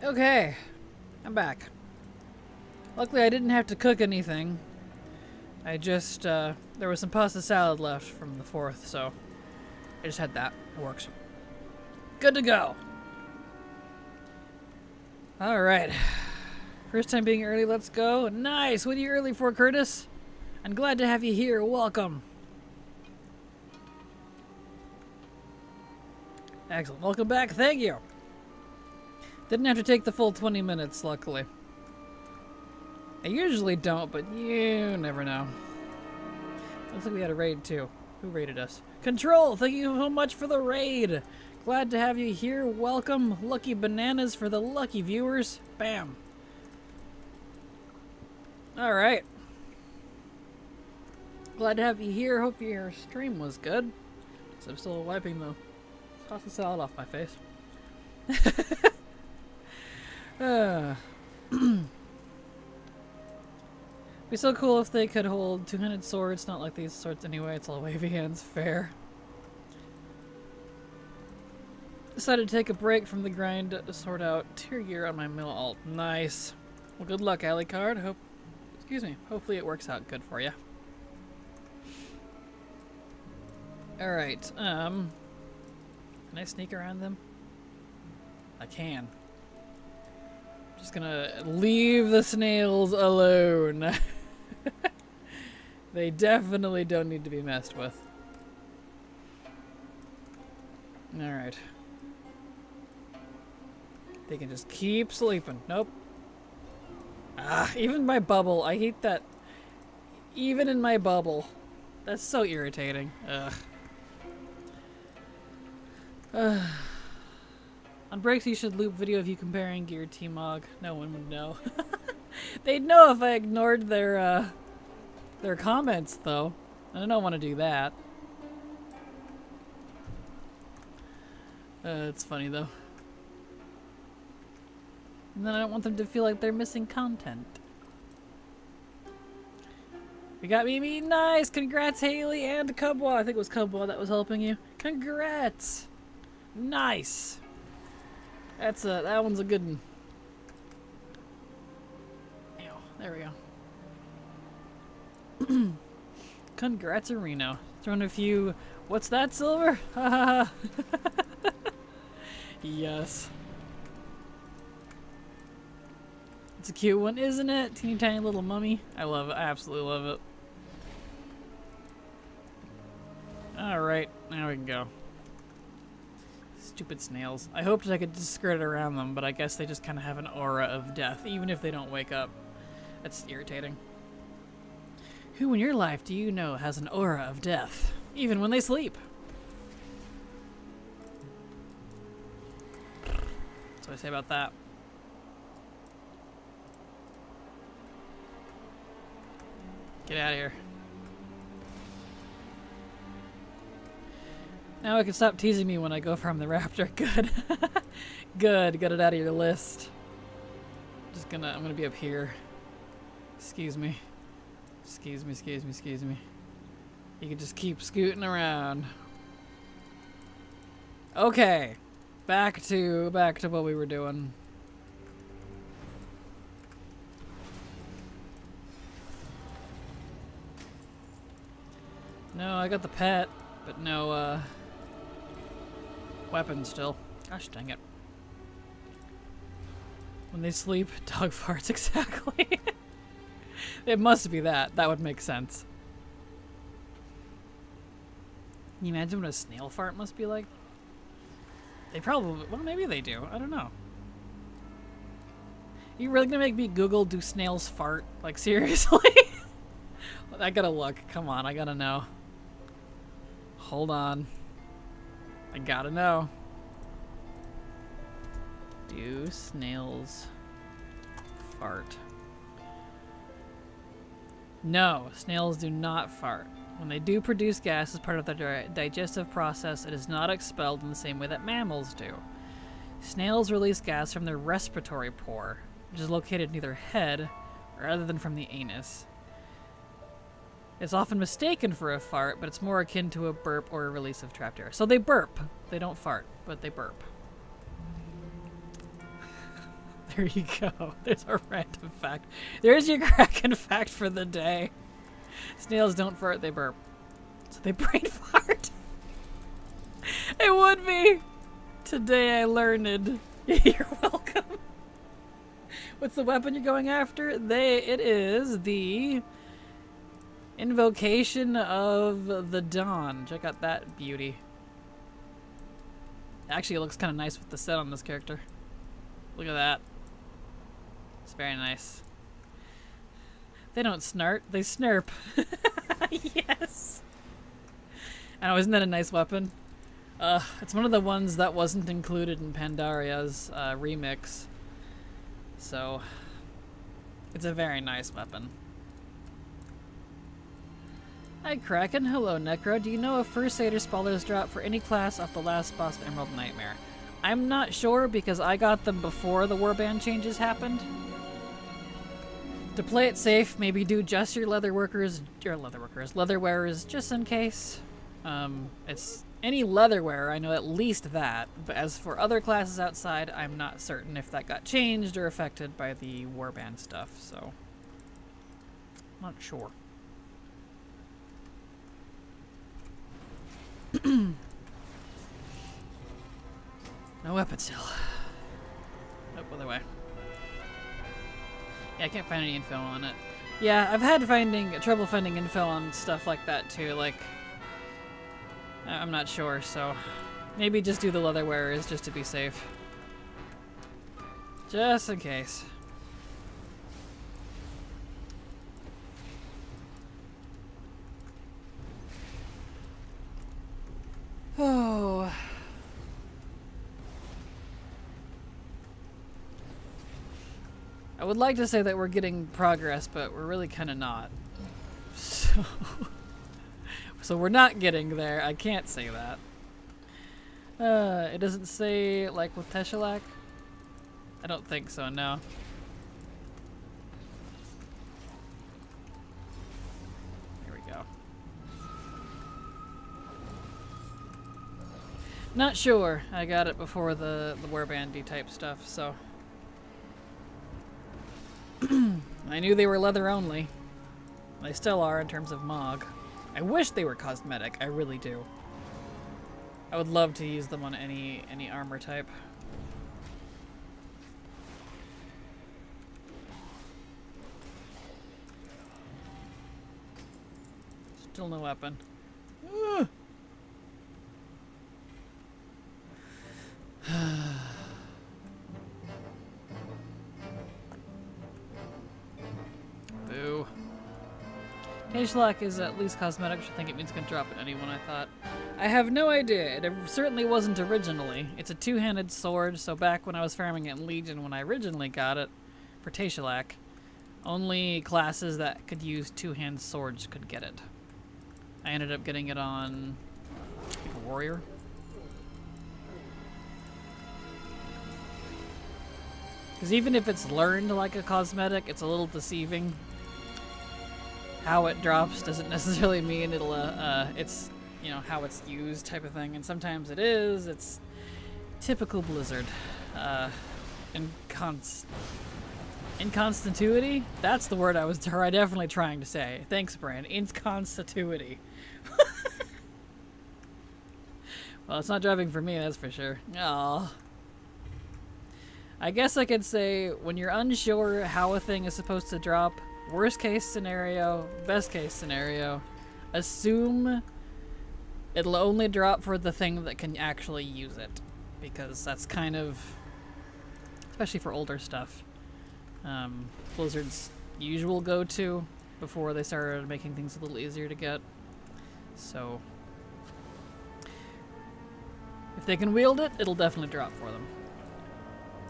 Okay, I'm back. Luckily I didn't have to cook anything. I just, there was some pasta salad left from the 4th, so I just had that. It works. Good to go. Alright. First time being early, let's go. Nice! What are you early for, Curtis? I'm glad to have you here. Welcome. Excellent. Welcome back. Thank you. Didn't have to take the full 20 minutes, luckily. I usually don't, but you never know. Looks like we had a raid, too. Who raided us? Control! Thank you so much for the raid! Glad to have you here. Welcome. Lucky bananas for the lucky viewers. Bam. Alright. Glad to have you here. Hope your stream was good. So I'm still wiping the pasta salad off my face. Be so cool if they could hold two-handed swords. Not like these swords anyway. It's all wavy hands. Fair. Decided to take a break from the grind to sort out tier gear on my mill alt. Nice. Well, good luck, Alicard. Hopefully it works out good for you. Alright, can I sneak around them? I can. Just gonna leave the snails alone. They definitely don't need to be messed with. Alright. They can just keep sleeping. Nope. Ah, even my bubble. I hate that. Even in my bubble. That's so irritating. Ugh. On breaks, you should loop video of you comparing gear T-Mog. No one would know. They'd know if I ignored their comments, though. I don't want to do that. It's funny, though. And then I don't want them to feel like they're missing content. We got Mimi. Nice! Congrats, Haley and Cubwa. I think it was Cubwa that was helping you. Congrats! Nice! That one's a good one. Ew, there we go. Congrats, Reno. Throwing a few. What's that, Silver? Ha ha ha. Yes. It's a cute one, isn't it? Teeny tiny little mummy. I love it. I absolutely love it. Alright, now we can go. Stupid snails. I hoped I could just skirt around them, but I guess they just kind of have an aura of death, even if they don't wake up. That's irritating. Who in your life do you know has an aura of death, even when they sleep? That's what I say about that. Get out of here. Now I can stop teasing me when I go farm the raptor. Good. Good. Get it out of your list. I'm gonna be up here. Excuse me. Excuse me, excuse me, excuse me. You can just keep scooting around. Okay. Back to what we were doing. No, I got the pet, but no, weapon still. Gosh dang it. When they sleep, dog farts, exactly. It must be that. That would make sense. Can you imagine what a snail fart must be like? They probably, well, maybe they do. I don't know. You really gonna make me Google, do snails fart? Like, seriously? I gotta look. Come on, I gotta know. Hold on. I gotta know. Do snails fart? No, snails do not fart. When they do produce gas as part of their digestive process, it is not expelled in the same way that mammals do. Snails release gas from their respiratory pore, which is located near their head rather than from the anus. It's often mistaken for a fart, but it's more akin to a burp or a release of trapped air. So they burp. They don't fart, but they burp. There you go. There's a random fact. There's your Kraken fact for the day. Snails don't fart, they burp. So they brain fart. It would be. Today I learned. You're welcome. What's the weapon you're going after? It is the Invocation of the Dawn. Check out that beauty. Actually, it looks kind of nice with the set on this character. Look at that. It's very nice. They don't snart, they snurp. Yes! I know, isn't that a nice weapon? It's one of the ones that wasn't included in Pandaria's remix. So, it's a very nice weapon. Hi Kraken, hello Necro. Do you know if First Aid or spoilers drop for any class off the last boss of Emerald Nightmare? I'm not sure because I got them before the warband changes happened. To play it safe, maybe do just your leather wearers, just in case. It's any leather wearer, I know at least that, but as for other classes outside, I'm not certain if that got changed or affected by the warband stuff, so not sure. No weapon still. Oh, other way. Yeah, I can't find any info on it. Yeah, I've had trouble finding info on stuff like that too, like I'm not sure, so maybe just do the leather wearers just to be safe. Just in case. Oh. I would like to say that we're getting progress, but we're really kind of not. So we're not getting there. I can't say that. It doesn't say, like, with Teshalak? I don't think so, no. Here we go. Not sure. I got it before the warbandy type stuff, so. I knew they were leather only. They still are in terms of Mog. I wish they were cosmetic, I really do. I would love to use them on any armor type. Still no weapon. Boo. Tagelock is at least cosmetic, which I think it means can drop at anyone, I thought. I have no idea. It certainly wasn't originally. It's a two-handed sword, so back when I was farming it in Legion when I originally got it for Tagelock, only classes that could use two-hand swords could get it. I ended up getting it on like a warrior. Because even if it's learned like a cosmetic, it's a little deceiving. How it drops doesn't necessarily mean it'll, it's, you know, how it's used type of thing. And sometimes it is. It's typical Blizzard. Inconstituity? That's the word I was definitely trying to say. Thanks, Brand. Inconstituity. Well, it's not dropping for me, that's for sure. Aww. I guess I could say, when you're unsure how a thing is supposed to drop, worst case scenario, best case scenario, assume it'll only drop for the thing that can actually use it. Because that's kind of, especially for older stuff, Blizzard's usual go-to before they started making things a little easier to get. So, if they can wield it, it'll definitely drop for them.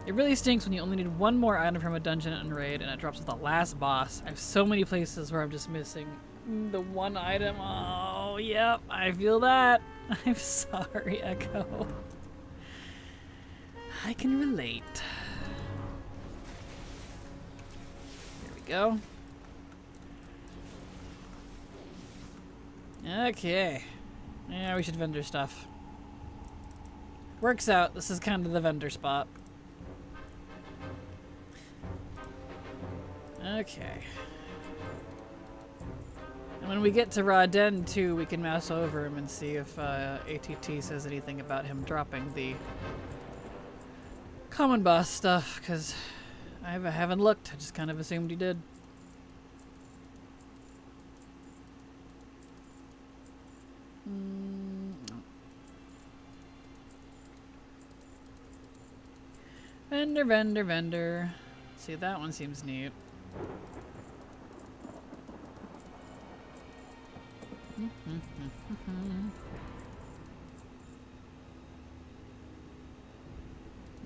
It really stinks when you only need one more item from a dungeon and raid and it drops with the last boss. I have so many places where I'm just missing the one item. Oh, yep, I feel that. I'm sorry, Echo. I can relate. There we go. Okay. Yeah, we should vendor stuff. Works out. This is kind of the vendor spot. Okay. And when we get to Raden too, we can mouse over him and see if ATT says anything about him dropping the common boss stuff, because I haven't looked. I just kind of assumed he did. Vendor. See, that one seems neat.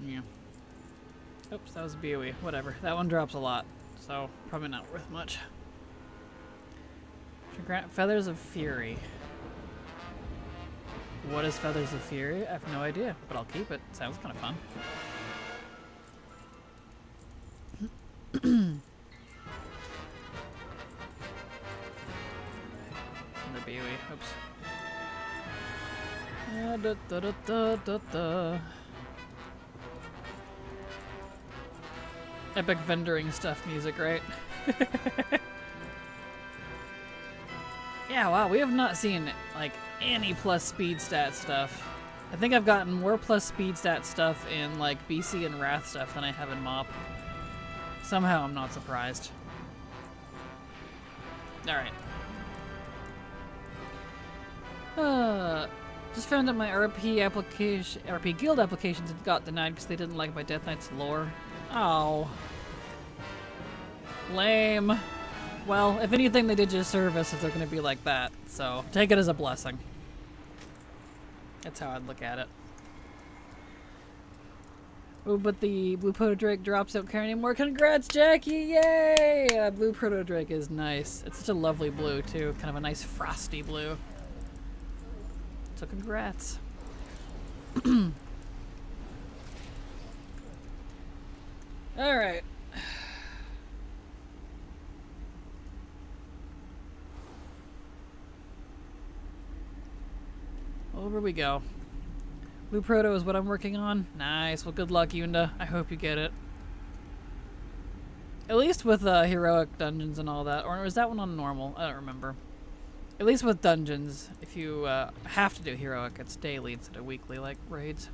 Yeah. Oops, that was BOE. Whatever. That one drops a lot, so probably not worth much. Grant Feathers of Fury. What is Feathers of Fury? I have no idea, but I'll keep it. Sounds kind of fun. The BOE. Oops. Epic vendoring stuff music, right? Yeah, wow, we have not seen, like, any plus speed stat stuff. I think I've gotten more plus speed stat stuff in, like, BC and Wrath stuff than I have in MoP. Somehow I'm not surprised. Alright. Just found out my RP guild applications had got denied because they didn't like my Death Knight's lore. Oh. Lame. Well, if anything, they did you a service if they're going to be like that. So, take it as a blessing. That's how I'd look at it. Oh, but the Blue Proto Drake drops don't care anymore. Congrats, Jackie! Yay! Blue Proto Drake is nice. It's such a lovely blue, too. Kind of a nice frosty blue. So, congrats. Alright. Over we go. Blue Proto is what I'm working on. Nice. Well, good luck, Yunda. I hope you get it. At least with heroic dungeons and all that. Or was that one on normal? I don't remember. At least with dungeons, if you have to do heroic, it's daily instead of weekly, like raids.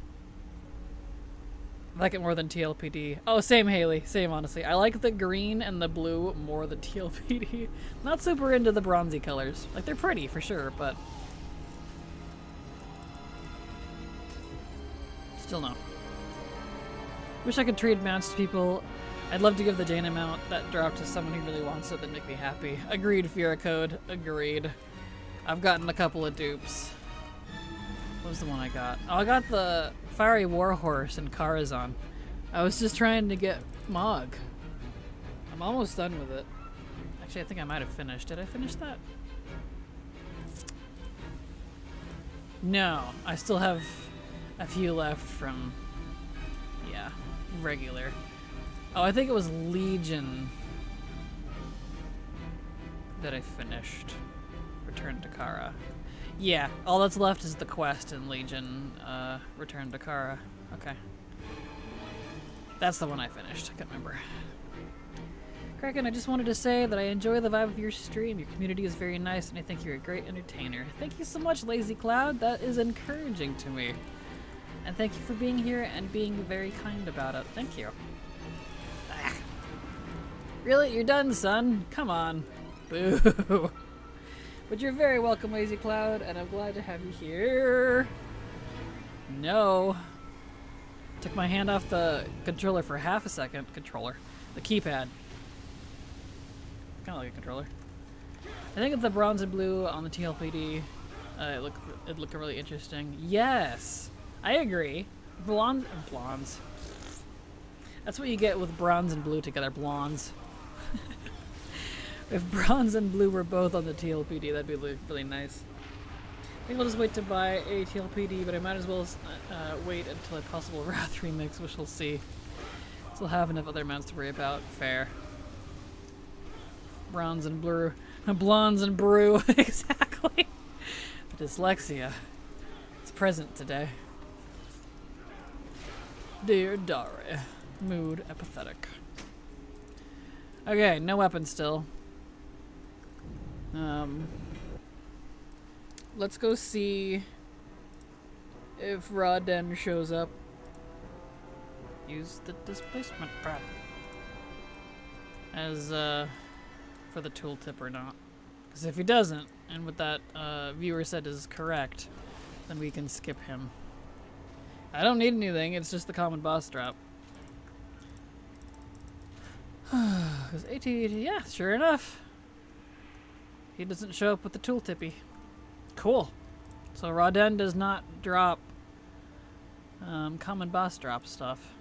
I like it more than TLPD. Oh, same, Haley. Same, honestly. I like the green and the blue more than TLPD. Not super into the bronzy colors. Like, they're pretty, for sure, but... still no. Wish I could trade mounts to people. I'd love to give the Jaina mount that drop to someone who really wants it. That'd make me happy. Agreed, Fira Code. Agreed. I've gotten a couple of dupes. What was the one I got? Oh, I got the Fiery Warhorse and Karazhan. I was just trying to get Mog. I'm almost done with it. Actually, I think I might have finished. Did I finish that? No. I still have a few left from... yeah, regular. Oh, I think it was Legion that I finished. Return to Kara. Yeah, all that's left is the quest in Legion, Return to Kara. Okay. That's the one I finished. I can't remember. Kraken, I just wanted to say that I enjoy the vibe of your stream. Your community is very nice, and I think you're a great entertainer. Thank you so much, Lazy Cloud. That is encouraging to me. And thank you for being here and being very kind about it. Thank you. Ah. Really? You're done, son? Come on. Boo. But you're very welcome, Lazy Cloud, and I'm glad to have you here. No. Took my hand off the controller for half a second. The keypad. Kind of like a controller. I think it's the bronze and blue on the TLPD. It looked really interesting. Yes, I agree. Blondes. That's what you get with bronze and blue together. Blondes. If bronze and blue were both on the TLPD, that'd be really nice. I think I'll just wait to buy a TLPD, but I might as well wait until a possible Wrath remix, which we'll see. Still have enough other mounts to worry about. Fair. Bronze and blue. Blondes and brew. Exactly. The dyslexia. It's present today. Dear Dari. Mood apathetic. Okay, no weapon still. Let's go see if Rodden shows up. Use the displacement prep as for the tooltip or not. Because if he doesn't, and what that viewer said is correct, then we can skip him. I don't need anything, it's just the common boss drop. Because yeah, sure enough. He doesn't show up with the tooltippy. Cool. So Rodden does not drop common boss drop stuff.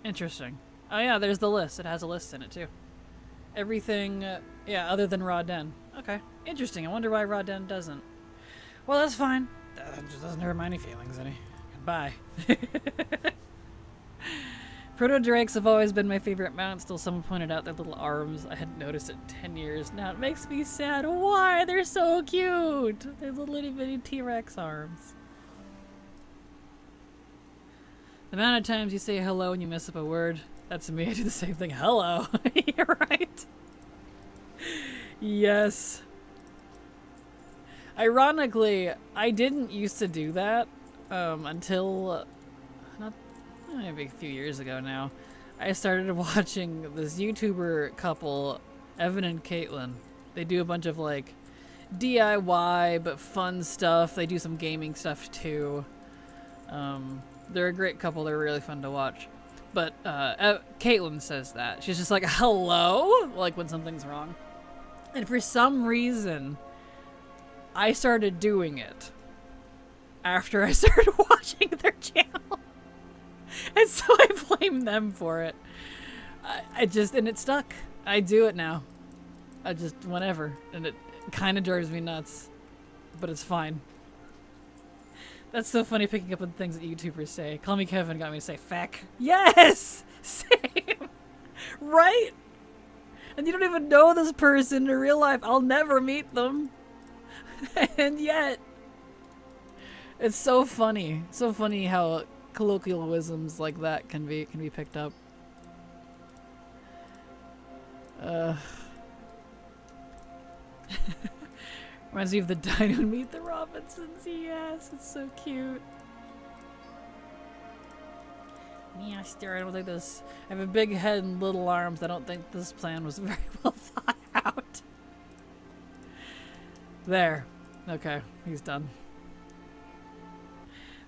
Interesting. Oh yeah, there's the list. It has a list in it too. Everything, yeah, other than Rodden. Okay, interesting. I wonder why Rodden doesn't. Well, that's fine. That just doesn't hurt my feelings any. Goodbye. Proto-drakes have always been my favorite mount. Still, someone pointed out their little arms. I hadn't noticed it in 10 years. Now it makes me sad. Why? They're so cute. They're little itty bitty T-Rex arms. The amount of times you say hello and you mess up a word, that's me. I do the same thing. Hello. You're right. Yes. Ironically, I didn't used to do that until maybe a few years ago now. I started watching this YouTuber couple, Evan and Caitlin. They do a bunch of like DIY but fun stuff. They do some gaming stuff too. They're a great couple. They're really fun to watch. But Caitlin says that. She's just like, hello? Like when something's wrong. And for some reason, I started doing it after I started watching their channel. And so I blame them for it. And it stuck. I do it now. Whenever. And it kind of drives me nuts. But it's fine. That's so funny picking up on things that YouTubers say. Call Me Kevin got me to say feck. Yes! Same! Right? And you don't even know this person in real life. I'll never meet them. And yet, it's so funny. So funny how colloquialisms like that can be picked up. Reminds me of the Dino and Meet the Robinsons. Yes, it's so cute. Yeah, I don't think this. I have a big head and little arms. I don't think this plan was very well thought out. There. Okay, he's done.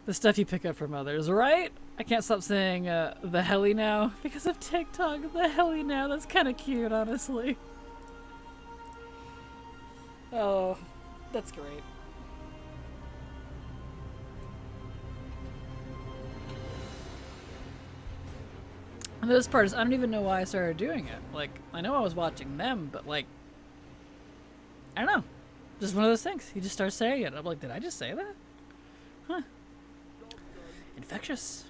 The stuff you pick up from others, right? I can't stop saying the heli now because of TikTok. The heli now. That's kind of cute, honestly. Oh, that's great. And this part is, I don't even know why I started doing it. Like, I know I was watching them, but like, I don't know. Just one of those things. You just start saying it. I'm like, did I just say that? Huh. Infectious.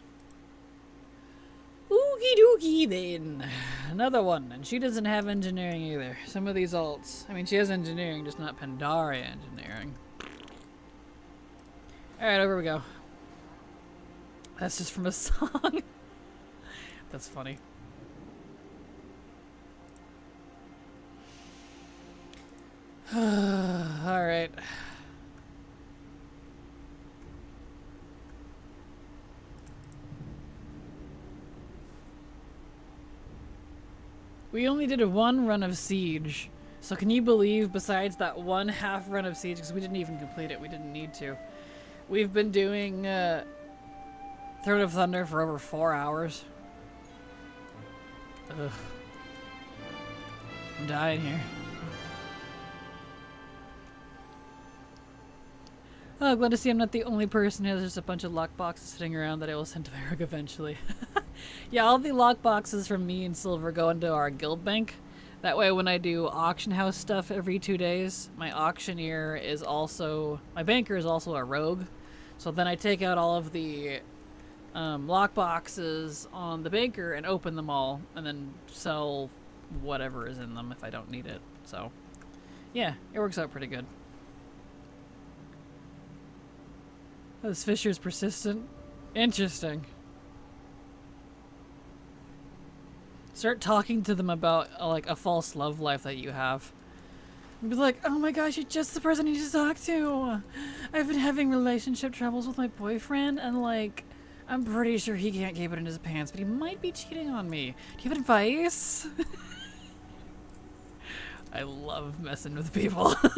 Oogie doogie then. Another one. And she doesn't have engineering either. Some of these alts. I mean, she has engineering, just not Pandaria engineering. Alright, over we go. That's just from a song. That's funny. Alright. We only did one run of Siege. So can you believe, besides that one half run of Siege, because we didn't even complete it, we didn't need to. We've been doing Throne of Thunder for over 4 hours. Ugh. I'm dying here. Oh, glad to see I'm not the only person who has just a bunch of lockboxes sitting around that I will send to my rig eventually. Yeah, all the lockboxes from me and Silver go into our guild bank. That way when I do auction house stuff every 2 days, my auctioneer is also, my banker is also a rogue. So then I take out all of the lockboxes on the banker and open them all and then sell whatever is in them if I don't need it. So yeah, it works out pretty good. This fisher's persistent. Interesting. Start talking to them about like a false love life that you have. And be like, oh my gosh, you're just the person I need to talk to. I've been having relationship troubles with my boyfriend, and like, I'm pretty sure he can't keep it in his pants, but he might be cheating on me. Do you have advice? I love messing with people. What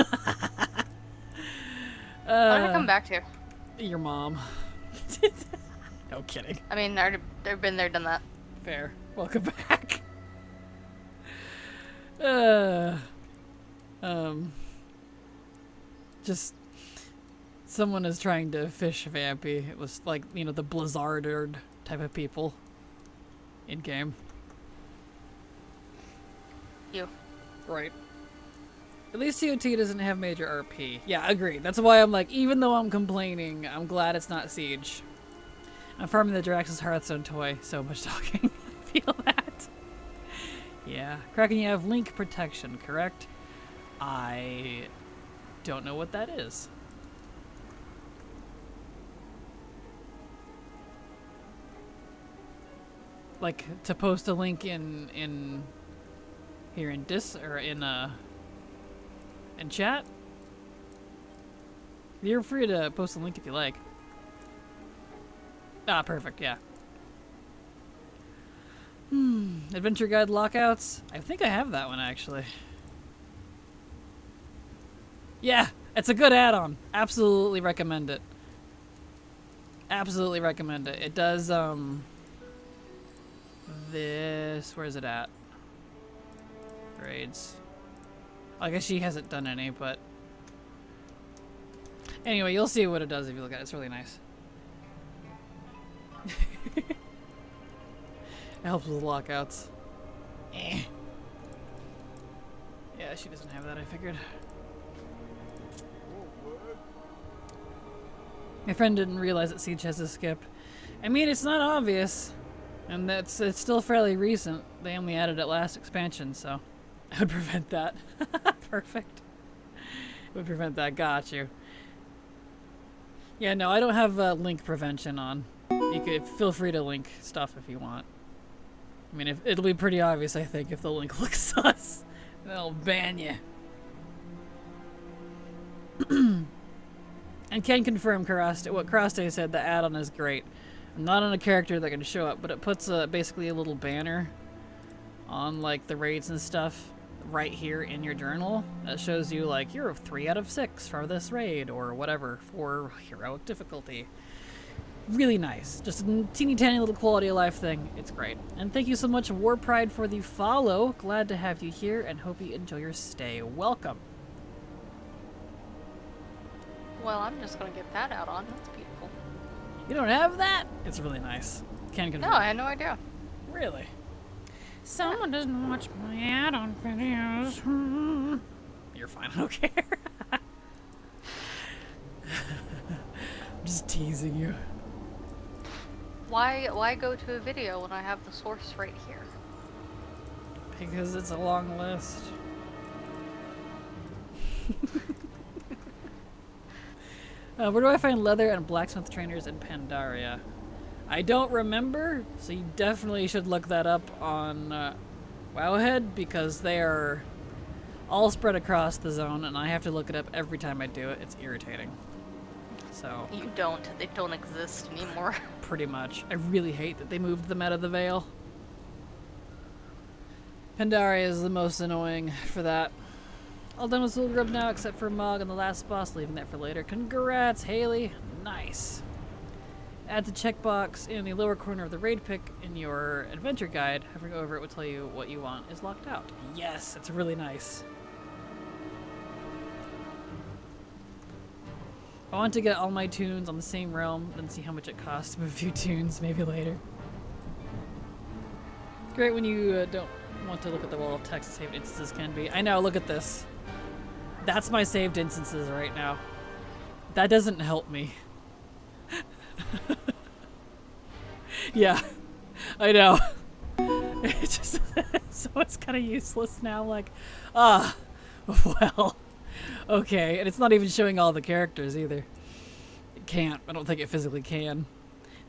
did I come back to? Your mom. No kidding. I mean, they've been there, done that. Fair. Welcome back. Just someone is trying to fish Vampy. It was like, you know, the Blizzarded type of people in game. You. Right. At least COT doesn't have major RP. Yeah, agreed. That's why I'm like, even though I'm complaining, I'm glad it's not Siege. I'm farming the Drax's Hearthstone toy. So much talking. I feel that. Yeah. Kraken, you have link protection, correct? I don't know what that is. Like, to post a link in here in in chat? You're free to post a link if you like. Ah, perfect, yeah. Adventure Guide lockouts? I think I have that one, actually. Yeah, it's a good add-on. Absolutely recommend it. Absolutely recommend it. It does, where is it at? Raids. I guess she hasn't done any, but anyway, you'll see what it does if you look at it. It's really nice. It helps with lockouts. Eh. Yeah, she doesn't have that, I figured. My friend didn't realize that Siege has a skip. I mean, it's not obvious, and it's still fairly recent. They only added it last expansion, so I would prevent that. Perfect. It would prevent that. Got you. Yeah, no, I don't have link prevention on. You could feel free to link stuff if you want. I mean, it'll be pretty obvious, I think, if the link looks sus. They'll ban you. And can confirm what Karaste said, the add-on is great. Not on a character that can show up, but it puts basically a little banner on like the raids and stuff right here in your journal that shows you like you're a 3 out of 6 for this raid or whatever for heroic difficulty. Really nice. Just a teeny tiny little quality of life thing. It's great. And thank you so much, War Pride, for the follow. Glad to have you here and hope you enjoy your stay. Welcome. Well, I'm just gonna get that out on. That's beautiful. You don't have that? It's really nice. Can confirm. No, I had no idea. Really? Someone doesn't watch my add-on videos. You're fine. I don't care. I'm just teasing you. Why go to a video when I have the source right here? Because it's a long list. Where do I find leather and blacksmith trainers in Pandaria? I don't remember, so you definitely should look that up on Wowhead, because they are all spread across the zone, and I have to look it up every time I do it. It's irritating. So You don't. They don't exist anymore. pretty much. I really hate that they moved them out of the Vale. Pandaria is the most annoying for that. All done with Soul Grub now, except for Mog and the last boss, leaving that for later. Congrats, Haley. Nice. Add the checkbox in the lower corner of the raid pick in your adventure guide. Hovering over it will tell you what you want is locked out. Yes, it's really nice. I want to get all my tunes on the same realm, then see how much it costs to move a few tunes, maybe later. Great when you don't want to look at the wall of text saved instances can be. I know, look at this. That's my saved instances right now. That doesn't help me. Yeah, I know. It's just, so it's kind of useless now, like, well, okay. And it's not even showing all the characters either. It can't. I don't think it physically can.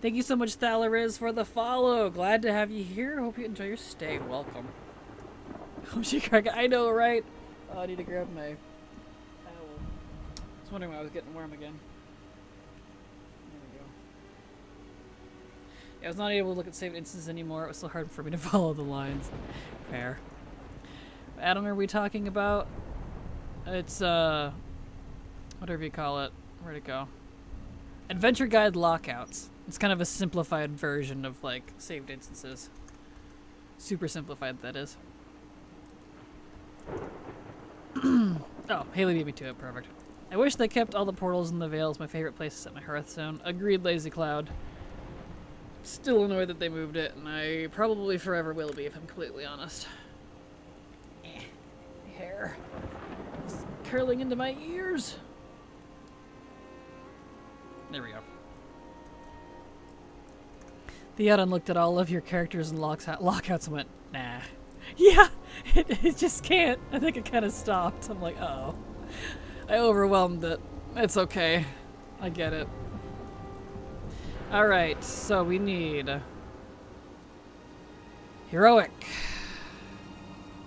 Thank you so much, Thalariz, for the follow. Glad to have you here. Hope you enjoy your stay. Welcome. Oh, she Kraken. I know, right? Oh, I need to grab my towel. I was wondering why I was getting warm again. There we go. Yeah, I was not able to look at saved instances anymore. It was so hard for me to follow the lines. Fair. Addon, are we talking about? It's, whatever you call it. Where'd it go? Adventure Guide Lockouts. It's kind of a simplified version of, like, saved instances. Super simplified, that is. Oh, Haley beat me to it. Perfect. I wish they kept all the portals in the Vales. My favorite place to set my Hearthstone. Agreed, Lazy Cloud. Still annoyed that they moved it, and I probably forever will be, if I'm completely honest. Hair. It's curling into my ears. There we go. The Addon looked at all of your characters and lockouts and went, nah. Yeah, it just can't. I think it kind of stopped. I'm like, oh. I overwhelmed it. It's okay. I get it. Alright, so we need Heroic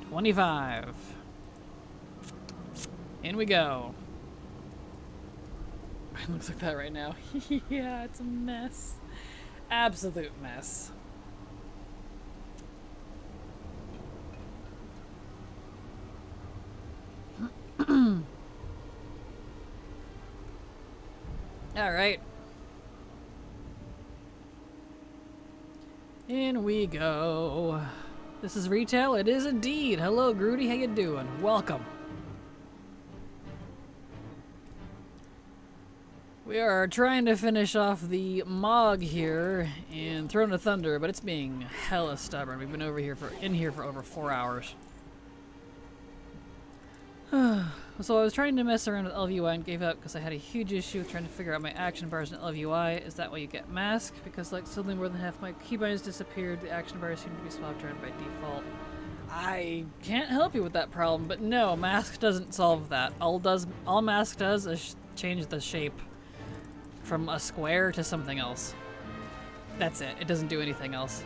25. In we go. It looks like that right now. Yeah, it's a mess. Absolute mess. All right. In we go. This is retail. It is indeed. Hello, Groody. How you doing? Welcome. We are trying to finish off the Mog here in Throne of Thunder, but it's being hella stubborn. We've been in here for over 4 hours. So I was trying to mess around with LVUI and gave up because I had a huge issue with trying to figure out my action bars in LVUI. Is that why you get masked? Because like suddenly more than half my keybinds disappeared. The action bars seem to be swapped around by default. I can't help you with that problem, but no, mask doesn't solve that. All mask does is change the shape from a square to something else. That's it. It doesn't do anything else.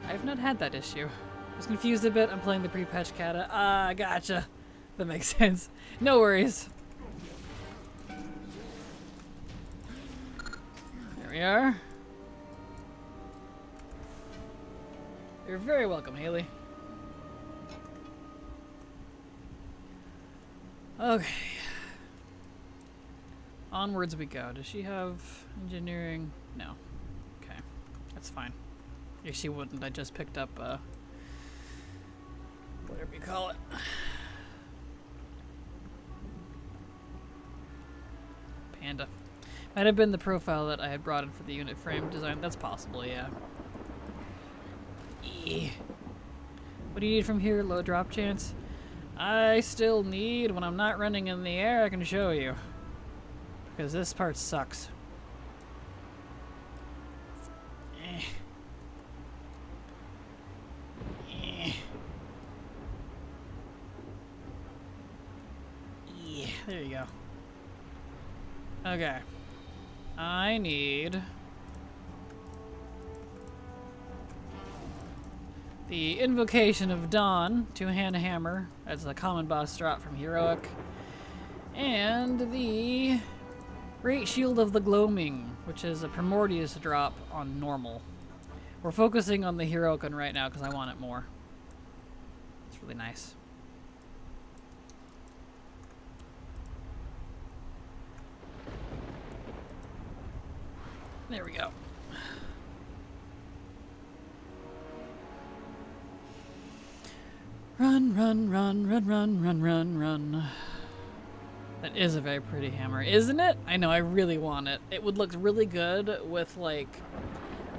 I've not had that issue. I was confused a bit. I'm playing the pre-patch kata. Ah, gotcha. That makes sense. No worries. There we are. You're very welcome, Haley. Okay. Onwards we go. Does she have engineering? No. Okay. That's fine. If she wouldn't, I just picked up, whatever you call it. Panda. Might have been the profile that I had brought in for the unit frame design. That's possible, yeah. What do you need from here? Low drop chance? I still need, when I'm not running in the air, I can show you. Because this part sucks. There you go. Okay. I need the Invocation of Dawn, two-hand hammer. That's a common boss drop from Heroic. And the Great Shield of the Gloaming, which is a Primordius drop on normal. We're focusing on the Heroic one right now because I want it more. It's really nice. There we go. Run, run, run, run, run, run, run, run. That is a very pretty hammer, isn't it? I know, I really want it. It would look really good with, like,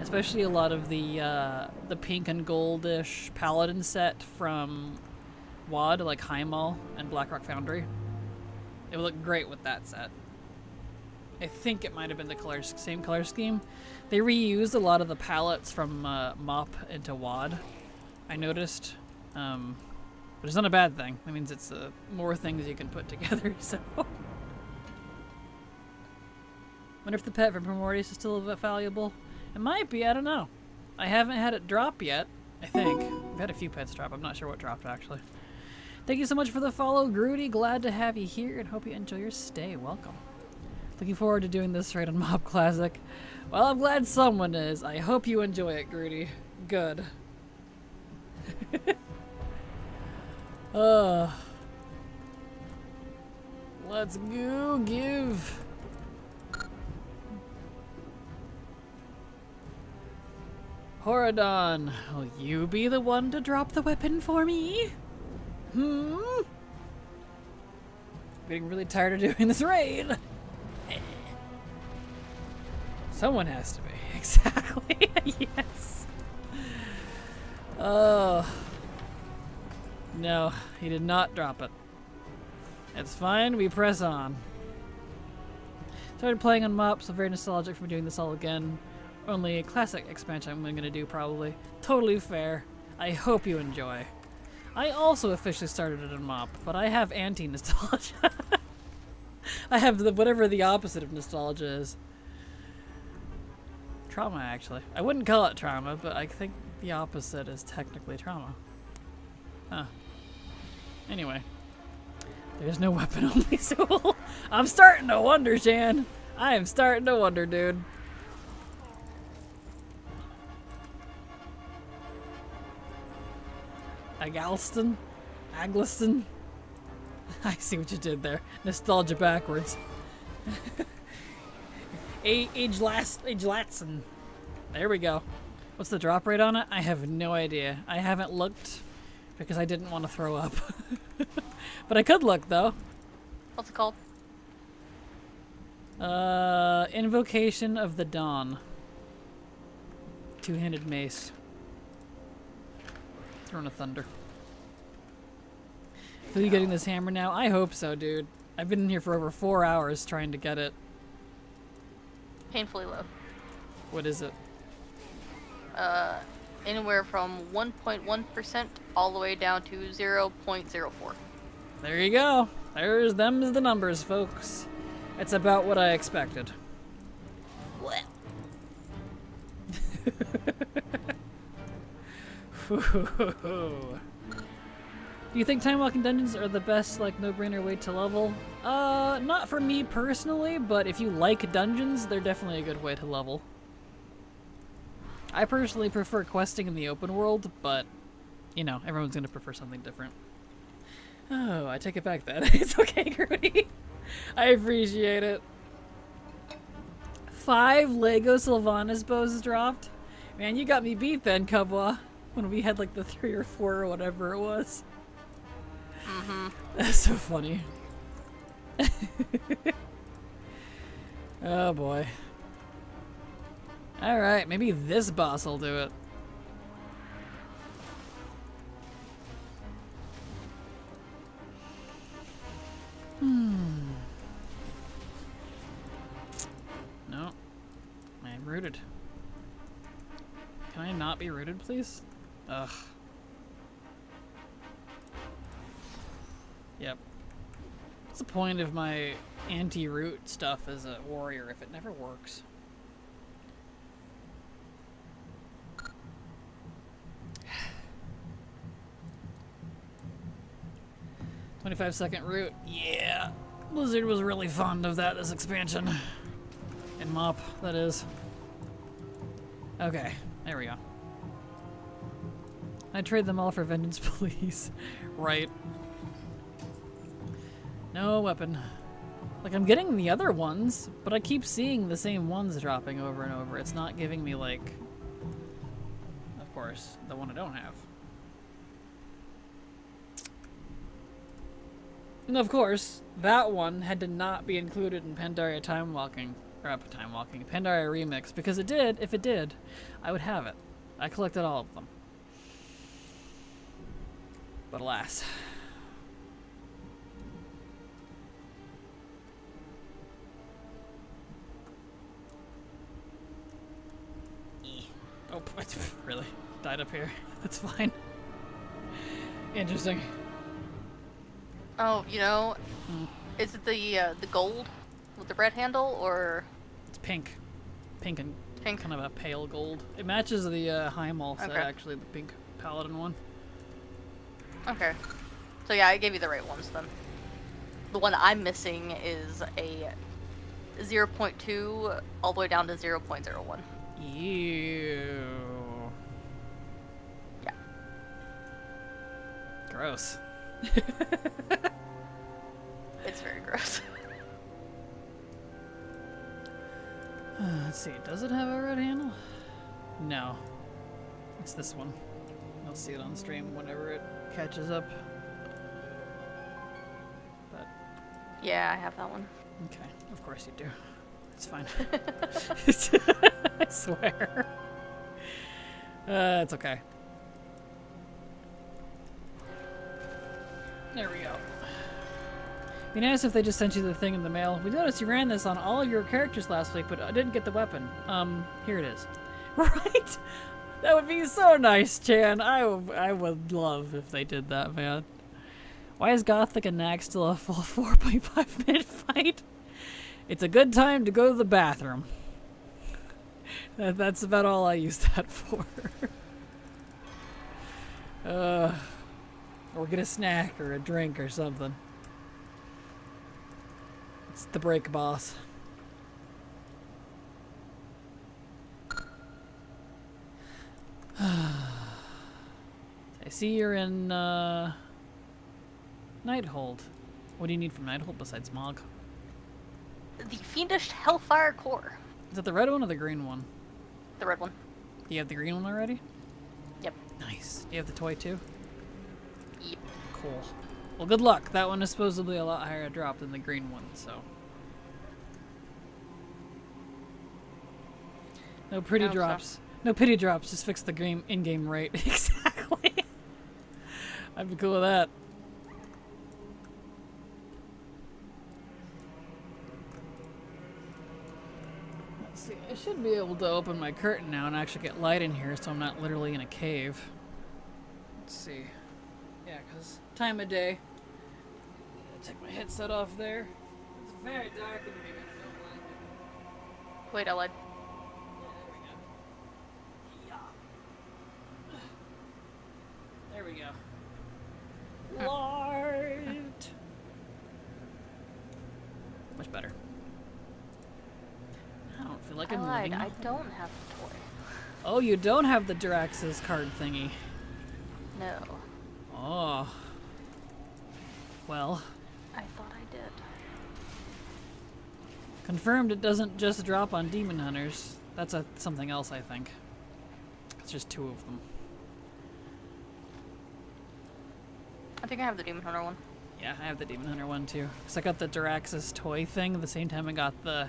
especially a lot of the pink and goldish paladin set from WoD, like Heimal and Blackrock Foundry. It would look great with that set. I think it might have been the same color scheme. They reused a lot of the palettes from MOP into WoD, I noticed. But it's not a bad thing. That means it's more things you can put together, so. Wonder if the pet from Primordius is still valuable. It might be, I don't know. I haven't had it drop yet, I think. I've had a few pets drop, I'm not sure what dropped actually. Thank you so much for the follow, Groody. Glad to have you here and hope you enjoy your stay. Welcome. Looking forward to doing this raid on Mob Classic. Well, I'm glad someone is. I hope you enjoy it, Groody. Good. Let's go give. Horadon, will you be the one to drop the weapon for me? I'm getting really tired of doing this raid. Someone has to be. Exactly. Yes. Oh. No, he did not drop it. It's fine, we press on. Started playing on MOP, so very nostalgic for doing this all again. Only a classic expansion I'm going to do, probably. Totally fair. I hope you enjoy. I also officially started it in MOP, but I have anti-nostalgia. I have whatever the opposite of nostalgia is. Trauma, actually. I wouldn't call it trauma, but I think the opposite is technically trauma. Huh. Anyway. There's no weapon only soul. I'm starting to wonder, Shan. I am starting to wonder, dude. Agliston? I see what you did there. Nostalgia backwards. Agelatson. There we go. What's the drop rate on it? I have no idea. I haven't looked because I didn't want to throw up. But I could look though. What's it called? Invocation of the Dawn. Two-handed mace. Throne of Thunder. So you getting this hammer now? I hope so, dude. I've been in here for over 4 hours trying to get it. Painfully low. What is it? Anywhere from 1.1% all the way down to 0.04. There you go. There's them as the numbers, folks. It's about what I expected. What? Do you think time walking dungeons are the best, like, no-brainer way to level? Not for me personally, but if you like dungeons, they're definitely a good way to level. I personally prefer questing in the open world, but, you know, everyone's gonna prefer something different. Oh, I take it back then. It's okay, Groody. I appreciate it. 5 Lego Sylvanas bows dropped? Man, you got me beat then, Cubwa. When we had like the 3 or 4 or whatever it was. Mm-hmm. That's so funny. Oh boy. Alright, maybe this boss will do it. No. I'm rooted. Can I not be rooted, please? Ugh. Yep. What's the point of my anti-root stuff as a warrior if it never works? "25-second root." Yeah. Blizzard was really fond of that this expansion. In MOP, that is. Okay, there we go. I'd trade them all for vengeance, please. Right. No weapon. Like, I'm getting the other ones, but I keep seeing the same ones dropping over and over. It's not giving me, like, of course, the one I don't have. And of course, that one had to not be included in Pandaria Pandaria Remix, because it did, if it did, I would have it. I collected all of them. But alas. Oh, really? Died up here. That's fine. Interesting. Oh, you know, is it the gold with the red handle, or? It's pink. Pink and Pink. kind of a pale gold. It matches the Heimel set, Okay. actually, the pink paladin one. Okay. So yeah, I gave you the right ones then. The one I'm missing is a 0.2 all the way down to 0.01. Ew. Yeah. Gross. It's very gross. Let's see, does it have a red handle? No. It's this one. You'll see it on stream whenever it catches up. But, Yeah, I have that one. okay, of course you do. It's fine. I swear. It's okay. There we go. Be nice if they just sent you the thing in the mail. We noticed you ran this on all of your characters last week, but I didn't get the weapon. Here it is. Right? That would be so nice, Chan. I would love if they did that, man. Why is Gothic and Nag still a full 4.5 minute fight? It's a good time to go to the bathroom. That's about all I use that for. Or get a snack or a drink or something. It's the break boss. I see you're in Nighthold. What do you need from Nighthold besides Mog? The Fiendish Hellfire Core. Is that the red one or the green one? The red one. Do you have the green one already? Yep. Nice. Do you have the toy too? Yep. Cool. Well, good luck. That one is supposedly a lot higher drop than the green one, so. No pretty I hope so. drops. No pity drops. Just fix the game in-game rate. Exactly. I'd be cool with that. Let's see. I should be able to open my curtain now and actually get light in here, so I'm not literally in a cave. Let's see. Yeah, because time of day. Take my headset off there. It's very dark in here. I don't like it. Wait, I lied. There we go. Light. Much better. I don't feel like I I'm lied. living. I don't have the toy. Oh, you don't have the Drax's card thingy. No. Oh. Well, I thought I did. confirmed it doesn't just drop on Demon Hunters. That's something else, I think. It's just 2 of them. I think I have the Demon Hunter one. Yeah, I have the Demon Hunter one too. Because I got the Drax's toy thing at the same time I got the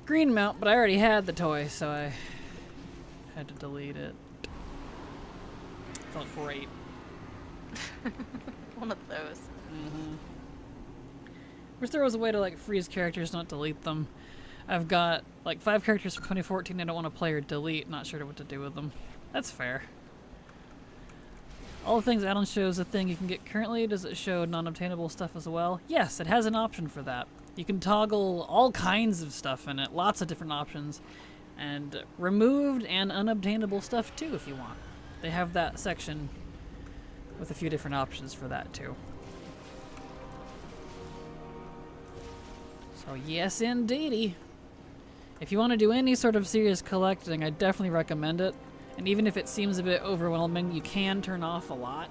green mount, but I already had the toy, so I had to delete it. Felt great. One of those. Mm-hmm. Wish there was a way to like freeze characters, not delete them. I've got like 5 characters from 2014 I don't want to play or delete, not sure what to do with them. That's fair. All the things Addons shows a thing you can get currently. Does it show non-obtainable stuff as well? Yes, it has an option for that. You can toggle all kinds of stuff in it, lots of different options, and removed and unobtainable stuff too if you want. They have that section with a few different options for that too. So yes, indeedy. If you want to do any sort of serious collecting, I definitely recommend it. And even if it seems a bit overwhelming, you can turn off a lot.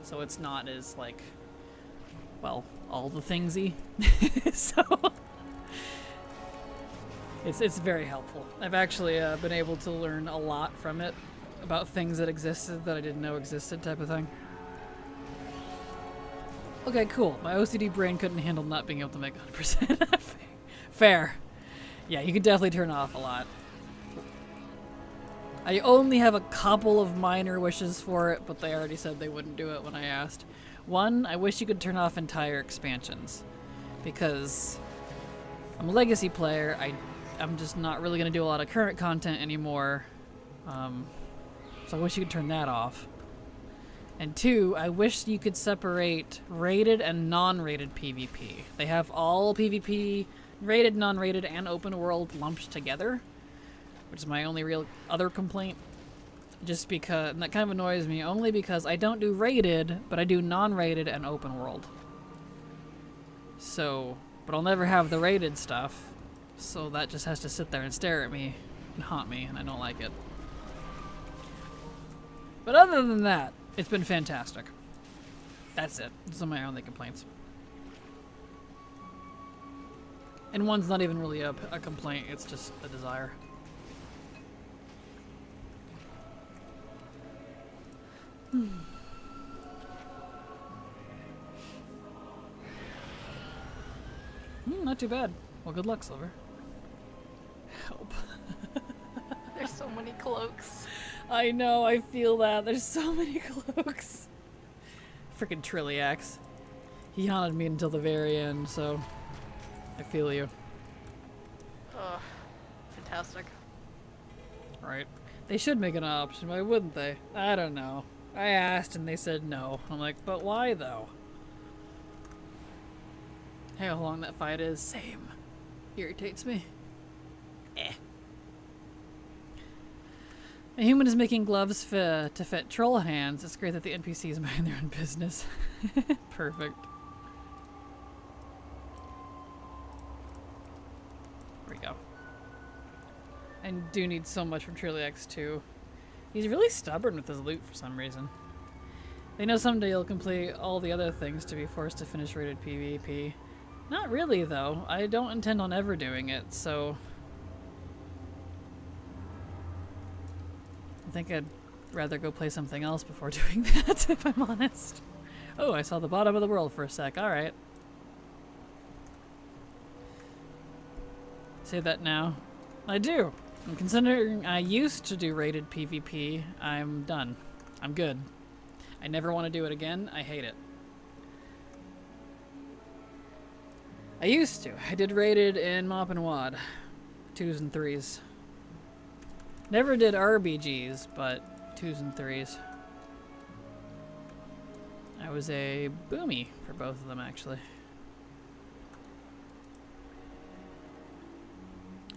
So it's not as, like, well, all the thingsy. So it's very helpful. I've actually been able to learn a lot from it about things that existed that I didn't know existed type of thing. Okay, cool. My OCD brain couldn't handle not being able to make 100%. Fair. Yeah, you can definitely turn off a lot. I only have a couple of minor wishes for it, but they already said they wouldn't do it when I asked. One, I wish you could turn off entire expansions, because I'm a legacy player. I'm just not really going to do a lot of current content anymore, so I wish you could turn that off. And 2, I wish you could separate rated and non-rated PvP. They have all PvP Rated, non-rated, and open world lumped together, which is my only real other complaint. Just because, and that kind of annoys me, only because I don't do rated, but I do non-rated and open world. So, but I'll never have the rated stuff, so that just has to sit there and stare at me and haunt me, and I don't like it. But other than that, it's been fantastic. That's it. Those are my only complaints. And one's not even really a complaint, it's just a desire. Not too bad. Well, good luck, Silver. Help. There's so many cloaks. I know, I feel that. There's so many cloaks. Freaking Trilliax. He haunted me until the very end, so I feel you. Ugh. Fantastic. Right. They should make an option, why wouldn't they? I don't know. I asked and they said no. I'm like, but why though? Hey, how long that fight is, same. Irritates me. A human is making gloves to fit troll hands. It's great that the NPCs mind their own business. Perfect. There we go. I do need so much from Trilliax too. He's really stubborn with his loot for some reason. They know someday he'll complete all the other things to be forced to finish rated PvP. Not really though. I don't intend on ever doing it, so I think I'd rather go play something else before doing that, if I'm honest. Oh, I saw the bottom of the world for a sec. Alright. Say that now. I do. And considering I used to do rated PvP, I'm done. I'm good. I never want to do it again. I hate it. I used to. I did rated in Mop and Wad. 2s and 3s. Never did RBGs, but 2s and 3s. I was a boomy for both of them, actually.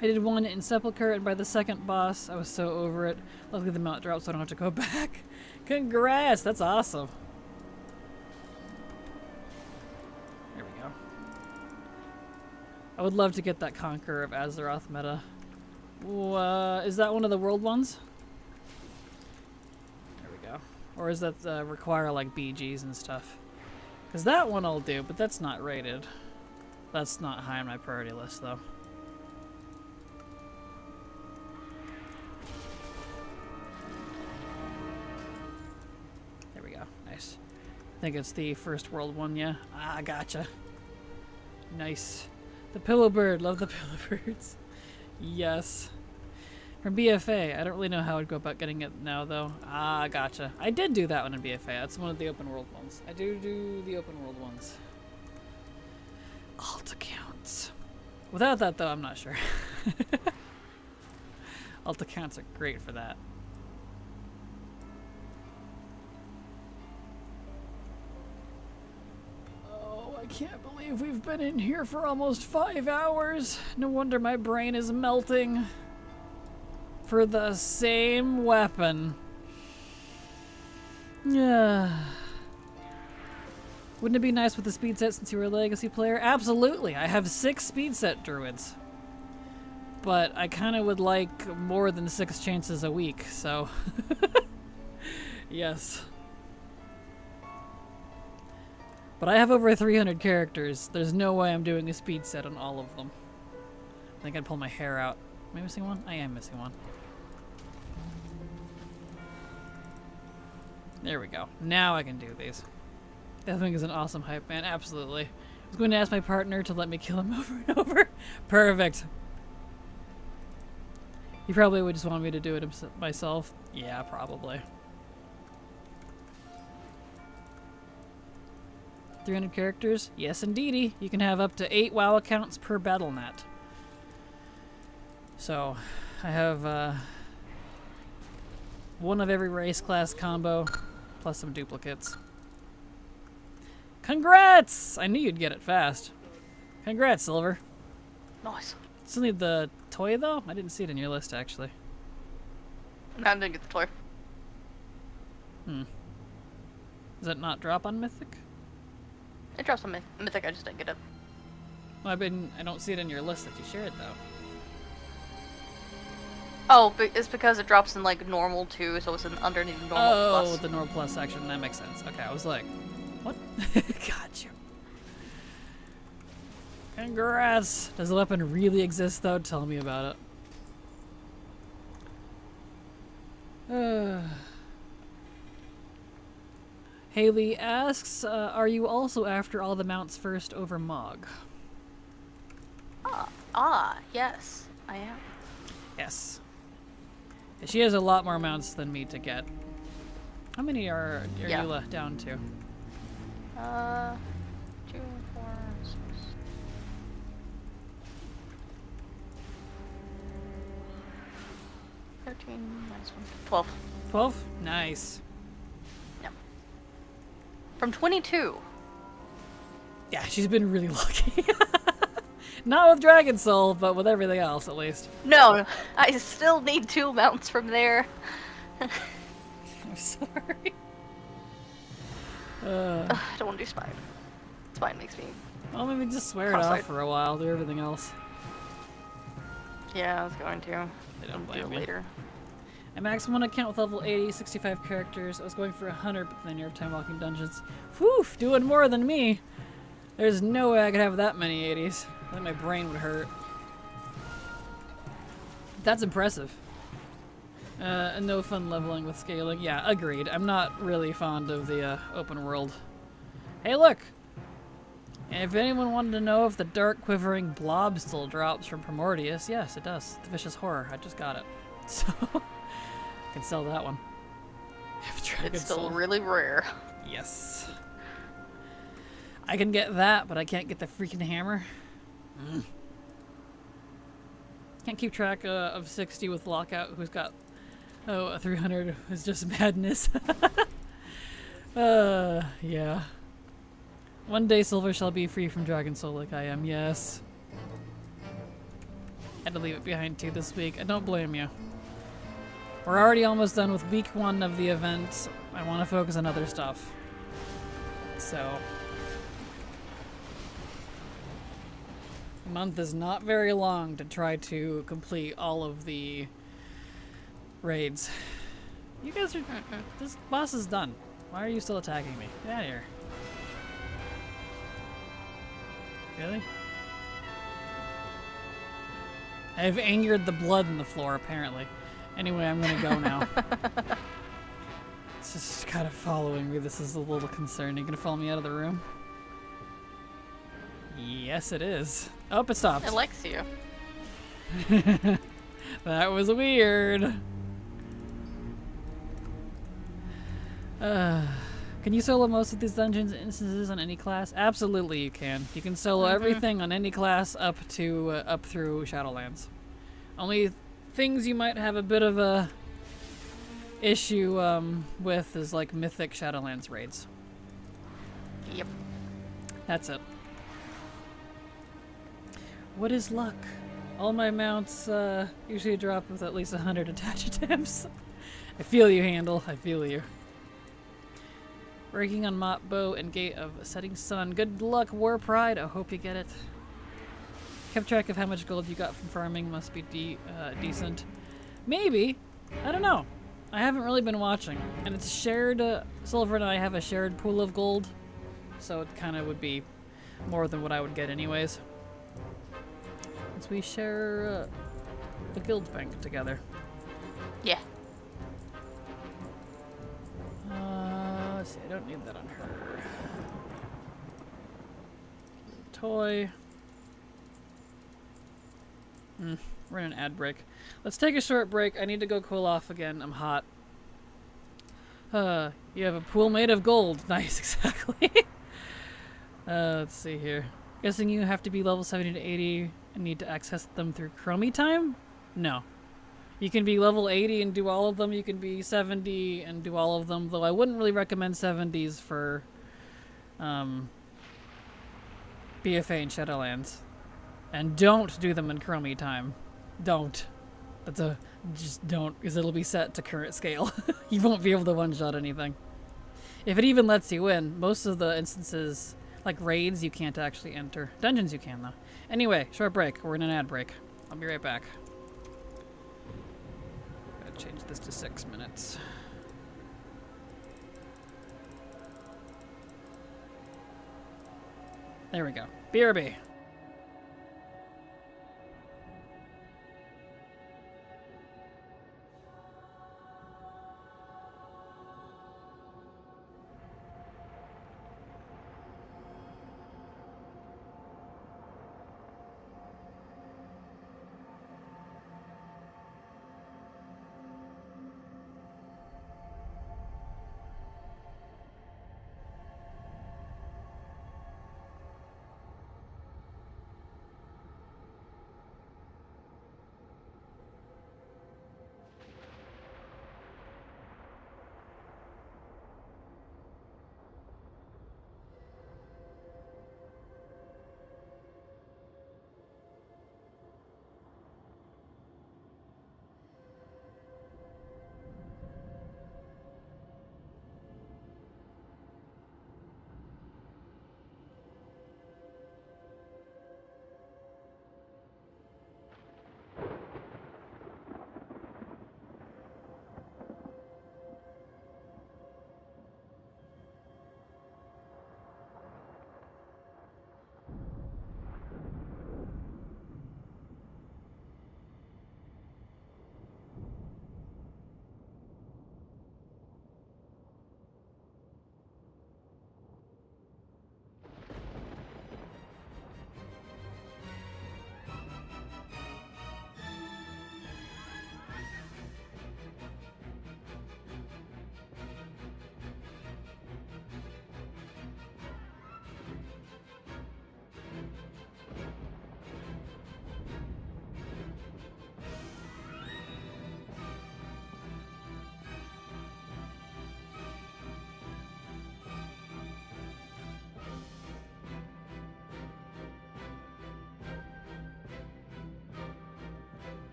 I did one in Sepulchre, and by the second boss, I was so over it. Luckily the mount dropped, so I don't have to go back. Congrats! That's awesome. There we go. I would love to get that Conqueror of Azeroth meta. Is that one of the world ones? There we go. Or is that require like BGs and stuff? Because that one I'll do, but that's not rated. That's not high on my priority list though. There we go. Nice. I think it's the first world one, yeah? Ah, gotcha. Nice. The pillow bird. Love the pillow birds. Yes. From BFA. I don't really know how I'd go about getting it now, though. Ah, gotcha. I did do that one in BFA. That's one of the open world ones. I do the open world ones. Alt accounts. Without that, though, I'm not sure. Alt accounts are great for that. I can't believe we've been in here for almost 5 hours. No wonder my brain is melting. For the same weapon. Yeah. Wouldn't it be nice with the speed set since you were a legacy player? Absolutely. I have 6 speed set druids. But I kind of would like more than 6 chances a week, so. Yes. But I have over 300 characters. There's no way I'm doing a speed set on all of them. I think I'd pull my hair out. Am I missing one? I am missing one. There we go. Now I can do these. Deathwing is an awesome hype man. Absolutely. I was going to ask my partner to let me kill him over and over. Perfect. He probably would just want me to do it myself. Yeah, probably. 300 characters? Yes, indeedy. You can have up to 8 WoW accounts per BattleNet. So, I have one of every race class combo, plus some duplicates. Congrats! I knew you'd get it fast. Congrats, Silver. Nice. Still need the toy though? I didn't see it in your list actually. No, I didn't get the toy. Does that not drop on Mythic? It drops on Mythic, I just didn't get it. Well, I don't see it in your list that you shared though. Oh, but it's because it drops in like normal too, so it's underneath normal plus. Oh, the normal plus section. That makes sense. Okay, I was like, what? Gotcha. Congrats! Does the weapon really exist though? Tell me about it. Haley asks, are you also after all the mounts first over Mog? Yes, I am. Yes. She has a lot more mounts than me to get. How many are you down to? 2, 4, 6. 13 minus 1. 12. 12? Nice. Yep. From 22. Yeah, she's been really lucky. Not with Dragon Soul, but with everything else at least. No, I still need 2 mounts from there. I'm sorry. I don't want to do Spine. Spine makes me... Well, maybe just swear it off for a while, do everything else. Yeah, I was going to. They don't Do blame it me. later. I maxed one account with level 80, 65 characters. I was going for 100, but then you're time walking dungeons. Whew, doing more than me. There's no way I could have that many 80s. I think my brain would hurt. That's impressive. And no fun leveling with scaling. Yeah, agreed. I'm not really fond of the open world. Hey, look! And if anyone wanted to know if the dark quivering blob still drops from Primordius, yes, it does. The Vicious Horror. I just got it. So, I can sell that one. It's still really rare. Yes. I can get that, but I can't get the freaking hammer. Can't keep track of 60 with Lockout, who's got, a 300 is just madness. Yeah. One day Silver shall be free from Dragon Soul like I am, yes. Had to leave it behind too this week. I don't blame you. We're already almost done with week 1 of the event. I want to focus on other stuff. So... a month is not very long to try to complete all of the raids. You guys are... this boss is done. Why are you still attacking me? Get out of here. Really? I've angered the blood in the floor, apparently. Anyway, I'm gonna go now. It's just kind of following me. This is a little concerning. You gonna follow me out of the room? Yes, it is. Oh, it stopped. It likes you. That was weird. Can you solo most of these dungeons instances on any class? Absolutely, you can. You can solo everything on any class up through Shadowlands. Only things you might have a bit of a issue with is like Mythic Shadowlands raids. Yep. That's it. What is luck? All my mounts usually drop with at least 100 attach attempts. I feel you, Handle. I feel you. Working on Mop Bow and Gate of Setting Sun. Good luck, War Pride. I hope you get it. Kept track of how much gold you got from farming. Must be decent. Maybe. I don't know. I haven't really been watching. And it's shared... Silver and I have a shared pool of gold. So it kind of would be more than what I would get anyways. Since we share the guild bank together. Yeah. Let's see, I don't need that on her. Toy. We're in an ad break. Let's take a short break. I need to go cool off again. I'm hot. You have a pool made of gold. Nice, exactly. Let's see here. Guessing you have to be level 70 to 80 and need to access them through Chromie time? No. You can be level 80 and do all of them. You can be 70 and do all of them. Though I wouldn't really recommend 70s for BFA and Shadowlands. And don't do them in Chromie time. Don't. Just don't, because it'll be set to current scale. You won't be able to one-shot anything. If it even lets you in, most of the instances, like raids, you can't actually enter. Dungeons you can, though. Anyway, short break. We're in an ad break. I'll be right back. Gotta change this to 6 minutes. There we go. BRB.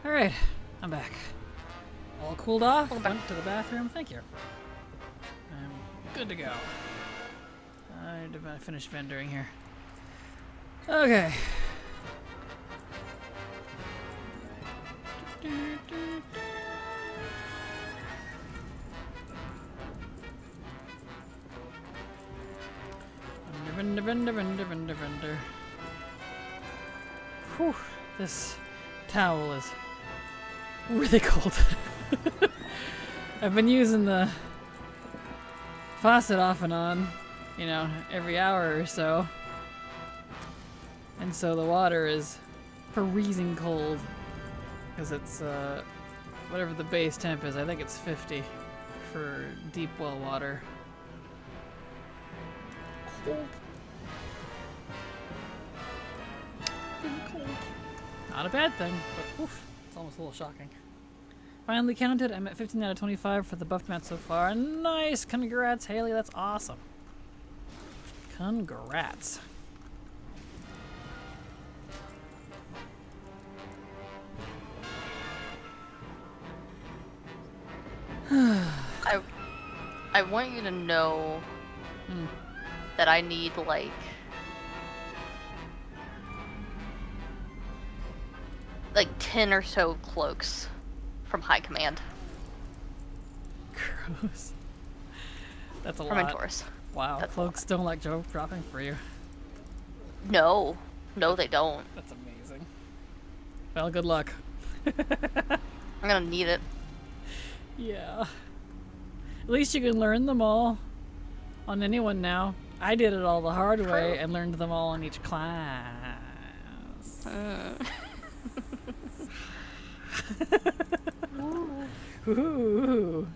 Alright, I'm back. All cooled off, Welcome back. went to the bathroom, thank you. I'm good to go. I finished vendoring here. Okay. Vendor. Whew, this towel is really cold. I've been using the faucet off and on, you know, every hour or so. And so the water is freezing cold. Because it's, whatever the base temp is, I think it's 50 for deep well water. Cold. Really cold. Not a bad thing, but oof, it's almost a little shocking. Finally counted, I'm at 15 out of 25 for the buff mount so far. Nice! Congrats, Haley, that's awesome. Congrats. I want you to know that I need like 10 or so cloaks from high command. Gross. That's a From lot. mentors. Wow, That's a cloaks don't like dropping for you. No, they don't. That's amazing. Well, good luck. I'm gonna need it. Yeah. At least you can learn them all on anyone now. I did it all the hard way and learned them all in each class. Ooh.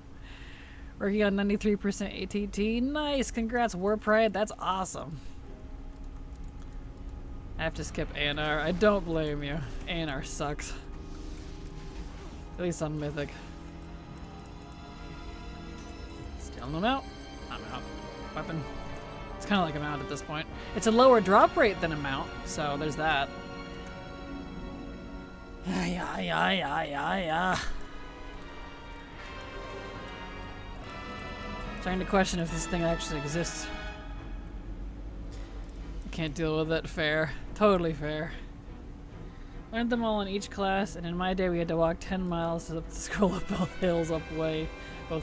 Working on 93% ATT. Nice, congrats, War Pride. That's awesome. I have to skip ANR. I don't blame you. ANR sucks. At least on Mythic. Still no mount. I'm out. Weapon. It's kind of like a mount at this point. It's a lower drop rate than a mount, so there's that. Yeah. Trying to question if this thing actually exists. I can't deal with it. Fair. Totally fair. Learned them all in each class, and in my day we had to walk 10 miles to scroll up both hills both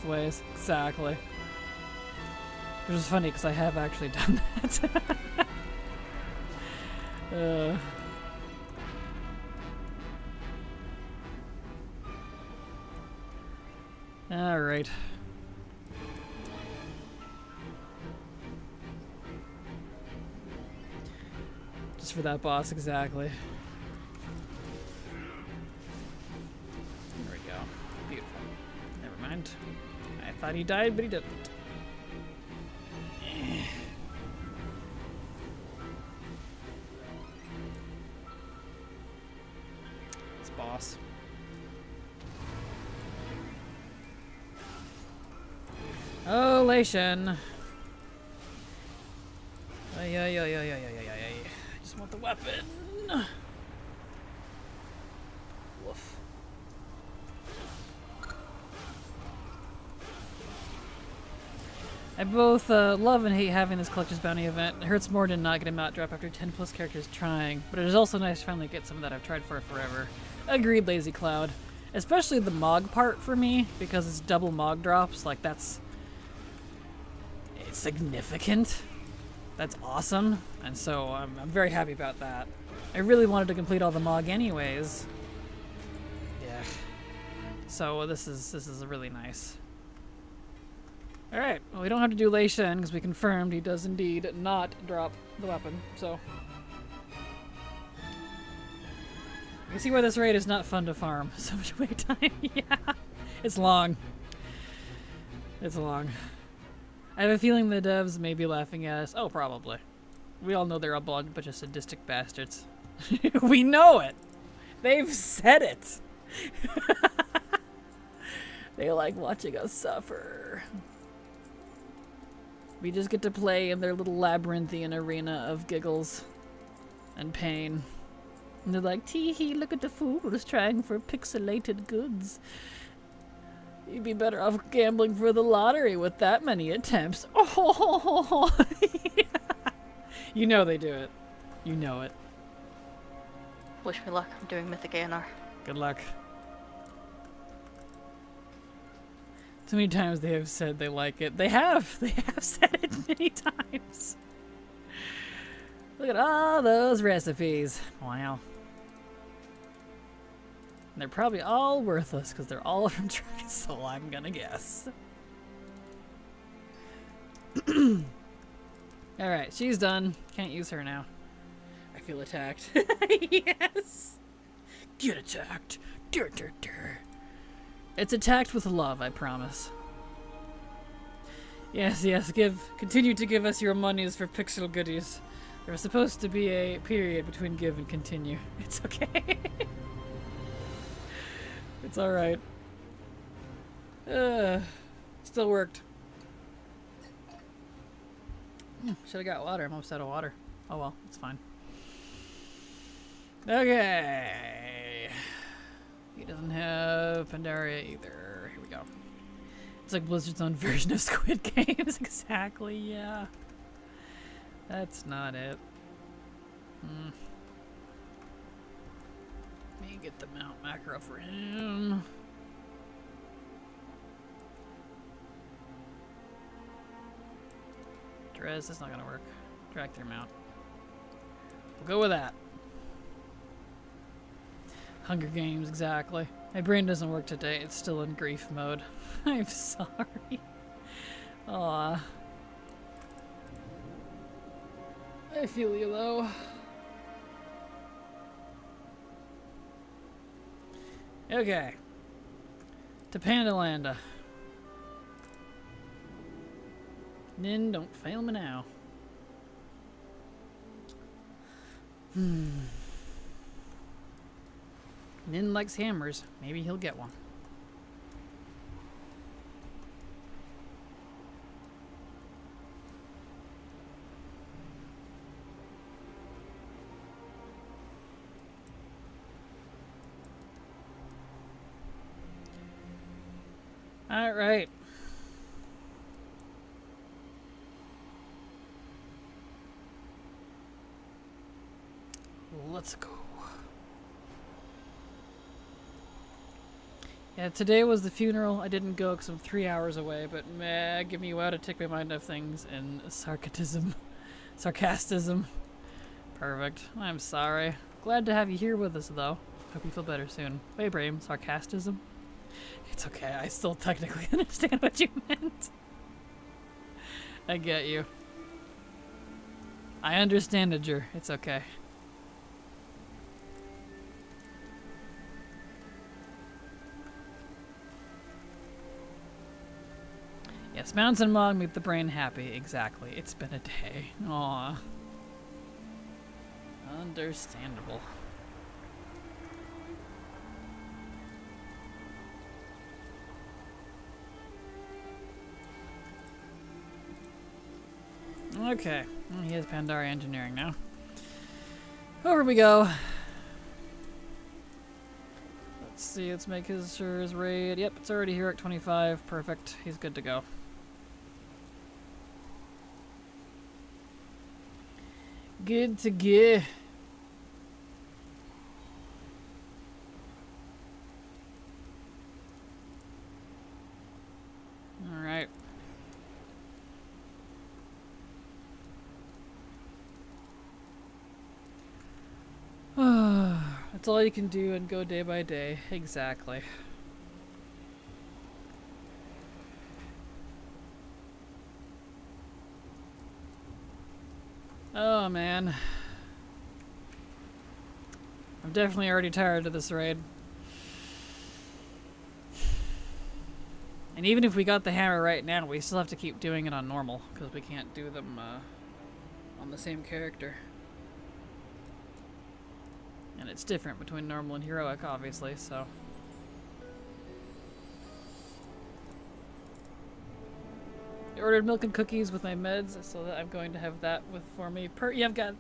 ways. Exactly. Which is funny because I have actually done that. Alright. Just for that boss, exactly. There we go. Beautiful. Never mind. I thought he died, but he didn't. This boss. Oh, Lation. I just want the weapon. Woof. I both love and hate having this collector's bounty event. It hurts more to not get a mount drop after 10 plus characters trying, but it is also nice to finally get some that I've tried for forever. Agreed, Lazy Cloud. Especially the Mog part for me, because it's double Mog drops. Like, it's significant. That's awesome, and so I'm very happy about that. I really wanted to complete all the Mog anyways. Yeah. So this is really nice. Alright, well, we don't have to do Lei Shen because we confirmed he does indeed not drop the weapon, so. You can see why this raid is not fun to farm. So much wait time, yeah. It's long. It's long. I have a feeling the devs may be laughing at us. Oh, probably. We all know they're a bunch of sadistic bastards. We know it! They've said it! They like watching us suffer. We just get to play in their little labyrinthian arena of giggles and pain. And they're like, tee hee, look at the fools trying for pixelated goods. You'd be better off gambling for the lottery with that many attempts. Oh, you know they do it. You know it. Wish me luck. I'm doing Mythic ANR. Good luck. Too many times they have said they like it. They have. They have said it many times. Look at all those recipes. Wow. And they're probably all worthless because they're all from Dragon Soul, I'm gonna guess. Alright, she's done. Can't use her now. I feel attacked. Yes! Get attacked. Dur, dur, dur. It's attacked with love, I promise. Yes, yes, continue to give us your monies for pixel goodies. There was supposed to be a period between give and continue. It's okay. It's alright. Still worked. Should have got water. I'm almost out of water. Oh well, it's fine. Okay. He doesn't have Pandaria either. Here we go. It's like Blizzard's own version of Squid Games. Exactly, yeah. That's not it. Let me get the mount macro for him. Dress, that's not gonna work. Drag through mount. We'll go with that. Hunger Games, exactly. My brain doesn't work today. It's still in grief mode. I'm sorry. Aw. I feel you though. Okay. To Pandalanda. Nin, don't fail me now. Nin likes hammers. Maybe he'll get one. All right. Let's go. Yeah, today was the funeral. I didn't go because I'm 3 hours away, but meh, give me a while to take my mind off things and sarcasm. Perfect. I'm sorry. Glad to have you here with us, though. Hope you feel better soon. Wait, Brahim, sarcasm? It's okay. I still technically understand what you meant. I get you. I understand, Edger. It's okay. Yes, Mounts and Mog make the brain happy. Exactly. It's been a day. Aw. Understandable. Okay. Well, he has Pandaria Engineering now. Over we go. Let's see. Let's make his raid. Yep, it's already here at 25. Perfect. He's good to go. Good to go. All right. That's all you can do and go day by day. Exactly. Oh man. I'm definitely already tired of this raid. And even if we got the hammer right now, we still have to keep doing it on normal, because we can't do them on the same character. And it's different between normal and heroic, obviously, so. I ordered milk and cookies with my meds, so that I'm going to have that for me. Yeah, I've got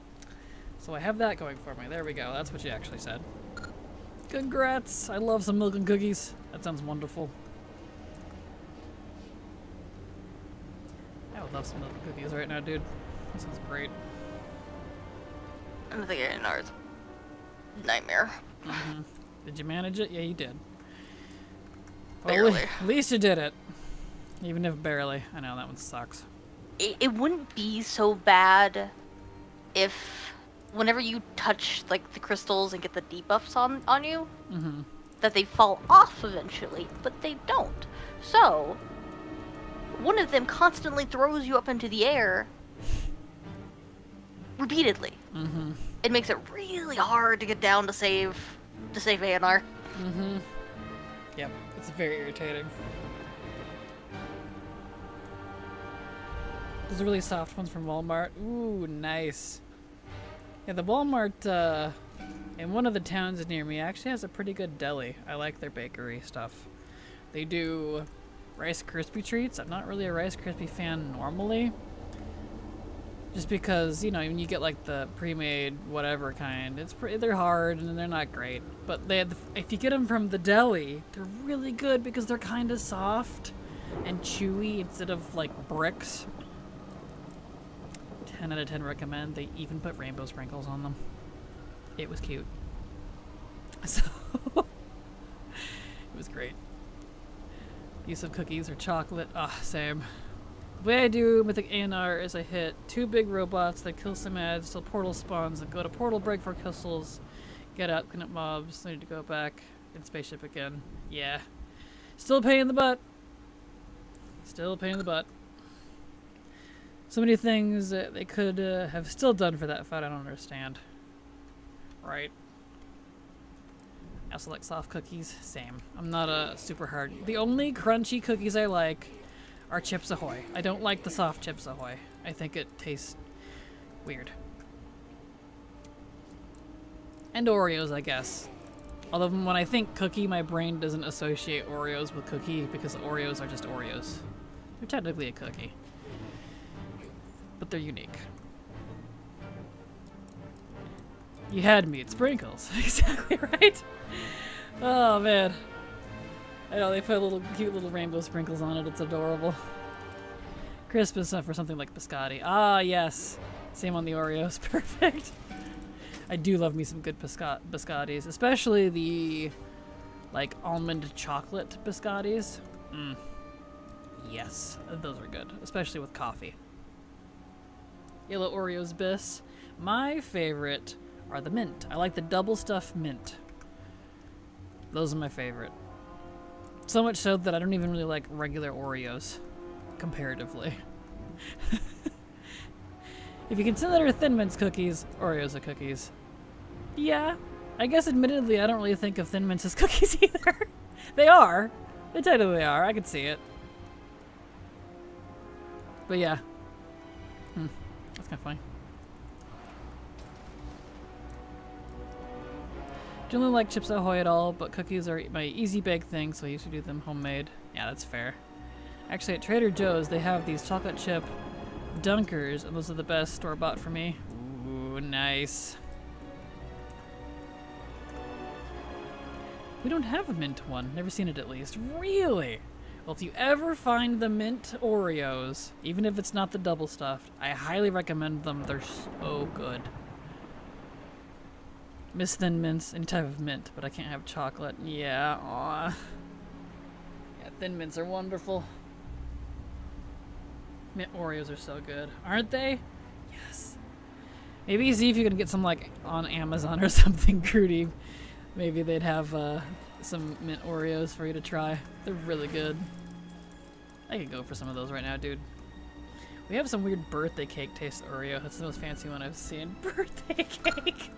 So I have that going for me. There we go. That's what she actually said. Congrats! I love some milk and cookies. That sounds wonderful. I would love some milk and cookies right now, dude. That sounds great. I'm thinking ours. Nightmare. Mm-hmm. Did you manage it? Yeah, you did. Well, Barely. at least you did it. Even if barely. I know, that one sucks. It wouldn't be so bad if whenever you touch like the crystals and get the debuffs on you, Mm-hmm. that they fall off eventually, but they don't. So one of them constantly throws you up into the air repeatedly. Mm-hmm. It makes it really hard to get down to save ANR. Mm-hmm. Yep, it's very irritating. Those are really soft ones from Walmart. Ooh, nice. Yeah, the Walmart in one of the towns near me actually has a pretty good deli. I like their bakery stuff. They do Rice Krispie treats. I'm not really a Rice Krispie fan normally. Just because, you know, when you get like the pre-made whatever kind, they're hard and they're not great. But if you get them from the deli, they're really good because they're kind of soft and chewy instead of like bricks. 10 out of 10 recommend. They even put rainbow sprinkles on them. It was cute. So, it was great. Use of cookies or chocolate. Ah, same. The way I do Mythic ANR is I hit 2 big robots that kill some ads till portal spawns and go to portal break for crystals, get out, clean up mobs, I need to go back in spaceship again. Yeah. Still a pain in the butt. Still a pain in the butt. So many things that they could have still done for that fight, I don't understand. Right. I also like soft cookies. Same. I'm not a super hard. The only crunchy cookies I like are Chips Ahoy. I don't like the soft Chips Ahoy. I think it tastes weird. And Oreos, I guess. Although when I think cookie, my brain doesn't associate Oreos with cookie because Oreos are just Oreos. They're technically a cookie. But they're unique. You had me at sprinkles. Exactly right. Oh man. I know they put little cute little rainbow sprinkles on it. It's adorable. Crisp is for something like biscotti. Ah yes. Same on the Oreos. Perfect. I do love me some good biscottis, especially the like almond chocolate biscottis. Yes, those are good, especially with coffee. Yellow Oreos bis. My favorite are the mint. I like the double stuffed mint. Those are my favorite. So much so that I don't even really like regular Oreos, comparatively. If you consider Thin Mints cookies, Oreos are cookies. Yeah, I guess admittedly I don't really think of Thin Mints as cookies either. They are. They technically are. I could see it. But yeah. That's kind of funny. Don't really like Chips Ahoy at all, but cookies are my easy bake thing, so I usually do them homemade. Yeah, that's fair. Actually, at Trader Joe's, they have these chocolate chip dunkers, and those are the best store-bought for me. Ooh, nice. We don't have a mint one. Never seen it, at least. Really? Well, if you ever find the mint Oreos, even if it's not the double stuffed, I highly recommend them. They're so good. Miss Thin Mints, any type of mint, but I can't have chocolate. Yeah, aw. Yeah, Thin Mints are wonderful. Mint Oreos are so good, aren't they? Yes. Maybe see if you can get some like on Amazon or something, Crudy. Maybe they'd have some mint Oreos for you to try. They're really good. I could go for some of those right now, dude. We have some weird birthday cake taste Oreo. That's the most fancy one I've seen. Birthday cake!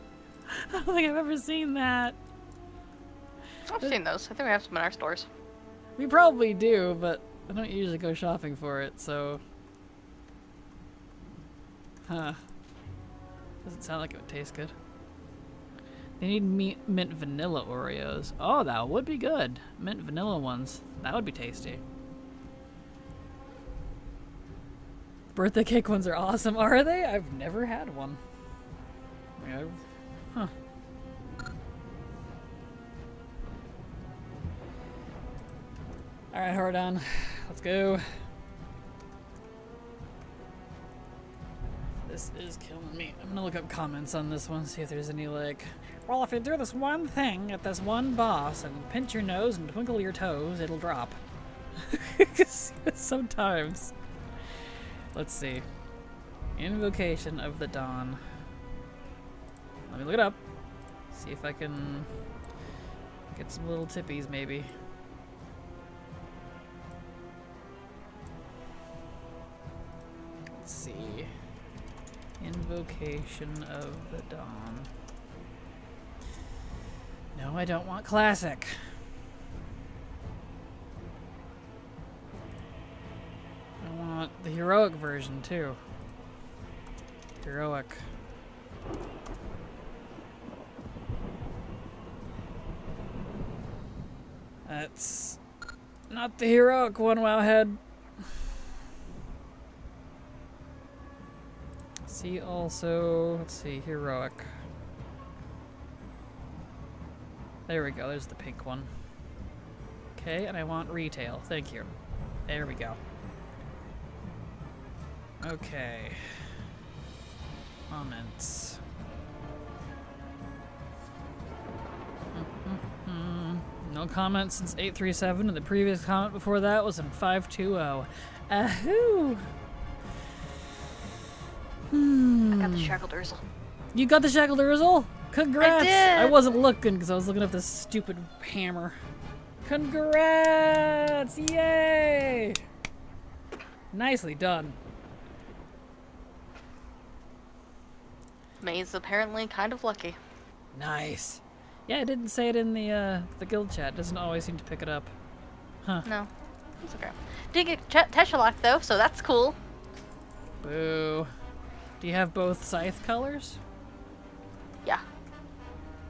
I don't think I've ever seen that. I've seen those. I think we have some in our stores. We probably do, but I don't usually go shopping for it, so... Huh. Doesn't sound like it would taste good. They need mint vanilla Oreos. Oh, that would be good. Mint vanilla ones. That would be tasty. Birthday cake ones are awesome, are they? I've never had one. Yeah. Huh. Alright, Hordon. Let's go. This is killing me. I'm gonna look up comments on this one, see if there's any like, well, if you do this one thing at this one boss and pinch your nose and twinkle your toes, it'll drop. Sometimes. Let's see. Invocation of the Dawn. Let me look it up. See if I can get some little tippies, maybe. Let's see. Invocation of the Dawn. No, I don't want classic. I want the heroic version, too. Heroic. That's not the heroic one, Wowhead. See also, let's see, heroic. There we go, there's the pink one. Okay, and I want retail, thank you. There we go. Okay. Comments. No comments since 837, and the previous comment before that was in 520. Ahoo! I got the shackled Ursel. You got the shackled Ursel? Congrats! I did! I wasn't looking because I was looking at this stupid hammer. Congrats! Yay! Nicely done. May's apparently kind of lucky. Nice. Yeah, I didn't say it in the guild chat. Doesn't always seem to pick it up. Huh. No, it's okay. Did get Teshalok though, so that's cool. Boo. Do you have both scythe colors? Yeah.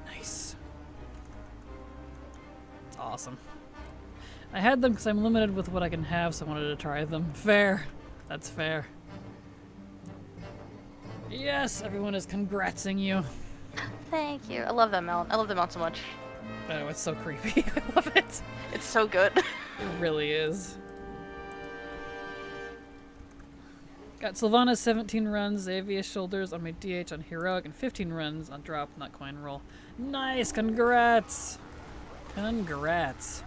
Nice. It's awesome. I had them because I'm limited with what I can have, so I wanted to try them. Fair. That's fair. Yes, everyone is congratsing you. Thank you. I love that mount. I love the mount so much. Oh, it's so creepy. I love it. It's so good. It really is. Got Sylvanas 17 runs, Xavier Shoulders on my DH on Heroic, and 15 runs on Drop, not coin roll. Nice! Congrats! Congrats.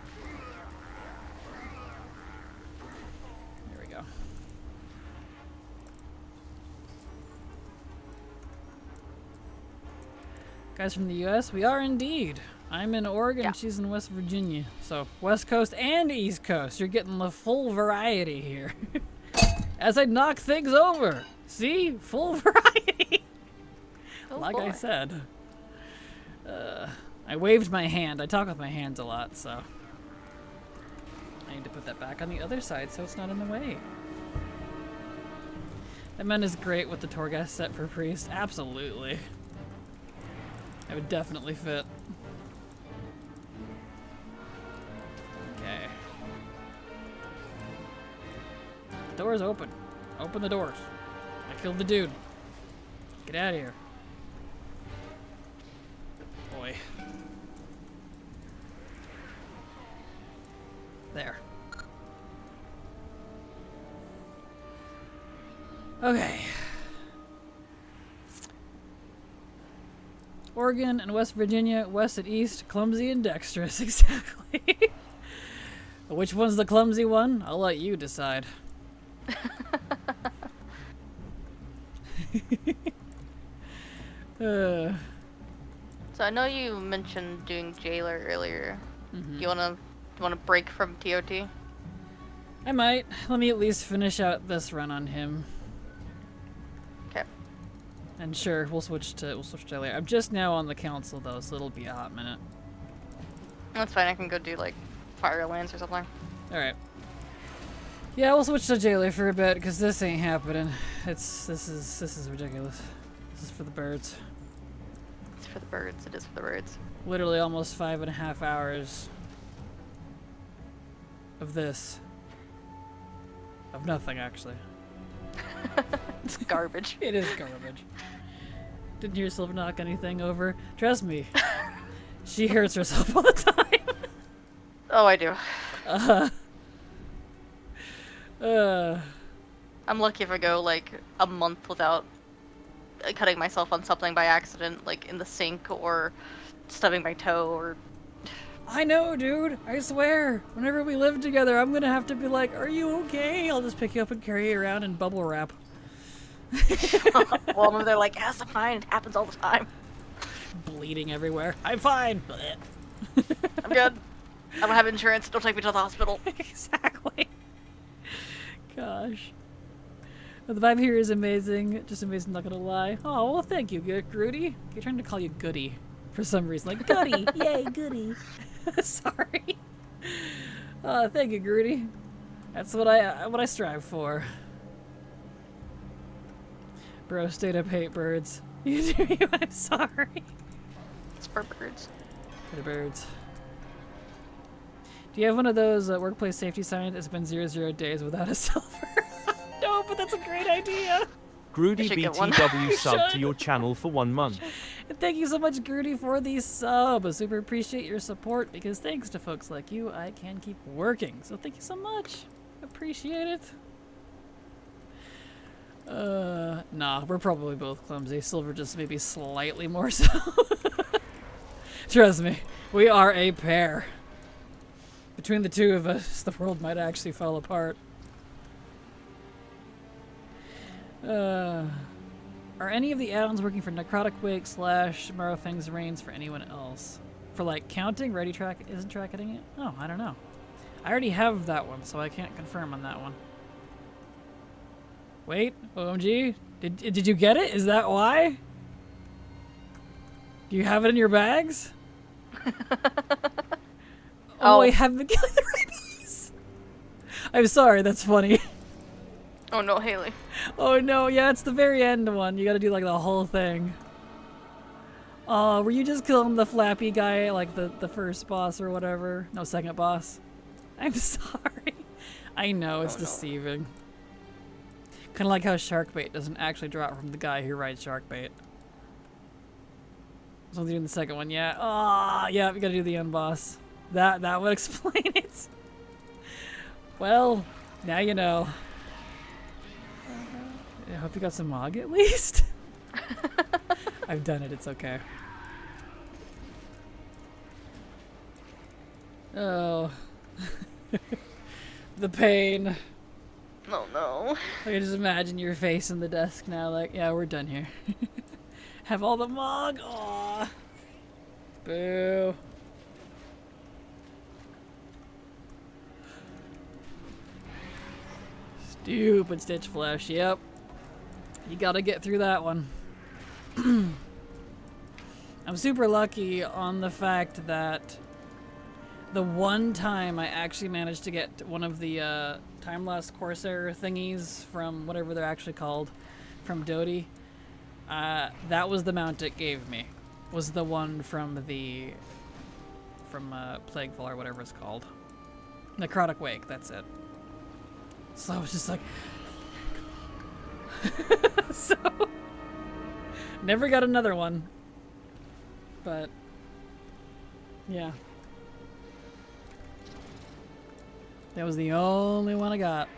There we go. Guys from the US, we are indeed. I'm in Oregon, Yeah. she's in West Virginia. So, West Coast and East Coast. You're getting the full variety here. As I knock things over. See? Full variety. Oh, Like boy. I said. I waved my hand. I talk with my hands a lot, so. I need to put that back on the other side so it's not in the way. That man is great with the Torghast set for Priest. Absolutely. I would definitely fit. Okay. Doors open. Open the doors. I killed the dude. Get out of here. Boy. There. Okay. Oregon and West Virginia, west and east, clumsy and dexterous, exactly. Which one's the clumsy one? I'll let you decide. So I know you mentioned doing Jailer earlier. Mhm. Do you wanna break from TOT? I might. Let me at least finish out this run on him. Okay. And sure, we'll switch to later. I'm just now on the council though, so it'll be a hot minute. That's fine. I can go do like Firelands or something. All right. Yeah, we'll switch to Jailer for a bit because this ain't happening. This is ridiculous. This is for the birds. It's for the birds. It is for the birds. Literally almost 5.5 hours of this. Of nothing, actually. It's garbage. It is garbage. Didn't hear Silver knock anything over. Trust me, she hurts herself all the time. Oh, I do. I'm lucky if I go like a month without cutting myself on something by accident, like in the sink or stubbing my toe or... I know, dude. I swear. Whenever we live together, I'm gonna have to be like, "Are you okay?" I'll just pick you up and carry you around in bubble wrap. Well, they're like, "Yes, I'm fine. It happens all the time." Bleeding everywhere. I'm fine. I'm good. I don't have insurance. Don't take me to the hospital. Exactly. Gosh. The vibe here is amazing. Just amazing, not gonna lie. Oh, well, thank you, Grudy. I'm trying to call you Goody for some reason. Like, Goody! Yay, Goody! Sorry. Thank you, Grudy. That's what I strive for. Bro, straight up hate birds. You do you, I'm sorry. It's for birds. For the birds. Do you have one of those workplace safety signs? It's been 0 days without a silver. No, but that's a great idea. Grudy should get one. BTW sub to should. your channel for 1 month. And thank you so much, Grudy, for the sub. I super appreciate your support because thanks to folks like you, I can keep working. So thank you so much. Appreciate it. Nah, we're probably both clumsy. Silver just maybe slightly more so. Trust me, we are a pair. Between the two of us, the world might actually fall apart. Are any of the add-ons working for Necrotic Wake / Morrowfang's Reigns for anyone else? For like counting, Ready Track isn't tracking it? Oh, I don't know. I already have that one, so I can't confirm on that one. Wait, OMG? Did you get it? Is that why? Do you have it in your bags? Oh, I haven't been killing the rabies! I'm sorry, that's funny. Oh no, Haley. Oh no, yeah, it's the very end one. You gotta do like the whole thing. Oh, were you just killing the flappy guy, like the first boss or whatever? No, second boss. I'm sorry. I know, it's deceiving. Kind of like how sharkbait doesn't actually drop from the guy who rides sharkbait. So I'm doing the second one, yeah. Oh, yeah, we gotta do the end boss. That would explain it. Well, now you know. I hope you got some mog at least. I've done it, it's okay. Oh. The pain. Oh no. I can just imagine your face in the desk now, like, yeah, we're done here. Have all the mog. Aww. Boo. Stupid Stitch Flesh, yep. You gotta get through that one. I'm super lucky on the fact that the one time I actually managed to get one of the Time Lost Corsair thingies from whatever they're actually called, from Dodie, that was the mount it gave me. Was the one from Plaguefall or whatever it's called. Necrotic Wake, that's it. So I was just like, so never got another one, but yeah, that was the only one I got.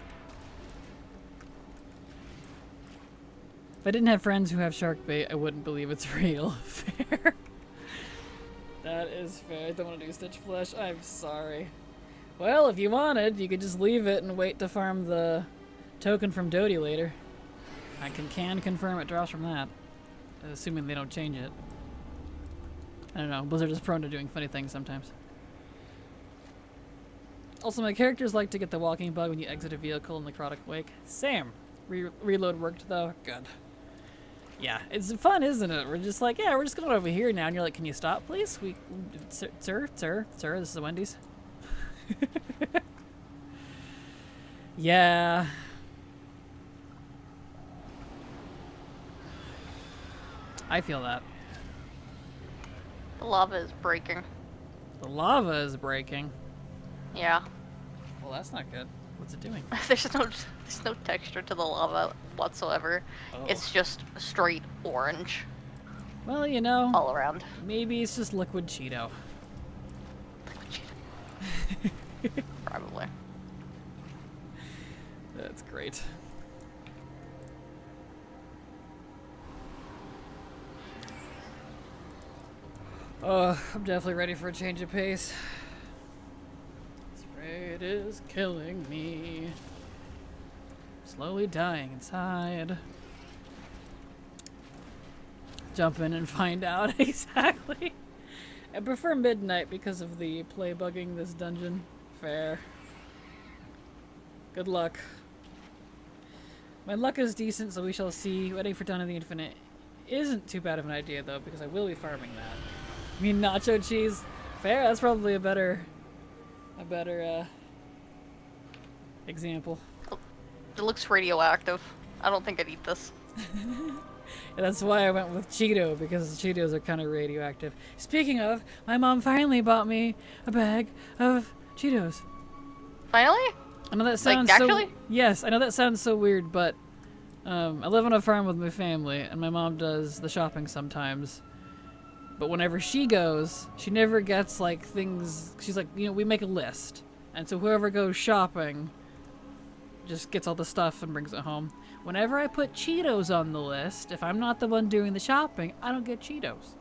If I didn't have friends who have shark bait, I wouldn't believe it's real. Fair. That is fair. I don't want to do Stitch Flesh. I'm sorry. Well, if you wanted, you could just leave it and wait to farm the token from Dodie later. I can confirm it drops from that, assuming they don't change it. I don't know. Blizzard is prone to doing funny things sometimes. Also, my characters like to get the walking bug when you exit a vehicle in the Necrotic Wake. Same. Reload worked though. Good. Yeah, it's fun, isn't it? We're just like, yeah, we're just going over here now, and you're like, can you stop, please? Sir, this is a Wendy's. Yeah. I feel that. The lava is breaking. The lava is breaking. Yeah. Well, that's not good. What's it doing? There's no texture to the lava whatsoever. Oh. It's just straight orange. Well, you know, all around. maybe it's just liquid Cheeto. Probably. That's great. Oh, I'm definitely ready for a change of pace. This raid is killing me. Slowly dying inside. Jump in and find out exactly. I prefer midnight because of the play bugging this dungeon. Fair. Good luck. My luck is decent, so we shall see. Waiting for Dawn of the Infinite isn't too bad of an idea, though, because I will be farming that. I mean, nacho cheese. Fair. That's probably a better example. It looks radioactive. I don't think I'd eat this. And that's why I went with Cheeto, because Cheetos are kind of radioactive. Speaking of, my mom finally bought me a bag of Cheetos. Finally? I know that sounds naturally? so... Yes, I know that sounds so weird, but I live on a farm with my family, and my mom does the shopping sometimes. But whenever she goes, she never gets, like, things... She's like, you know, we make a list. And so whoever goes shopping just gets all the stuff and brings it home. Whenever I put Cheetos on the list, if I'm not the one doing the shopping, I don't get Cheetos.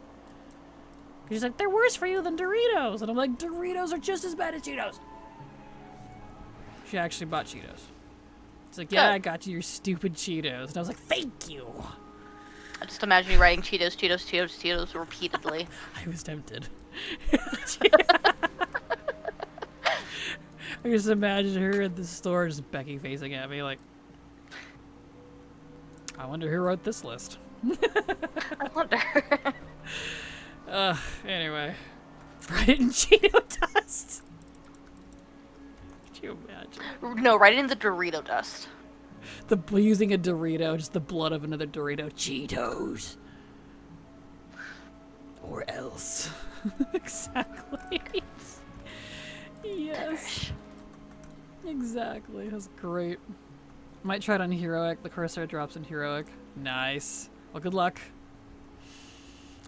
She's like, they're worse for you than Doritos. And I'm like, Doritos are just as bad as Cheetos. She actually bought Cheetos. It's like, yeah, I got you your stupid Cheetos. And I was like, thank you. I just imagine you writing Cheetos, Cheetos, Cheetos, Cheetos repeatedly. I was tempted. I just imagine her at the store just Becky facing at me like, I wonder who wrote this list. I wonder. Anyway. Write it in Cheeto dust. Could you imagine? No, write it in the Dorito dust. Using a Dorito, just the blood of another Dorito. Cheetos. Or else. Exactly. Yes. Exactly. That's great. Might try it on Heroic. The cursor drops in Heroic. Nice. Well, good luck.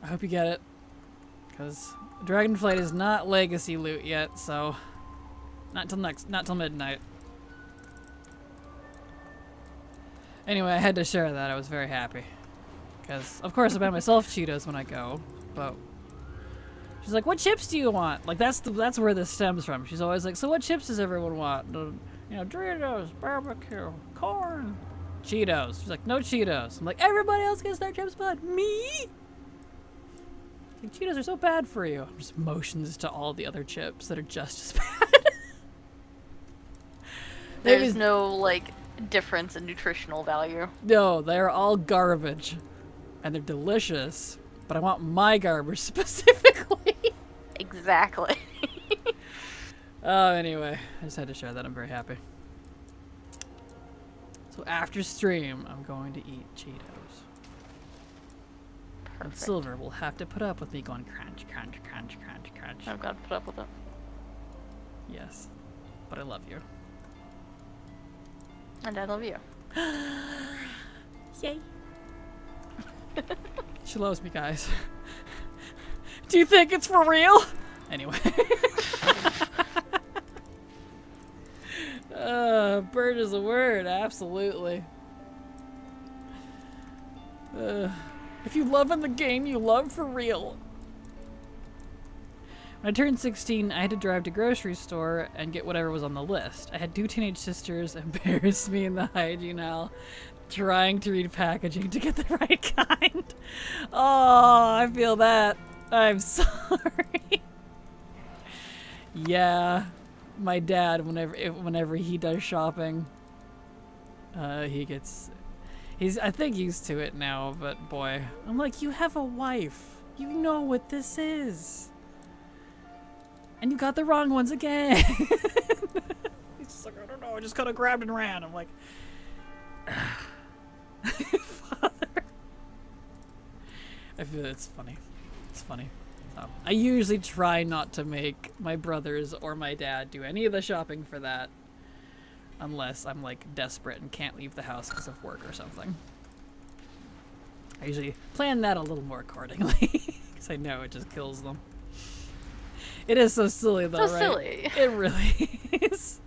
I hope you get it. Because Dragonflight is not legacy loot yet, so not till midnight. Anyway, I had to share that. I was very happy. Because, of course, I buy myself Cheetos when I go, but she's like, what chips do you want? Like, that's where this stems from. She's always like, so what chips does everyone want? You know, Doritos, barbecue, corn, Cheetos. She's like, no Cheetos. I'm like, everybody else gets their chips, but me? Like, Cheetos are so bad for you. Just motions to all the other chips that are just as bad. There's no, like, difference in nutritional value. No, they're all garbage. And they're delicious. But I want my garbage specifically. Exactly. Oh, anyway. I just had to share that. I'm very happy. So after stream, I'm going to eat Cheetos. Perfect. And Silver will have to put up with me going crunch, crunch, crunch, crunch, crunch. I've got to put up with it. Yes. But I love you. And I love you. Yay. She loves me, guys. Do you think it's for real? Anyway. Bird is a word, absolutely. If you love in the game, you love for real. When I turned 16, I had to drive to grocery store and get whatever was on the list. I had 2 teenage sisters embarrass me in the hygiene aisle, trying to read packaging to get the right kind. Oh, I feel that. I'm sorry. Yeah, my dad, whenever he does shopping, he's I think used to it now, but boy, I'm like, you have a wife. You know what this is. And you got the wrong ones again. He's just like, I don't know, I just kind of grabbed and ran. I'm like, Father. I feel it's funny. It's funny. So, I usually try not to make my brothers or my dad do any of the shopping for that. Unless I'm like desperate and can't leave the house because of work or something. I usually plan that a little more accordingly, because I know it just kills them. It is so silly though, So right? silly. It really is.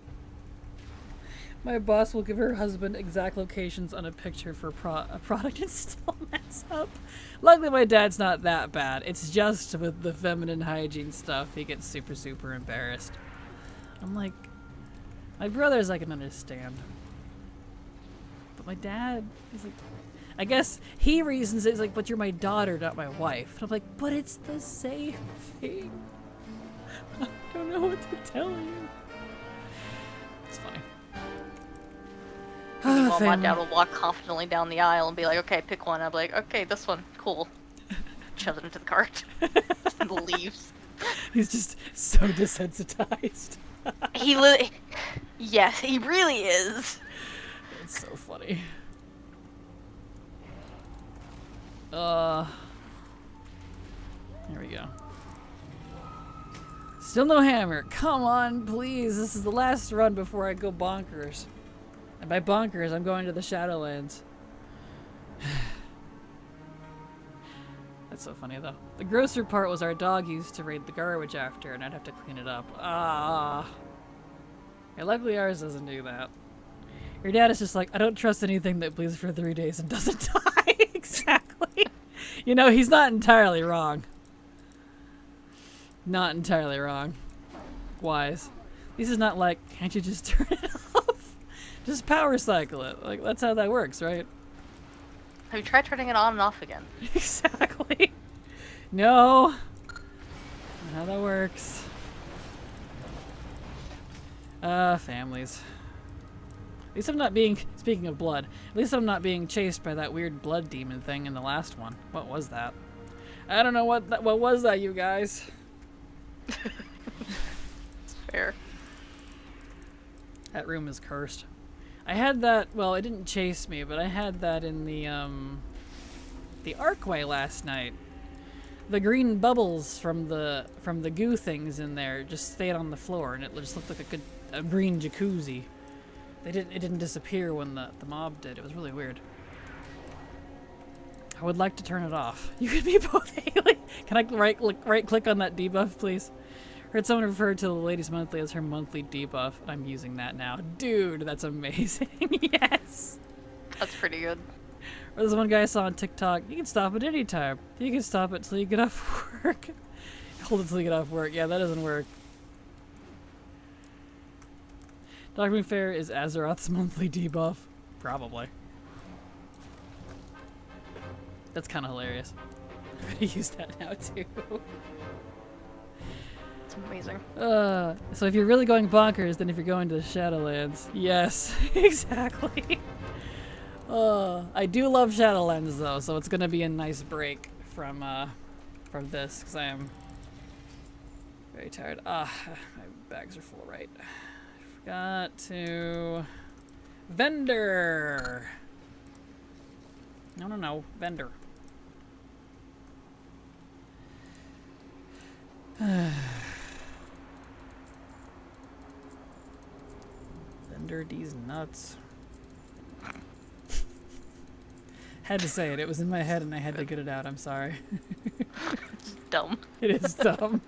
My boss will give her husband exact locations on a picture for a product and still mess up. Luckily my dad's not that bad. It's just with the feminine hygiene stuff he gets super, super embarrassed. I'm like, my brothers I can understand. But my dad is like, I guess he reasons it's like, but you're my daughter, not my wife. And I'm like, but it's the same thing. I don't know what to tell you. It's funny. Meanwhile, my dad will walk confidently down the aisle and be like, okay, pick one. I'll be like, okay, this one. Cool. Shoves it into the cart. And leaves. He's just so desensitized. Yes, he really is. It's so funny. Here we go. Still no hammer. Come on, please. This is the last run before I go bonkers. And by bonkers, I'm going to the Shadowlands. That's so funny, though. The grosser part was our dog used to raid the garbage after, and I'd have to clean it up. Ah. Yeah, luckily ours doesn't do that. Your dad is just like, I don't trust anything that bleeds for 3 days and doesn't die. Exactly. You know, he's not entirely wrong. Not entirely wrong. Wise. This is not like, can't you just turn it off? Just power cycle it. Like, that's how that works, right? Have you tried turning it on and off again? Exactly. No. Not how that works. Families. At least I'm not being, speaking of blood, at least I'm not being chased by that weird blood demon thing in the last one. What was that? I don't know what was that, you guys? It's fair. That room is cursed. I had that, well, it didn't chase me, but I had that in the archway last night. The green bubbles from the goo things in there just stayed on the floor, and it just looked like a green jacuzzi. It didn't disappear when the mob did. It was really weird. I would like to turn it off. You could be both Haley. Can I right click on that debuff, please? Heard someone refer to the Ladies Monthly as her monthly debuff, and I'm using that now. Dude, that's amazing. Yes. That's pretty good. Or there's one guy I saw on TikTok. You can stop at any time. You can stop it till you get off work. Hold it till you get off work. Yeah, that doesn't work. Dr. Fair is Azeroth's monthly debuff. Probably. That's kind of hilarious. I'm gonna use that now too. It's amazing. So if you're really going bonkers, then if you're going to the Shadowlands, yes, exactly. I do love Shadowlands though, so it's gonna be a nice break from this because I am very tired. My bags are full, right? Forgot to vendor. No, vendor. Vendor these nuts. Had to say it. It was in my head and I had to get it out. I'm sorry. It's dumb. It is dumb.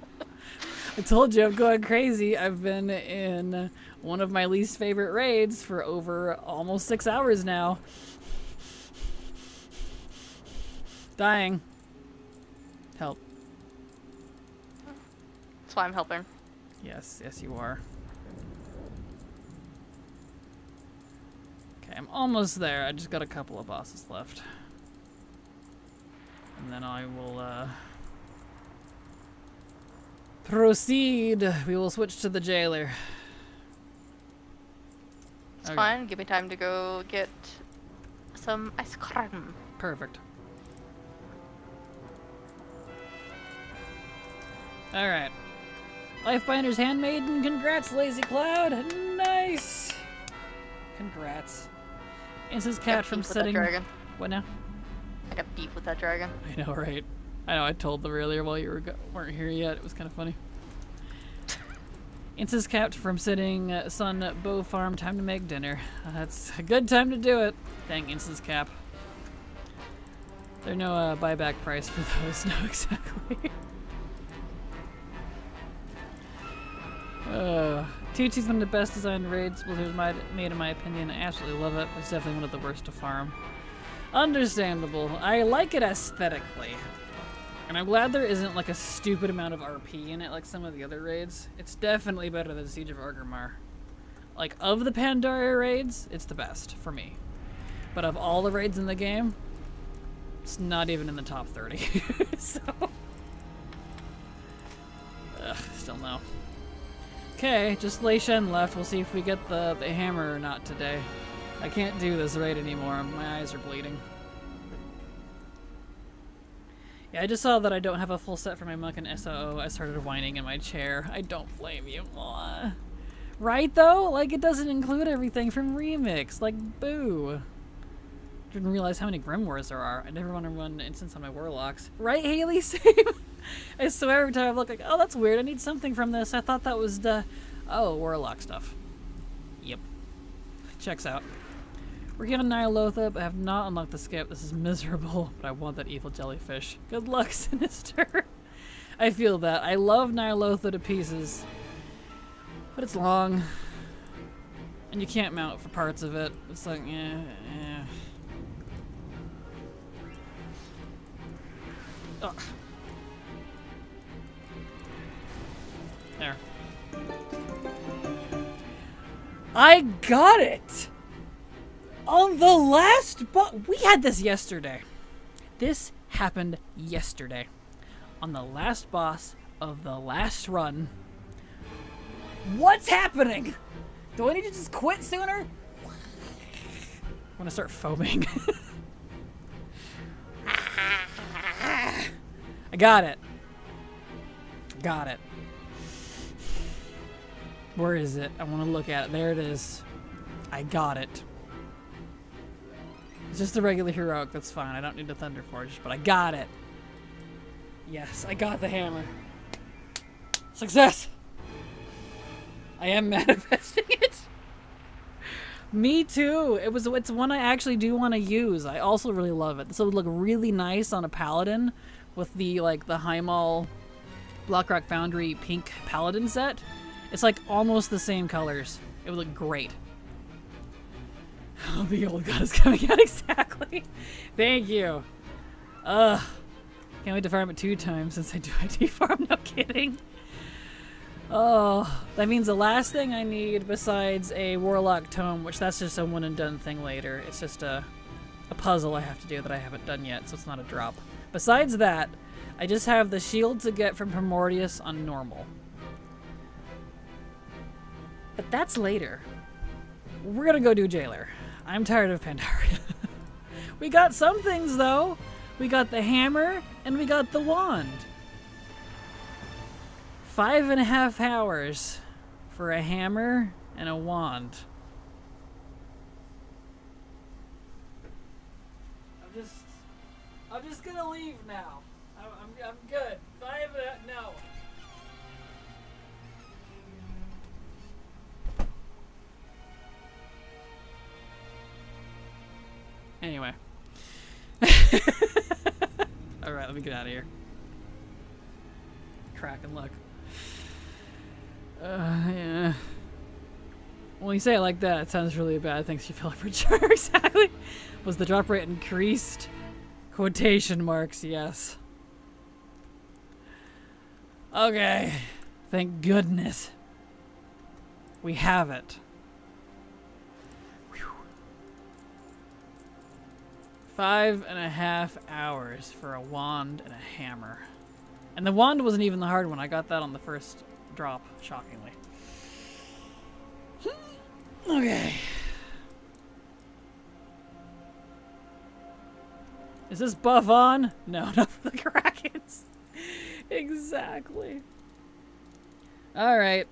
I told you I'm going crazy. I've been in one of my least favorite raids for over almost 6 hours now. Dying. Help. That's why I'm helping. Yes, you are. Okay, I'm almost there. I just got a couple of bosses left. And then I will, proceed. We will switch to the jailer. It's Okay. fine. Give me time to go get some ice cream. Perfect. Alright. Lifebinder's Handmaiden, congrats, Lazy Cloud! Nice! Congrats. Instance cat from setting... Dragon. What now? I got beef with that dragon. I know, right? I know, I told them earlier while you weren't here yet. It was kind of funny. Instance capped from sitting Sun Bow Farm. Time to make dinner. That's a good time to do it. Dang, instance cap. There's no buyback price for those. No, exactly. TT's one of the best designed raids Blizzard's made in my opinion. I absolutely love it. It's definitely one of the worst to farm. Understandable. I like it aesthetically. And I'm glad there isn't like a stupid amount of RP in it like some of the other raids. It's definitely better than Siege of Orgrimmar. Like, of the Pandaria raids, it's the best for me. But of all the raids in the game, it's not even in the top 30. So... ugh, still no. Okay, just Lei Shen left. We'll see if we get the hammer or not today. I can't do this raid anymore. My eyes are bleeding. Yeah, I just saw that I don't have a full set for my monk and SOO. I started whining in my chair. I don't blame you. Aww. Right, though? Like, it doesn't include everything from Remix. Like, boo. Didn't realize how many Grimoires there are. I never want to run instance on my Warlocks. Right, Haley? Same. I swear every time I look like, oh, that's weird. I need something from this. I thought that was the... oh, Warlock stuff. Yep. Checks out. Working on Nyalotha, but I have not unlocked the skip. This is miserable, but I want that evil jellyfish. Good luck, Sinister. I feel that. I love Nyalotha to pieces, but it's long, and you can't mount for parts of it. It's like, eh. Ugh. There. I got it! On the last boss. We had this yesterday. This happened yesterday. On the last boss of the last run. What's happening? Do I need to just quit sooner? I want to start foaming. I got it. Got it. Where is it? I want to look at it. There it is. I got it. It's just a regular heroic, that's fine. I don't need a Thunder Forge, but I got it. Yes, I got the hammer. Success! I am manifesting it. Me too. It's one I actually do want to use. I also really love it. This would look really nice on a paladin with the Heimal Blackrock Foundry pink paladin set. It's like almost the same colors. It would look great. Oh, the old god is coming out exactly. Thank you. Can't wait to farm it 2 times since I do ID farm. No kidding. Oh, that means the last thing I need besides a Warlock Tome, which that's just a one and done thing later. It's just a puzzle I have to do that I haven't done yet, so it's not a drop. Besides that, I just have the shield to get from Primordius on normal. But that's later. We're gonna go do Jailer. I'm tired of Pandaria. We got some things though. We got the hammer and we got the wand. 5.5 hours for a hammer and a wand. I'm just gonna leave now. I'm good. No. Anyway. Alright, let me get out of here. Kraken luck. Yeah. When you say it like that, it sounds really bad. Thanks, you feel it for sure. Exactly. Was the drop rate increased? Quotation marks, yes. Okay. Thank goodness. We have it. 5.5 hours for a wand and a hammer. And the wand wasn't even the hard one. I got that on the first drop, shockingly. Okay. Is this buff on? No, not for the Krakens. Exactly. Alright.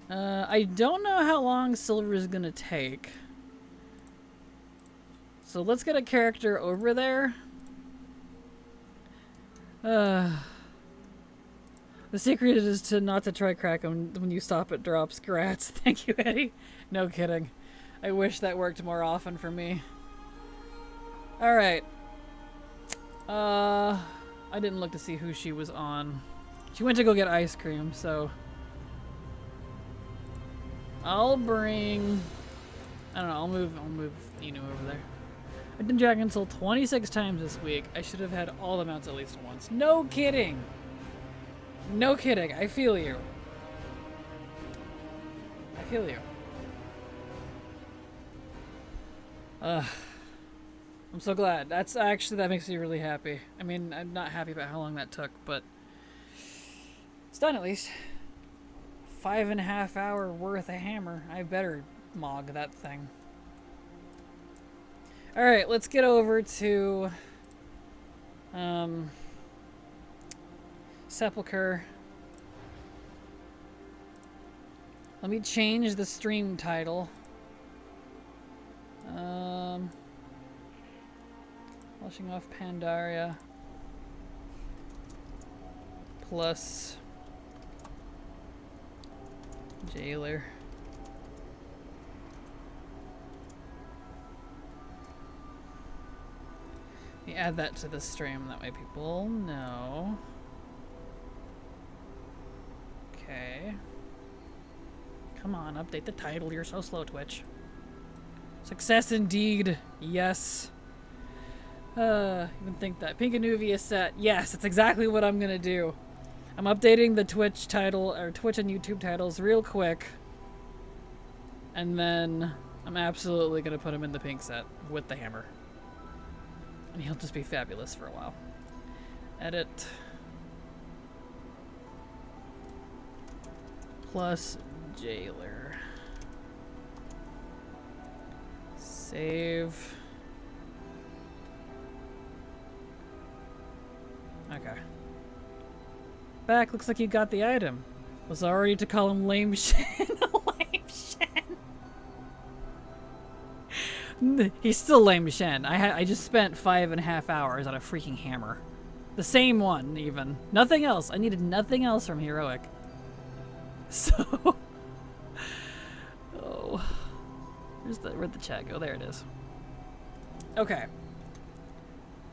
I don't know how long silver is gonna take. So let's get a character over there. The secret is to not to try Kraken when you stop at drops. Grats. Thank you, Eddie. No kidding. I wish that worked more often for me. Alright. I didn't look to see who she was on. She went to go get ice cream, so I'll bring. I don't know. I'll move Inu over there. I've been Dragon Soul 26 times this week. I should have had all the mounts at least once. No kidding. No kidding. I feel you. I feel you. I'm so glad. That makes me really happy. I mean, I'm not happy about how long that took, but it's done at least. 5.5 hour worth of hammer. I better mog that thing. Alright, let's get over to Sepulchre. Let me change the stream title. Polishing off Pandaria plus Jailer. Let me add that to the stream, that way people know. Okay. Come on, update the title. You're so slow, Twitch. Success indeed. Yes. Even think that. Pink Anuvia set. Yes, that's exactly what I'm gonna do. I'm updating the Twitch title, or Twitch and YouTube titles real quick. And then I'm absolutely gonna put him in the pink set with the hammer. And he'll just be fabulous for a while. Edit. Plus Jailer. Save. Okay. Back, looks like you got the item. Was already to call him Lame Shen. Lame Shen. He's still Lame Shen. I just spent 5.5 hours on a freaking hammer. The same one, even. Nothing else. I needed nothing else from Heroic. So... oh... Where'd the chat go? There it is. Okay.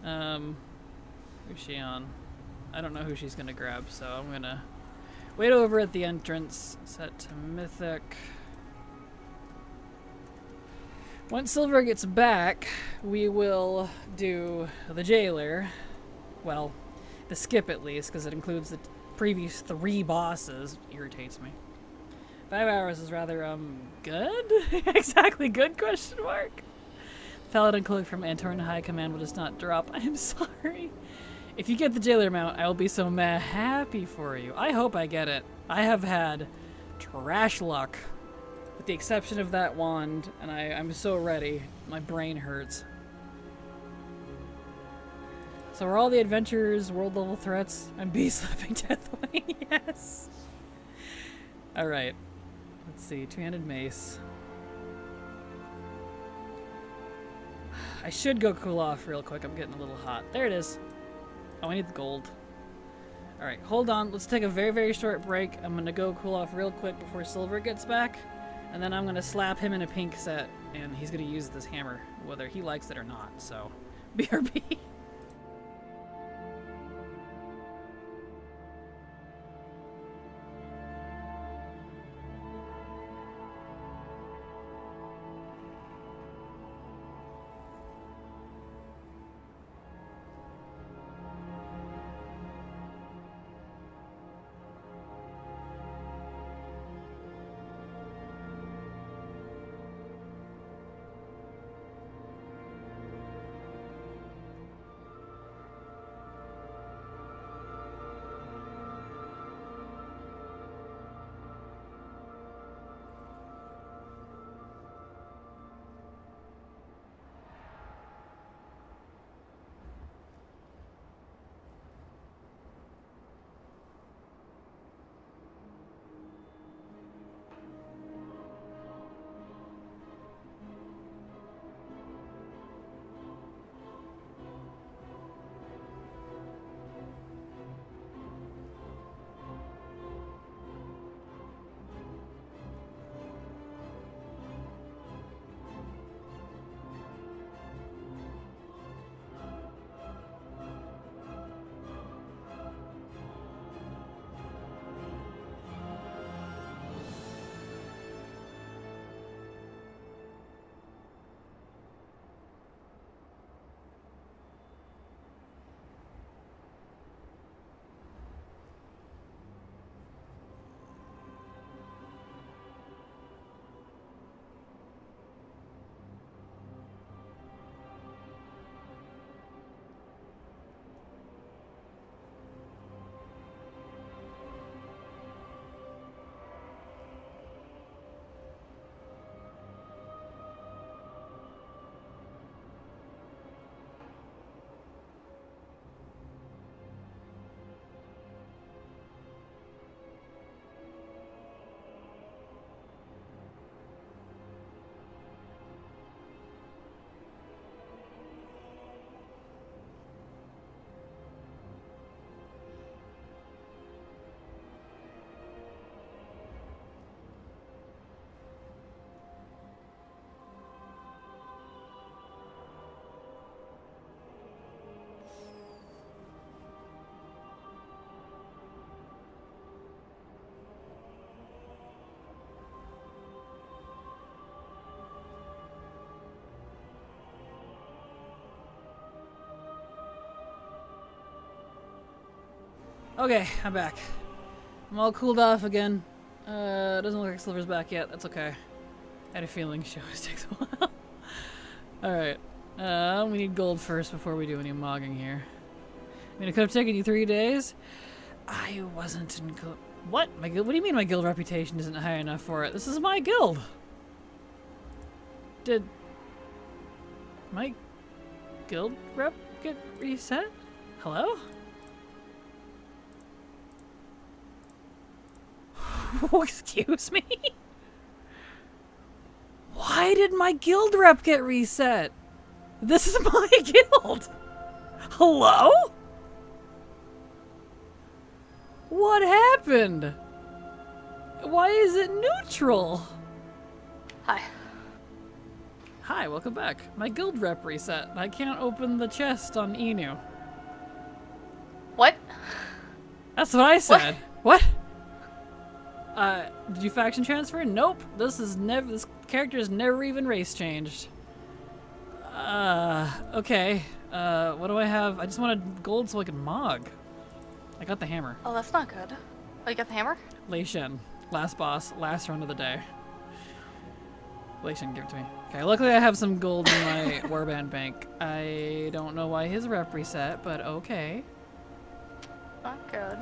Who's she on? I don't know who she's gonna grab, so I'm gonna wait over at the entrance, set to Mythic. Once Silver gets back, we will do the Jailer. Well, the skip at least, because it includes the previous 3 bosses. Irritates me. 5 hours is rather, good? Exactly good, question mark? Paladin cloak from Antorn High Command will just not drop. I'm sorry. If you get the Jailer mount, I will be so happy for you. I hope I get it. I have had trash luck, with the exception of that wand, and I'm so ready. My brain hurts. So are all the adventures world level threats? I'm bee-slapping Deathwing, yes. Alright. Let's see, two-handed mace. I should go cool off real quick. I'm getting a little hot. There it is. Oh, I need the gold. Alright, hold on. Let's take a very, very short break. I'm going to go cool off real quick before Silver gets back. And then I'm going to slap him in a pink set. And he's going to use this hammer, whether he likes it or not. So, BRB. Okay, I'm back. I'm all cooled off again. Doesn't look like Silver's back yet. That's okay. I had a feeling she always takes a while. Alright. We need gold first before we do any mogging here. I mean, it could have taken you 3 days. I wasn't in guild. What? My guild? What do you mean my guild reputation isn't high enough for it? This is my guild. Did my guild rep get reset? Hello? Excuse me? Why did my guild rep get reset? This is my guild. Hello? What happened? Why is it neutral? Hi. Hi, welcome back. My guild rep reset. I can't open the chest on Inu. What? That's what I said. What? Did you faction transfer? Nope. This character is never even race changed. Okay. What do I have? I just wanted gold so I could mog. I got the hammer. Oh, that's not good. Oh, you got the hammer? Lei Shen. Last boss, last run of the day. Lei Shen, give it to me. Okay, luckily I have some gold in my warband bank. I don't know why his rep reset, but okay. Not good.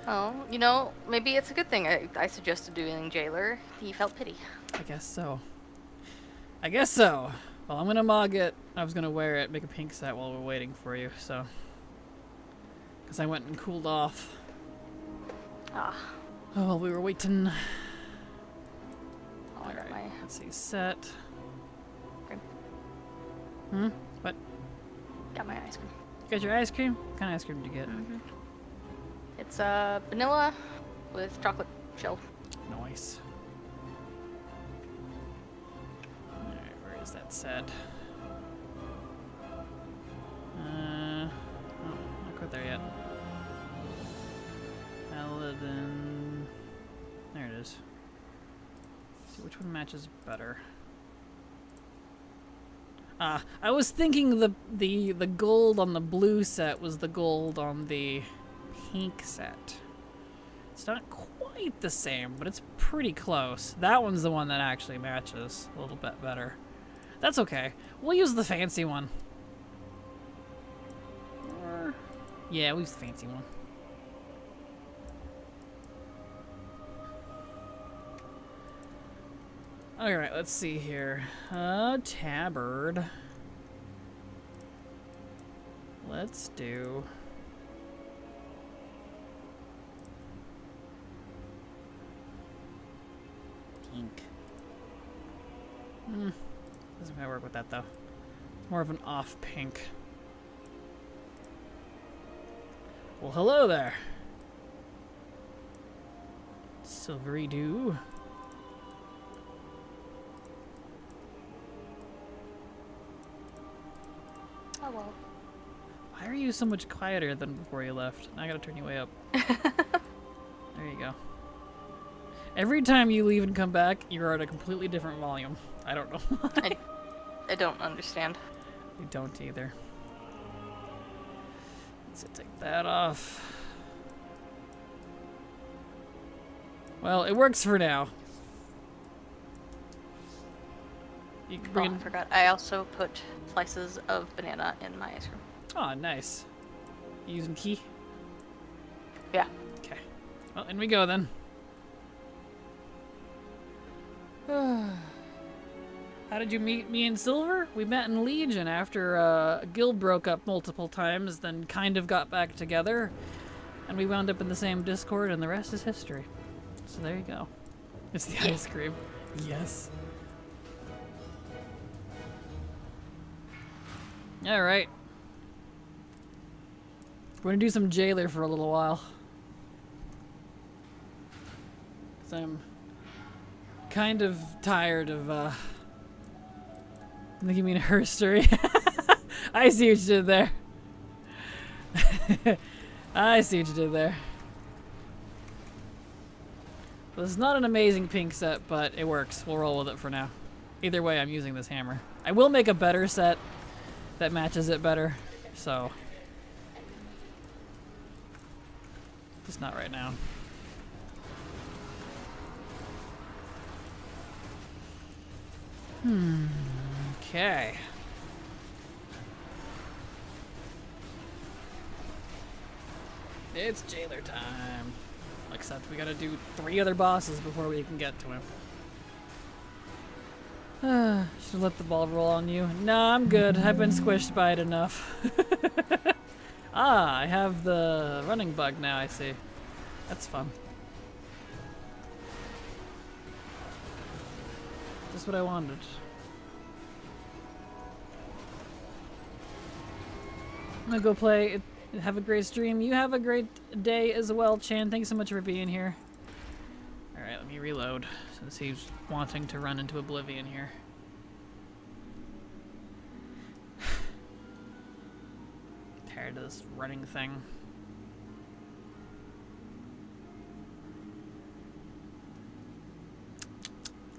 Oh, you know, maybe it's a good thing I suggested doing Jailer. He felt pity. I guess so. I guess so. Well, I'm gonna mog it. I was gonna wear it, make a pink set while we're waiting for you, so. Because I went and cooled off. Ah. Oh, while we were waiting. Oh, I got my... Let's see, set. Okay. Hmm? What? Got my ice cream. You got your ice cream? What kind of ice cream did you get? Mm-hmm. It's vanilla with chocolate shell. Nice. Alright, where is that set? Oh, not quite there yet. Paladin. There it is. Let's see which one matches better. I was thinking the gold on the blue set was the gold on the pink set. It's not quite the same, but it's pretty close. That one's the one that actually matches a little bit better. That's okay. We'll use the fancy one. Or, yeah, we'll use the fancy one. Alright, let's see here. Tabard. Let's do... pink. Doesn't quite work with that, though. It's more of an off pink. Well, hello there. Silvery dew. Oh well. Why are you so much quieter than before you left? I gotta turn you way up. There you go. Every time you leave and come back, you're at a completely different volume. I don't know why. I don't understand. You don't either. Let's take that off. Well, it works for now. You can bring I forgot. I also put slices of banana in my ice cream. Oh, nice. You using key? Yeah. Okay. Well, in we go then. How did you meet me and Silver? We met in Legion after Guild broke up multiple times, then kind of got back together. And we wound up in the same Discord, and the rest is history. So there you go. It's the ice cream. Yes. Alright. We're gonna do some Jailer for a little while. 'Cause I'm kind of tired of, I think you mean herstory. I see what you did there. I see what you did there. Well, this is not an amazing pink set, but it works. We'll roll with it for now. Either way, I'm using this hammer. I will make a better set that matches it better, so. Just not right now. Okay. It's jailer time. Except we gotta do 3 other bosses before we can get to him. Should let the ball roll on you. Nah, I'm good. I've been squished by it enough. Ah, I have the running bug now, I see. That's fun. Just what I wanted. I'm gonna go play. Have a great stream. You have a great day as well, Chan. Thanks so much for being here. Alright, let me reload since he's wanting to run into oblivion here. Tired of this running thing.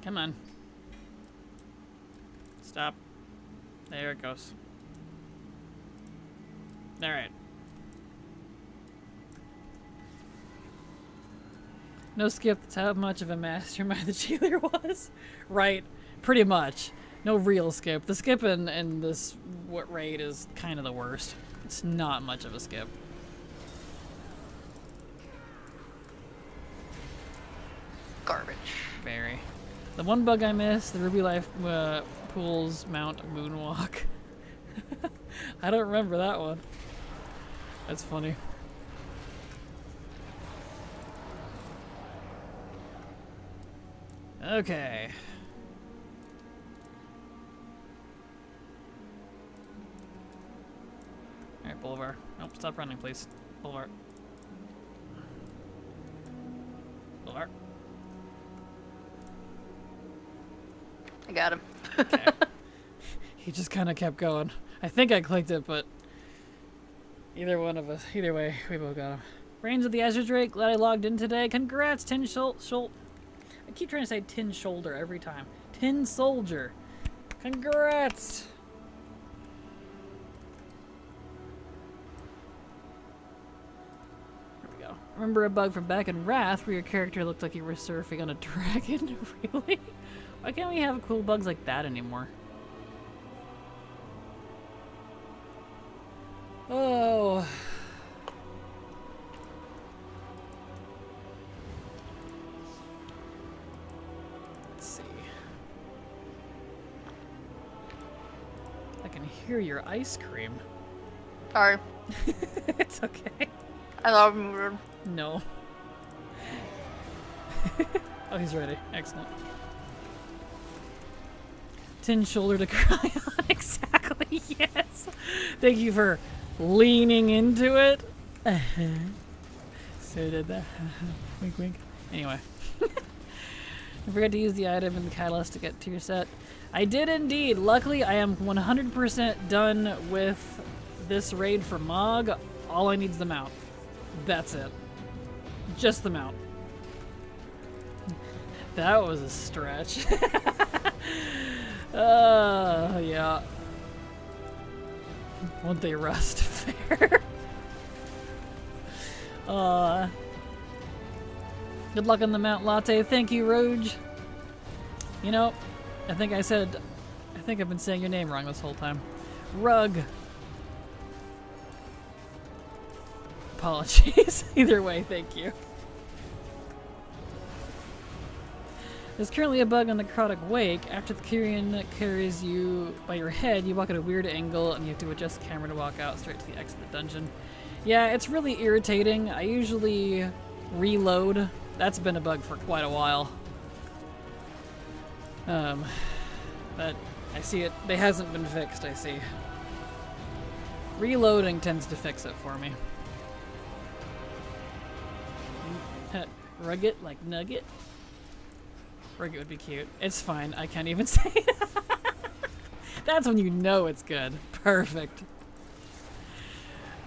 Come on. Stop. There it goes. Alright. No skip, that's how much of a mastermind the jailer was. Right, pretty much. No real skip. The skip in this raid is kind of the worst. It's not much of a skip. Garbage. Very. The one bug I missed, the Ruby Life Pools Mount Moonwalk. I don't remember that one. That's funny. Okay. Alright, Boulevard. Nope, stop running, please. Boulevard. Boulevard. I got him. Okay. He just kind of kept going. I think I clicked it, but either one of us, either way, we both got him. Reigns of the Azure Drake, glad I logged in today. Congrats, Tin I keep trying to say Tin Shoulder every time. Tin Soldier. Congrats! Here we go. Remember a bug from back in Wrath where your character looked like you were surfing on a dragon? Really? Why can't we have cool bugs like that anymore? Oh. Let's see. I can hear your ice cream. Sorry. It's okay. I love him. No. Oh, he's ready. Excellent. Tin shoulder to cry on. Exactly, yes. Thank you for leaning into it. So did that. Wink, wink. Anyway. I forgot to use the item in the catalyst to get to your set. I did indeed. Luckily, I am 100% done with this raid for Mog. All I need is the mount. That's it. Just the mount. That was a stretch. Yeah. Won't they rust? Fair. Good luck on the Mount Latte. Thank you, Roge. You know, I think I've been saying your name wrong this whole time. Rug. Apologies. Either way, thank you. There's currently a bug on the Necrotic Wake. After the Kyrian carries you by your head, you walk at a weird angle and you have to adjust the camera to walk out straight to the exit of the dungeon. Yeah, it's really irritating. I usually reload. That's been a bug for quite a while. But I see it hasn't been fixed, I see. Reloading tends to fix it for me. Rugget like Nugget. Rugget would be cute. It's fine. I can't even say it. That's when you know it's good. Perfect.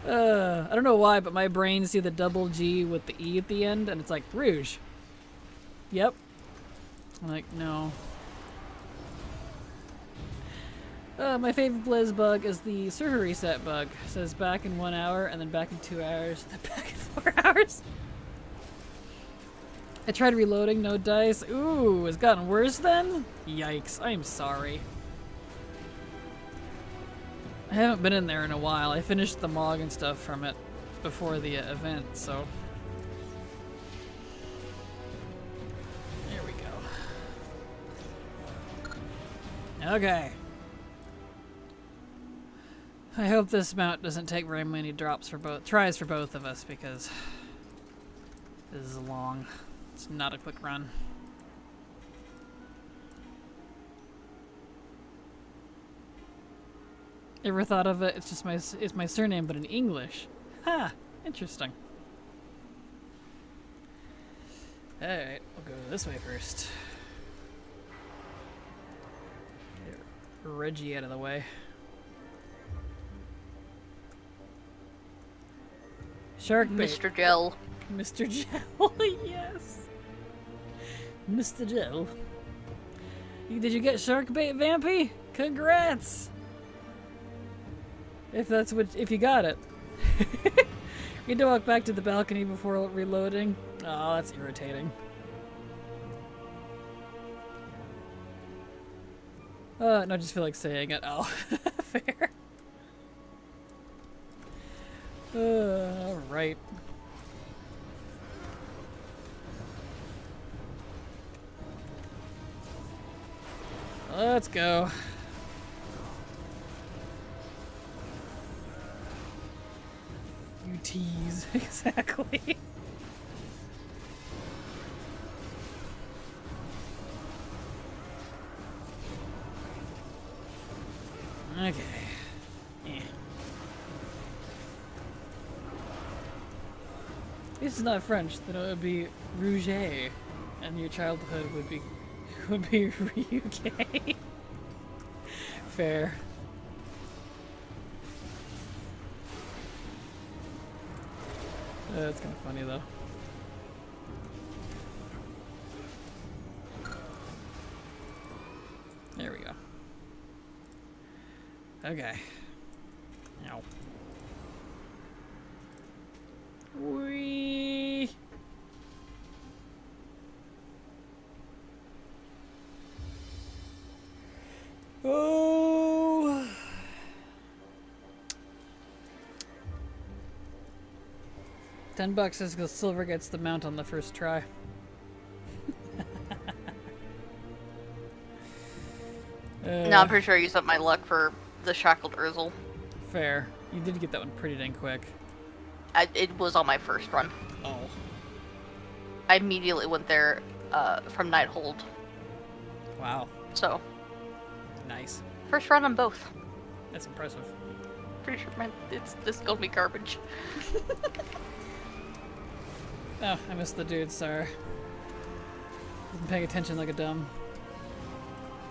I don't know why, but my brain see the double G with the E at the end, and it's like, Rouge. Yep. I'm like, no. My favorite Blizz bug is the server reset bug. It says back in 1 hour, and then back in 2 hours, then back in 4 hours. I tried reloading, no dice. Ooh, it's gotten worse then? Yikes, I'm sorry. I haven't been in there in a while. I finished the MOG and stuff from it before the event, so... There we go. Okay. I hope this mount doesn't take very many tries for both of us, because this is long. It's not a quick run. Ever thought of it? It's just it's my surname, but in English. Ha! Interesting. Alright, we'll go this way first. Get Reggie out of the way. Shark bait. Mr. Gel. Mr. Gel, yes. Mr. Gel. Did you get shark bait, Vampy? Congrats! If you got it. You had to walk back to the balcony before reloading. Oh, that's irritating. No, I just feel like saying it. Oh, fair. Alright. Let's go. You tease. Exactly. Okay. Eh. This is not French, then it would be Rouget, and your childhood would be UK. Fair. That's kind of funny though. There we go. Okay. Ow. Whee! Oh! $10 is because Silver gets the mount on the first try. No, I'm pretty sure I used up my luck for the Shackled Urzel. Fair. You did get that one pretty dang quick. It was on my first run. Oh. I immediately went there from Nighthold. Wow. So. Nice. First run on both. That's impressive. Pretty sure this gonna be garbage. Oh, I missed the dude, sorry. Wasn't paying attention like a dumb.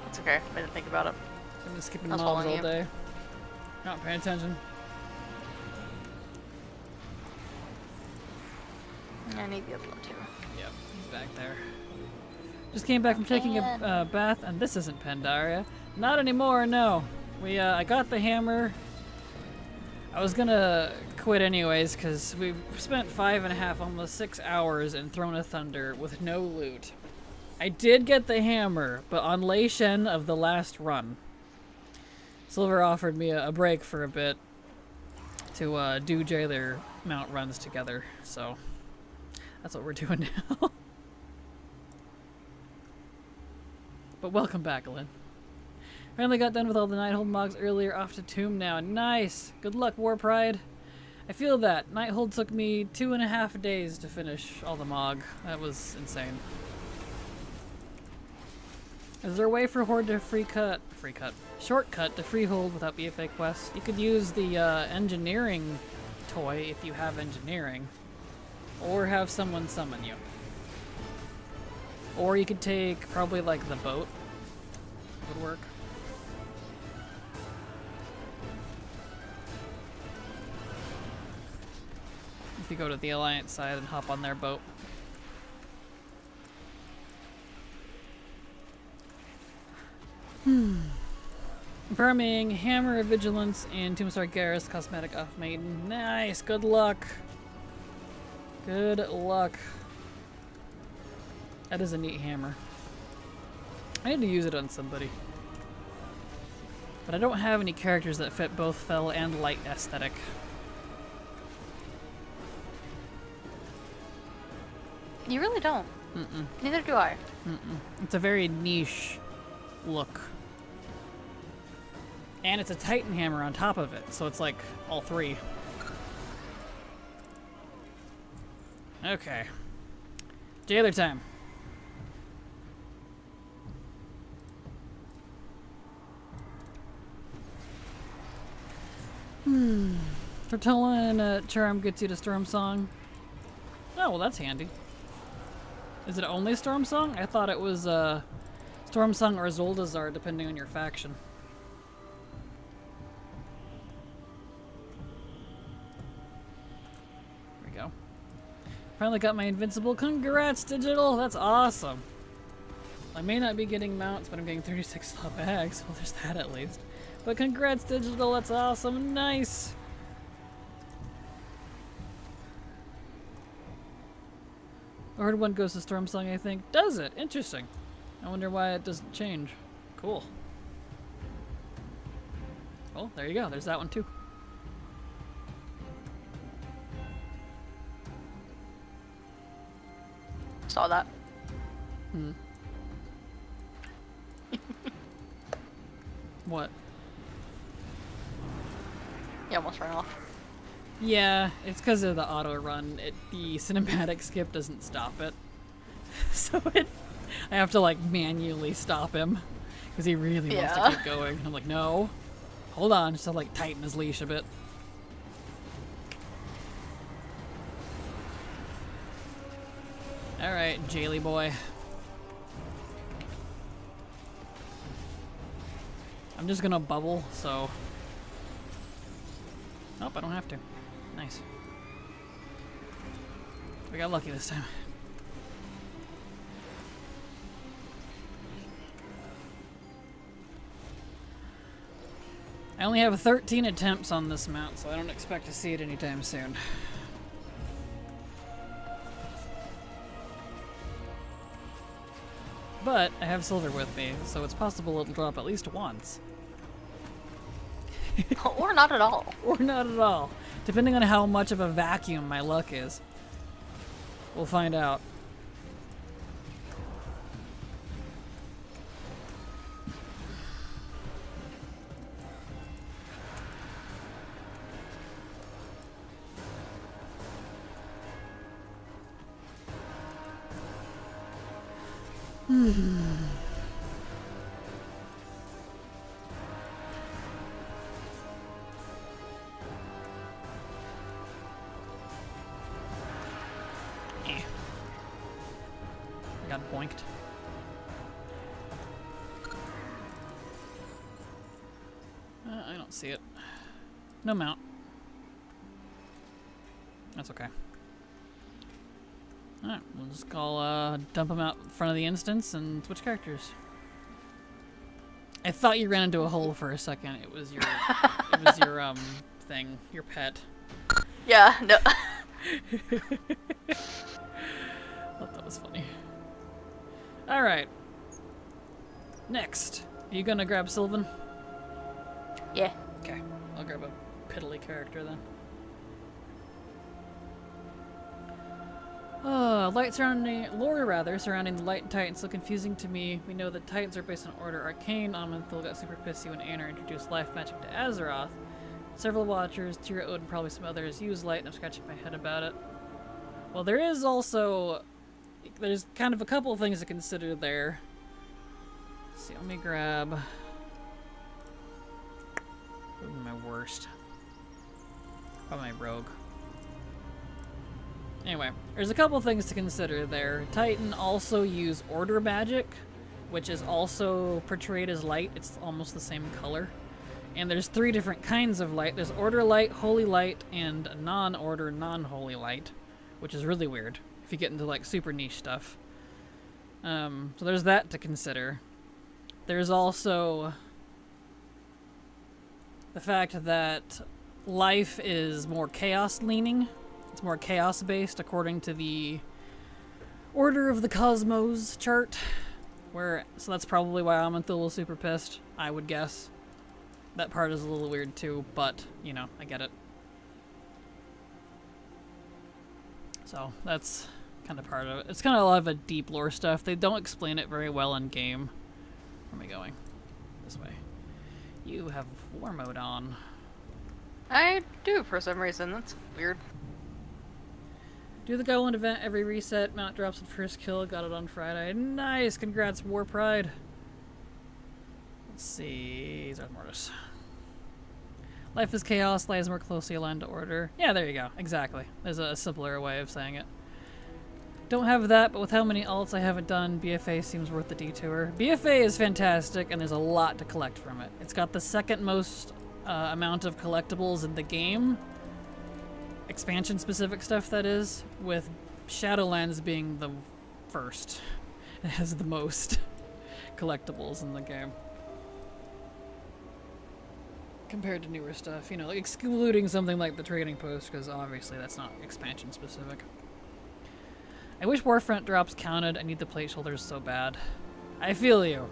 It's okay, I didn't think about it. I've been skipping I was mobs all following you. day. Not paying attention. I need the other one too. Yep, he's back there. Just came back from taking a bath, and this isn't Pandaria. Not anymore, no. I got the hammer. I was gonna quit anyways, because we've spent 5.5, almost 6 hours in Throne of Thunder with no loot. I did get the hammer, but on Lei Shen of the last run. Silver offered me a break for a bit to do jailer mount runs together, so that's what we're doing now. But welcome back, Lynn. Finally got done with all the Nighthold mogs earlier, off to Tomb now. Nice! Good luck, War Pride. I feel that. Nighthold took me 2.5 days to finish all the mog. That was insane. Is there a way for Horde to shortcut to Freehold without BFA quests? You could use the engineering toy if you have engineering. Or have someone summon you. Or you could take probably like the boat. Would work. If you go to the Alliance side and hop on their boat. Farming, Hammer of Vigilance, and Tombstar Garrus, Cosmetic Off Maiden. Nice, good luck. Good luck. That is a neat hammer. I need to use it on somebody. But I don't have any characters that fit both fel and light aesthetic. You really don't. Mm-mm. Neither do I. Mm-mm. It's a very niche look. And it's a Titan hammer on top of it, so it's like all three. Okay. Jailer time. Tortola and Charm gets you to Storm Song. Oh, well, that's handy. Is it only Storm Song? I thought it was Storm Song or Zoldazar, depending on your faction. There we go. Finally got my Invincible. Congrats, Digital! That's awesome! I may not be getting mounts, but I'm getting 36 slot bags. Well, there's that at least. But congrats, Digital! That's awesome! Nice! I heard one goes to Storm Song, I think. Does it? Interesting. I wonder why it doesn't change. Cool. Well, there you go. There's that one too. Saw that. Hmm. What? You almost ran off. Yeah, it's because of the auto run. The cinematic skip doesn't stop it. So I have to like manually stop him because he really wants to keep going. I'm like, no, hold on, just to like tighten his leash a bit. All right, Jaily boy. I'm just gonna bubble, so. Nope, I don't have to. Nice. We got lucky this time. I only have 13 attempts on this mount, so I don't expect to see it anytime soon. But I have silver with me, so it's possible it'll drop at least once. Or not at all. Or not at all. Depending on how much of a vacuum my luck is. We'll find out. Got boinked. I don't see it. No mount. That's okay. Alright, we'll just call, dump them out in front of the instance and switch characters. I thought you ran into a hole for a second. It was your, thing, your pet. Yeah, no. Thought that was funny. Alright. Next. Are you gonna grab Sylvan? Yeah. Okay. I'll grab a piddly character then. Lore surrounding the Light Titans so confusing to me. We know that Titans are based on Order Arcane. Amanthul got super pissy when Anna introduced life magic to Azeroth. Several Watchers, Tyra Odin, probably some others, use light, and I'm scratching my head about it. Well, there is also... There's kind of a couple of things to consider there. Let's see, let me grab... What would be my worst? Probably my rogue. Anyway, there's a couple things to consider there. Titan also use order magic, which is also portrayed as light. It's almost the same color. And there's 3 different kinds of light. There's order light, holy light, and non-order, non-holy light, which is really weird if you get into like super niche stuff. So there's that to consider. There's also the fact that life is more chaos leaning. It's more chaos based according to the Order of the Cosmos chart. So that's probably why Amanthul was super pissed, I would guess. That part is a little weird too, but, you know, I get it. So, that's kind of part of it. It's kind of a lot of a deep lore stuff. They don't explain it very well in game. Where am I going? This way. You have war mode on. I do for some reason. That's weird. Do the Goblin event every reset. Mount drops at first kill. Got it on Friday. Nice! Congrats, War Pride. Let's see. Zarth Mortis. Life is chaos. Lies more closely aligned to order. Yeah, there you go. Exactly. There's a simpler way of saying it. Don't have that, but with how many alts I haven't done, BFA seems worth the detour. BFA is fantastic, and there's a lot to collect from it. It's got the second most amount of collectibles in the game. Expansion-specific stuff, that is, with Shadowlands being the first. It has the most collectibles in the game. Compared to newer stuff, you know, like excluding something like the trading post, because obviously that's not expansion-specific. I wish Warfront drops counted. I need the placeholders so bad. I feel you.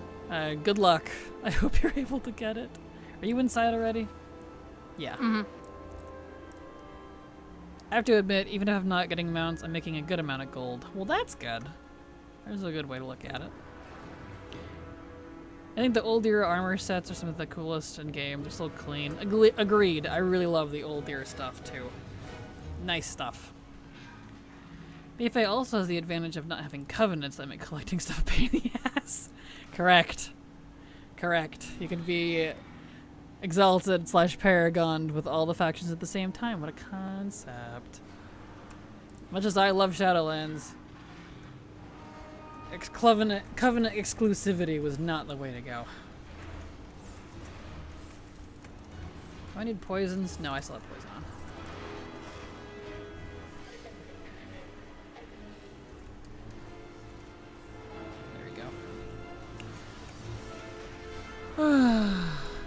Good luck. I hope you're able to get it. Are you inside already? Yeah. Mm-hmm. I have to admit, even if I'm not getting mounts, I'm making a good amount of gold. Well, that's good. There's a good way to look at it. I think the old era armor sets are some of the coolest in game. They're so clean. Agreed. I really love the old era stuff, too. Nice stuff. BFA also has the advantage of not having covenants that make collecting stuff a pain in the ass. Correct. Correct. You can be exalted / paragoned with all the factions at the same time. What a concept. Much as I love Shadowlands, covenant exclusivity was not the way to go. Do I need poisons? No, I still have poison on.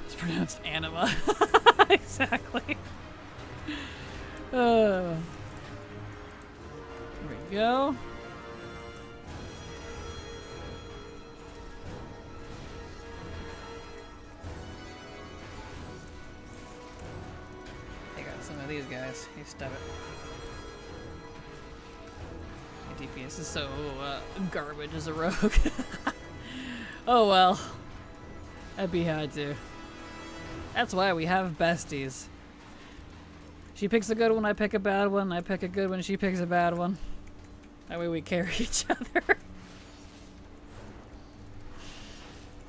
It's pronounced anima. Exactly. There we go. I got some of these guys. You stub it. My DPS is so garbage as a rogue. Oh well. I'd be had to. That's why we have besties. She picks a good one, I pick a bad one. I pick a good one, she picks a bad one. That way we carry each other.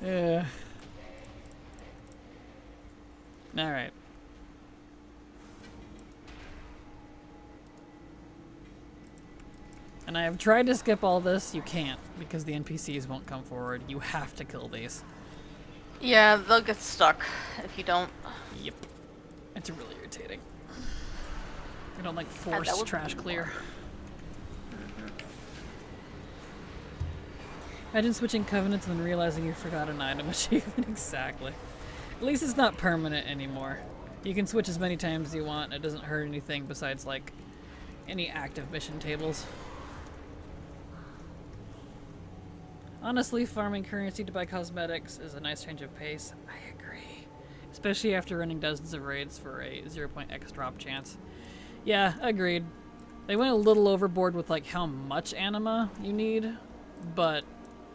Yeah. Alright. And I have tried to skip all this. You can't, because the NPCs won't come forward. You have to kill these. Yeah, they'll get stuck if you don't. Yep. It's really irritating. I don't like force trash clear. Imagine switching covenants and then realizing you forgot an item achievement. Exactly. At least it's not permanent anymore. You can switch as many times as you want. It doesn't hurt anything besides, like, any active mission tables. Honestly, farming currency to buy cosmetics is a nice change of pace. I agree. Especially after running dozens of raids for a 0.x drop chance. Yeah, agreed. They went a little overboard with like how much anima you need, but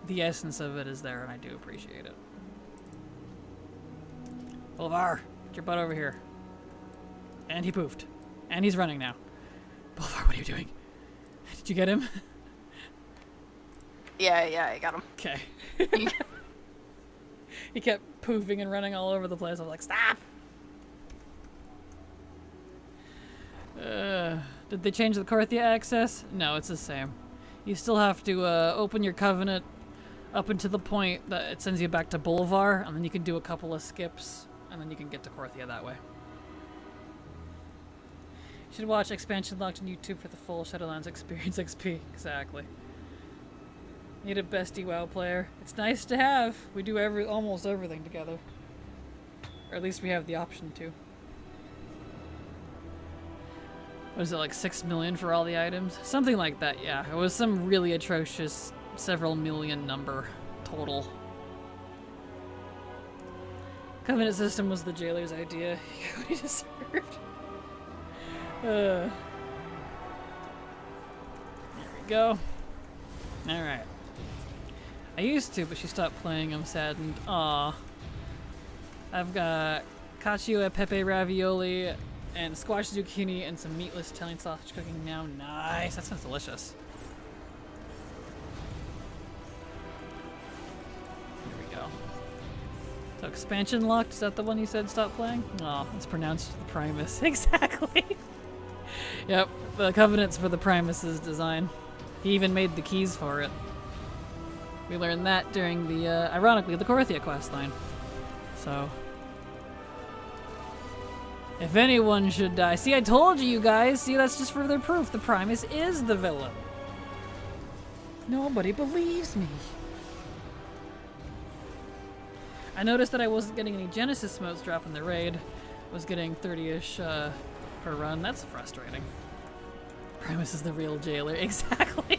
the essence of it is there and I do appreciate it. Bolvar, get your butt over here. And he poofed. And he's running now. Bolvar, what are you doing? Did you get him? Yeah, I got him. Okay. He kept poofing and running all over the place. I was like, stop! Did they change the Korthia access? No, it's the same. You still have to open your covenant up until the point that it sends you back to Bolvar, and then you can do a couple of skips, and then you can get to Korthia that way. You should watch Expansion Locked on YouTube for the full Shadowlands experience XP. Exactly. Need a bestie WoW player. It's nice to have. We do almost everything together. Or at least we have the option to. Was it like 6 million for all the items? Something like that, yeah. It was some really atrocious several million number total. Covenant system was the jailer's idea. He got what he deserved. There we go. Alright. I used to, but she stopped playing. I'm saddened. Aw. I've got cacio e pepe ravioli and squash zucchini and some meatless Italian sausage cooking now. Nice. That sounds delicious. Here we go. So expansion locked, is that the one you said stop playing? Oh, it's pronounced the Primus. Exactly. Yep, the Covenant's for the Primus's design. He even made the keys for it. We learned that during the, ironically, the Corythia questline. So, if anyone should die, see, I told you guys. See, that's just further proof. The Primus is the villain. Nobody believes me. I noticed that I wasn't getting any Genesis modes drop in the raid. I was getting 30-ish per run. That's frustrating. Primus is the real jailer. Exactly.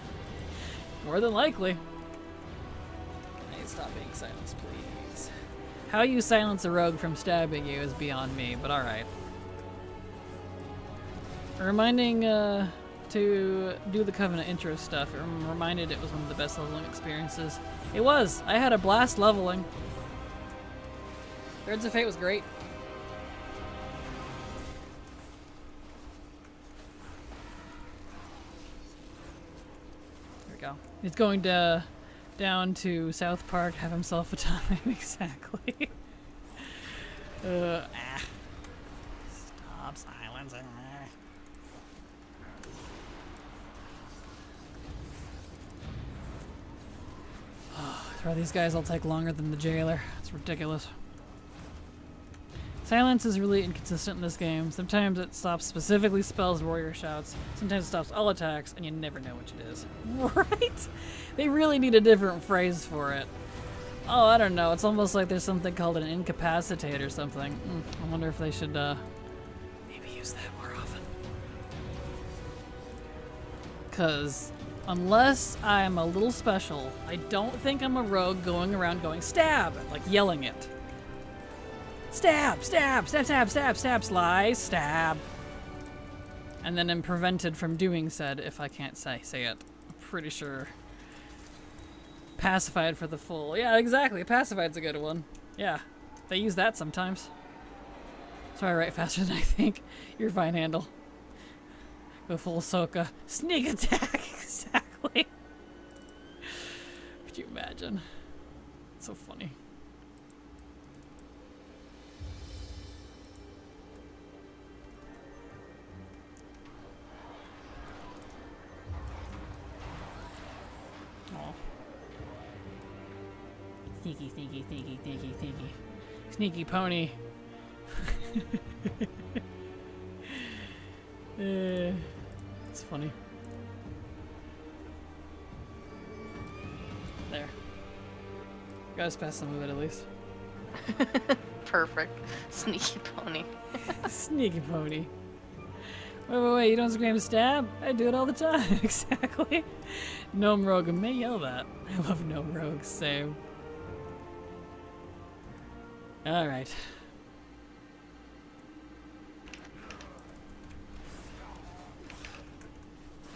More than likely. Can I stop being silenced, please? How you silence a rogue from stabbing you is beyond me, but alright. Reminding to do the Covenant intro stuff. It reminded it was one of the best leveling experiences. It was! I had a blast leveling. Birds of Fate was great. There we go. He's going down to South Park, have himself a time. Exactly. Stop silencing me. Throw these guys will take longer than the jailer. It's ridiculous. Silence is really inconsistent in this game. Sometimes it stops specifically spells, warrior shouts. Sometimes it stops all attacks, and you never know which it is. Right? They really need a different phrase for it. Oh, I don't know. It's almost like there's something called an incapacitate or something. I wonder if they should maybe use that more often. Because unless I'm a little special, I don't think I'm a rogue going around going stab, like yelling it. Stab, stab, stab, stab, stab, stab, slice, stab. And then I'm prevented from doing said if I can't say it. I'm pretty sure. Pacified for the full. Yeah, exactly. Pacified's a good one. Yeah, they use that sometimes. Sorry, I write faster than I think. You're fine, handle. Go full Ahsoka. Sneak attack. Exactly. Could you imagine? It's so funny. Sneaky, sneaky, sneaky, sneaky, sneaky. Sneaky pony. It's funny. There. Got us past some of it at least. Perfect. Sneaky pony. Sneaky pony. Wait, you don't scream stab? I do it all the time. Exactly. Gnome rogue may yell that. I love gnome rogues, same. Alright.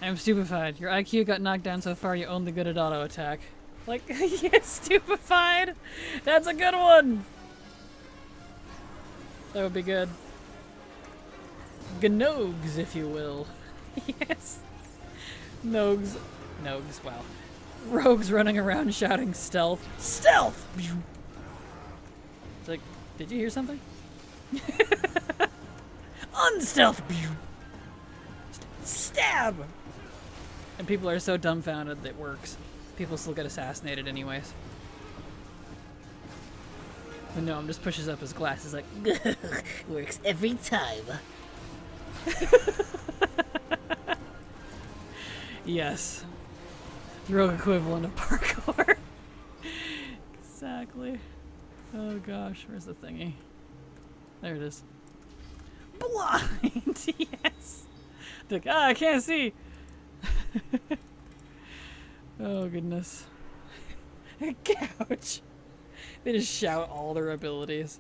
I'm stupefied. Your IQ got knocked down so far you're only good at auto attack. Like, yeah, stupefied! That's a good one! That would be good. Gnogs, if you will. Yes. Nogs. Nogs, wow. Rogues running around shouting stealth. Stealth! It's like, did you hear something? Unstealth! Stab! And people are so dumbfounded that it works. People still get assassinated anyways. But no, just pushes up his glasses like, works every time. Yes. The rogue equivalent of parkour. Exactly. Oh gosh, where's the thingy? There it is. Blind! Yes! Like, I can't see. Oh goodness. Couch. They just shout all their abilities.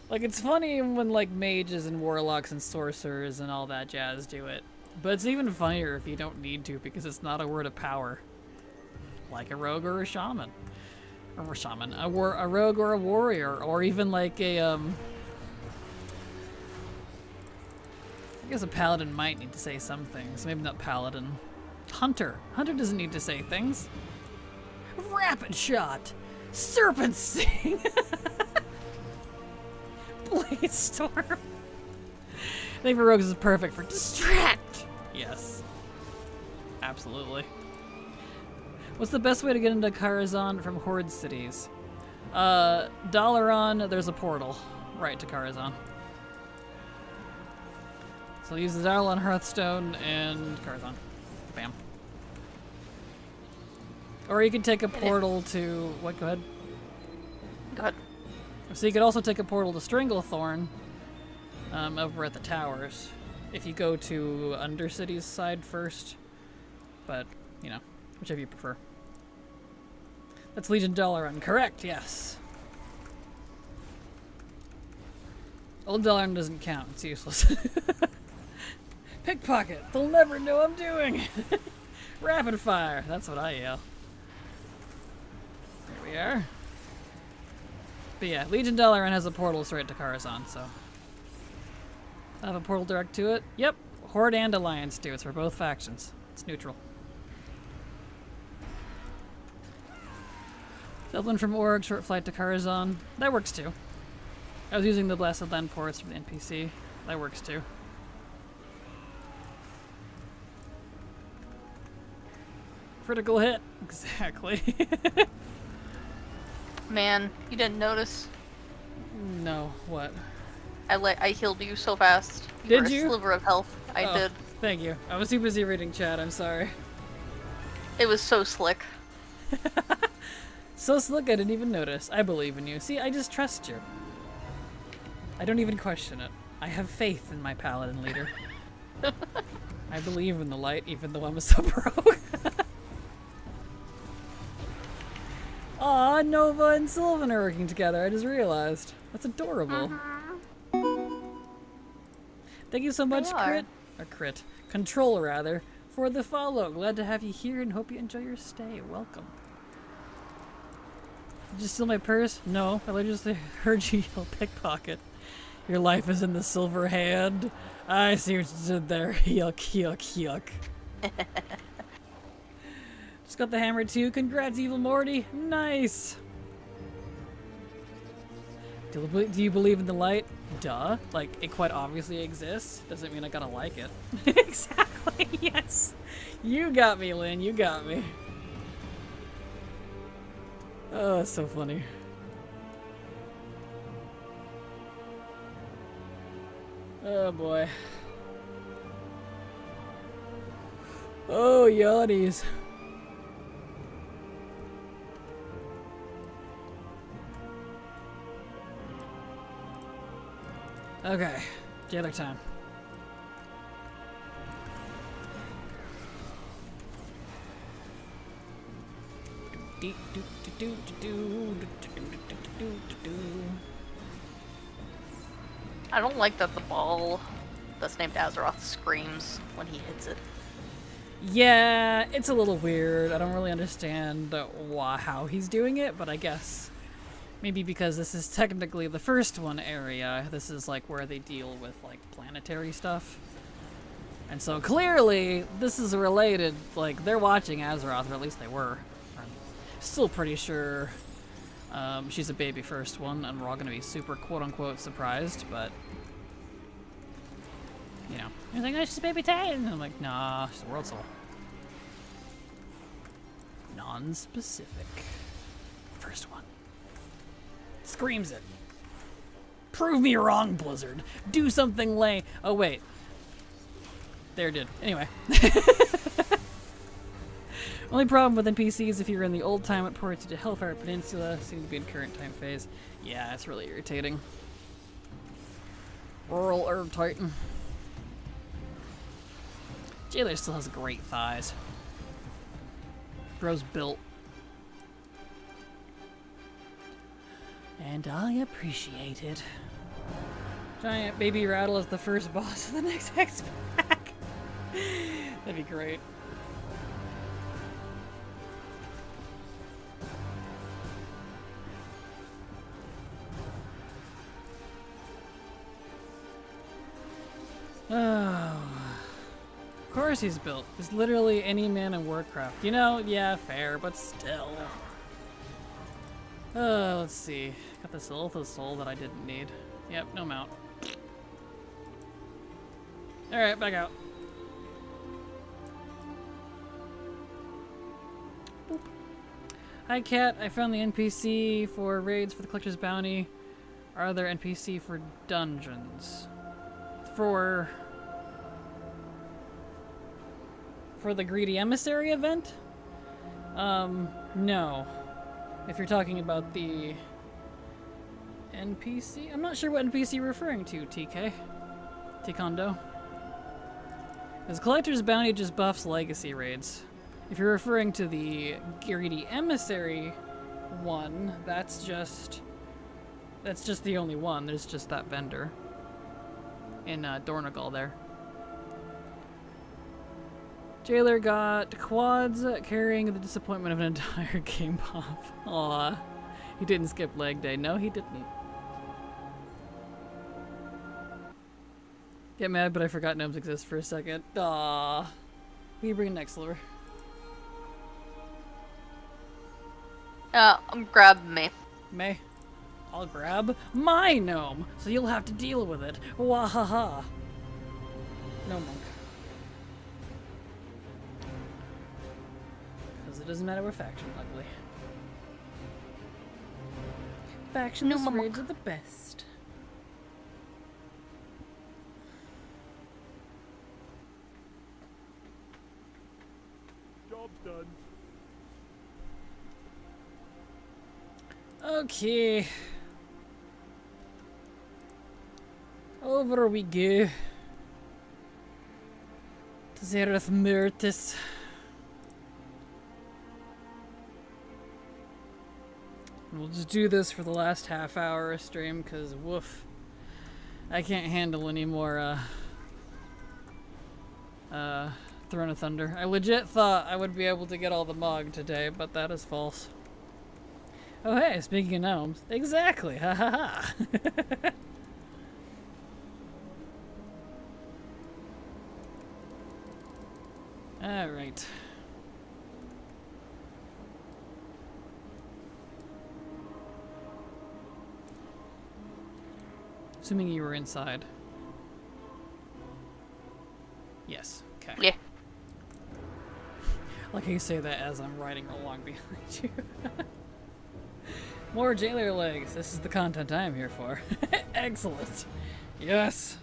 Like, it's funny when, like, mages and warlocks and sorcerers and all that jazz do it. But it's even funnier if you don't need to, because it's not a word of power. Like a rogue or a shaman. Or a shaman. A rogue or a warrior. Or even like a, I guess a paladin might need to say some things. Maybe not paladin. Hunter. Hunter doesn't need to say things. Rapid shot. Serpent sting. Blade storm. I think for rogues is perfect for distract. Yes. Absolutely. What's the best way to get into Karazhan from Horde cities? Dalaran, there's a portal right to Karazhan. So use the Dalaran Hearthstone and Karazhan. Bam. Or you could take a portal to... What? Go ahead. Go ahead. So you could also take a portal to Stranglethorn over at the towers if you go to Undercity's side first. But, you know, whichever you prefer. That's Legion Dalaran. Correct, yes. Old Dalaran doesn't count. It's useless. Pickpocket. They'll never know I'm doing. Rapid fire. That's what I yell. There we are. But yeah, Legion Dalaran has a portal straight to Karazhan, so. I have a portal direct to it. Yep. Horde and Alliance do. It's for both factions. It's neutral. Dublin from Org, short flight to Karazhan. That works too. I was using the Blasted Land ports from the NPC. That works too. Critical hit. Exactly. Man, you didn't notice. No, what? I healed you so fast. Did were you? A sliver of health. I Oh, did. Thank you. I was too busy reading chat, I'm sorry. It was so slick. So slick I didn't even notice. I believe in you. See, I just trust you. I don't even question it. I have faith in my paladin leader. I believe in the light, even though I'm a sub-rogue. Aw, Nova and Sylvan are working together. I just realized. That's adorable. Thank you so much, Crit. Control, rather, for the follow. Glad to have you here and hope you enjoy your stay. Welcome. Did you steal my purse? No, I just heard you yell pickpocket. Your life is in the silver hand. I see what you did there. Yuck, yuck, yuck. Just got the hammer too. Congrats, Evil Morty. Nice. Do you believe in the light? Duh. Like, it quite obviously exists. Doesn't mean I gotta like it. Exactly, yes. You got me, Lynn. You got me. Oh, that's so funny. Oh, boy. Oh, yawnies. Okay, jailer time. I don't like that the ball that's named Azeroth screams when he hits it. Yeah, it's a little weird. I don't really understand how he's doing it, but I guess maybe because this is technically the first one area, this is like where they deal with like planetary stuff. And so clearly this is related, like they're watching Azeroth, or at least they were. I'm still pretty sure she's a baby first one, and we're all gonna be super quote-unquote surprised, but you know. You're like, oh, she's a baby Titan! I'm like, nah, she's a World Soul. Non-specific. First one. Screams it. Prove me wrong, Blizzard. Do something lame. Oh, wait. There did. Anyway. Only problem with NPCs if you're in the old time it ports to Hellfire Peninsula. Seems to be in current time phase. Yeah, it's really irritating. Rural Herb Titan. Jailer still has great thighs. Bro's built. And I appreciate it. Giant Baby Rattle is the first boss of the next X pack. That'd be great. Oh. Of course he's built. He's literally any man in Warcraft. You know, yeah, fair, but still. Let's see. Got this Oath of Soul that I didn't need. Yep, no mount. Alright, back out. Boop. Hi, Cat. I found the NPC for raids for the Collector's Bounty. Are there NPC for dungeons? For the Greedy Emissary event? No. If you're talking about the NPC? I'm not sure what NPC you're referring to, TK. Tikondo. Because Collector's Bounty just buffs legacy raids. If you're referring to the Greedy Emissary one, that's just the only one. There's just that vendor in Dornagal there. Jailer got quads carrying the disappointment of an entire game pop. Aw. He didn't skip leg day. No, he didn't. Get mad, but I forgot gnomes exist for a second. Aw. Who you bring next, Lure? Grab me. May? I'll grab my gnome, so you'll have to deal with it. Wahaha. No monk. Because it doesn't matter what faction, ugly. Factionless raids are the best. Job's done. Okay. Over we go. To Zereth Myrtis. We'll just do this for the last half hour of stream, because woof. I can't handle any more Throne of Thunder. I legit thought I would be able to get all the Mog today, but that is false. Oh hey, speaking of gnomes. Exactly, ha ha ha. Alright. Assuming you were inside. Yes, okay. Yeah. Like how you say that as I'm riding along behind you. More jailer legs. This is the content I am here for. Excellent. Yes.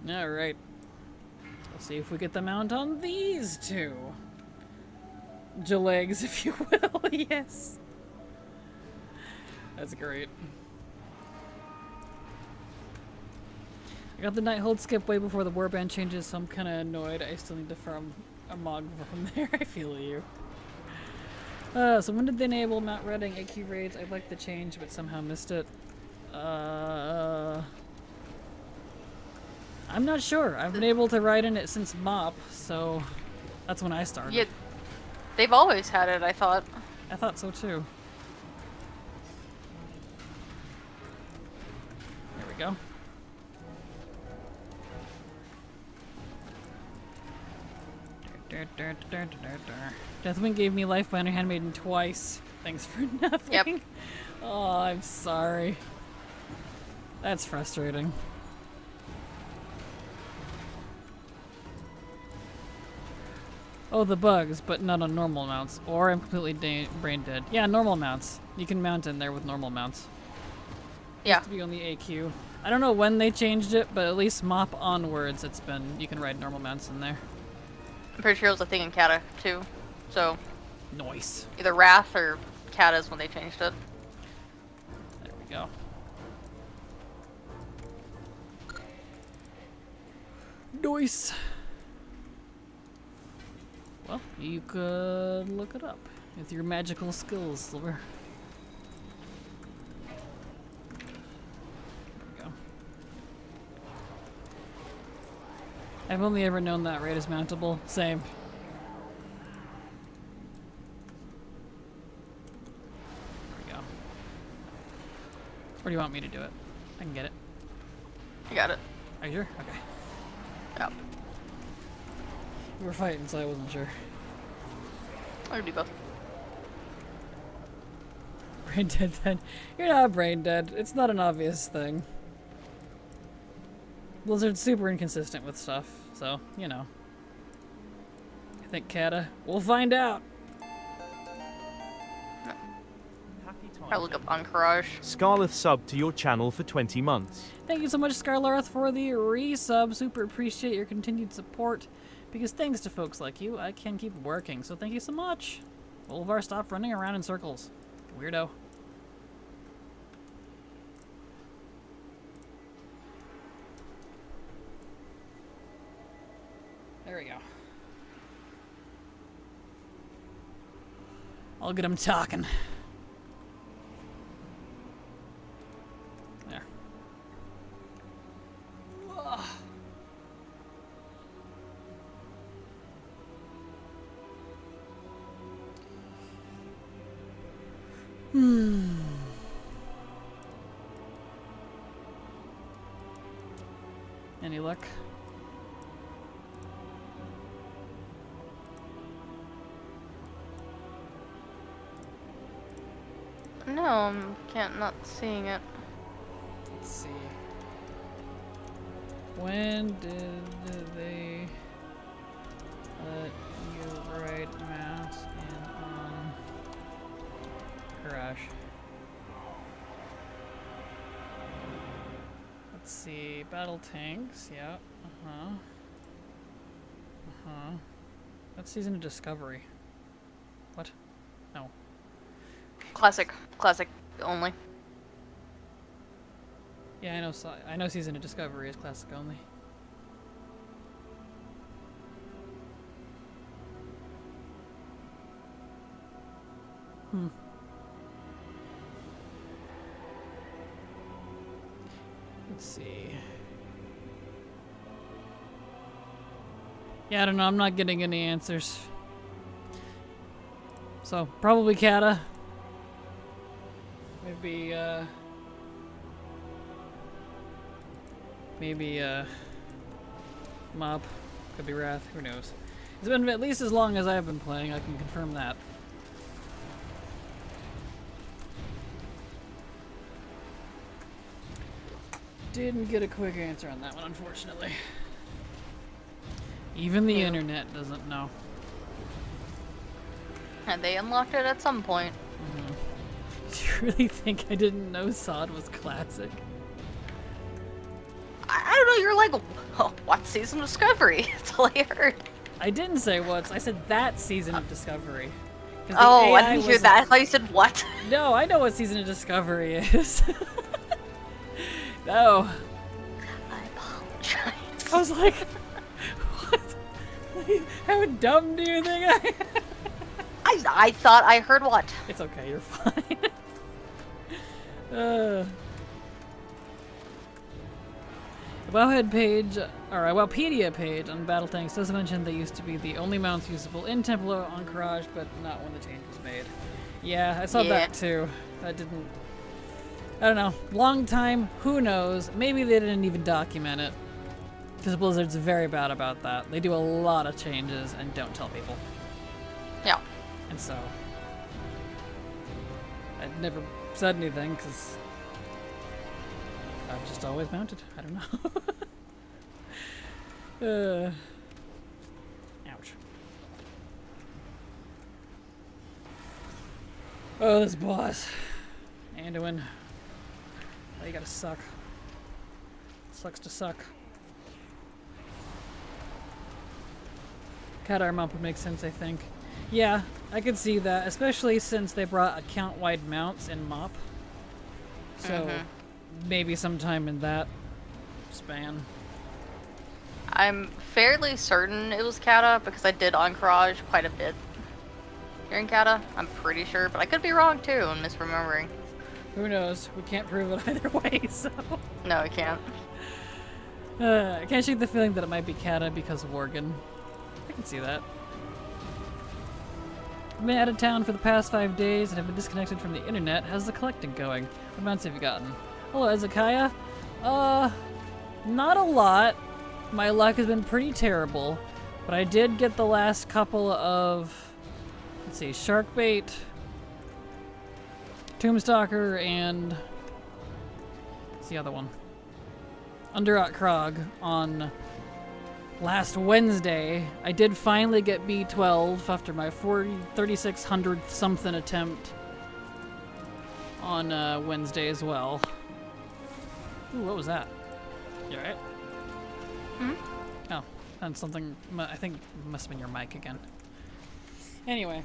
Alright. Let's see if we get the mount on these two. Jalegs, if you will. Yes. That's great. I got the Nighthold skip way before the warband changes, so I'm kind of annoyed. I still need to farm a Mog from there. I feel you. So when did they enable Mount Redding AQ raids? I'd like the change, but somehow missed it. I'm not sure. I've been able to ride in it since MOP, so that's when I started. Yeah, they've always had it, I thought. I thought so too. There we go. Deathwing gave me life by Under Handmaiden twice. Thanks for nothing. Yep. Oh, I'm sorry. That's frustrating. Oh, the bugs, but not on normal mounts. Or I'm completely brain dead. Yeah, normal mounts. You can mount in there with normal mounts. Yeah. Used to be on the AQ. I don't know when they changed it, but at least MOP onwards, it's been, you can ride normal mounts in there. I'm pretty sure it was a thing in Kata, too. So, Nice. Either Wrath or Caddis when they changed it. There we go. Nice. Well, you could look it up with your magical skills, Silver. There we go. I've only ever known that raid is mountable. Same. There we go. Or do you want me to do it? I can get it. I got it. Are you sure? Okay. Yeah. We were fighting, so I wasn't sure. I can do both. Brain dead then. You're not brain dead. It's not an obvious thing. Blizzard's super inconsistent with stuff, so, you know. I think Kata. We'll find out. Happy time. I look up Encourage. Scarleth sub to your channel for 20 months. Thank you so much, Scarlarth, for the resub. Super appreciate your continued support. Because thanks to folks like you, I can keep working. So thank you so much. Olivar, stop running around in circles. Weirdo. There we go. I'll get him talking. There. Ugh. Any luck? No, not seeing it. Let's see. When did they let you write mass in on Garage? Let's see. Battle tanks. Yeah. That's season of Discovery. What? No. Classic only. Yeah, I know season of Discovery is classic only. Let's see. Yeah, I don't know. I'm not getting any answers. So, probably Kata. Maybe, Mop. Could be Wrath. Who knows? It's been at least as long as I've been playing. I can confirm that. Didn't get a quick answer on that one, unfortunately. Even the internet doesn't know. And they unlocked it at some point. Do you really think I didn't know Sod was classic? I don't know, you're like, oh, what season of Discovery? That's all I heard. I didn't say once. I said that season of Discovery. 'Cause the Oh, I AI didn't hear was- that. I thought you said what? No, I know what season of Discovery is. No. I apologize. I was like, what? How dumb do you think I am? I thought I heard what? It's okay, you're fine. The Wowhead page, or a Wowpedia page on Battle Tanks does mention they used to be the only mounts usable in Templar on Courage, but not when the change was made. Yeah, I saw that too. That didn't... I don't know. Long time, who knows? Maybe they didn't even document it. Because Blizzard's very bad about that. They do a lot of changes and don't tell people. Yeah. And so... I never said anything, because... I've just always mounted. I don't know. Ouch. Oh, this boss. Anduin. Oh, you gotta suck. Sucks to suck. Cat arm up would make sense, I think. Yeah, I could see that, especially since they brought account-wide mounts in MOP. So maybe sometime in that span. I'm fairly certain it was Kata because I did Encourage quite a bit during Kata. I'm pretty sure, but I could be wrong too and misremembering. Who knows? We can't prove it either way, so... No, I can't. I can't shake the feeling that it might be Kata because of Worgen. I can see that. I've been out of town for the past 5 days and have been disconnected from the internet. How's the collecting going? What amounts have you gotten? Hello, Ezekiah. Not a lot. My luck has been pretty terrible, but I did get the last couple of, let's see, Sharkbait, Tombstalker, and what's the other one? Underot Krog on last Wednesday. I did finally get B12 after my 3600th something attempt on Wednesday as well. Ooh, what was that? You alright? Oh, that's something, I think it must have been your mic again. Anyway,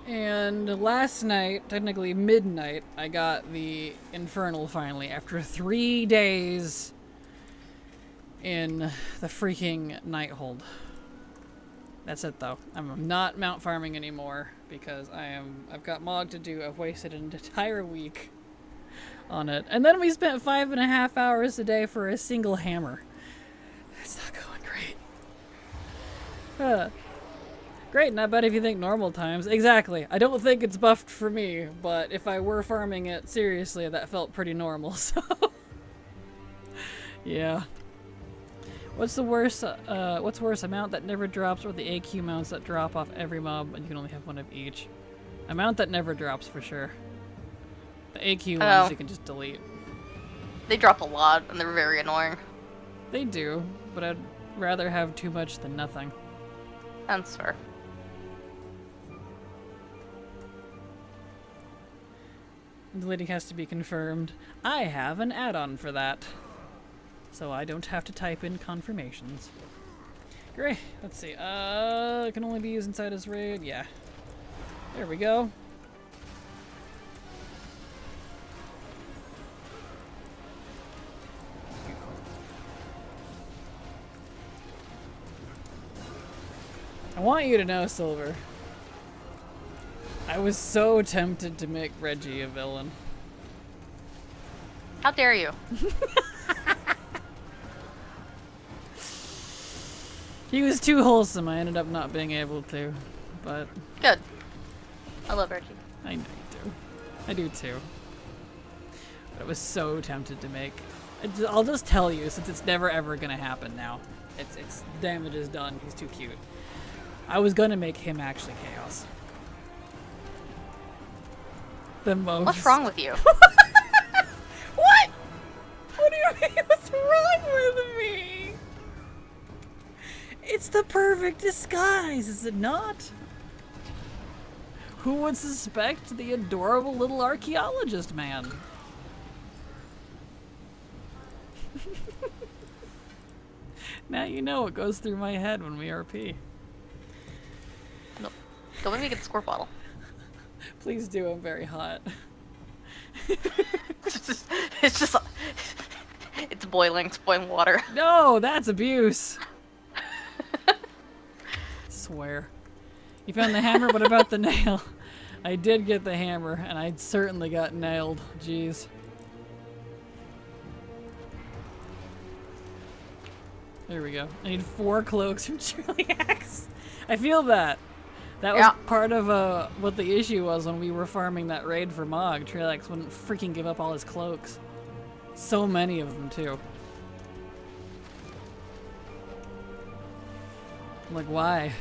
and last night, technically midnight, I got the Infernal finally, after 3 days in the freaking Nighthold. That's it though. I'm not mount farming anymore because I've got Mog to do. I've wasted an entire week on it. And then we spent 5.5 hours a day for a single hammer. It's not going great. Great, not bad if you think normal times. Exactly. I don't think it's buffed for me, but if I were farming it seriously, that felt pretty normal, so... yeah. What's worse, a mount that never drops or the AQ mounts that drop off every mob and you can only have one of each? A mount that never drops for sure. The AQ ones you can just delete. They drop a lot and they're very annoying. They do, but I'd rather have too much than nothing. That's fair. Deleting has to be confirmed. I have an add-on for that, so I don't have to type in confirmations. Great. Let's see. It can only be used inside his raid. Yeah. There we go. I want you to know, Silver. I was so tempted to make Reggie a villain. How dare you? He was too wholesome. I ended up not being able to, but... Good. I love Reggie. I know you do. I do too. But I was so tempted to make... I'll just tell you, since it's never ever gonna happen now. It's damage is done. He's too cute. I was gonna make him actually Chaos. The most... What's wrong with you? What? What do you mean? What's wrong with me? It's the perfect disguise, is it not? Who would suspect the adorable little archaeologist man? Now you know what goes through my head when we RP. Nope. Don't make me get the squirt bottle. Please do, I'm very hot. it's boiling. It's boiling water. No, that's abuse. Swear. You found the hammer, what about the nail? I did get the hammer, and I certainly got nailed. Jeez. There we go. I need 4 cloaks from Chiliax. I feel that. That was part of what the issue was when we were farming that raid for Mog. Chiliax wouldn't freaking give up all his cloaks. So many of them, too. I'm like, why?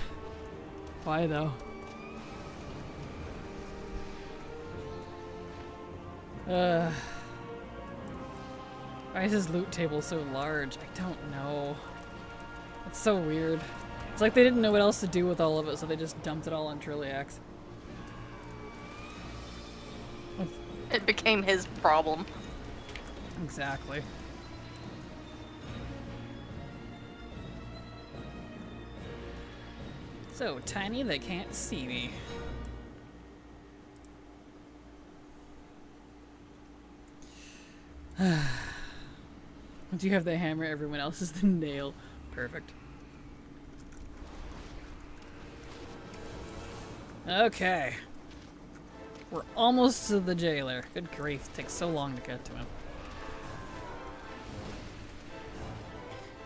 Why, though? Why is his loot table so large? I don't know. It's so weird. It's like they didn't know what else to do with all of it, so they just dumped it all on Trilliax. It became his problem. Exactly. So tiny they can't see me. Once you have the hammer, everyone else is the nail. Perfect. Okay. We're almost to the jailer. Good grief, it takes so long to get to him.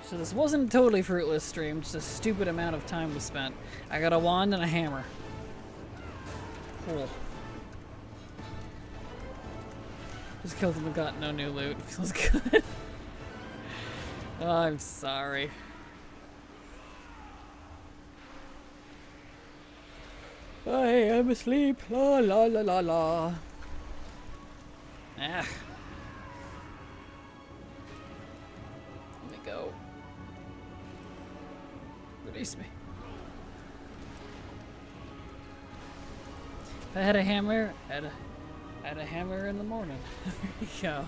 So this wasn't a totally fruitless stream, just a stupid amount of time was spent. I got a wand and a hammer. Cool. Just killed him and got no new loot. Feels good. Oh, I'm sorry. I am asleep. La la la la la. Ah. Let me go. Release me. If I had a hammer, I'd had a hammer in the morning. There you go.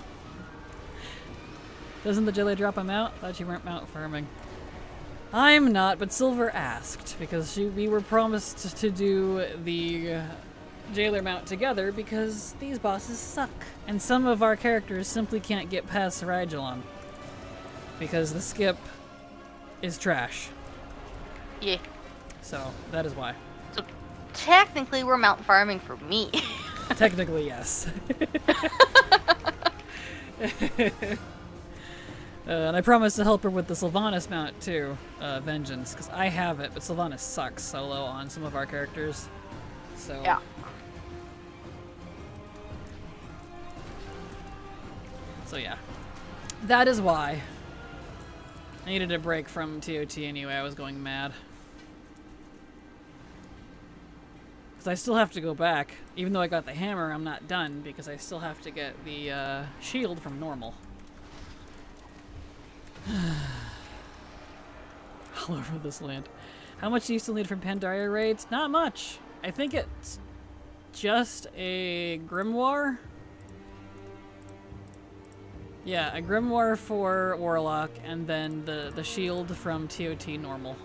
Doesn't the jelly drop a mount? Thought you weren't mount farming. I'm not, but Silver asked because we were promised to do the jailer mount together because these bosses suck. And some of our characters simply can't get past Rigelon because the skip is trash. Yeah. So that is why. So technically we're mount farming for me. Technically, yes. And I promised to help her with the Sylvanas mount too, Vengeance, because I have it, but Sylvanas sucks solo on some of our characters. So Yeah. So yeah, that is why. I needed a break from TOT anyway. I was going mad. Because I still have to go back. Even though I got the hammer, I'm not done because I still have to get the shield from normal. All over this land. How much do you still need from Pandaria raids? Not much. I think it's just a grimoire. Yeah, a grimoire for Warlock, and then the shield from TOT normal.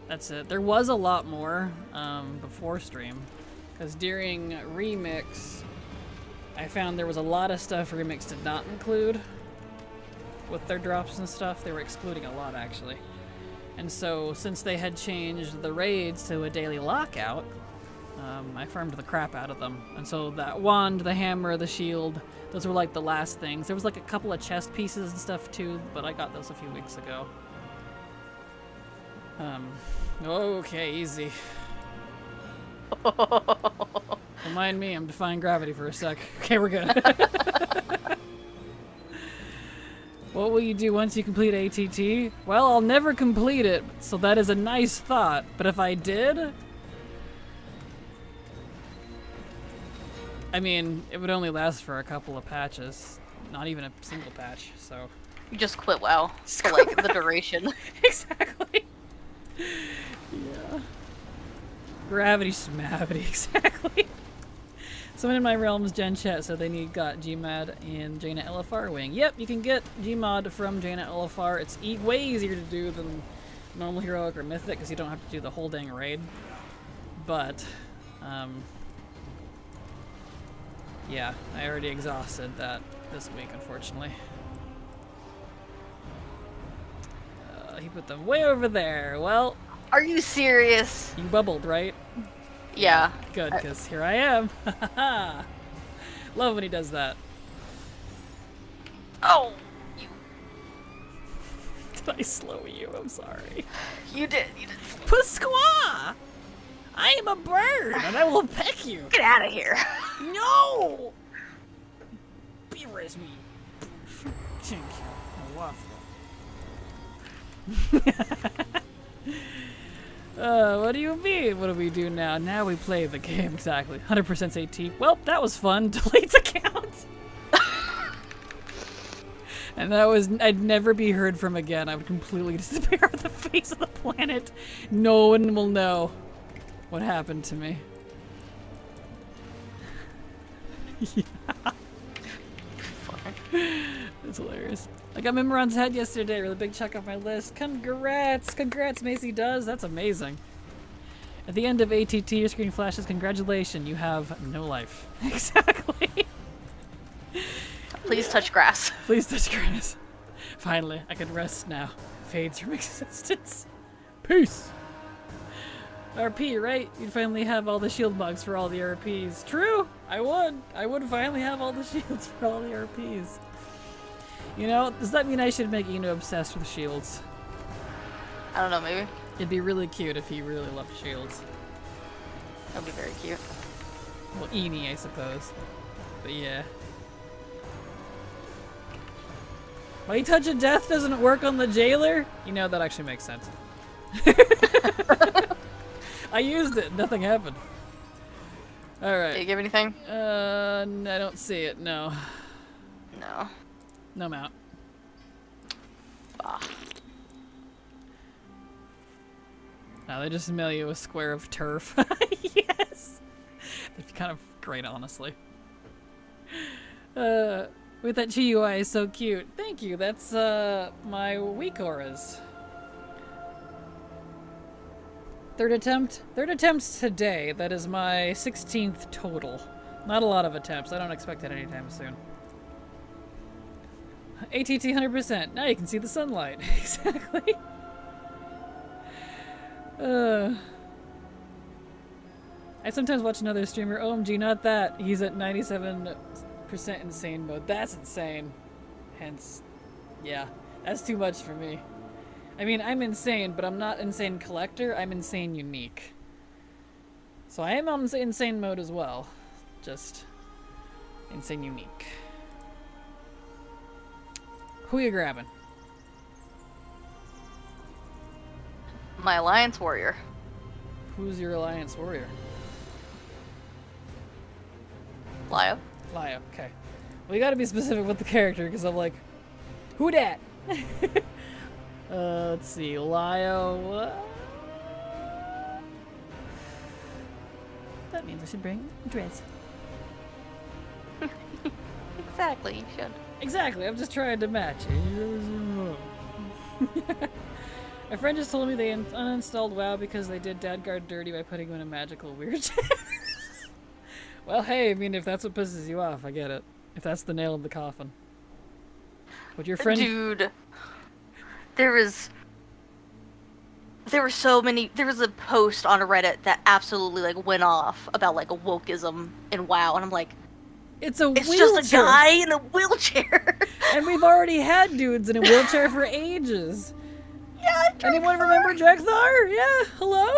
That's it. There was a lot more before stream, because during Remix, I found there was a lot of stuff Remix did not include with their drops and stuff. They were excluding a lot, actually. And so, since they had changed the raids to a daily lockout, I farmed the crap out of them. And so that wand, the hammer, the shield, those were like the last things. There was like a couple of chest pieces and stuff too, but I got those a few weeks ago. Okay, easy. Remind me, I'm defying gravity for a sec. Okay, we're good. What will you do once you complete ATT? Well, I'll never complete it, so that is a nice thought. But if I did, I mean, it would only last for a couple of patches. Not even a single patch, so. You just quit WoW for like the duration. Exactly. Yeah. Gravity smavity, exactly. Someone in my realms, Gen Chat, said they got Gmod in Jaina LFR wing. Yep, you can get Gmod from Jaina LFR. It's way easier to do than normal heroic or mythic because you don't have to do the whole dang raid. But, yeah, I already exhausted that this week, unfortunately. He put them way over there. Well, Are you serious? you bubbled, right? Yeah. Good, because here I am. Love when he does that. Oh, Did I slow you? I'm sorry. you did. You did. Pasqua! I am a bird, and I will peck you. Get out of here. No! Be-res me. Thank you. Waffle. What do you mean? What do we do now? Now we play the game, exactly. 100% AT. Well, that was fun. Delete account. And that was, I'd never be heard from again. I would completely disappear off the face of the planet. No one will know what happened to me. Yeah. That's hilarious. I got Mimiron's head yesterday with a big check off my list. Congrats! Congrats, Macy does. That's amazing. At the end of ATT, your screen flashes, congratulations, you have no life. Exactly. Please touch grass. Please touch grass. Finally, I can rest now. Fades from existence. Peace. RP, right? You'd finally have all the shield bugs for all the RPs. True! I would. I would finally have all the shields for all the RPs. You know, does that mean I should make Eno obsessed with shields? I don't know, maybe. It'd be really cute if he really loved shields. That'd be very cute. Well, Eni, I suppose. But yeah. Why touch of death doesn't work on the jailer? You know, that actually makes sense. I used it. Nothing happened. Alright. Did you give anything? I don't see it. No. No. No mount. Ah. No, they just mail you a square of turf. Yes! That'd be kind of great, honestly. With that GUI is so cute. Thank you. That's my weak auras. Third attempt? Third attempts today. That is my 16th total. Not a lot of attempts. I don't expect it anytime soon. ATT 100%. Now you can see the sunlight. Exactly. I sometimes watch another streamer. OMG, not that. He's at 97% insane mode. That's insane. Hence, yeah. That's too much for me. I mean, I'm insane, but I'm not insane collector. I'm insane unique. So I am on insane mode as well. Just insane unique. Who you grabbing? My Alliance Warrior. Who's your Alliance Warrior? Lio. Lio, okay. Well, you gotta be specific with the character, because I'm like, who dat? Let's see, Lio. That means I should bring a dress. Exactly, you should. Exactly, I'm just trying to match it. My friend just told me they uninstalled WoW because they did Dadguard dirty by putting him in a magical weird chair. Well, hey, I mean, if that's what pisses you off, I get it. If that's the nail in the coffin. Would your friend... Dude. There were so many... There was a post on Reddit that absolutely, like, went off about, like, a wokeism in WoW, and I'm like... It's a wheelchair! It's just a guy in a wheelchair! And we've already had dudes in a wheelchair for ages! Yeah, anyone remember Drekthar? Yeah, hello?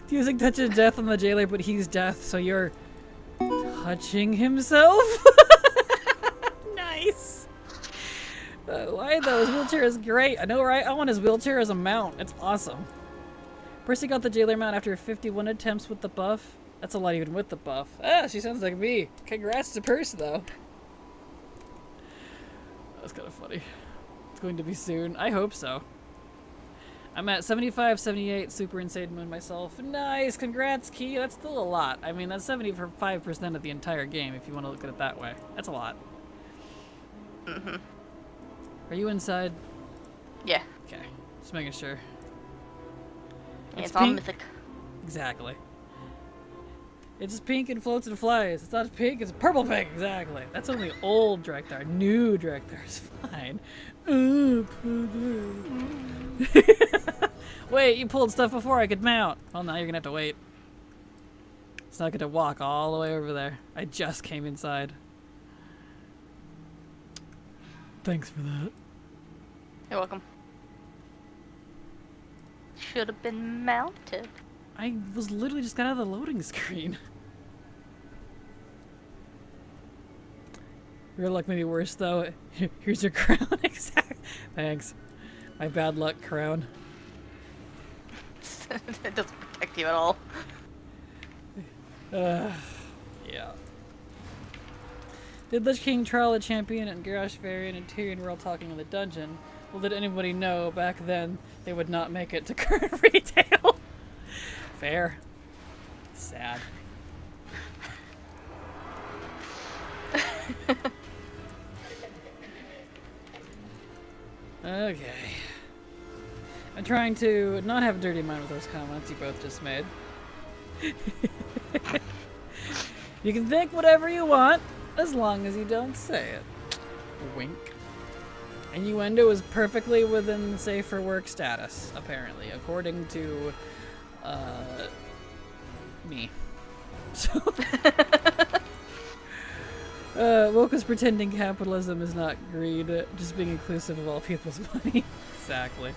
Using touch of death on the jailer, but he's death, so you're touching himself? Nice! Why though? His wheelchair is great. I know, right? I want his wheelchair as a mount. It's awesome. Percy got the jailer mount after 51 attempts with the buff. That's a lot even with the buff. Ah, she sounds like me. Congrats to Percy though. That's kind of funny. It's going to be soon. I hope so. I'm at 75, 78, super insane moon myself. Nice! Congrats, Key! That's still a lot. I mean, that's 75% of the entire game, if you want to look at it that way. That's a lot. Mm-hmm. Are you inside? Yeah. Okay. Just making sure. Yeah, it's all mythic. Exactly. It's pink and floats and flies. It's not pink, it's purple pink. Exactly. That's only old Drekthar. New Drekthar is fine. Wait, you pulled stuff before I could mount. Well, now you're gonna have to wait. It's not gonna walk all the way over there. I just came inside. Thanks for that. You're welcome. Should have been mounted. I was literally just got out of the loading screen. Your luck may be worse though. Here's your crown. Exactly. Thanks. My bad luck crown. It doesn't protect you at all. Yeah. Did Lich King trial a champion and Garrosh Varian and Tyrion were all talking in the dungeon? Well, did anybody know back then they would not make it to current retail? Fair. Sad. Okay. I'm trying to not have a dirty mind with those comments you both just made. You can think whatever you want, as long as you don't say it. Wink. Innuendo is perfectly within safe for work status, apparently, according to, me. So, woke is pretending capitalism is not greed, just being inclusive of all people's money. Exactly.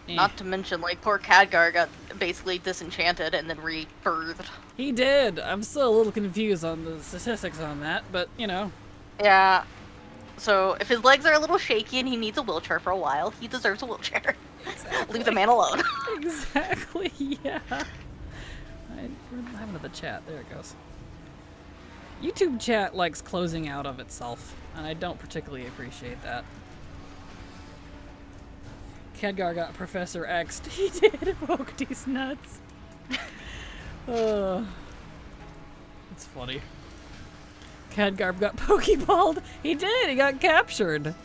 Not to mention, like, poor Khadgar got basically disenchanted and then rebirthed. He did. I'm still a little confused on the statistics on that, but, you know. Yeah. So, if his legs are a little shaky and he needs a wheelchair for a while, he deserves a wheelchair. Exactly. Leave the man alone. Exactly, yeah. We're having the chat. There it goes. YouTube chat likes closing out of itself, and I don't particularly appreciate that. Khadgar got Professor X'd. He did. Woke these nuts. It's funny. Khadgar got Pokeballed. He did. He got captured.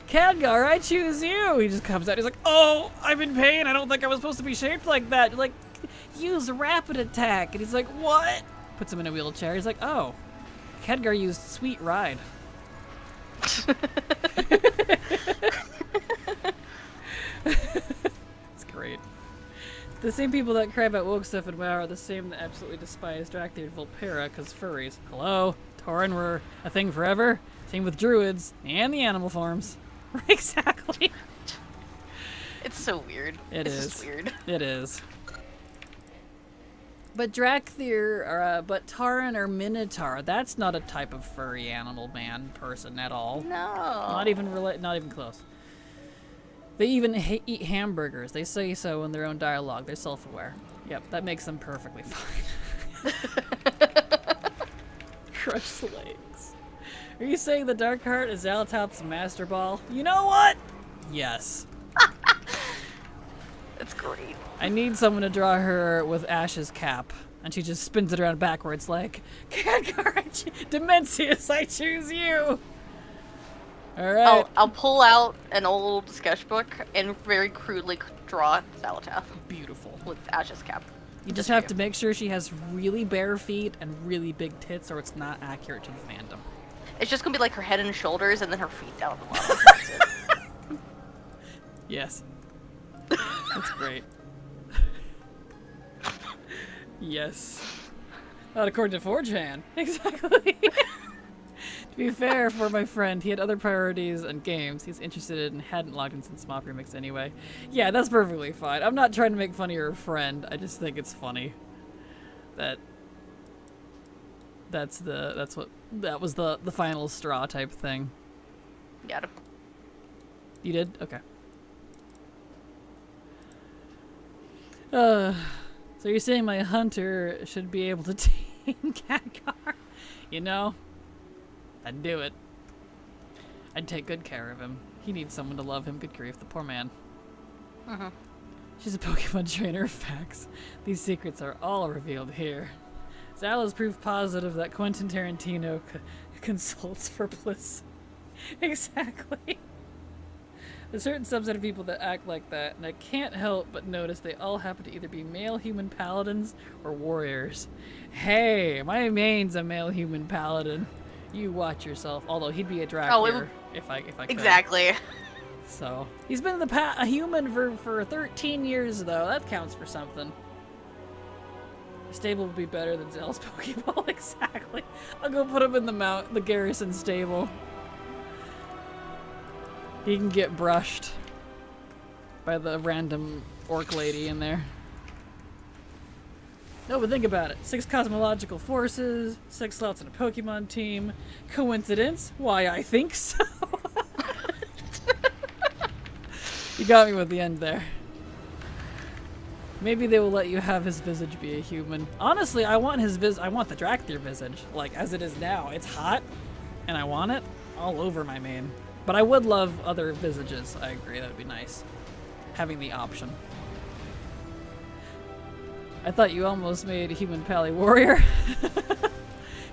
Khadgar, I choose you. He just comes out. He's like, oh, I'm in pain. I don't think I was supposed to be shaped like that. You're like, use rapid attack. And he's like, what? Puts him in a wheelchair. He's like, oh. Khadgar used Sweet Ride. It's great. The same people that cry about woke stuff and WoW are the same that absolutely despise Drakthir and Volpera because furries. Hello? Tauren were a thing forever? Same with druids and the animal forms. Exactly. It's so weird. It's just weird. It is. But Drakthir, but Tauren or Minotaur, that's not a type of furry animal person at all. No. Not even close. They even eat hamburgers. They say so in their own dialogue. They're self-aware. Yep, that makes them perfectly fine. Crush the legs. Are you saying the Darkheart is Zalatoth's Master Ball? You know what? Yes. That's great. I need someone to draw her with Ash's cap. And she just spins it around backwards like, Khadgar, Dimensius, I choose you! Alright. I'll pull out an old sketchbook and very crudely draw Zalatoth. Beautiful. With Ash's cap. You just have to make sure she has really bare feet and really big tits or it's not accurate to the fandom. It's just gonna be like her head and shoulders and then her feet down the bottom. That's it. Yes. That's great. Yes. Not according to 4chan. Exactly. To be fair for my friend, he had other priorities and games he's interested in and hadn't logged in since Mob Remix anyway. Yeah, that's perfectly fine. I'm not trying to make fun of your friend. I just think it's funny that that was the final straw type thing. Got him. You did? Okay. So you're saying my hunter should be able to tame Khadgar? You know, I'd do it. I'd take good care of him. He needs someone to love him. Good grief, the poor man. She's a Pokemon trainer, facts. These secrets are all revealed here. Zal is proof positive that Quentin Tarantino consults for bliss. Exactly. There's a certain subset of people that act like that, and I can't help but notice they all happen to either be male human paladins or warriors. Hey, my main's a male human paladin. You watch yourself. Although he'd be a Drakthir if I could. Exactly. So he's been a human for 13 years though. That counts for something. The stable would be better than Zell's Pokeball. Exactly. I'll go put him in the garrison stable. He can get brushed by the random orc lady in there. No, but think about it. 6 cosmological forces, 6 slots in a Pokemon team. Coincidence? Why, I think so. You got me with the end there. Maybe they will let you have his visage be a human. Honestly, I want I want the Drakthir visage. Like, as it is now. It's hot, and I want it all over my main. But I would love other visages. I agree, that would be nice. Having the option. I thought you almost made a human pally warrior.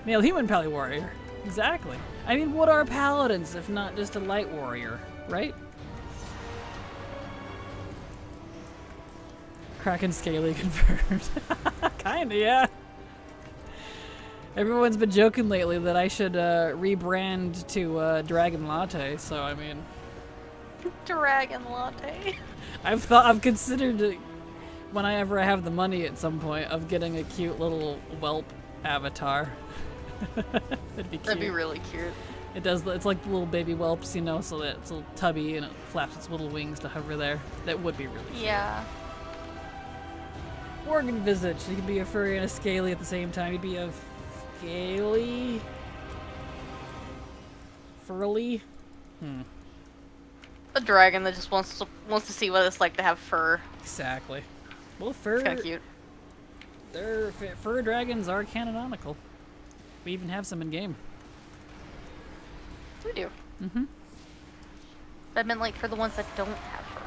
Male human pally warrior. Exactly. I mean, what are paladins if not just a light warrior, right? Kraken Scaly confirmed. Kinda, yeah. Everyone's been joking lately that I should rebrand to Dragon Latte, so I mean... Dragon Latte. I've considered, whenever I have the money at some point, of getting a cute little whelp avatar. That'd be cute. That'd be really cute. It does. It's like the little baby whelps, you know, so that it's a little tubby and it flaps its little wings to hover there. That would be really cute. Yeah. Organ visage. You can be a furry and a scaly at the same time. You'd be a scaly, furly. A dragon that just wants to see what it's like to have fur. Exactly. Well, fur. It's kind of cute. Fur dragons are canonical. We even have some in game. We do. Mm-hmm. I meant like for the ones that don't have fur.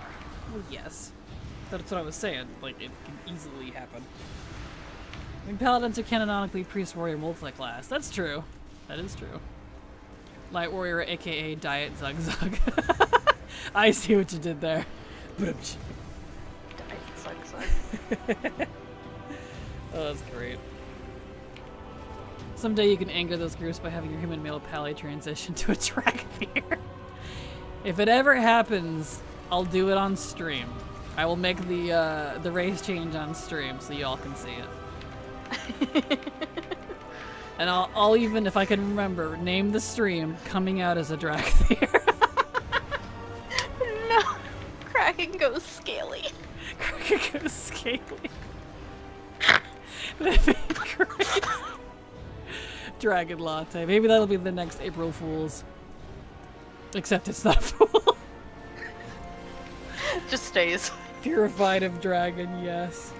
Well, yes. That's what I was saying. Like, it can easily happen. I mean, paladins are canonically priest warrior multi-class. That's true. That is true. Light warrior, aka diet zug zug. I see what you did there. Diet zug zug. Oh, that's great. Someday you can anger those groups by having your human male pally transition to a Dragomir. If it ever happens, I'll do it on stream. I will make the race change on stream so y'all can see it. And I'll even, if I can remember, name the stream coming out as a Dragomir. No, Kraken goes scaly. Kraken goes scaly. That'd be great. Dragon Latte. Maybe that'll be the next April Fool's. Except it's not a fool. Just stays. Purified of dragon, yes.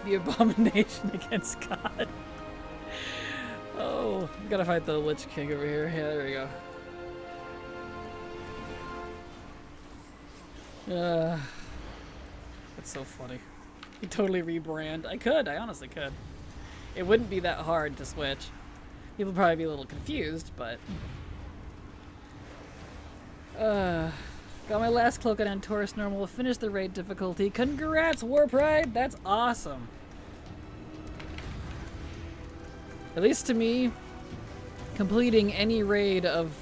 The abomination against God. Oh, we gotta fight the Lich King over here. Yeah, there we go. That's so funny. You totally rebrand. I honestly could. It wouldn't be that hard to switch. People would probably be a little confused, but... got my last cloak on Taurus normal, finished the raid difficulty. Congrats, War Pride! That's awesome! At least to me, completing any raid of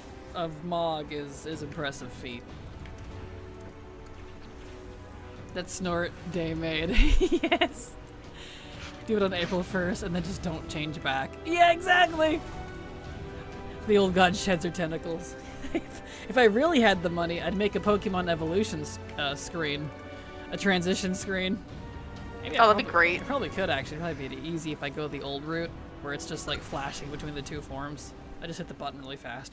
Mog is impressive feat. That snort day made. Yes! Do it on April 1st and then just don't change back. Yeah, exactly! The old god sheds her tentacles. If I really had the money, I'd make a Pokemon evolution screen. A transition screen. Maybe Oh, that'd be great. I probably could actually. It'd probably be easy if I go the old route, where it's just like flashing between the two forms. I just hit the button really fast.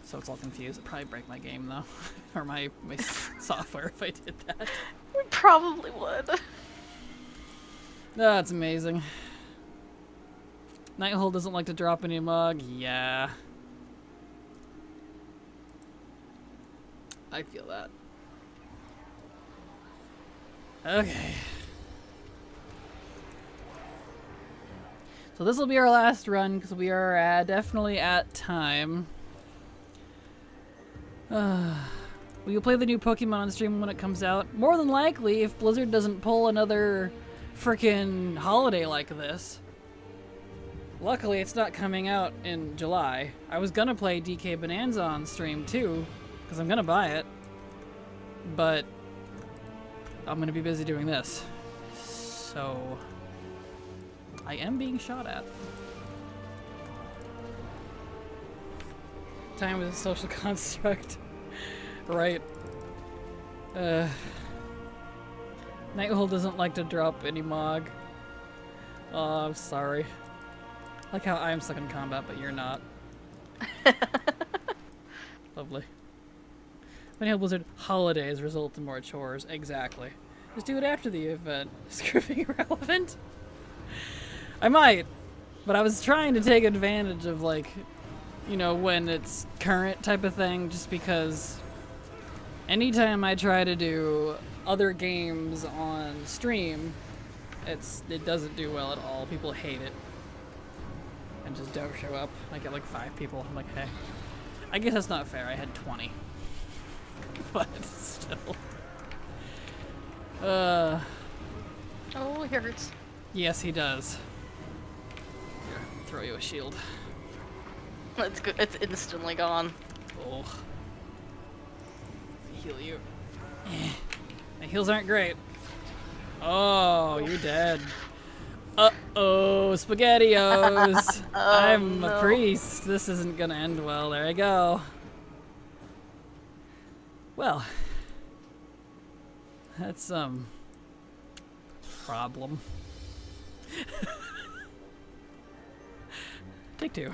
So it's all confused. It'd probably break my game though. Or my software if I did that. We probably would. That's amazing. Nighthole doesn't like to drop any mug. Yeah. I feel that. Okay. So this will be our last run because we are definitely at time. Will you play the new Pokemon on stream when it comes out? More than likely, if Blizzard doesn't pull another frickin' holiday like this. Luckily, it's not coming out in July. I was gonna play DK Bonanza on stream too, because I'm gonna buy it. But I'm gonna be busy doing this. So I am being shot at. Time is a social construct. Right. Nighthole doesn't like to drop any mog. Oh, I'm sorry. Like how I'm stuck in combat, but you're not. Lovely. When Blizzard holidays result in more chores. Exactly. Just do it after the event. Scripting irrelevant? I might, but I was trying to take advantage of, like, you know, when it's current type of thing, just because anytime I try to do other games on stream, it doesn't do well at all. People hate it. and just don't show up. I get like 5 people. I'm like, hey. I guess that's not fair. I had 20. But still. Oh, he hurts. Yes, he does. Here, throw you a shield. It's good. It's instantly gone. Oh. Heal you. My heals aren't great. Oh, you're dead. Uh-oh, SpaghettiOs. I'm a priest. This isn't gonna end well. There I go. Well, that's some problem. Take 2.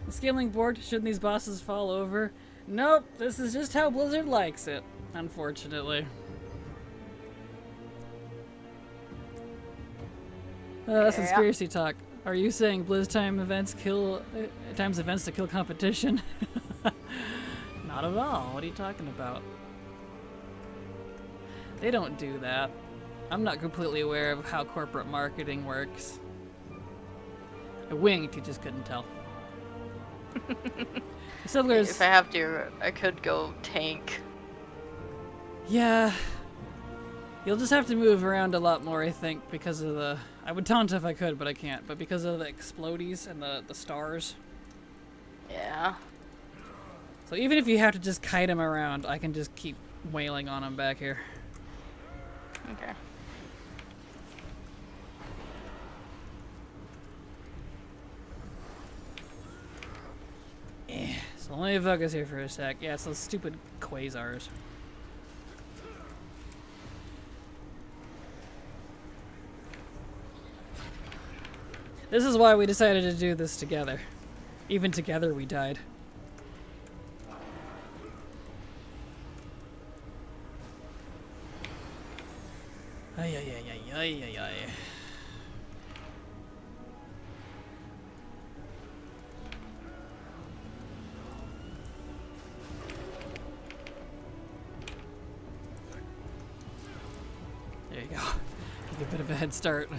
The scaling board, shouldn't these bosses fall over? Nope, this is just how Blizzard likes it, unfortunately. That's conspiracy talk. Are you saying Blizz time events times events to kill competition? Not at all. What are you talking about? They don't do that. I'm not completely aware of how corporate marketing works. I winked, you just couldn't tell. If I have to, I could go tank. Yeah. You'll just have to move around a lot more, I think, because of the... I would taunt if I could, but I can't. But because of the explodies and the stars. Yeah. So even if you have to just kite him around, I can just keep wailing on him back here. Okay. So let me focus here for a sec. Yeah, it's those stupid quasars. This is why we decided to do this together. Even together we died. Ay, ay, ay, ay, ay, ay, ay. There you go. Get a bit of a head start.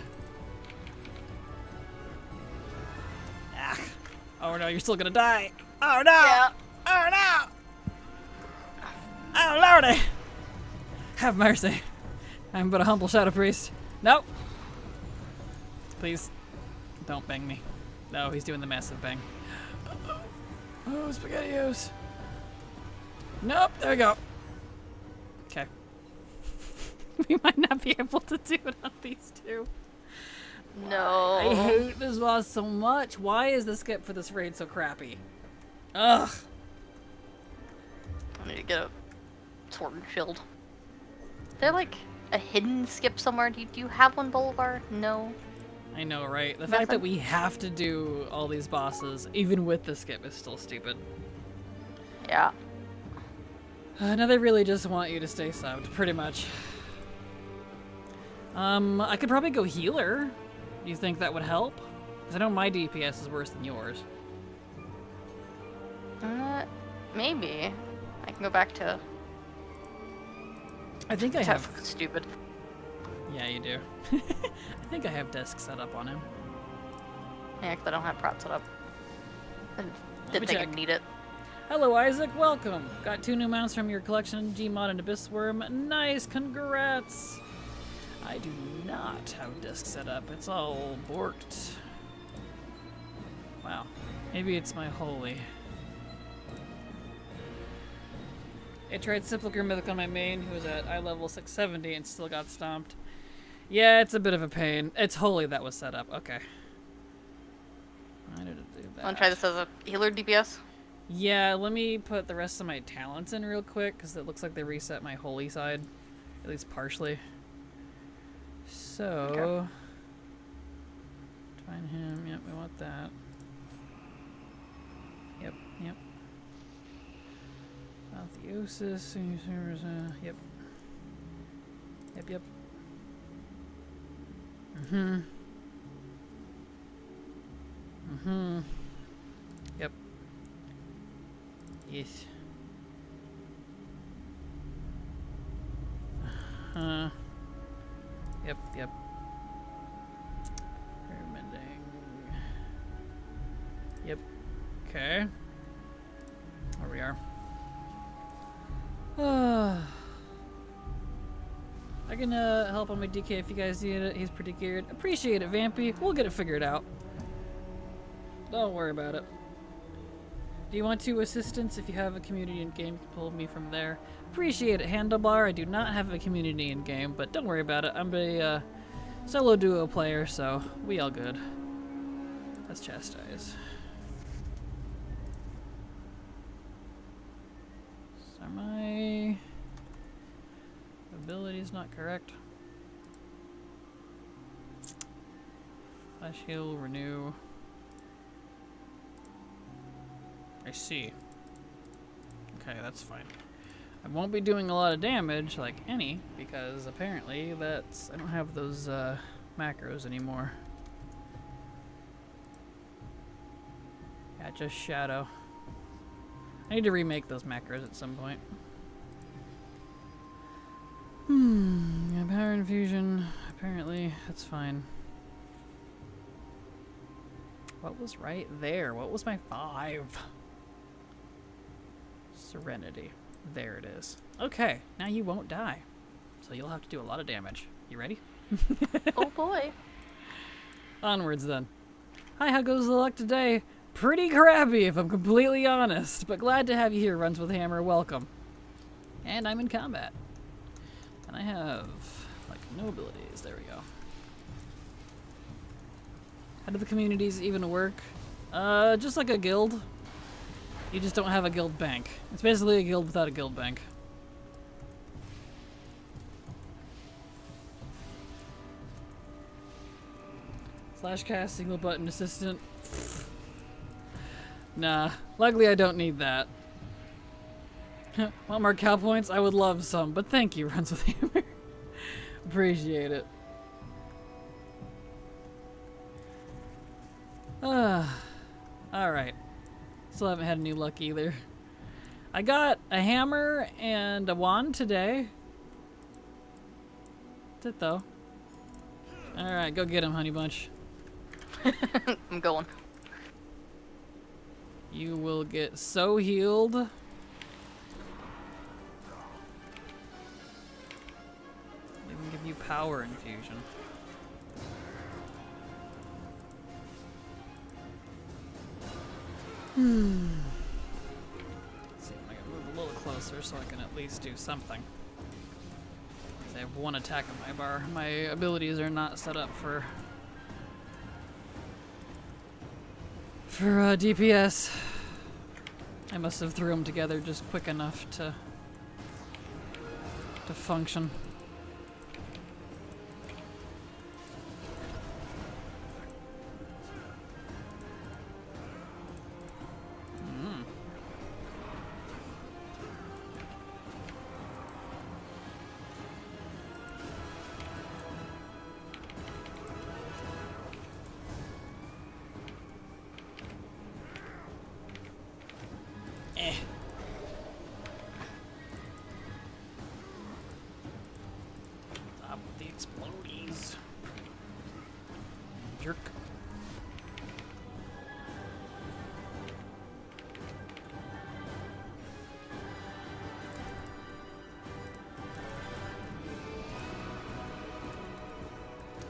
Ah. Oh no, you're still gonna die. Oh no! Yeah. Oh no! Oh lordy! Have mercy. I'm but a humble shadow priest. Nope. Please, don't bang me. No, he's doing the massive bang. Oh, SpaghettiOs. Nope, there we go. Okay. We might not be able to do it on these 2. No. I hate this boss so much. Why is the skip for this raid so crappy? Ugh. I need to get a sword and shield. Is there like a hidden skip somewhere? Do you have one, Bolivar? No. I know, right? The fact that we have to do all these bosses, even with the skip, is still stupid. Yeah. Now they really just want you to stay subbed, pretty much. I could probably go healer. Do you think that would help? Because I know my DPS is worse than yours. Maybe. I can go back to... I think I have... Stupid. Yeah, you do. I think I have desk set up on him. Yeah, because I don't have prot set up. I didn't think I'd need it. Hello, Isaac. Welcome. Got 2 new mounts from your collection, Gmod and Abyssworm. Nice. Congrats. I do not have disc set up. It's all borked. Wow. Maybe it's my holy. I tried Sepulchre Mythic on my main, who was at eye level 670 and still got stomped. Yeah, it's a bit of a pain. It's holy that was set up. Okay. I did do that. Want to try this as a healer DPS? Yeah, let me put the rest of my talents in real quick, because it looks like they reset my holy side. At least partially. So... Okay. Find him. Yep, we want that. Yep, yep. Atheosis. Yep. Yep, yep. Mm-hmm. Mm-hmm. Yep. Yes. Yep, yep. Experimenting. Yep. Okay. There we are. I can help on my DK if you guys need it. He's pretty geared. Appreciate it, Vampy. We'll get it figured out. Don't worry about it. Do you want to assistance? If you have a community in game, you can pull me from there. Appreciate it, Handlebar. I do not have a community in game, but don't worry about it. I'm a solo duo player, so we all good. Let's chastise. So my ability is not correct. Flash heal, renew. I see. Okay, that's fine. I won't be doing a lot of damage, like any, because apparently I don't have those macros anymore. Yeah, just shadow. I need to remake those macros at some point. Yeah, power infusion. Apparently, that's fine. What was right there? What was my 5? Serenity. There it is. Okay, now you won't die. So you'll have to do a lot of damage. You ready? Oh boy. Onwards then. Hi, how goes the luck today? Pretty crappy if I'm completely honest, but glad to have you here, Runs with Hammer. Welcome. And I'm in combat. And I have, like, no abilities. There we go. How do the communities even work? Just like a guild. You just don't have a guild bank. It's basically a guild without a guild bank. Slash cast, single button assistant. Nah, luckily I don't need that. Want more cow points? I would love some, but thank you, Runs with Hammer. Appreciate it. Alright. Still haven't had any luck either. I got a hammer and a wand today. That's it though. Alright, go get him, Honey Bunch. I'm going. You will get so healed. Even give you power infusion. Let's see if I can move a little closer so I can at least do something. I have one attack on my bar. My abilities are not set up for DPS. I must have threw them together just quick enough to function. Stop with the explodies. Jerk.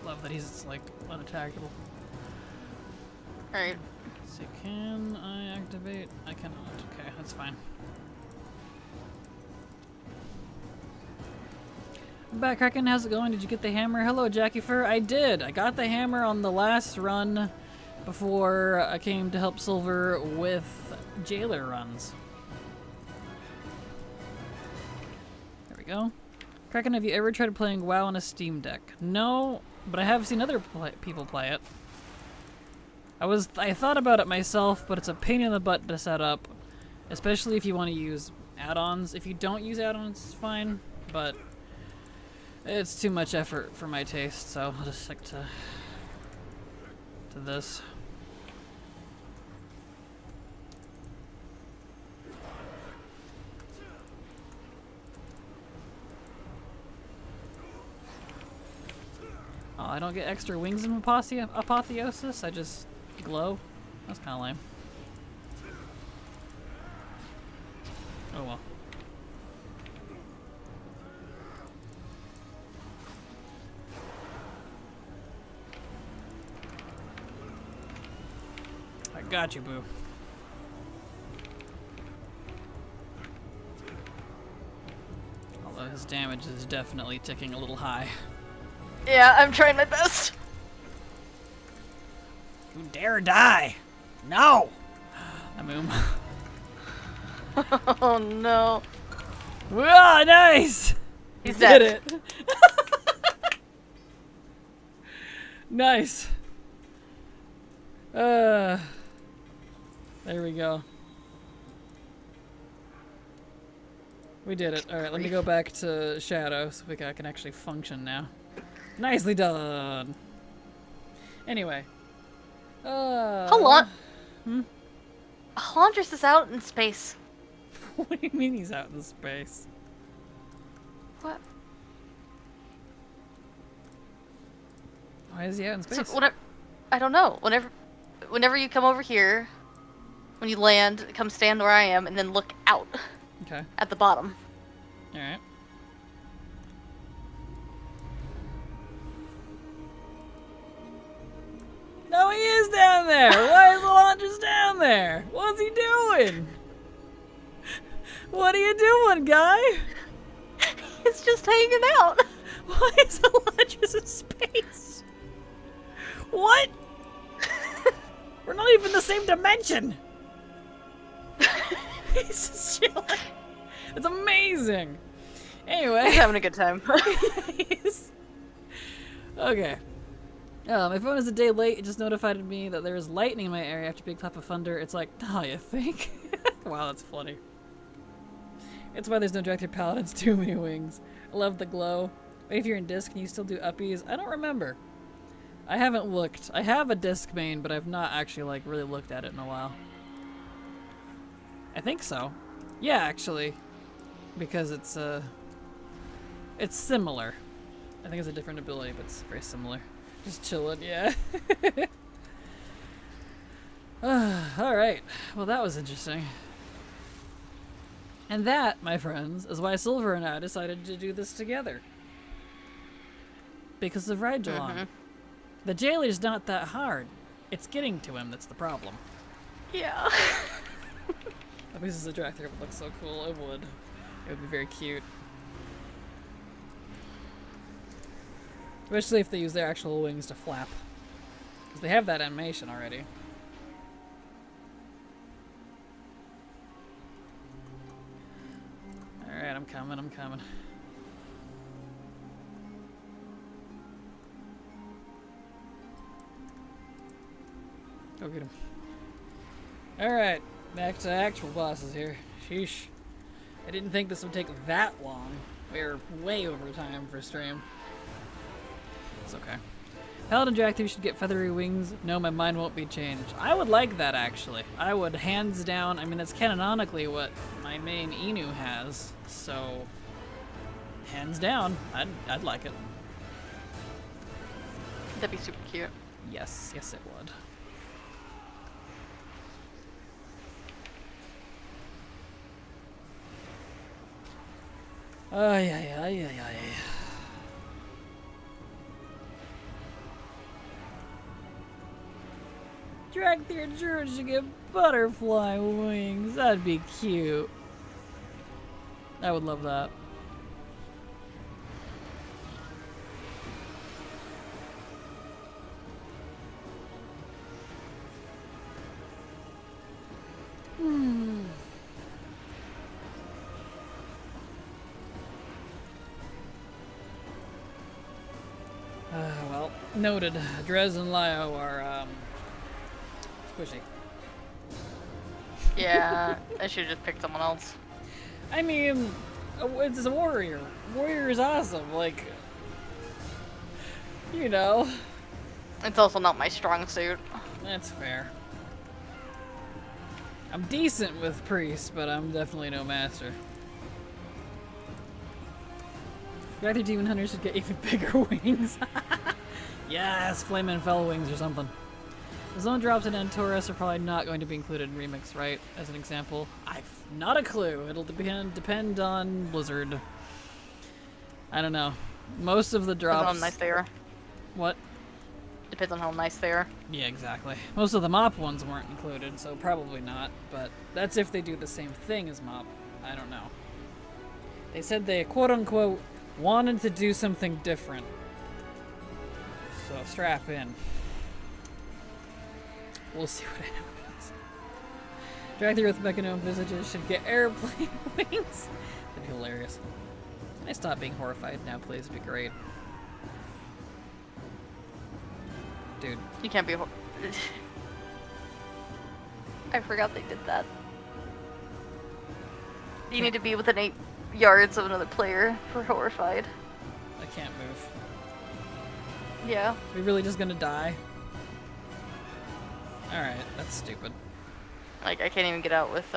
Love that he's like unattackable. Alright. Let's see, can I activate? I cannot. Okay, that's fine. I'm back, Kraken. How's it going? Did you get the hammer? Hello, Jackie Fur. I did. I got the hammer on the last run before I came to help Silver with jailer runs. There we go. Kraken, have you ever tried playing WoW on a Steam Deck? No, but I have seen other people play it. I thought about it myself, but it's a pain in the butt to set up, especially if you want to use add-ons. If you don't use add-ons, it's fine, but it's too much effort for my taste, so I'll just stick to this. Oh, I don't get extra wings in Apotheosis? I just glow? That's kind of lame. Oh well. I got you, boo. Although his damage is definitely ticking a little high. Yeah, I'm trying my best. You dare die! No! I move. Oh no. Wow, nice! He's You dead. did it. Nice. There we go. We did it. Alright, let me go back to Shadow so I can actually function now. Nicely done. Anyway. How Laundress is out in space. What do you mean he's out in space? What? Why is he out in space? So whenever, I don't know. Whenever you come over here, when you land, come stand where I am, and then look out Okay. at the bottom. Alright. No, he is down there! Why is the launcher's down there? What's he doing? What are you doing, guy? It's just hanging out. Why is the launcher's in space? What? We're not even the same dimension! He's just chilling. It's amazing! Anyway. He's having a good time. Yes. Okay. My phone is a day late. It just notified me that there is lightning in my area after a big clap of thunder. It's like, oh, you think? Wow, that's funny. It's why there's no director paladins, too many wings. I love the glow. Wait, if you're in disc, can you still do uppies? I don't remember. I haven't looked. I have a disc main, but I've not actually, like, really looked at it in a while. I think so. Yeah, actually. Because it's similar. I think it's a different ability, but it's very similar. Just chilling, yeah. Alright. Well, that was interesting. And that, my friends, is why Silver and I decided to do this together. Because of Rigelon. The jailer's not that hard. It's getting to him that's the problem. Yeah. That piece of Dracthyr would look so cool. It would. It would be very cute. Especially if they use their actual wings to flap. Because they have that animation already. Alright, I'm coming. Go get him. Alright, back to actual bosses here. Sheesh. I didn't think this would take that long. We're way over time for stream. It's okay. Paladin Dracthyr should get feathery wings. No, my mind won't be changed. I would like that, actually. I would, hands down. I mean, that's canonically what my main Inu has. So, hands down, I'd like it. That'd be super cute. Yes, yes it would. Ay. Dracthyr Druid should get butterfly wings. That'd be cute. I would love that. Well, noted. Drez and Lio are, squishy. Yeah, I should have just picked someone else. I mean, it's a warrior. Warrior is awesome. Like, you know. It's also not my strong suit. That's fair. I'm decent with priests, but I'm definitely no master. Dracthyr Demon Hunters should get even bigger wings. Yes, Flamin' Fell wings or something. The zone drops in Antorus are probably not going to be included in Remix, right? As an example. I've not a clue. It'll depend on Blizzard. I don't know. Most of the drops... Depends on how nice they are. What? Depends on how nice they are. Yeah, exactly. Most of the MOP ones weren't included, so probably not. But that's if they do the same thing as MOP. I don't know. They said they, quote-unquote, wanted to do something different. So strap in. We'll see what happens. Drag with Mechanome visages should get airplane wings. That'd be hilarious. Can I stop being horrified now, please? It'd be great. Dude. You can't be I forgot they did that. You need to be within 8 yards of another player for horrified. I can't move. Yeah. Are we really just gonna die? Alright, that's stupid. Like, I can't even get out with,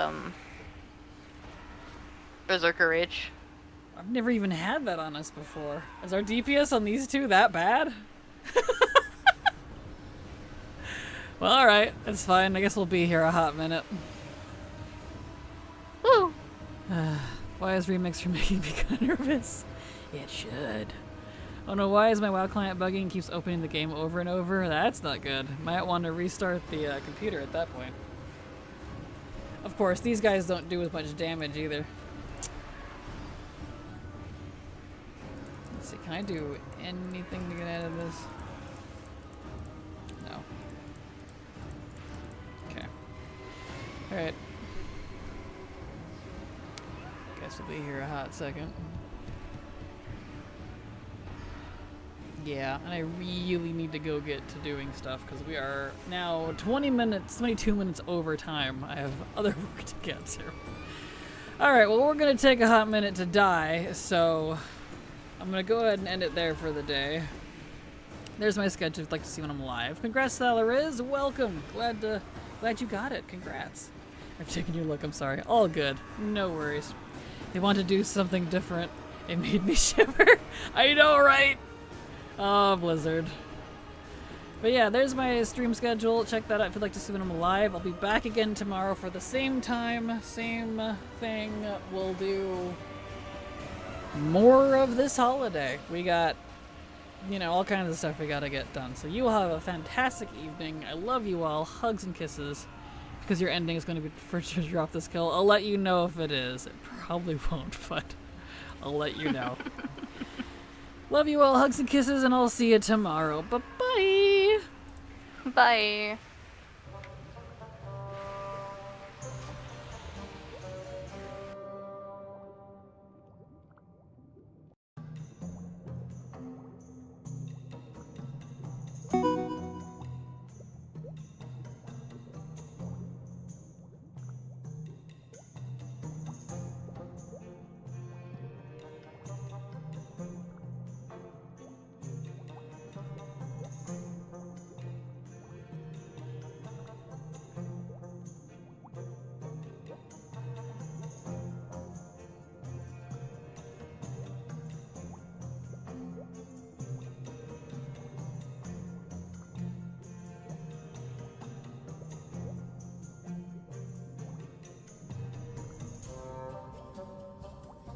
Berserker Rage. I've never even had that on us before. Is our DPS on these two that bad? Well, alright, that's fine. I guess we'll be here a hot minute. Woo! Why is Remix making me kind of nervous? It should. Oh no, why is my WoW client bugging and keeps opening the game over and over? That's not good. Might want to restart the computer at that point. Of course, these guys don't do as much damage either. Let's see, can I do anything to get out of this? No. Okay. Alright. Guess we'll be here a hot second. Yeah, and I really need to go get to doing stuff because we are now 22 minutes over time. I have other work to get to. Alright, well we're going to take a hot minute to die, so I'm going to go ahead and end it there for the day. There's my sketch if you'd like to see when I'm live. Congrats to Riz, welcome! Glad you got it, congrats. I've taken your look, I'm sorry. All good, no worries. They want to do something different. It made me shiver. I know, right? Oh, Blizzard. But yeah, there's my stream schedule. Check that out if you'd like to see when I'm live. I'll be back again tomorrow for the same time, same thing. We'll do more of this holiday. We got, you know, all kinds of stuff we gotta get done. So you will have a fantastic evening. I love you all. Hugs and kisses. Because your ending is going to be for sure to drop this kill. I'll let you know if it is. It probably won't, but I'll let you know. Love you all, hugs and kisses, and I'll see you tomorrow. Bye-bye! Bye.